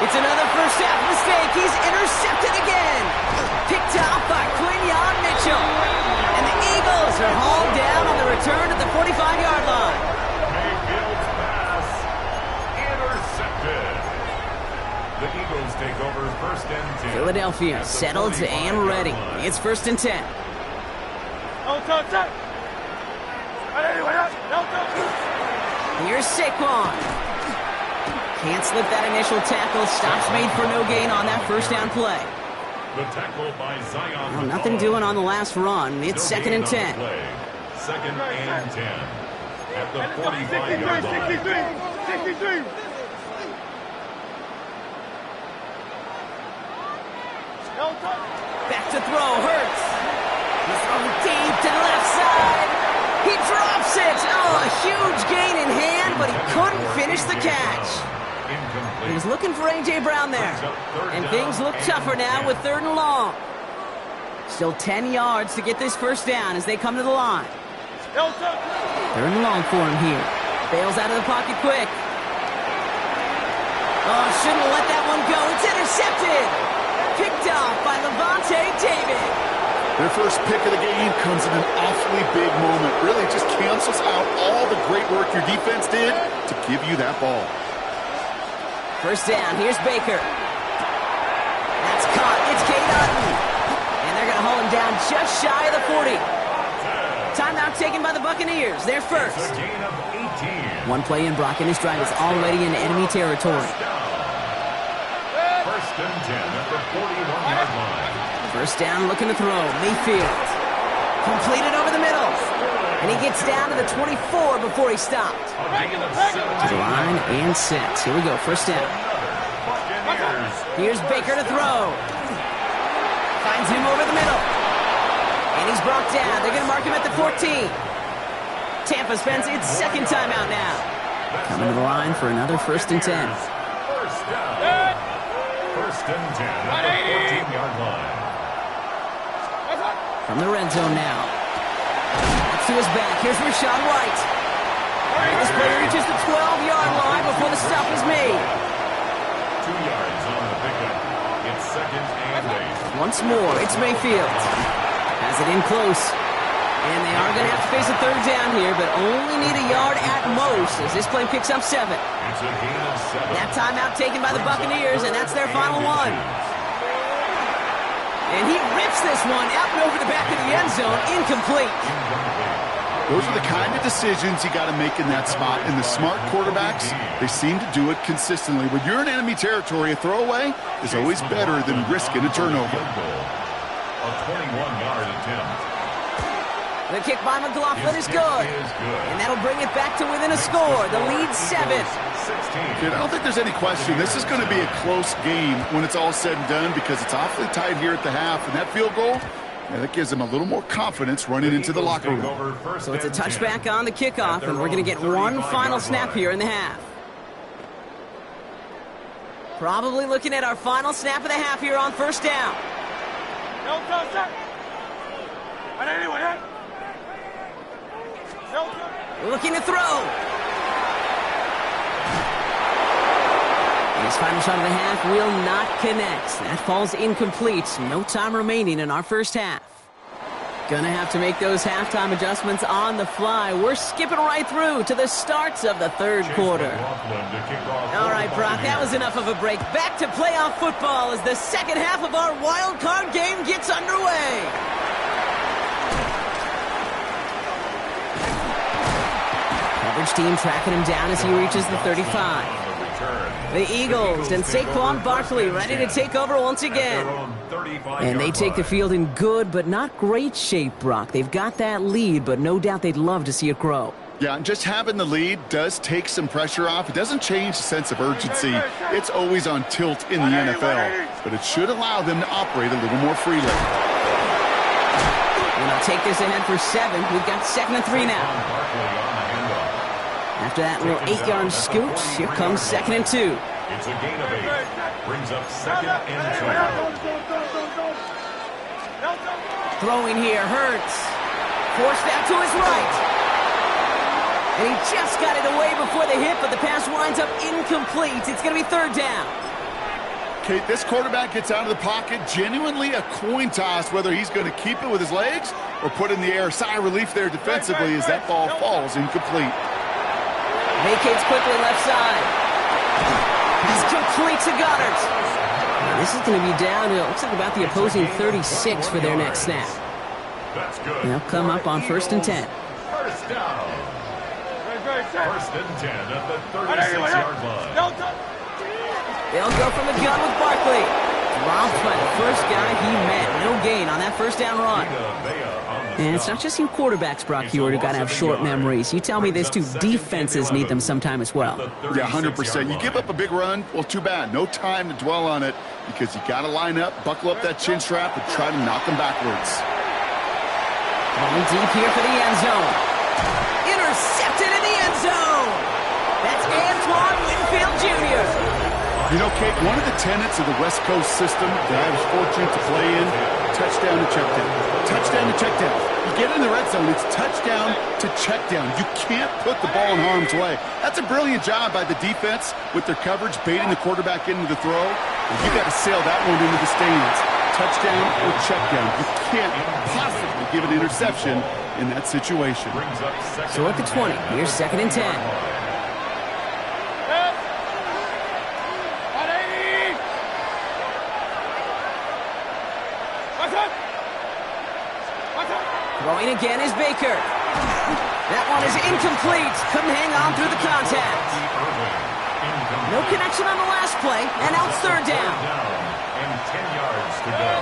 It's another first half mistake. He's intercepted again. Picked off by Quinyon Mitchell. And the Eagles are hauled down on the return at the 45-yard line. Mayfield's pass intercepted. The Eagles take over 1st and 10. Philadelphia settled and ready. It's 1st and 10. Here's Saquon. Can't slip that initial tackle. Stops made for no gain on that 1st down play. The tackle by Zion. Well, nothing doing on the last run. It's 2nd and 10. 2nd and 10 at the 45-yard line. 63. Back to throw, Hurts. He's throwing deep to the left side. He drops it. Oh, a huge gain in hand, but he couldn't finish the catch. He was looking for A.J. Brown there. And things look tougher now with 3rd and long. Still 10 yards to get this 1st down as they come to the line. 3rd and long for him here. Bails out of the pocket quick. Oh, shouldn't have let that one go. It's intercepted. Picked off by Levante David. Their first pick of the game comes in an awfully big moment. Really just cancels out all the great work your defense did to give you that ball. 1st down. Here's Baker. That's caught. It's Cade Otton. And they're going to hold him down just shy of the 40. Timeout taken by the Buccaneers. They're first. One play in, Brock, and this drive is already in enemy territory. 1st and 10 at the 41-yard line. 1st down, looking to throw. Mayfield. Completed over the middle. And he gets down to the 24 before he stopped. To the line and set. Here we go, 1st down. Here's Baker to throw. Finds him over the middle. And he's brought down. They're going to mark him at the 14. Tampa spends its 2nd timeout now. Coming to the line for another 1st and 10. 1st down. 1st and 10 at the 14-yard line. From the red zone now. That's to his back. Here's Rachaad White. And this player reaches the 12-yard line before the stop is made. 2 yards on the pickup. It's 2nd and 8. Once more, it's Mayfield. Has it in close. And they are going to have to face a 3rd down here, but only need a yard at most as this play picks up 7. It's a gain of 7. That timeout taken by the Buccaneers, and that's their final one. And he rips this one out and over the back of the end zone, incomplete. Those are the kind of decisions you got to make in that spot. And the smart quarterbacks, they seem to do it consistently. When you're in enemy territory, a throwaway is always better than risking a turnover. A 21-yard attempt. The kick by McLaughlin is good. And that'll bring it back to within a score. The lead 7. Kid, I don't think there's any question. This is going to be a close game when it's all said and done because it's awfully tight here at the half. And that field goal, that gives them a little more confidence running into the locker room. So it's a touchback on the kickoff, and we're going to get one final snap here in the half. Probably looking at our final snap of the half here on 1st down. Looking to throw. His final shot of the half will not connect. That falls incomplete. No time remaining in our 1st half. Gonna have to make those halftime adjustments on the fly. We're skipping right through to the starts of the 3rd quarter. All right, Brock, that was enough of a break. Back to playoff football as the 2nd half of our wild card game gets underway. Coverage team tracking him down as he reaches the 35. The Eagles and Saquon Barkley ready to take over once again. And they take the field in good but not great shape, Brock. They've got that lead, but no doubt they'd love to see it grow. Yeah, and just having the lead does take some pressure off. It doesn't change the sense of urgency. It's always on tilt in the NFL, but it should allow them to operate a little more freely. And they'll take this ahead for 7. We've got 2nd and 3 now. After that little 8-yard scoot, here comes 2nd and 2. It's a gain of 8. Brings up 2nd and 2. Throwing here, Hurts. Forced out to his right. And he just got it away before the hit, but the pass winds up incomplete. It's going to be 3rd down. Okay, this quarterback gets out of the pocket. Genuinely a coin toss whether he's going to keep it with his legs or put in the air. Sigh of relief there defensively as that ball falls incomplete. Vacates quickly left side. He's complete to Goddard. And this is going to be down to, it looks like about the opposing 36 for their next snap. They'll come up on 1st and 10. First down. 1st and 10 at the 36-yard line. They'll go from the gun with Barkley. Dropped by the first guy he met. No gain on that 1st down run. And it's not just you quarterbacks, Brock Huard, who got to have short memories. You tell me this too, defenses need them sometime as well. Yeah, 100%. You give up a big run, well, too bad. No time to dwell on it because you got to line up, buckle up that chin strap, and try to knock them backwards. Going deep here for the end zone. Intercepted in the end zone. That's Antoine Winfield Jr. You know, Kate, one of the tenets of the West Coast system that I was fortunate to play in, touchdown to check down. Touchdown to check down. You get in the red zone, it's touchdown to check down. You can't put the ball in harm's way. That's a brilliant job by the defense with their coverage, baiting the quarterback into the throw. You got to sail that one into the stands. Touchdown or check down. You can't possibly give an interception in that situation. So at the 20, here's 2nd and 10. Throwing again is Baker. That one is incomplete. Couldn't hang on through the contact. No connection on the last play, and now it's 3rd down. And 10 yards to go.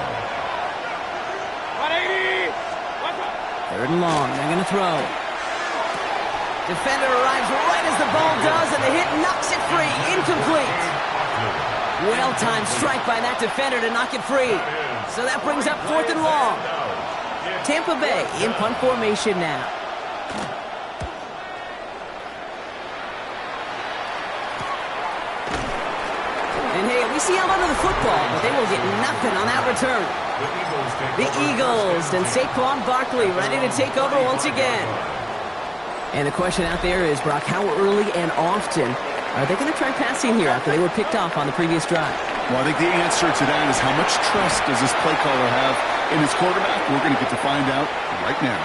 3rd and long. They're going to throw. Defender arrives right as the ball does, and the hit knocks it free. Incomplete. Well-timed strike by that defender to knock it free. So that brings up 4th and long. Tampa Bay in punt formation now. And hey, at see held onto the football, but they will get nothing on that return. The Eagles and Saquon Barkley ready to take over once again. And the question out there is, Brock, how early and often are they going to try passing here after they were picked off on the previous drive? Well, I think the answer to that is how much trust does this play caller have in his quarterback? We're going to get to find out right now.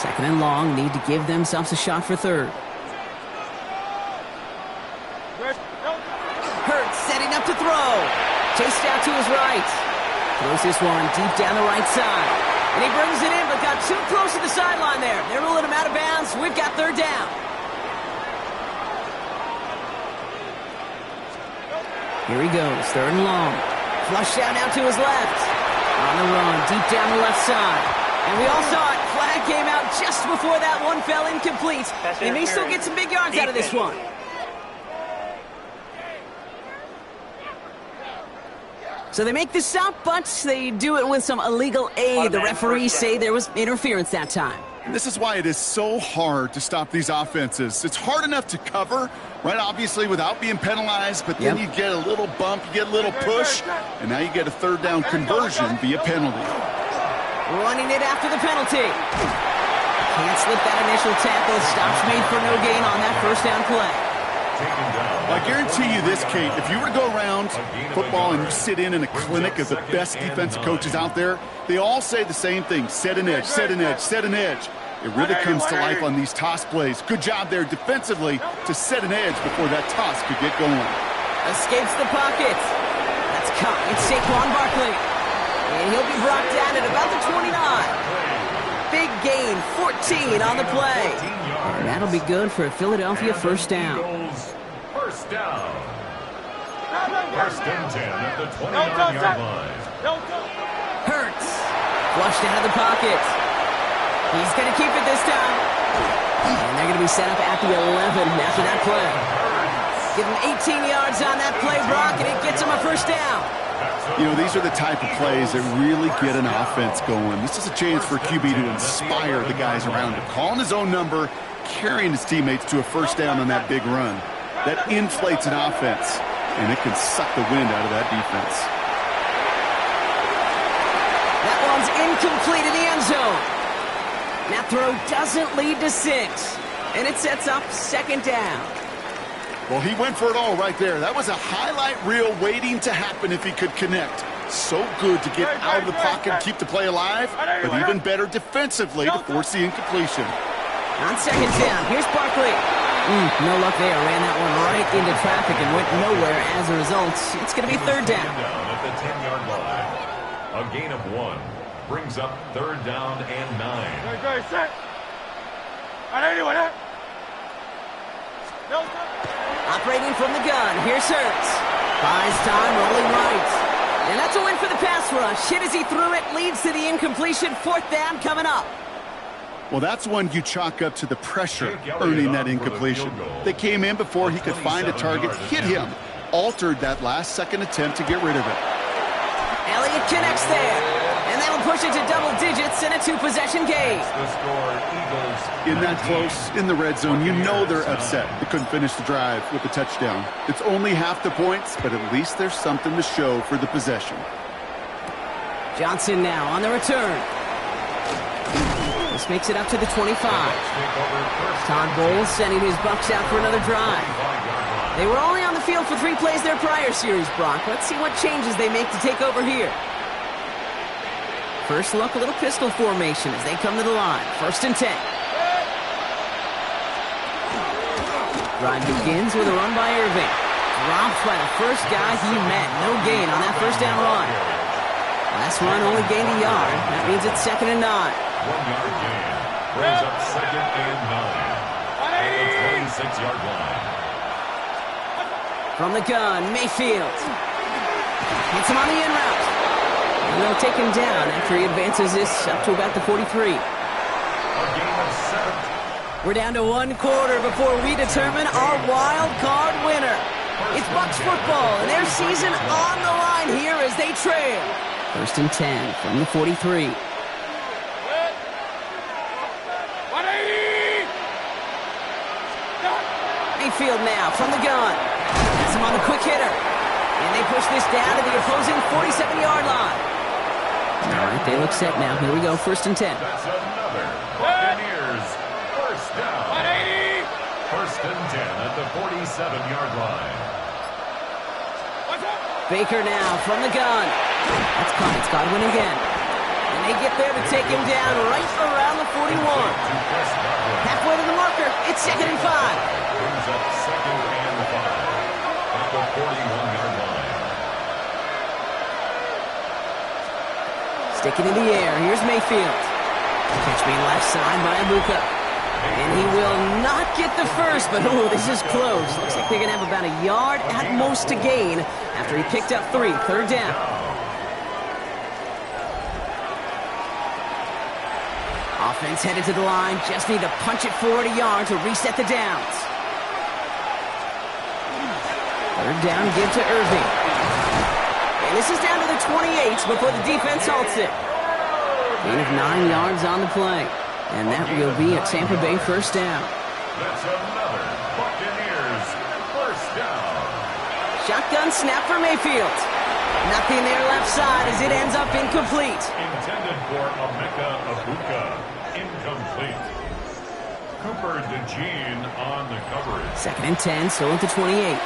Second and long, need to give themselves a shot for third. Hurts setting up to throw. Chased out to his right. Throws this one deep down the right side. And he brings it in, but got too close to the sideline there. They're ruling him out of bounds. We've got third down. Here he goes, third and long. Flushed out now to his left. On the run, deep down the left side. And we all saw it. Flag came out just before that one fell incomplete. They may still get some big yards out of this one. So they make the stop, but they do it with some illegal aid. The referees say there was interference that time. And this is why it is so hard to stop these offenses. It's hard enough to cover, right, obviously, without being penalized, but then you get a little bump, you get a little push, and now you get a third down conversion via penalty. Running it after the penalty. Can't slip that initial tackle. Stops made for no gain on that first down play. I guarantee you this, Kate, if you were to go around football and you sit in a clinic of the best defensive coaches out there, they all say the same thing: set an edge, set an edge, set an edge. It really comes to life on these toss plays. Good job there defensively to set an edge before that toss could get going. Escapes the pocket. That's caught. It's Saquon Barkley. And he'll be brought down at about the 29. Big gain, 14 on the play. And that'll be good for a Philadelphia first down. First down. First and 10 at the 29-yard line. Hurts. Flushed out of the pocket. He's going to keep it this time. And they're going to be set up at the 11 after that play. Give him 18 yards on that play, Brock, and it gets him a first down. You know, these are the type of plays that really get an offense going. This is a chance for QB to inspire the guys around him. Calling his own number, carrying his teammates to a first down on that big run. That inflates an offense, and it can suck the wind out of that defense. That one's incomplete in the end zone. That throw doesn't lead to 6, and it sets up second down. Well, he went for it all right there. That was a highlight reel waiting to happen if he could connect. So good to get out of the pocket and keep the play alive, but even better defensively to force the incompletion. On second down, here's Barkley. No luck there. Ran that one right into traffic and went nowhere as a result. It's going to be third down. At the 10-yard line. A gain of 1 brings up third down and 9. Good, set. Anyone, Operating from the gun, here's Hurts. Buys time, rolling right. And that's a win for the pass rush. Hit as he threw it, leads to the incompletion. Fourth down coming up. Well, that's one you chalk up to the pressure earning that incompletion. They came in before he could find a target, hit him, altered that last-second attempt to get rid of it. Elliott connects there, and that'll push it to double digits in a 2-possession game. In that close, in the red zone, you know they're upset. They couldn't finish the drive with the touchdown. It's only half the points, but at least there's something to show for the possession. Johnson now on the return. This makes it up to the 25. Todd Bowles sending his Bucs out for another drive. They were only on the field for 3 plays their prior series, Brock. Let's see what changes they make to take over here. First look, a little pistol formation as they come to the line. First and 10. Drive begins with a run by Irving. Dropped by the first guy he met. No gain on that first down run. Last run only gained a yard. That means it's second and 9. 1-yard gain brings up second and 9 at the 26-yard line. From the gun, Mayfield. Hits him on the in route. And they'll take him down after he advances this up to about the 43. A gain of 7. We're down to 1 quarter before we determine our wild card winner. It's Bucs football, and their season on the line here as they trail. First and 10 from the 43. Mayfield now from the gun. Has him on the quick hitter. And they push this down to the opposing 47-yard line. All right, they look set now. Here we go, 1st and 10. That's another Buccaneers first down. 1st and 10 at the 47-yard line. Baker now from the gun. That's caught. It's Godwin again. And they get there to take him down right around the 41. Halfway to the marker. It's 2nd and 5. Brings up 2nd and 5 at the 41-yard line. Sticking in the air. Here's Mayfield. Catch me left side by Abuka. And he will not get the first, but oh, this is close. Looks like they're going to have about a yard at most to gain after he picked up 3. 3rd down. Offense headed to the line. Just need to punch it forward a yard to reset the downs. 3rd down, give to Irving. And this is down to the 28 before the defense halts it. Gain of 9 yards on the play. And that will be a Tampa Bay 1st down. That's another Buccaneers first down. Shotgun snap for Mayfield. Nothing there left side as it ends up incomplete. Intended for Emeka Abuka. Incomplete. Cooper DeJean on the coverage. 2nd and 10, so at the 28.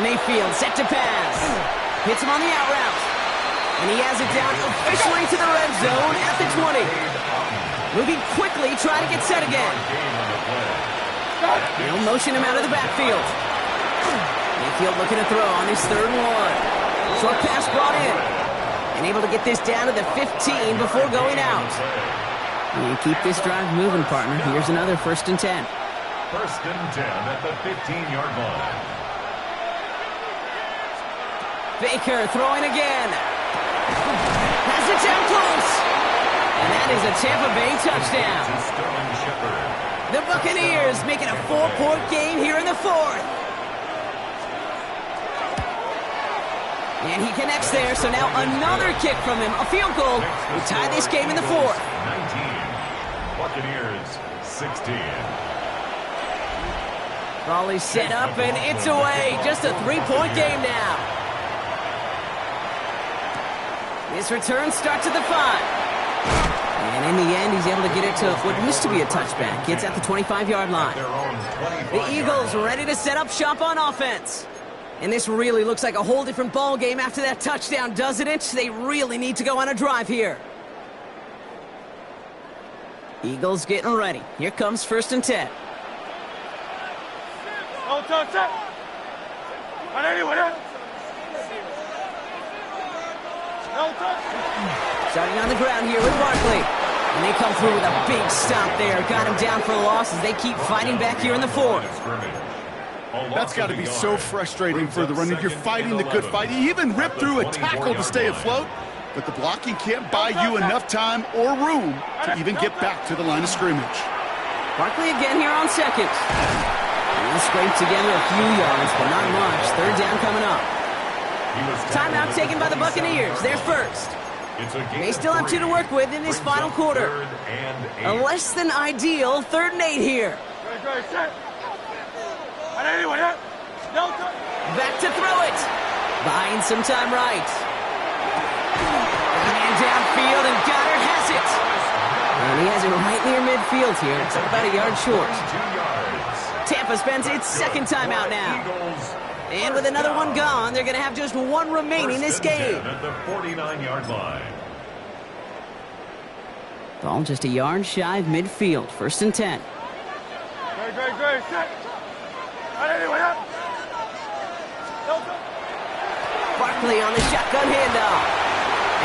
Mayfield set to pass. Hits him on the out route. And he has it down officially to the red zone at the 20. Moving quickly, trying to get set again. They'll motion him out of the backfield. Mayfield looking to throw on his 3rd and 1. Short pass brought in. And able to get this down to the 15 before going out. And keep this drive moving, partner. Here's another 1st and 10. 1st and 10 at the 15-yard line. Baker throwing again. Has it down close. And that is a Tampa Bay touchdown. The Buccaneers making a 4-point game here in the 4th. And he connects there, so now another kick from him. A field goal. We tie this game in the 4th. 19. Buccaneers 16. Raleigh set up, and it's away. Just a 3-point game now. His return starts at the 5. And in the end, he's able to get it to what used to be a touchback. Gets at the 25-yard line. The Eagles ready to set up shop on offense. And this really looks like a whole different ball game after that touchdown, doesn't it? They really need to go on a drive here. Eagles getting ready. Here comes 1st and 10. Starting on the ground here with Barkley. And they come through with a big stop there. Got him down for a loss as they keep fighting back here in the 4th. That's got to be so frustrating for the running. You're fighting the good fight. He even ripped through a tackle to stay afloat, but the blocking can't buy you enough time or room to even get back to the line of scrimmage. Barkley again here on 2nd. And they'll scrape together a few yards, but not much. 3rd down coming up. Timeout taken by the Buccaneers. They're 1st. They still have 2 to work with in this final quarter. A less than ideal 3rd and 8 here. Back to throw it. Buying some time right. And downfield, and Goddard has it. And he has it right near midfield here. It's about a yard short. Tampa spends its 2nd timeout now. And with another one gone, they're going to have just 1 remaining this game. At the 49-yard line. Ball just a yard shy of midfield. 1st and 10. Barkley on the shotgun handoff.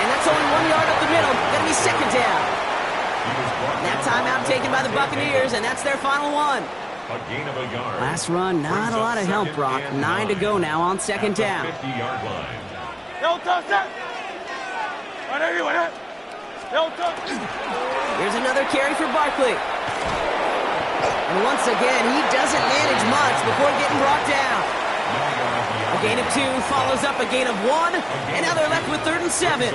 And that's only 1 yard up the middle. Going to be 2nd down. That timeout taken by the Buccaneers, and that's their final one. A gain of a yard. Last run, not a lot of help, Brock. 9 to go now on 2nd down. 50-yard line. Here's another carry for Barkley. And once again, he doesn't manage much before getting brought down. A gain of 2 follows up a gain of 1, and now they're left with 3rd and 7.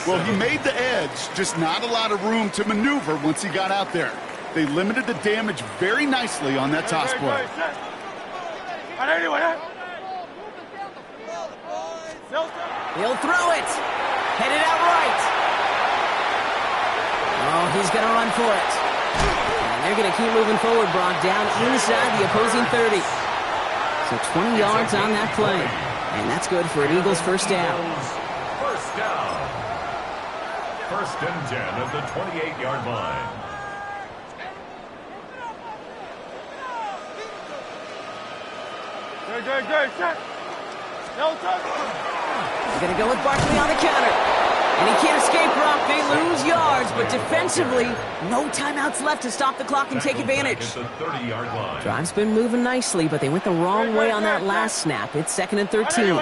Well, he made the edge, just not a lot of room to maneuver once he got out there. They limited the damage very nicely on that toss play. He'll throw it. Headed out right. Oh, he's going to run for it. And they're going to keep moving forward, Brock, down inside the opposing 30. So 20 yards on that play. And that's good for an Eagles first down. First down. 1st and 10 at the 28-yard line. Good. Check. No touch. They're going to go with Barkley on the counter. And he can't escape, Brock. They lose yards, but defensively, no timeouts left to stop the clock and take advantage. At the 30-yard line. Drive's been moving nicely, but they went the wrong way on that last snap. It's 2nd and 13.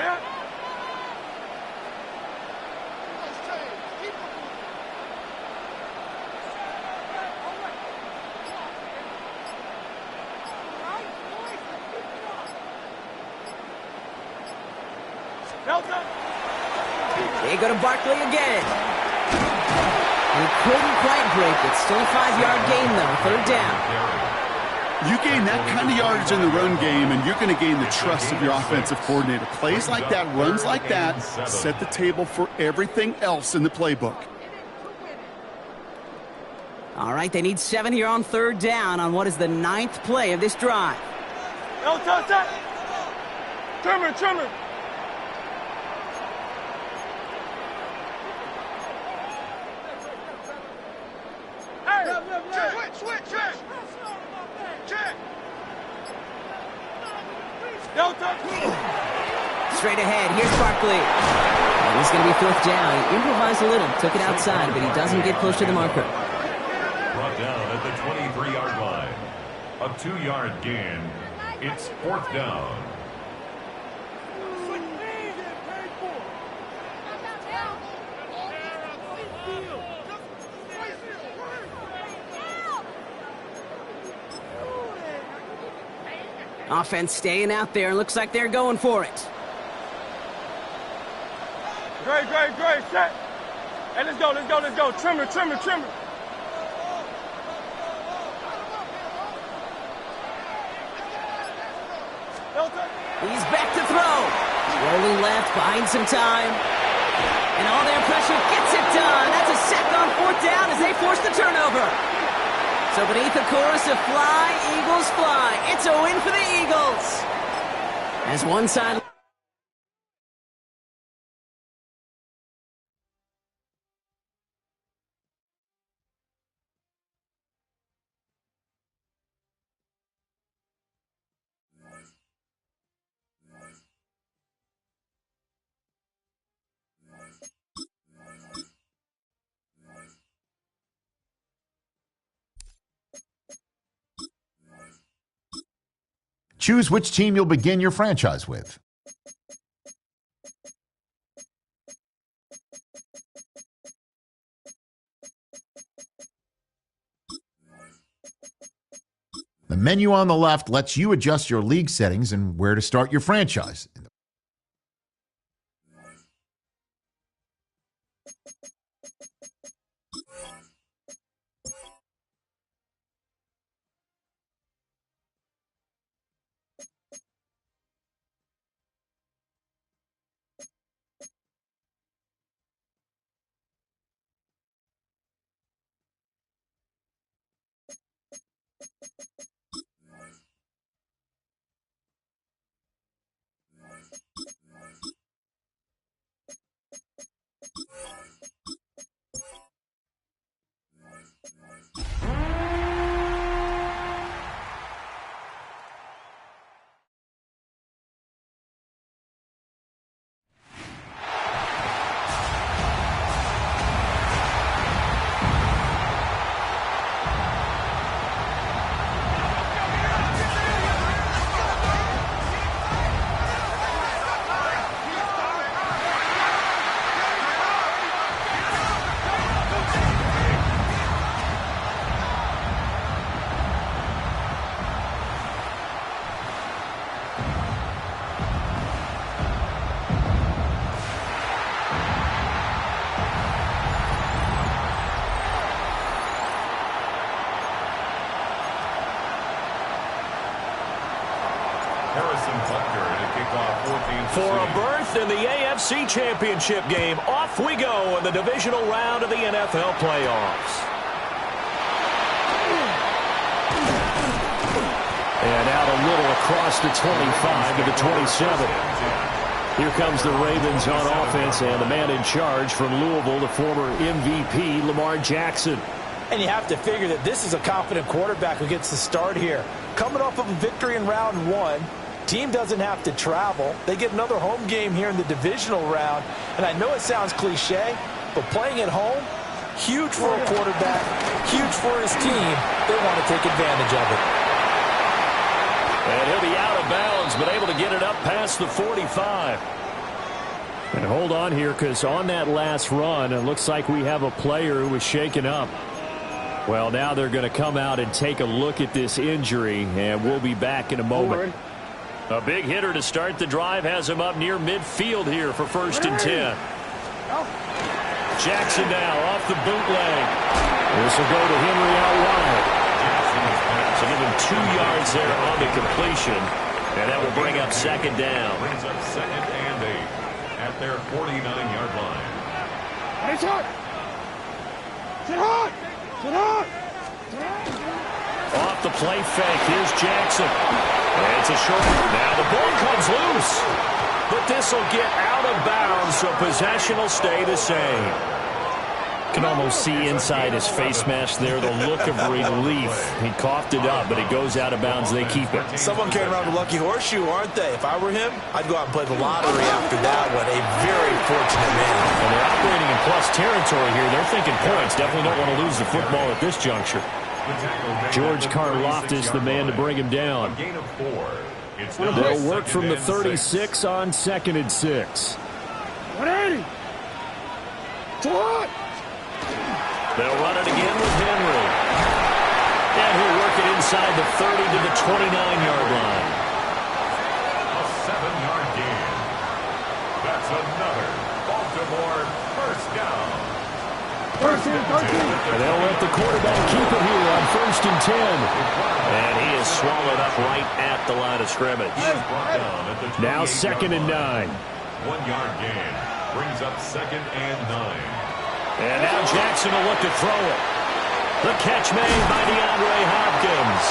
They go to Barkley again. He couldn't quite break it. Still a 5-yard gain, though. 3rd down. You gain that kind of yardage in the run game, and you're going to gain the trust of your offensive coordinator. Plays like that, runs like that, set the table for everything else in the playbook. All right, they need 7 here on 3rd down on what is the 9th play of this drive. No touch. Trimmer. Switch. Check. No touch. Straight ahead, here's Barkley. And it's going to be 4th down. He improvised a little, took it outside, but he doesn't get close to the marker. Brought down at the 23-yard line. A 2-yard gain. It's 4th down. Offense staying out there. Looks like they're going for it. Great. Set. Hey, let's go. Trimmer. He's back to throw. Rolling left, buying some time. And all their pressure gets it done. That's a sack on 4th down as they force the turnover. So beneath the chorus of fly, Eagles fly. It's a win for the Eagles. As one side... Choose which team you'll begin your franchise with. The menu on the left lets you adjust your league settings and where to start your franchise. Harrison Butker to kick off 14th. For a berth in the AFC Championship game, off we go in the divisional round of the NFL playoffs. And out a little across the 25 to the 27. Here comes the Ravens on offense, and the man in charge from Louisville, the former MVP, Lamar Jackson. And you have to figure that this is a confident quarterback who gets the start here. Coming off of a victory in round one, team doesn't have to travel. They get another home game here in the divisional round. And I know it sounds cliche, but playing at home, huge for a quarterback, huge for his team. They want to take advantage of it. And he'll be out of bounds, but able to get it up past the 45. And hold on here, because on that last run, it looks like we have a player who was shaken up. Well, now they're going to come out and take a look at this injury, and we'll be back in a moment. A big hitter to start the drive has him up near midfield here for 1st and 10. Jackson now off the bootleg. This will go to Henry out wide. So give him 2 yards there on the completion, and that will bring up 2nd down. Brings up 2nd and 8 at their 49-yard line. Nice hot! Sit hot! Sit hot! Off the play fake, here's Jackson. And it's a short. Now the ball comes loose. But this will get out of bounds, so possession will stay the same. Can almost see inside his face mask there the look of relief. He coughed it up, but it goes out of bounds. They keep it. Someone carrying around a lucky horseshoe, aren't they? If I were him, I'd go out and play the lottery after that one. A very fortunate man. And they're operating in plus territory here. They're thinking points. Definitely don't want to lose the football at this juncture. George Karlaftis, the man to bring him down. They'll work from the 36 on 2nd and 6. 180! What? They'll run it again with Henry. And he'll work it inside the 30 to the 29-yard line. A 7-yard gain. That's another Baltimore 1st down. 1st and 13. And they'll let the quarterback keep it here on 1st and 10. And he is swallowed up right at the line of scrimmage. Now 2nd and 9. 1-yard gain. Brings up 2nd and 9. And now Jackson will look to throw it. The catch made by DeAndre Hopkins.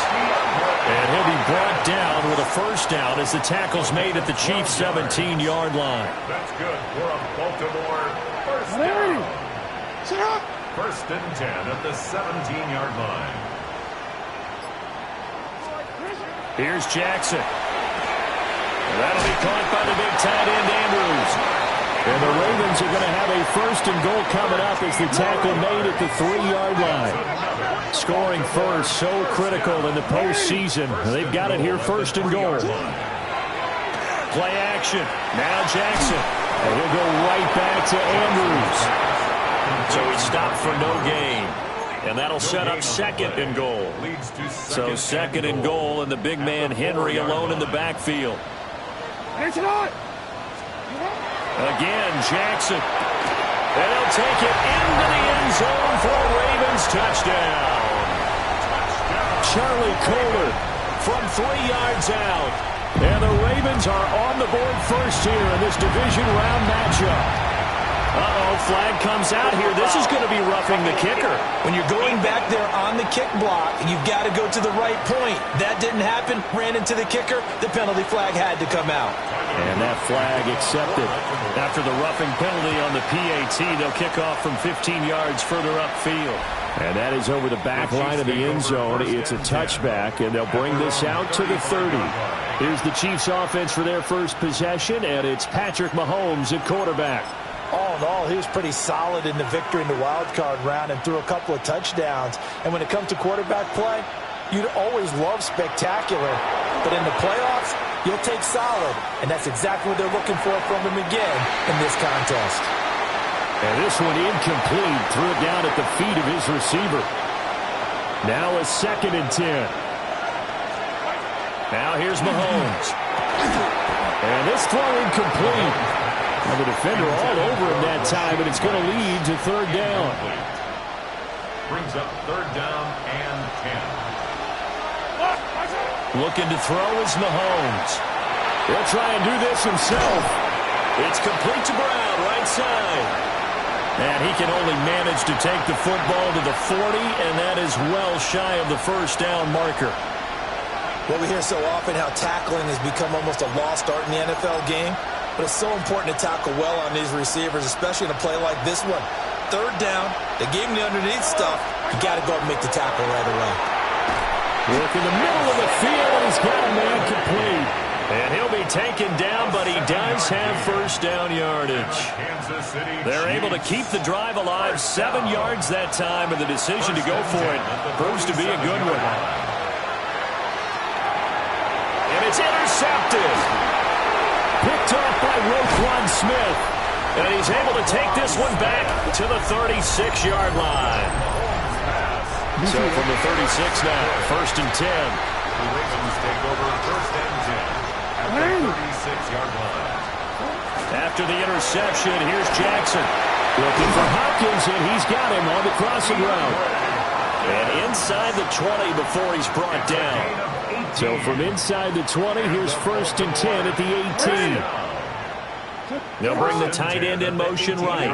And he'll be brought down with a 1st down as the tackle's made at the Chiefs' 17-yard line. That's good for a Baltimore 1st down. 1st and 10 at the 17-yard line. Here's Jackson. And that'll be caught by the big tight end, Andrews. And the Ravens are going to have a 1st and goal coming up as the tackle made at the 3-yard line. Scoring first, so critical in the postseason. They've got it here, 1st and goal. Play action. Now Jackson. And he'll go right back to Andrews. So he stopped for no gain. And that'll set up 2nd and goal. So 2nd and goal, and the big man Henry alone in the backfield. Again, Jackson. And he'll take it into the end zone for a Ravens touchdown. Charlie Kohler from 3 yards out. And the Ravens are on the board first here in this division round matchup. Uh-oh, flag comes out here. This is going to be roughing the kicker. When you're going back there on the kick block, you've got to go to the right point. That didn't happen. Ran into the kicker. The penalty flag had to come out. And that flag accepted. After the roughing penalty on the PAT, they'll kick off from 15 yards further upfield. And that is over the back line of the end zone. It's a touchback, and they'll bring this out to the 30. Here's the Chiefs offense for their first possession, and it's Patrick Mahomes at quarterback. All in all, he was pretty solid in the victory in the wild card round and threw a couple of touchdowns. And when it comes to quarterback play, you'd always love spectacular. But in the playoffs, you'll take solid. And that's exactly what they're looking for from him again in this contest. And this one incomplete. Threw it down at the feet of his receiver. Now a 2nd and 10. Now here's Mahomes. And this throw incomplete. And the defender all over him that time, but it's going to lead to 3rd down. Brings up 3rd down and 10. Looking to throw is Mahomes. He'll try and do this himself. It's complete to Brown, right side. And he can only manage to take the football to the 40, and that is well shy of the first down marker. Well, we hear so often how tackling has become almost a lost art in the NFL game, but it's so important to tackle well on these receivers, especially in a play like this one. Third down, they gave him the underneath stuff. You got to go and make the tackle right away. Look in the middle of the field, and he's got a man complete. And he'll be taken down, but he does have first down yardage. They're able to keep the drive alive, 7 yards that time, and the decision to go for it proves to be a good one. And it's intercepted. Picked off by Roquan Smith. And he's able to take this one back to the 36-yard line. So from the 36 now, first and 10. The Ravens take over first and 10 at the 36-yard line. After the interception, here's Jackson. Looking for Hopkins, and he's got him on the crossing route. And inside the 20 before he's brought down. So from inside the 20, here's first and 10 at the 18. They'll bring the tight end in motion right.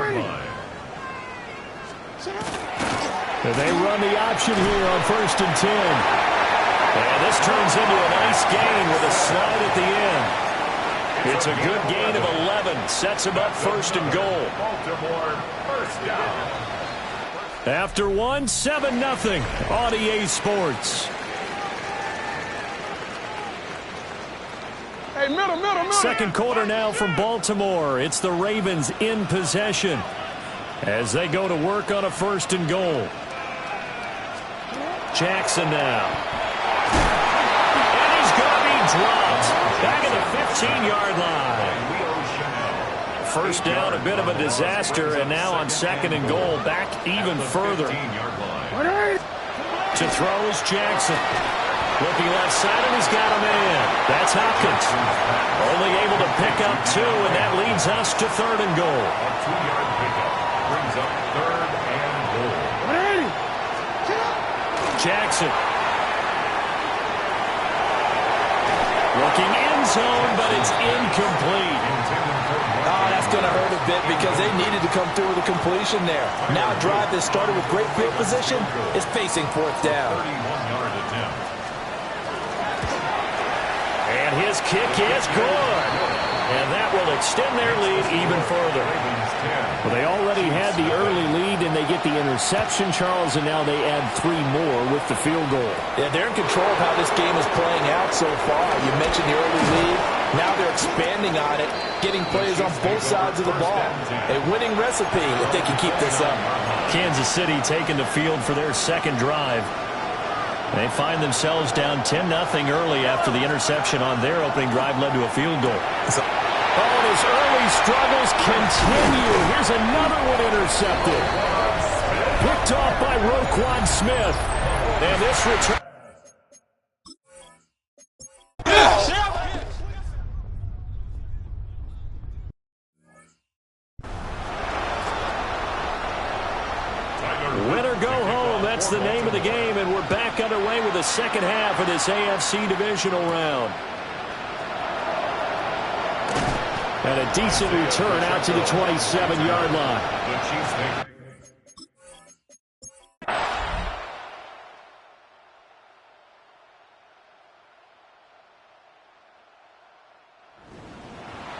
And they run the option here on first and 10. And this turns into a nice gain with a slide at the end. It's a good gain of 11. Sets him up first and goal. Baltimore first down. After one, 7-0 on EA Sports. Hey, middle. Second quarter now from Baltimore. It's the Ravens in possession as they go to work on a first and goal. Jackson now. And he's going to be dropped back at the 15-yard line. First down, a bit of a disaster, and now on second and goal, back even further. To throw is Jackson. Looking left side, and he's got a man. That's Hopkins. Only able to pick up 2, and that leads us to third and goal. A 2-yard pickup brings up third and goal. Jackson. Looking end zone, but it's incomplete. Oh, that's going to hurt a bit because they needed to come through with a completion there. Now a drive that started with great field position is facing fourth down. 31-yard attempt. And his kick is good. And that will extend their lead even further. Well, they already had the early lead, and they get the interception, Charles, and now they add 3 more with the field goal. Yeah, they're in control of how this game is playing out so far. You mentioned the early lead. Now they're expanding on it, getting plays on both sides of the ball. A winning recipe if they can keep this up. Kansas City taking the field for their second drive. They find themselves down 10-0 early after the interception on their opening drive led to a field goal. Oh, his early struggles continue. Here's another one intercepted. Picked off by Roquan Smith. And this return. Win or go home, that's the name of the game, and we're back underway with the second half of this AFC divisional round. And a decent return out to the 27-yard line. The Chiefs make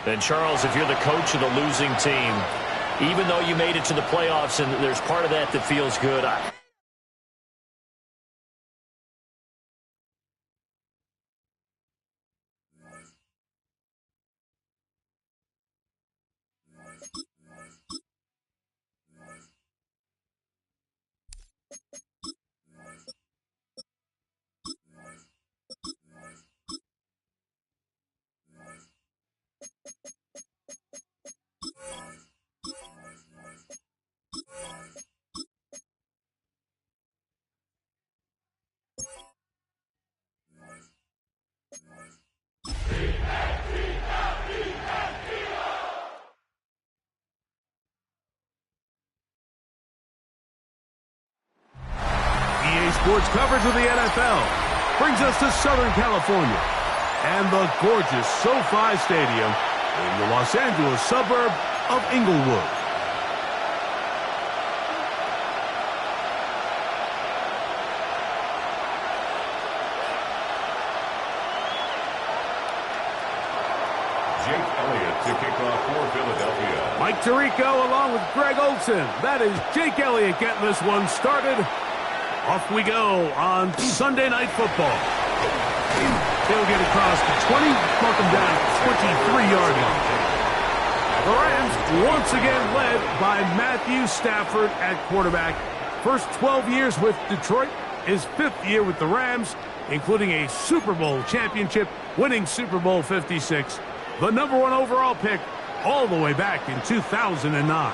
And Charles, if you're the coach of the losing team, even though you made it to the playoffs and there's part of that feels good, EA Sports coverage of the NFL brings us to Southern California. and the gorgeous SoFi Stadium in the Los Angeles suburb of Inglewood. Jake Elliott to kick off for Philadelphia. Mike Tirico along with Greg Olsen. That is Jake Elliott getting this one started. Off we go on Sunday Night Football. They'll get across the 20, mark them down at the 23-yard line. The Rams once again led by Matthew Stafford at quarterback. First 12 years with Detroit, his 5th year with the Rams, including a Super Bowl championship, winning Super Bowl 56. The #1 overall pick all the way back in 2009.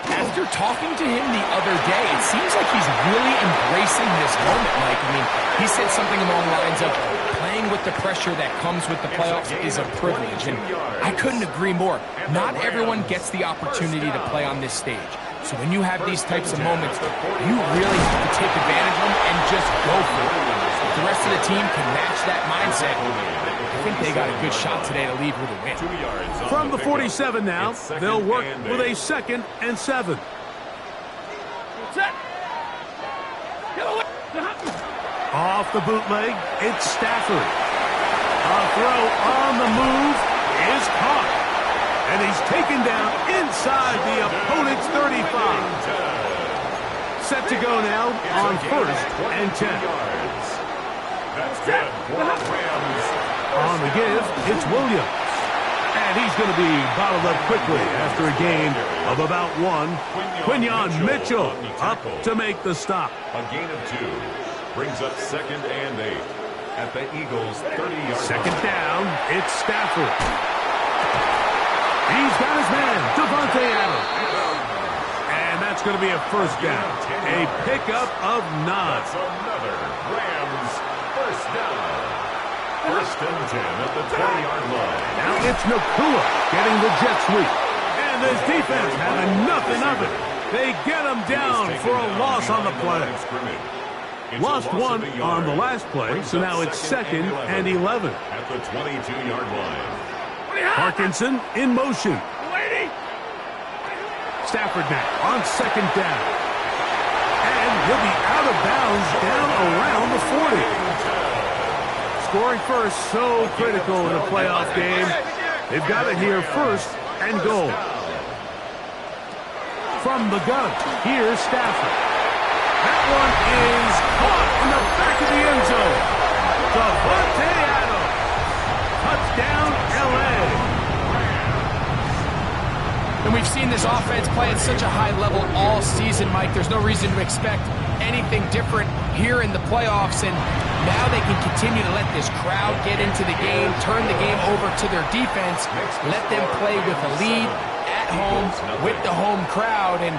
After talking to him the other day, it seems like he's really embracing this moment, Mike. I mean, he said something along the lines of playing with the pressure that comes with the playoffs is a privilege, and I couldn't agree more. Not everyone gets the opportunity to play on this stage. So when you have these types of moments, you really have to take advantage of them and just go for it. If the rest of the team can match that mindset, I think they got a good shot today to leave with a win. From the 47 now, they'll work with a 2nd and 7. Off the bootleg, it's Stafford. A throw on the move is caught. And he's taken down inside the opponent's 35. Set to go now on 1st and 10. That's good for the Rams. On the give, it's Williams. And he's going to be bottled up quickly after a gain of about 1. Quinyon Mitchell up to make the stop. A gain of 2 brings up 2nd and 8 at the Eagles' 30-yard line. Second down, it's Stafford. He's got his man, Davante Adams. And that's going to be a 1st down. A pickup of 9. That's another Rams 1st down. 1st and 10 at the 20-yard line. Now it's Nakua getting the jet sweep. And this defense having nothing of it. They get him down for a loss on the play. Lost 1 on the last play, so now it's 2nd and 11. At the 22-yard line. Parkinson in motion. Stafford now on 2nd down. And he'll be out of bounds down around the 40. Scoring first, so critical in a playoff game. They've got it here 1st and goal. From the gun, here's Stafford. That one is caught in the back of the end zone. Davante Adams. Touchdown, L.A. And we've seen this offense play at such a high level all season, Mike. There's no reason to expect anything different here in the playoffs. And now they can continue to let this crowd get into the game, turn the game over to their defense, let them play with a lead at home with the home crowd. And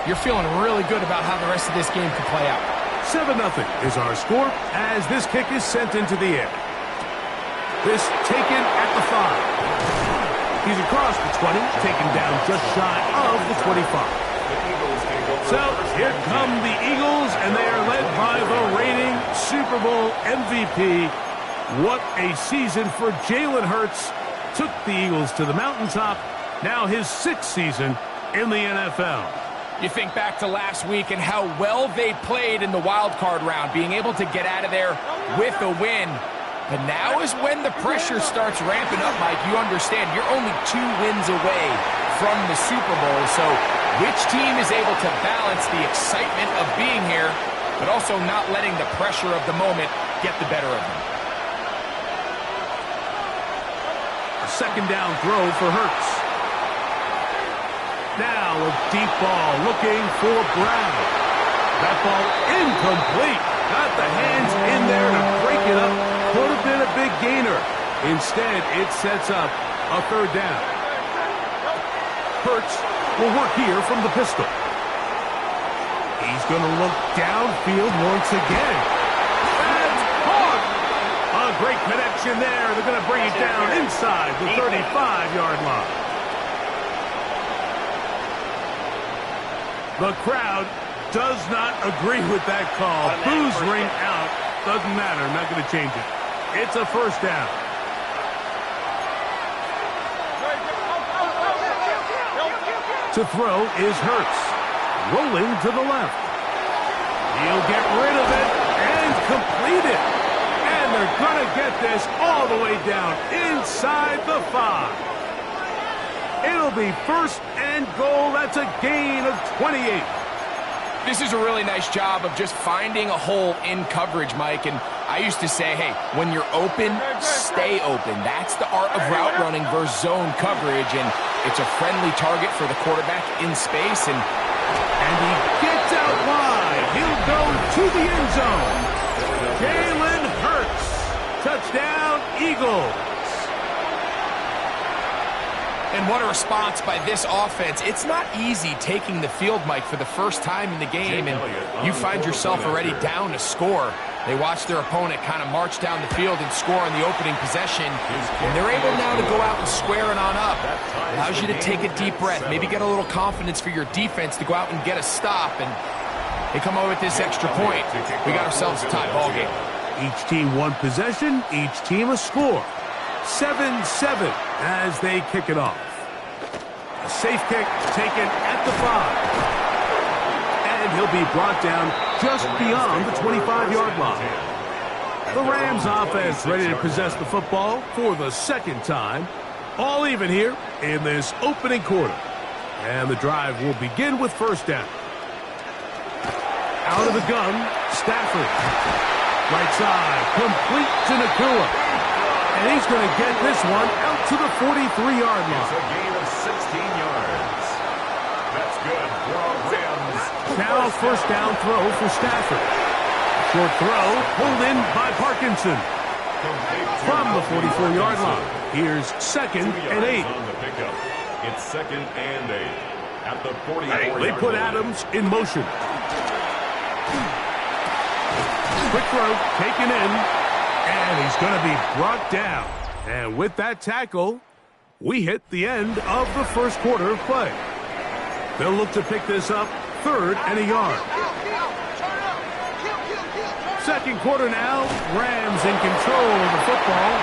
you're feeling really good about how the rest of this game can play out. 7-0 is our score as this kick is sent into the air. This taken at the 5. He's across the 20, taken down just shy of the 25. So here come the Eagles, and they are led by the reigning Super Bowl MVP. What a season for Jalen Hurts. Took the Eagles to the mountaintop. Now his 6th season in the NFL. You think back to last week and how well they played in the wild card round, being able to get out of there with a win. But now is when the pressure starts ramping up, Mike. You understand, you're only 2 wins away from the Super Bowl. So which team is able to balance the excitement of being here, but also not letting the pressure of the moment get the better of them? A 2nd down throw for Hurts. Now a deep ball looking for Brown. That ball incomplete. Got the hands in there to break it up. Could have been a big gainer. Instead, it sets up a 3rd down. Hurts will work here from the pistol. He's going to look downfield once again. That's caught. A great connection there. They're going to bring it down inside the 35-yard line. The crowd does not agree with that call. Boos ring out. Doesn't matter. I'm not going to change it. It's a 1st down. To throw is Hurts. Rolling to the left. He'll get rid of it and complete it. And they're going to get this all the way down inside the 5. It'll be first and goal. That's a gain of 28. This is a really nice job of just finding a hole in coverage, Mike. And I used to say, hey, when you're open, stay open. That's the art of route running versus zone coverage. And it's a friendly target for the quarterback in space. And he gets out wide. He'll go to the end zone. Jalen Hurts. Touchdown, Eagles. And what a response by this offense. It's not easy taking the field, Mike, for the first time in the game, and you find yourself already down to score. They watch their opponent kind of march down the field and score on the opening possession, and they're able now to go out and square it on up. Allows you to take a deep breath, maybe get a little confidence for your defense to go out and get a stop, and they come away with this extra point. We got ourselves a tie ball game. Each team one possession, each team a score. 7-7 as they kick it off. A safe kick taken at the 5. And he'll be brought down just beyond the 25-yard line. The Rams offense ready to possess the football for the second time. All even here in this opening quarter. And the drive will begin with first down. Out of the gun, Stafford. Right side, complete to Nakua. And he's going to get this one out to the 43-yard line. It's a gain of 16 yards. That's good for Rams. Now a first down throw for Stafford. Short throw pulled in by Parkinson. From the 44-yard line. Here's 2nd and 8. On the pickup. It's 2nd and 8 at the 44-yard line. They put Adams in motion. Quick throw taken in. And he's going to be brought down. And with that tackle, we hit the end of the first quarter of play. They'll look to pick this up 3rd and a yard. Second quarter now, Rams in control of the football.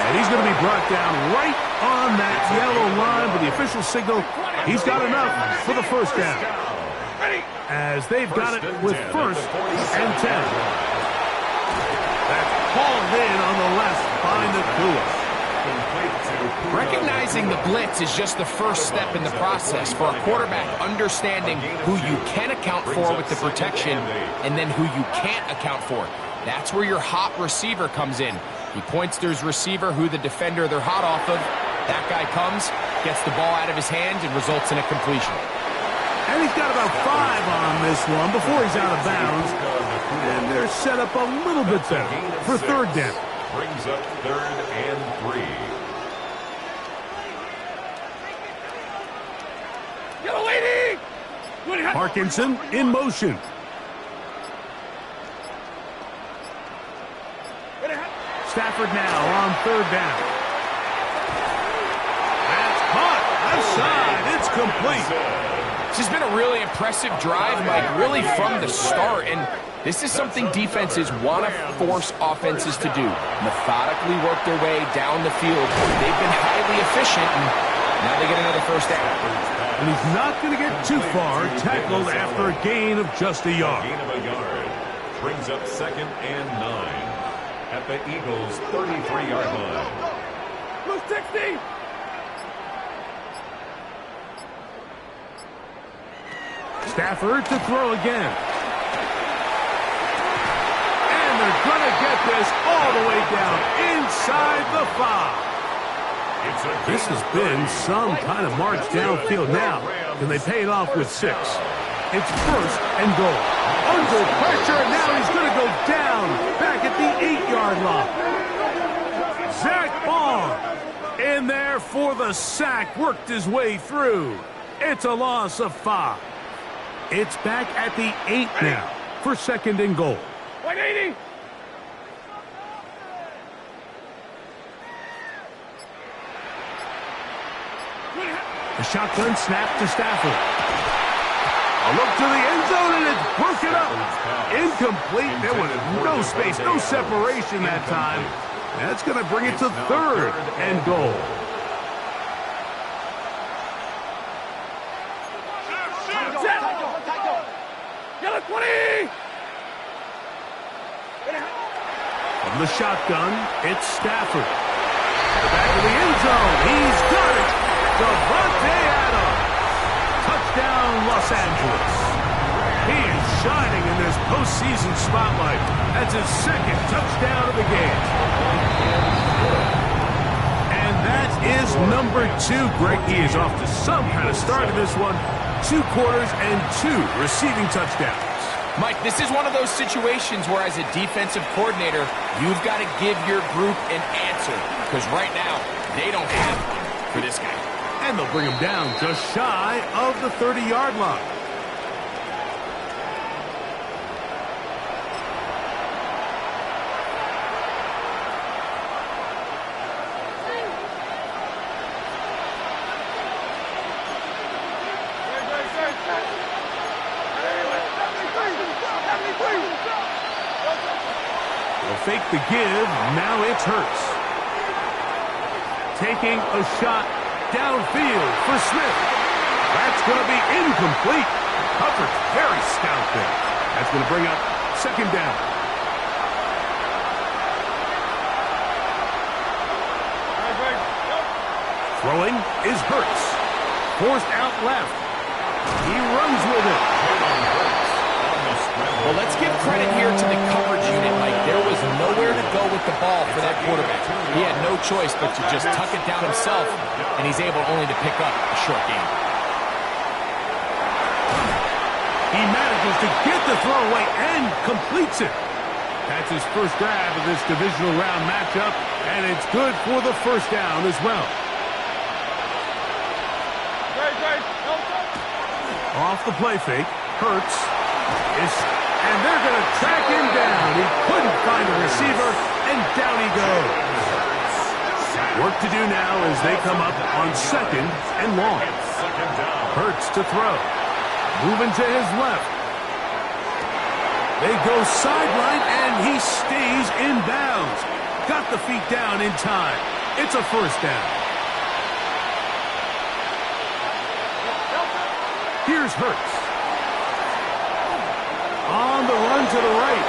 And he's going to be brought down right on that yellow line with the official signal. He's got enough for the first down. As they've got it with 1st and 10. That's hauled in on the left by Nakua. Recognizing the blitz is just the first step in the process for a quarterback understanding who you can account for with the protection and then who you can't account for. That's where your hot receiver comes in. He points to his receiver who the defender they're hot off of. That guy comes, gets the ball out of his hands, and results in a completion. And he's got about 5 on this one before he's out of bounds. And they're set up a little bit better for 3rd down. Brings up 3rd and 3. Parkinson in motion. Stafford now on 3rd down. That's caught. Outside. It's complete. This has been a really impressive drive, Mike, really from the start. And this is something defenses want to force offenses to do. Methodically work their way down the field. They've been highly efficient, and now they get another first down. And he's not going to get too far, tackled after a gain of just a yard. Gain of a yard. Brings up 2nd and 9 at the Eagles' 33-yard line. Look, 60! Stafford to throw again. And they're going to get this all the way down inside the 5. This has been some kind of march downfield now. Can they pay it off with 6? It's 1st and goal. Under pressure, and now he's going to go down back at the 8-yard line. Zach Bond in there for the sack, worked his way through. It's a loss of 5. It's back at the 8 now for 2nd and goal. 180. A shotgun snap to Stafford. A look to the end zone, and it's broken up. Incomplete. There was no space, no separation that time. That's going to bring it to 3rd and goal. shotgun. It's Stafford. Back to the end zone. He's got it. Davante Adams. Touchdown, Los Angeles. He is shining in this postseason spotlight. That's his second touchdown of the game. And that is number 2. Greg, he is off to some kind of start in this one. 2 quarters and 2 receiving touchdowns. Mike, this is one of those situations where as a defensive coordinator, you've got to give your group an answer. Because right now, they don't have one for this guy. And they'll bring him down just shy of the 30-yard line. Fake the give, now it's Hurts. Taking a shot downfield for Smith. That's going to be incomplete. Hubbard's very stout there. That's going to bring up second down. Throwing is Hurts. Forced out left. He runs with it. Well, let's give credit here to the coverage unit, Mike. There was nowhere to go with the ball for that quarterback. He had no choice but to just tuck it down himself, and he's able only to pick up a short gain. He manages to get the throw away and completes it. That's his first grab of this divisional round matchup, and it's good for the first down as well. Off the play fake, Hurts and they're going to track him down. He couldn't find a receiver, and down he goes. Work to do now as they come up on second and long. Hurts to throw. Moving to his left. They go sideline, and he stays in bounds. Got the feet down in time. It's a first down. Here's Hurts. On the run to the right.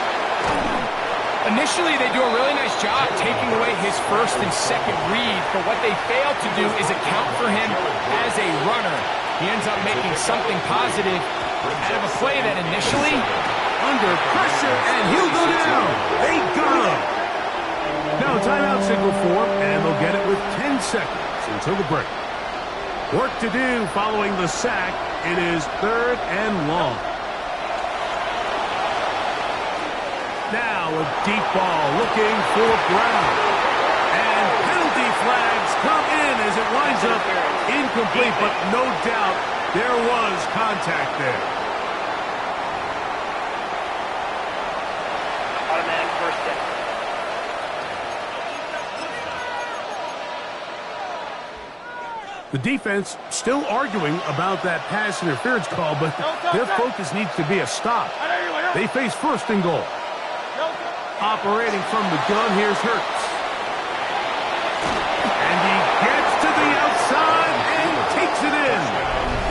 Initially, they do a really nice job taking away his first and second read, but what they fail to do is account for him as a runner. He ends up making something positive out of a play that initially under pressure, and he'll go down. They got him. Now timeout signal for him, and they'll get it with 10 seconds until the break. Work to do following the sack. It is third and long. Now a deep ball looking for Brown. And penalty flags come in as it winds up incomplete, but no doubt there was contact there. Automatic first down. The defense still arguing about that pass interference call, but their focus needs to be a stop. They face first and goal. Operating from the gun, here's Hurts. And he gets to the outside and takes it in.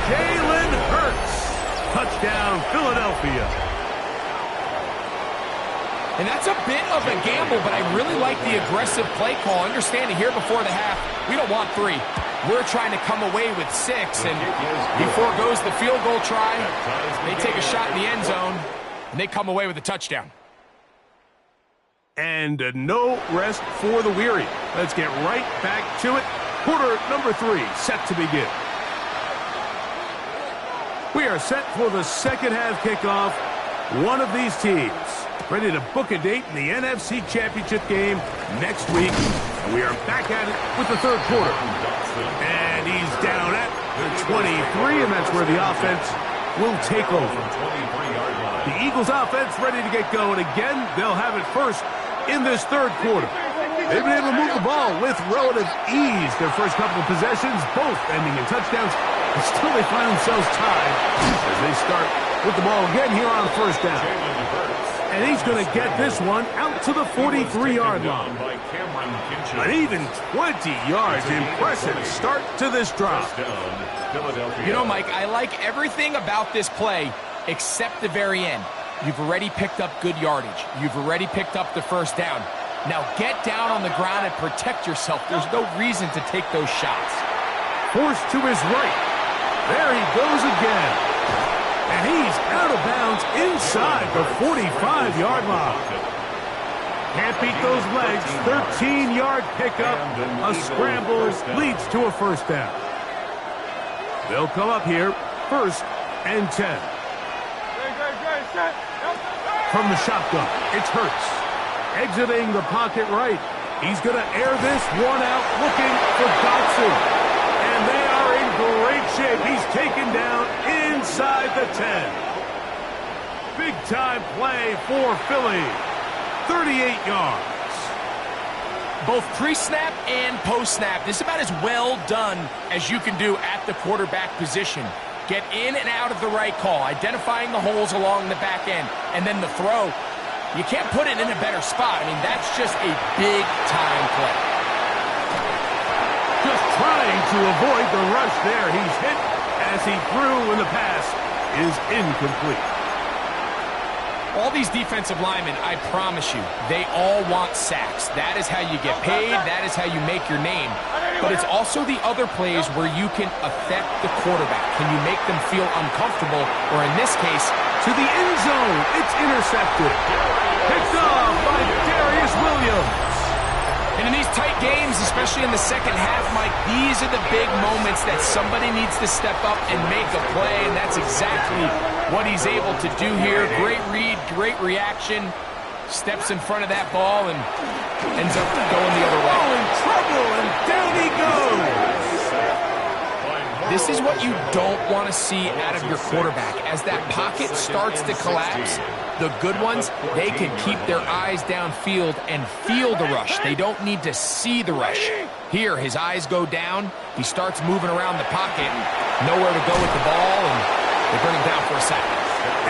Jalen Hurts. Touchdown, Philadelphia. And that's a bit of a gamble, but I really like the aggressive play call. Understanding here before the half, we don't want 3. We're trying to come away with 6, and before goes the field goal try. They take a shot in the end zone, and they come away with a touchdown. And no rest for the weary. Let's get right back to it. Quarter number 3 set to begin. We are set for the second half kickoff. One of these teams ready to book a date in the NFC Championship game next week. And we are back at it with the third quarter. And he's down at the 23, and that's where the offense will take over. The Eagles offense ready to get going again. They'll have it first in this third quarter. They've been able to move the ball with relative ease their first couple of possessions, both ending in touchdowns, but still they find themselves tied as they start with the ball again here on first down. And he's going to get this one out to the 43-yard line. An even 20 yards. Impressive start to this drive. You know, Mike, I like everything about this play except the very end. You've already picked up good yardage. You've already picked up the first down. Now get down on the ground and protect yourself. There's no reason to take those shots. Forced to his right. There he goes again. And he's out of bounds inside the 45-yard line. Can't beat those legs. 13-yard pickup. A scramble leads to a first down. They'll come up here, 1st and 10. From the shotgun, it's Hurts. Exiting the pocket right. He's going to air this one out, looking for Dotson. And they are in great shape. He's taken down inside the 10. Big-time play for Philly. 38 yards. Both pre-snap and post-snap. This is about as well done as you can do at the quarterback position. Get in and out of the right call, identifying the holes along the back end, and then the throw. You can't put it in a better spot. I mean, that's just a big-time play. Just trying to avoid the rush there. He's hit as he threw, and the pass is incomplete. All these defensive linemen, I promise you, they all want sacks. That is how you get paid. That is how you make your name. But it's also the other plays where you can affect the quarterback. Can you make them feel uncomfortable? Or in this case, to the end zone. It's intercepted. Picked off by Darius Williams. And in these tight games, especially in the second half, Mike, these are the big moments that somebody needs to step up and make a play, and that's exactly what he's able to do here. Great read, great reaction. Steps in front of that ball and ends up going the other way. Oh, in trouble, and down he goes. This is what you don't want to see out of your quarterback. As that pocket starts to collapse, the good ones, they can keep their eyes downfield and feel the rush. They don't need to see the rush. Here, his eyes go down. He starts moving around the pocket. Nowhere to go with the ball, and they bring him down for a sack.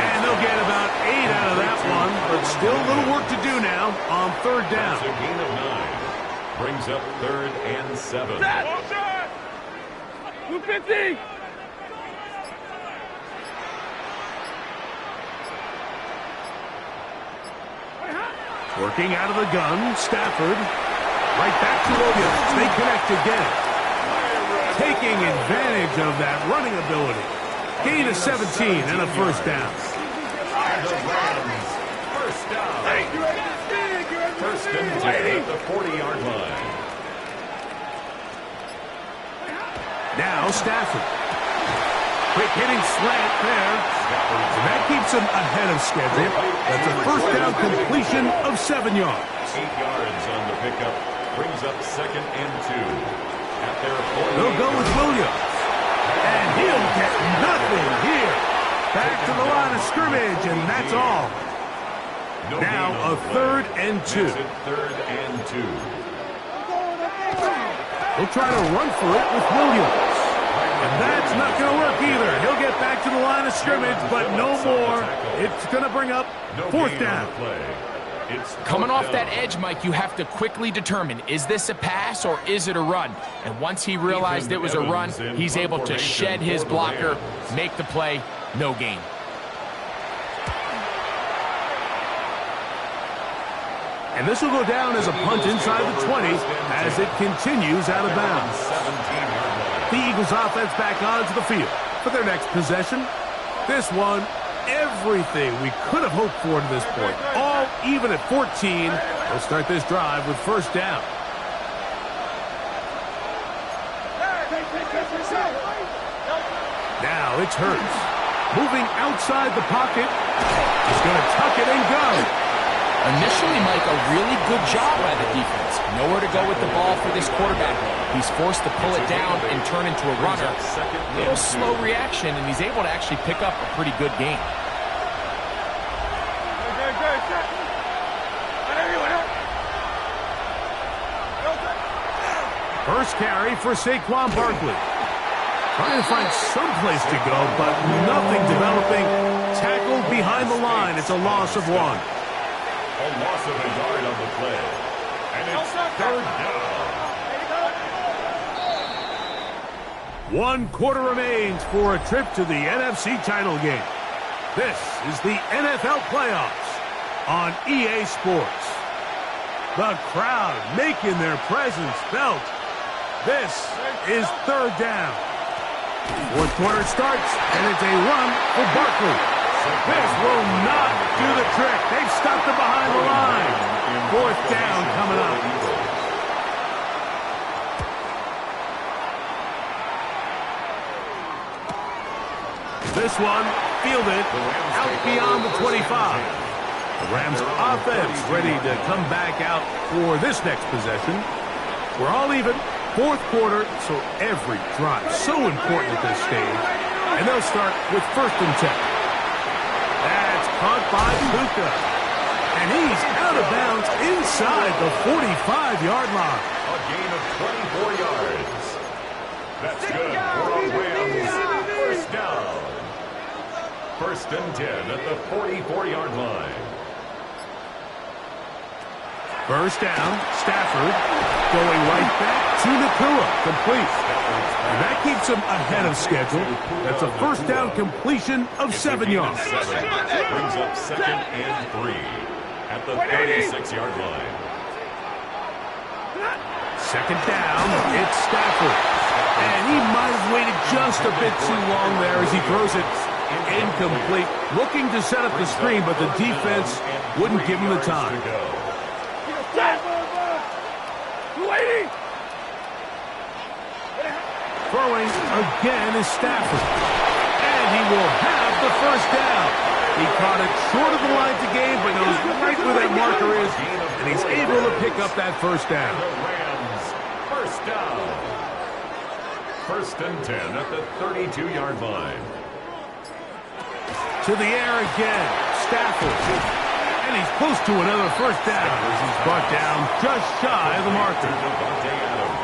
And they'll get about 8 out of that one, but still a little work to do now on 3rd down. That's a gain of 9. Brings up 3rd and 7. 250. Working out of the gun, Stafford. Right back to Williams. They connect again. Taking advantage of that running ability. Gain of 17 and a first down. The Rams, first down. 1st and 10 at the 40-yard line. Now Stafford. Quick hitting slant there. And that keeps him ahead of schedule. That's a first down completion of 7 yards. 8 yards on the pickup. Brings up 2nd and 2. At their 40. They'll go with Williams. And he'll get nothing here. Back to the line of scrimmage, and that's all. Now a 3rd and 2. 3rd and 2. He'll try to run for it with Williams. And that's not going to work either. He'll get back to the line of scrimmage, but no more. It's going to bring up 4th down. Coming off that edge, Mike, you have to quickly determine, is this a pass or is it a run? And once he realized it was a run, he's able to shed his blocker, make the play, no gain. And this will go down as a punt inside the 20 as it continues out of bounds. The Eagles offense back onto the field for their next possession. This one, everything we could have hoped for to this point. All even at 14. We'll start this drive with 1st down. Now it's Hurts. Moving outside the pocket. He's going to tuck it and go. Initially, Mike, a really good job by the defense. Nowhere to go with the ball for this quarterback. He's forced to pull it down and turn into a runner. Little slow reaction, and he's able to actually pick up a pretty good game. First carry for Saquon Barkley. Trying to find some place to go, but nothing developing. Tackled behind the line. It's a loss of 1. A loss of a yard on the play. And it's 3rd down. 1 quarter remains for a trip to the NFC title game. This is the NFL playoffs on EA Sports. The crowd making their presence felt. This is third down. Fourth quarter starts, and it's a run for Barkley. This will not do the trick. They've stopped him behind the line. Fourth down coming up. This one fielded out beyond the 25. The Rams offense ready to come back out for this next possession. We're all even. Fourth quarter, so every drive so important at this stage. And they'll start with 1st and 10. That's caught by Luka. And he's out of bounds inside the 45-yard line. A gain of 24 yards. That's good for a Rams first down. 1st and 10 at the 44-yard line. First down, Stafford going right back to Nakua, complete. And that keeps him ahead of schedule. That's a first down completion of 7 yards. Brings up 2nd and 3 at the 36-yard line. Second down, it's Stafford. And he might have waited just a bit too long there as he throws it incomplete. Looking to set up the screen, but the defense wouldn't give him the time. Throwing again is Stafford. And he will have the first down. He caught it short of the line to gain, but knows right where that marker is, and he's able to pick up that first down. The Rams first down. 1st and 10 at the 32-yard line. To the air again, Stafford. And he's close to another first down as he's brought down just shy of the marker.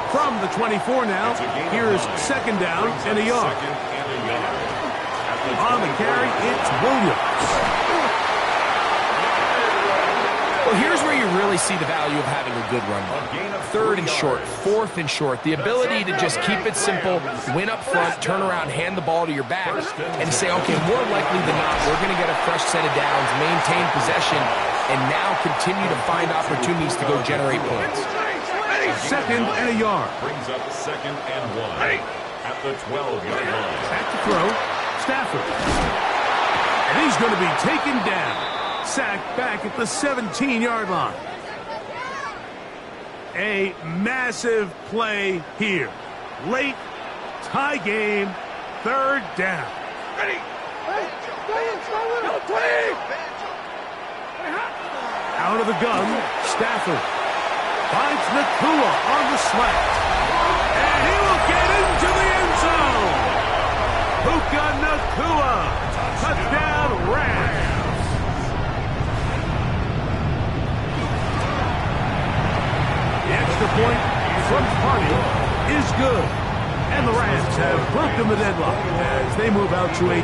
From the 24 now, here's 2nd down and a yard. On the carry, it's Williams. Well, here's where you really see the value of having a good run. 3rd and short, 4th and short. The ability to just keep it simple, win up front, turn around, hand the ball to your back, and say, okay, more likely than not, we're going to get a fresh set of downs, maintain possession, and now continue to find opportunities to go generate points. 2nd and a yard. Brings up 2nd and 1 at the 12-yard line. Back to throw, Stafford. And he's going to be taken down. Sacked back at the 17-yard line. A massive play here. Late, tie game, 3rd down. Ready. Out of the gun, Stafford finds Nakua on the slant. And he will get into the end zone. Puka Nakua. Touchdown, Rams. The extra point from Hardy is good. And the Rams have broken the deadlock as they move out to a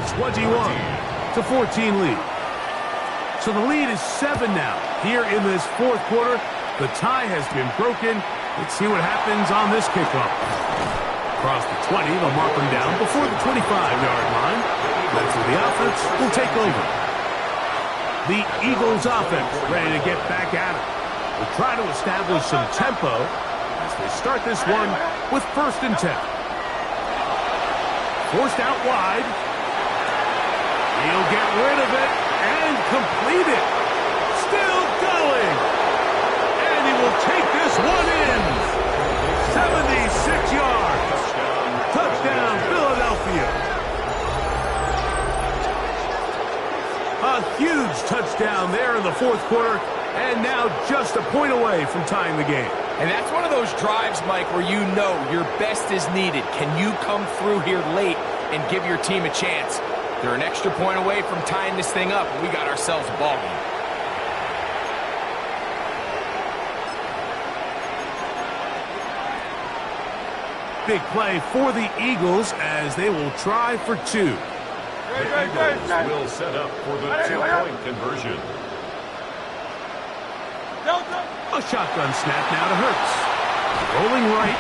21-14 lead. So the lead is 7 now. Here in this 4th quarter, the tie has been broken. Let's see what happens on this kickoff. Across the 20, they'll mark them down before the 25-yard line. That's where the offense will take over. The Eagles offense ready to get back at it. We'll try to establish some tempo as they start this one with 1st and 10. Forced out wide. He'll get rid of it and complete it. Still going. And he will take this one in. 76 yards. Touchdown, Philadelphia. A huge touchdown there in the 4th quarter. And now just a point away from tying the game. And that's one of those drives, Mike, where you know your best is needed. Can you come through here late and give your team a chance? They're an extra point away from tying this thing up. We got ourselves a ball game. Big play for the Eagles as they will try for 2. The Eagles will set up for the 2-point conversion. A shotgun snap now to Hurts. Rolling right.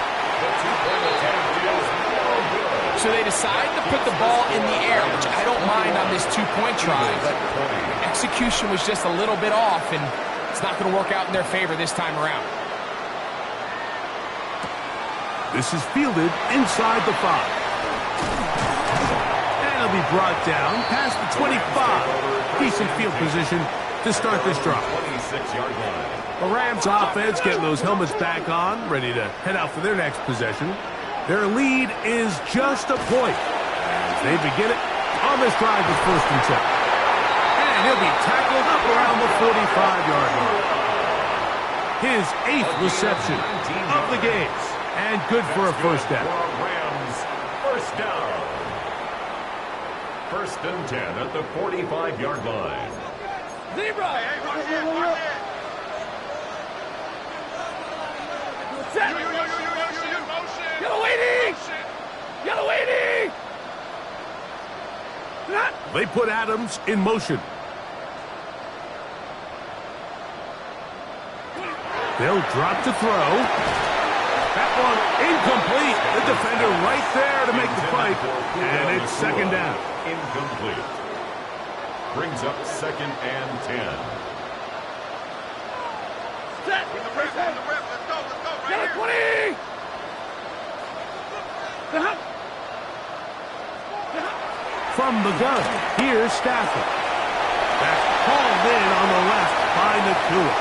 So they decide to put the ball in the air, which I don't mind on this 2-point try, but execution was just a little bit off, and it's not going to work out in their favor this time around. This is fielded inside the 5. And it'll be brought down past the 25. Decent field position to start this drive. 26-yard line. The Rams offense getting those helmets back on, ready to head out for their next possession. Their lead is just a point as they begin it on this drive with 1st and 10. And he'll be tackled up around the 45-yard line. His 8th reception of the game. And good for a first down. Rams, first down. 1st and 10 at the 45-yard line. Zebra! Hey, watch it, watch it. Yellow waiting! Yellow waiting! They put Adams in motion. They'll drop to throw. That one incomplete. The defender right there to make the fight. And it's 2nd down. Incomplete. Brings up 2nd and 10. Set! With the rep, let's go, right here. 20! From the gun, here's Stafford. That's hauled in on the left by Nacua.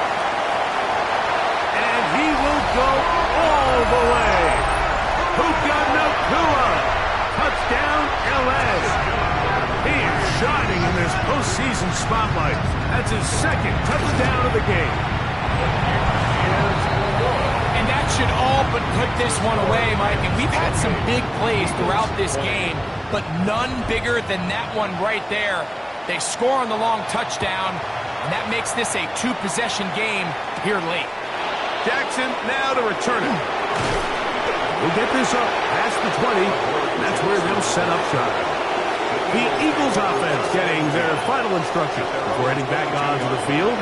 And he will go all the way. Puka Nacua. Touchdown, L.A. He is shining in this postseason spotlight. That's his 2nd touchdown of the game. And that should all but put this one away, Mike. And we've had some big plays throughout this game, but none bigger than that one right there. They score on the long touchdown, and that makes this a 2-possession game here late. Jackson now to return it. We'll get this up past the 20. That's where they'll set up shop. The Eagles offense getting their final instruction before heading back onto the field.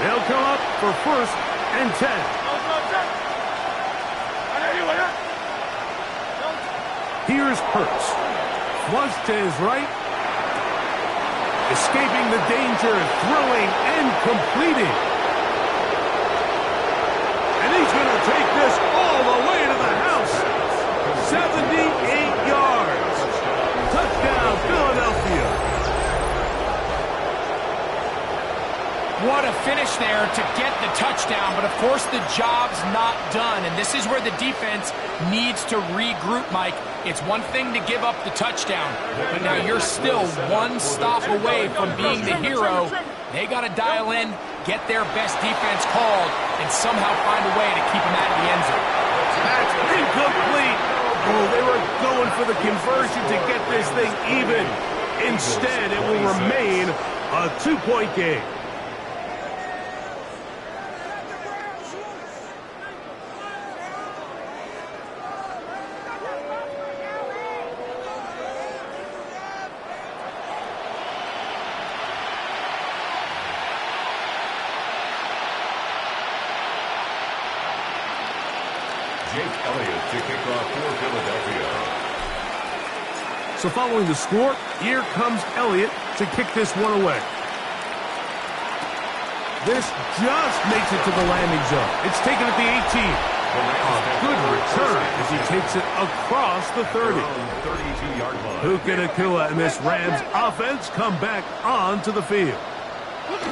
They'll come up for 1st and 10. Here's Hurts. Flush to his right. Escaping the danger, throwing and completing. And he's going to take this all the way to the house. 78 yards. Touchdown, Philadelphia. What a finish there to get the touchdown, but of course the job's not done, and this is where the defense needs to regroup, Mike. It's one thing to give up the touchdown, but now you're still one stop away from being the hero. They got to dial in, get their best defense called, and somehow find a way to keep them out of the end zone. That's incomplete. Oh, they were going for the conversion to get this thing even. Instead, it will remain a 2-point game. Jake Elliott to kick off for Philadelphia. So following the score, here comes Elliott to kick this one away. This just makes it to the landing zone. It's taken at the 18. A good return as he takes it across the 30. 32-yard line. Puka Nacua and this Rams offense come back onto the field.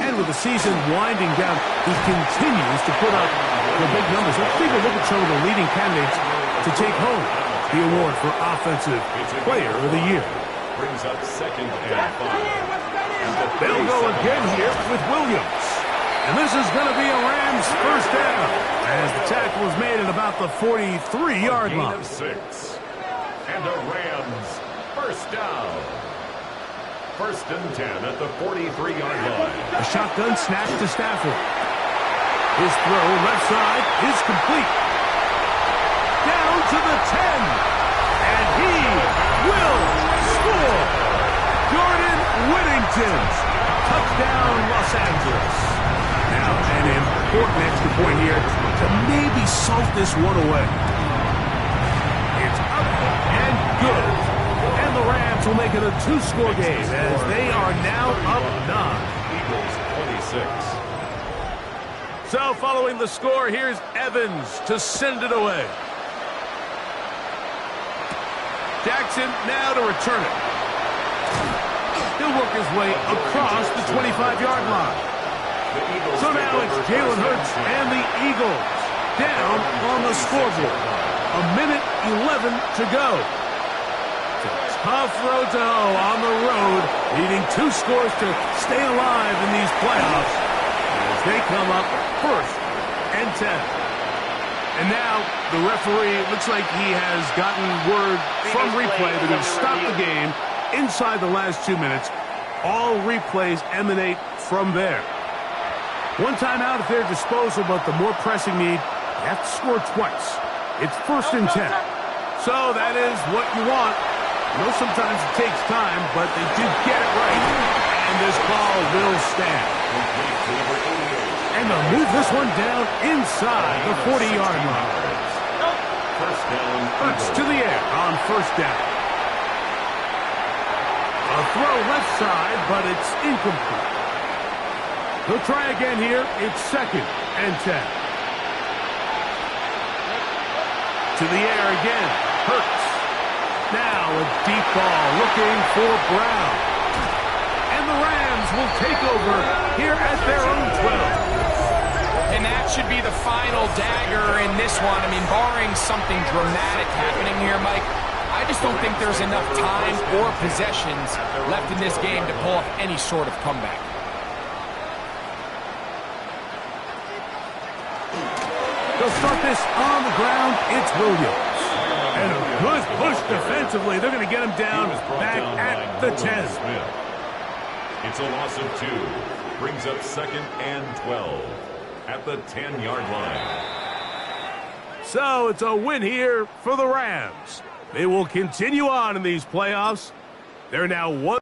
And with the season winding down, he continues to put up the big numbers. Let's take a look at some of the leading candidates to take home the award for Offensive Player of the Year. Brings up 2nd and 5. They'll go again here with Williams. And this is going to be a Rams first down as the tackle is made at about the 43-yard line. Gain of 6. And a Rams first down. 1st and 10 at the 43-yard line. A shotgun snap to Stafford. His throw left side is complete. Down to the 10. And he will score. Jordan Whittington. Touchdown, Los Angeles. Now, an important extra point here to maybe salt this one away. It's up and good. And the Rams will make it a 2-score game as they are now up 9. Eagles 26. So following the score, here's Evans to send it away. Jackson now to return it. He'll work his way across the 25-yard line. So now it's Jalen Hurts and the Eagles down on the scoreboard. 1:11 to go. It's a tough road to hoe on the road, needing 2 scores to stay alive in these playoffs as they come up 1st and 10. And now the referee, looks like he has gotten word from replay that he'll stop the game inside the last 2 minutes. All replays emanate from there. One timeout at their disposal, but the more pressing need, they have to score twice. It's 1st and 10. So that is what you want. I know sometimes it takes time, but they do get it right. And this ball will stand. And they'll move this one down inside the 40-yard line. Hurts to the air on 1st down. A throw left side, but it's incomplete. They'll try again here. It's 2nd and 10. To the air again. Hurts. Now a deep ball looking for Brown. And the Rams will take over here at their own 12. And that should be the final dagger in this one. I mean, barring something dramatic happening here, Mike, I just don't think there's enough time or possessions left in this game to pull off any sort of comeback. They'll start this on the ground. It's Williams. And a good push defensively. They're going to get him down back at the 10. It's a loss of 2. Brings up 2nd and 12 at the 10-yard line. So it's a win here for the Rams. They will continue on in these playoffs. They're now 1.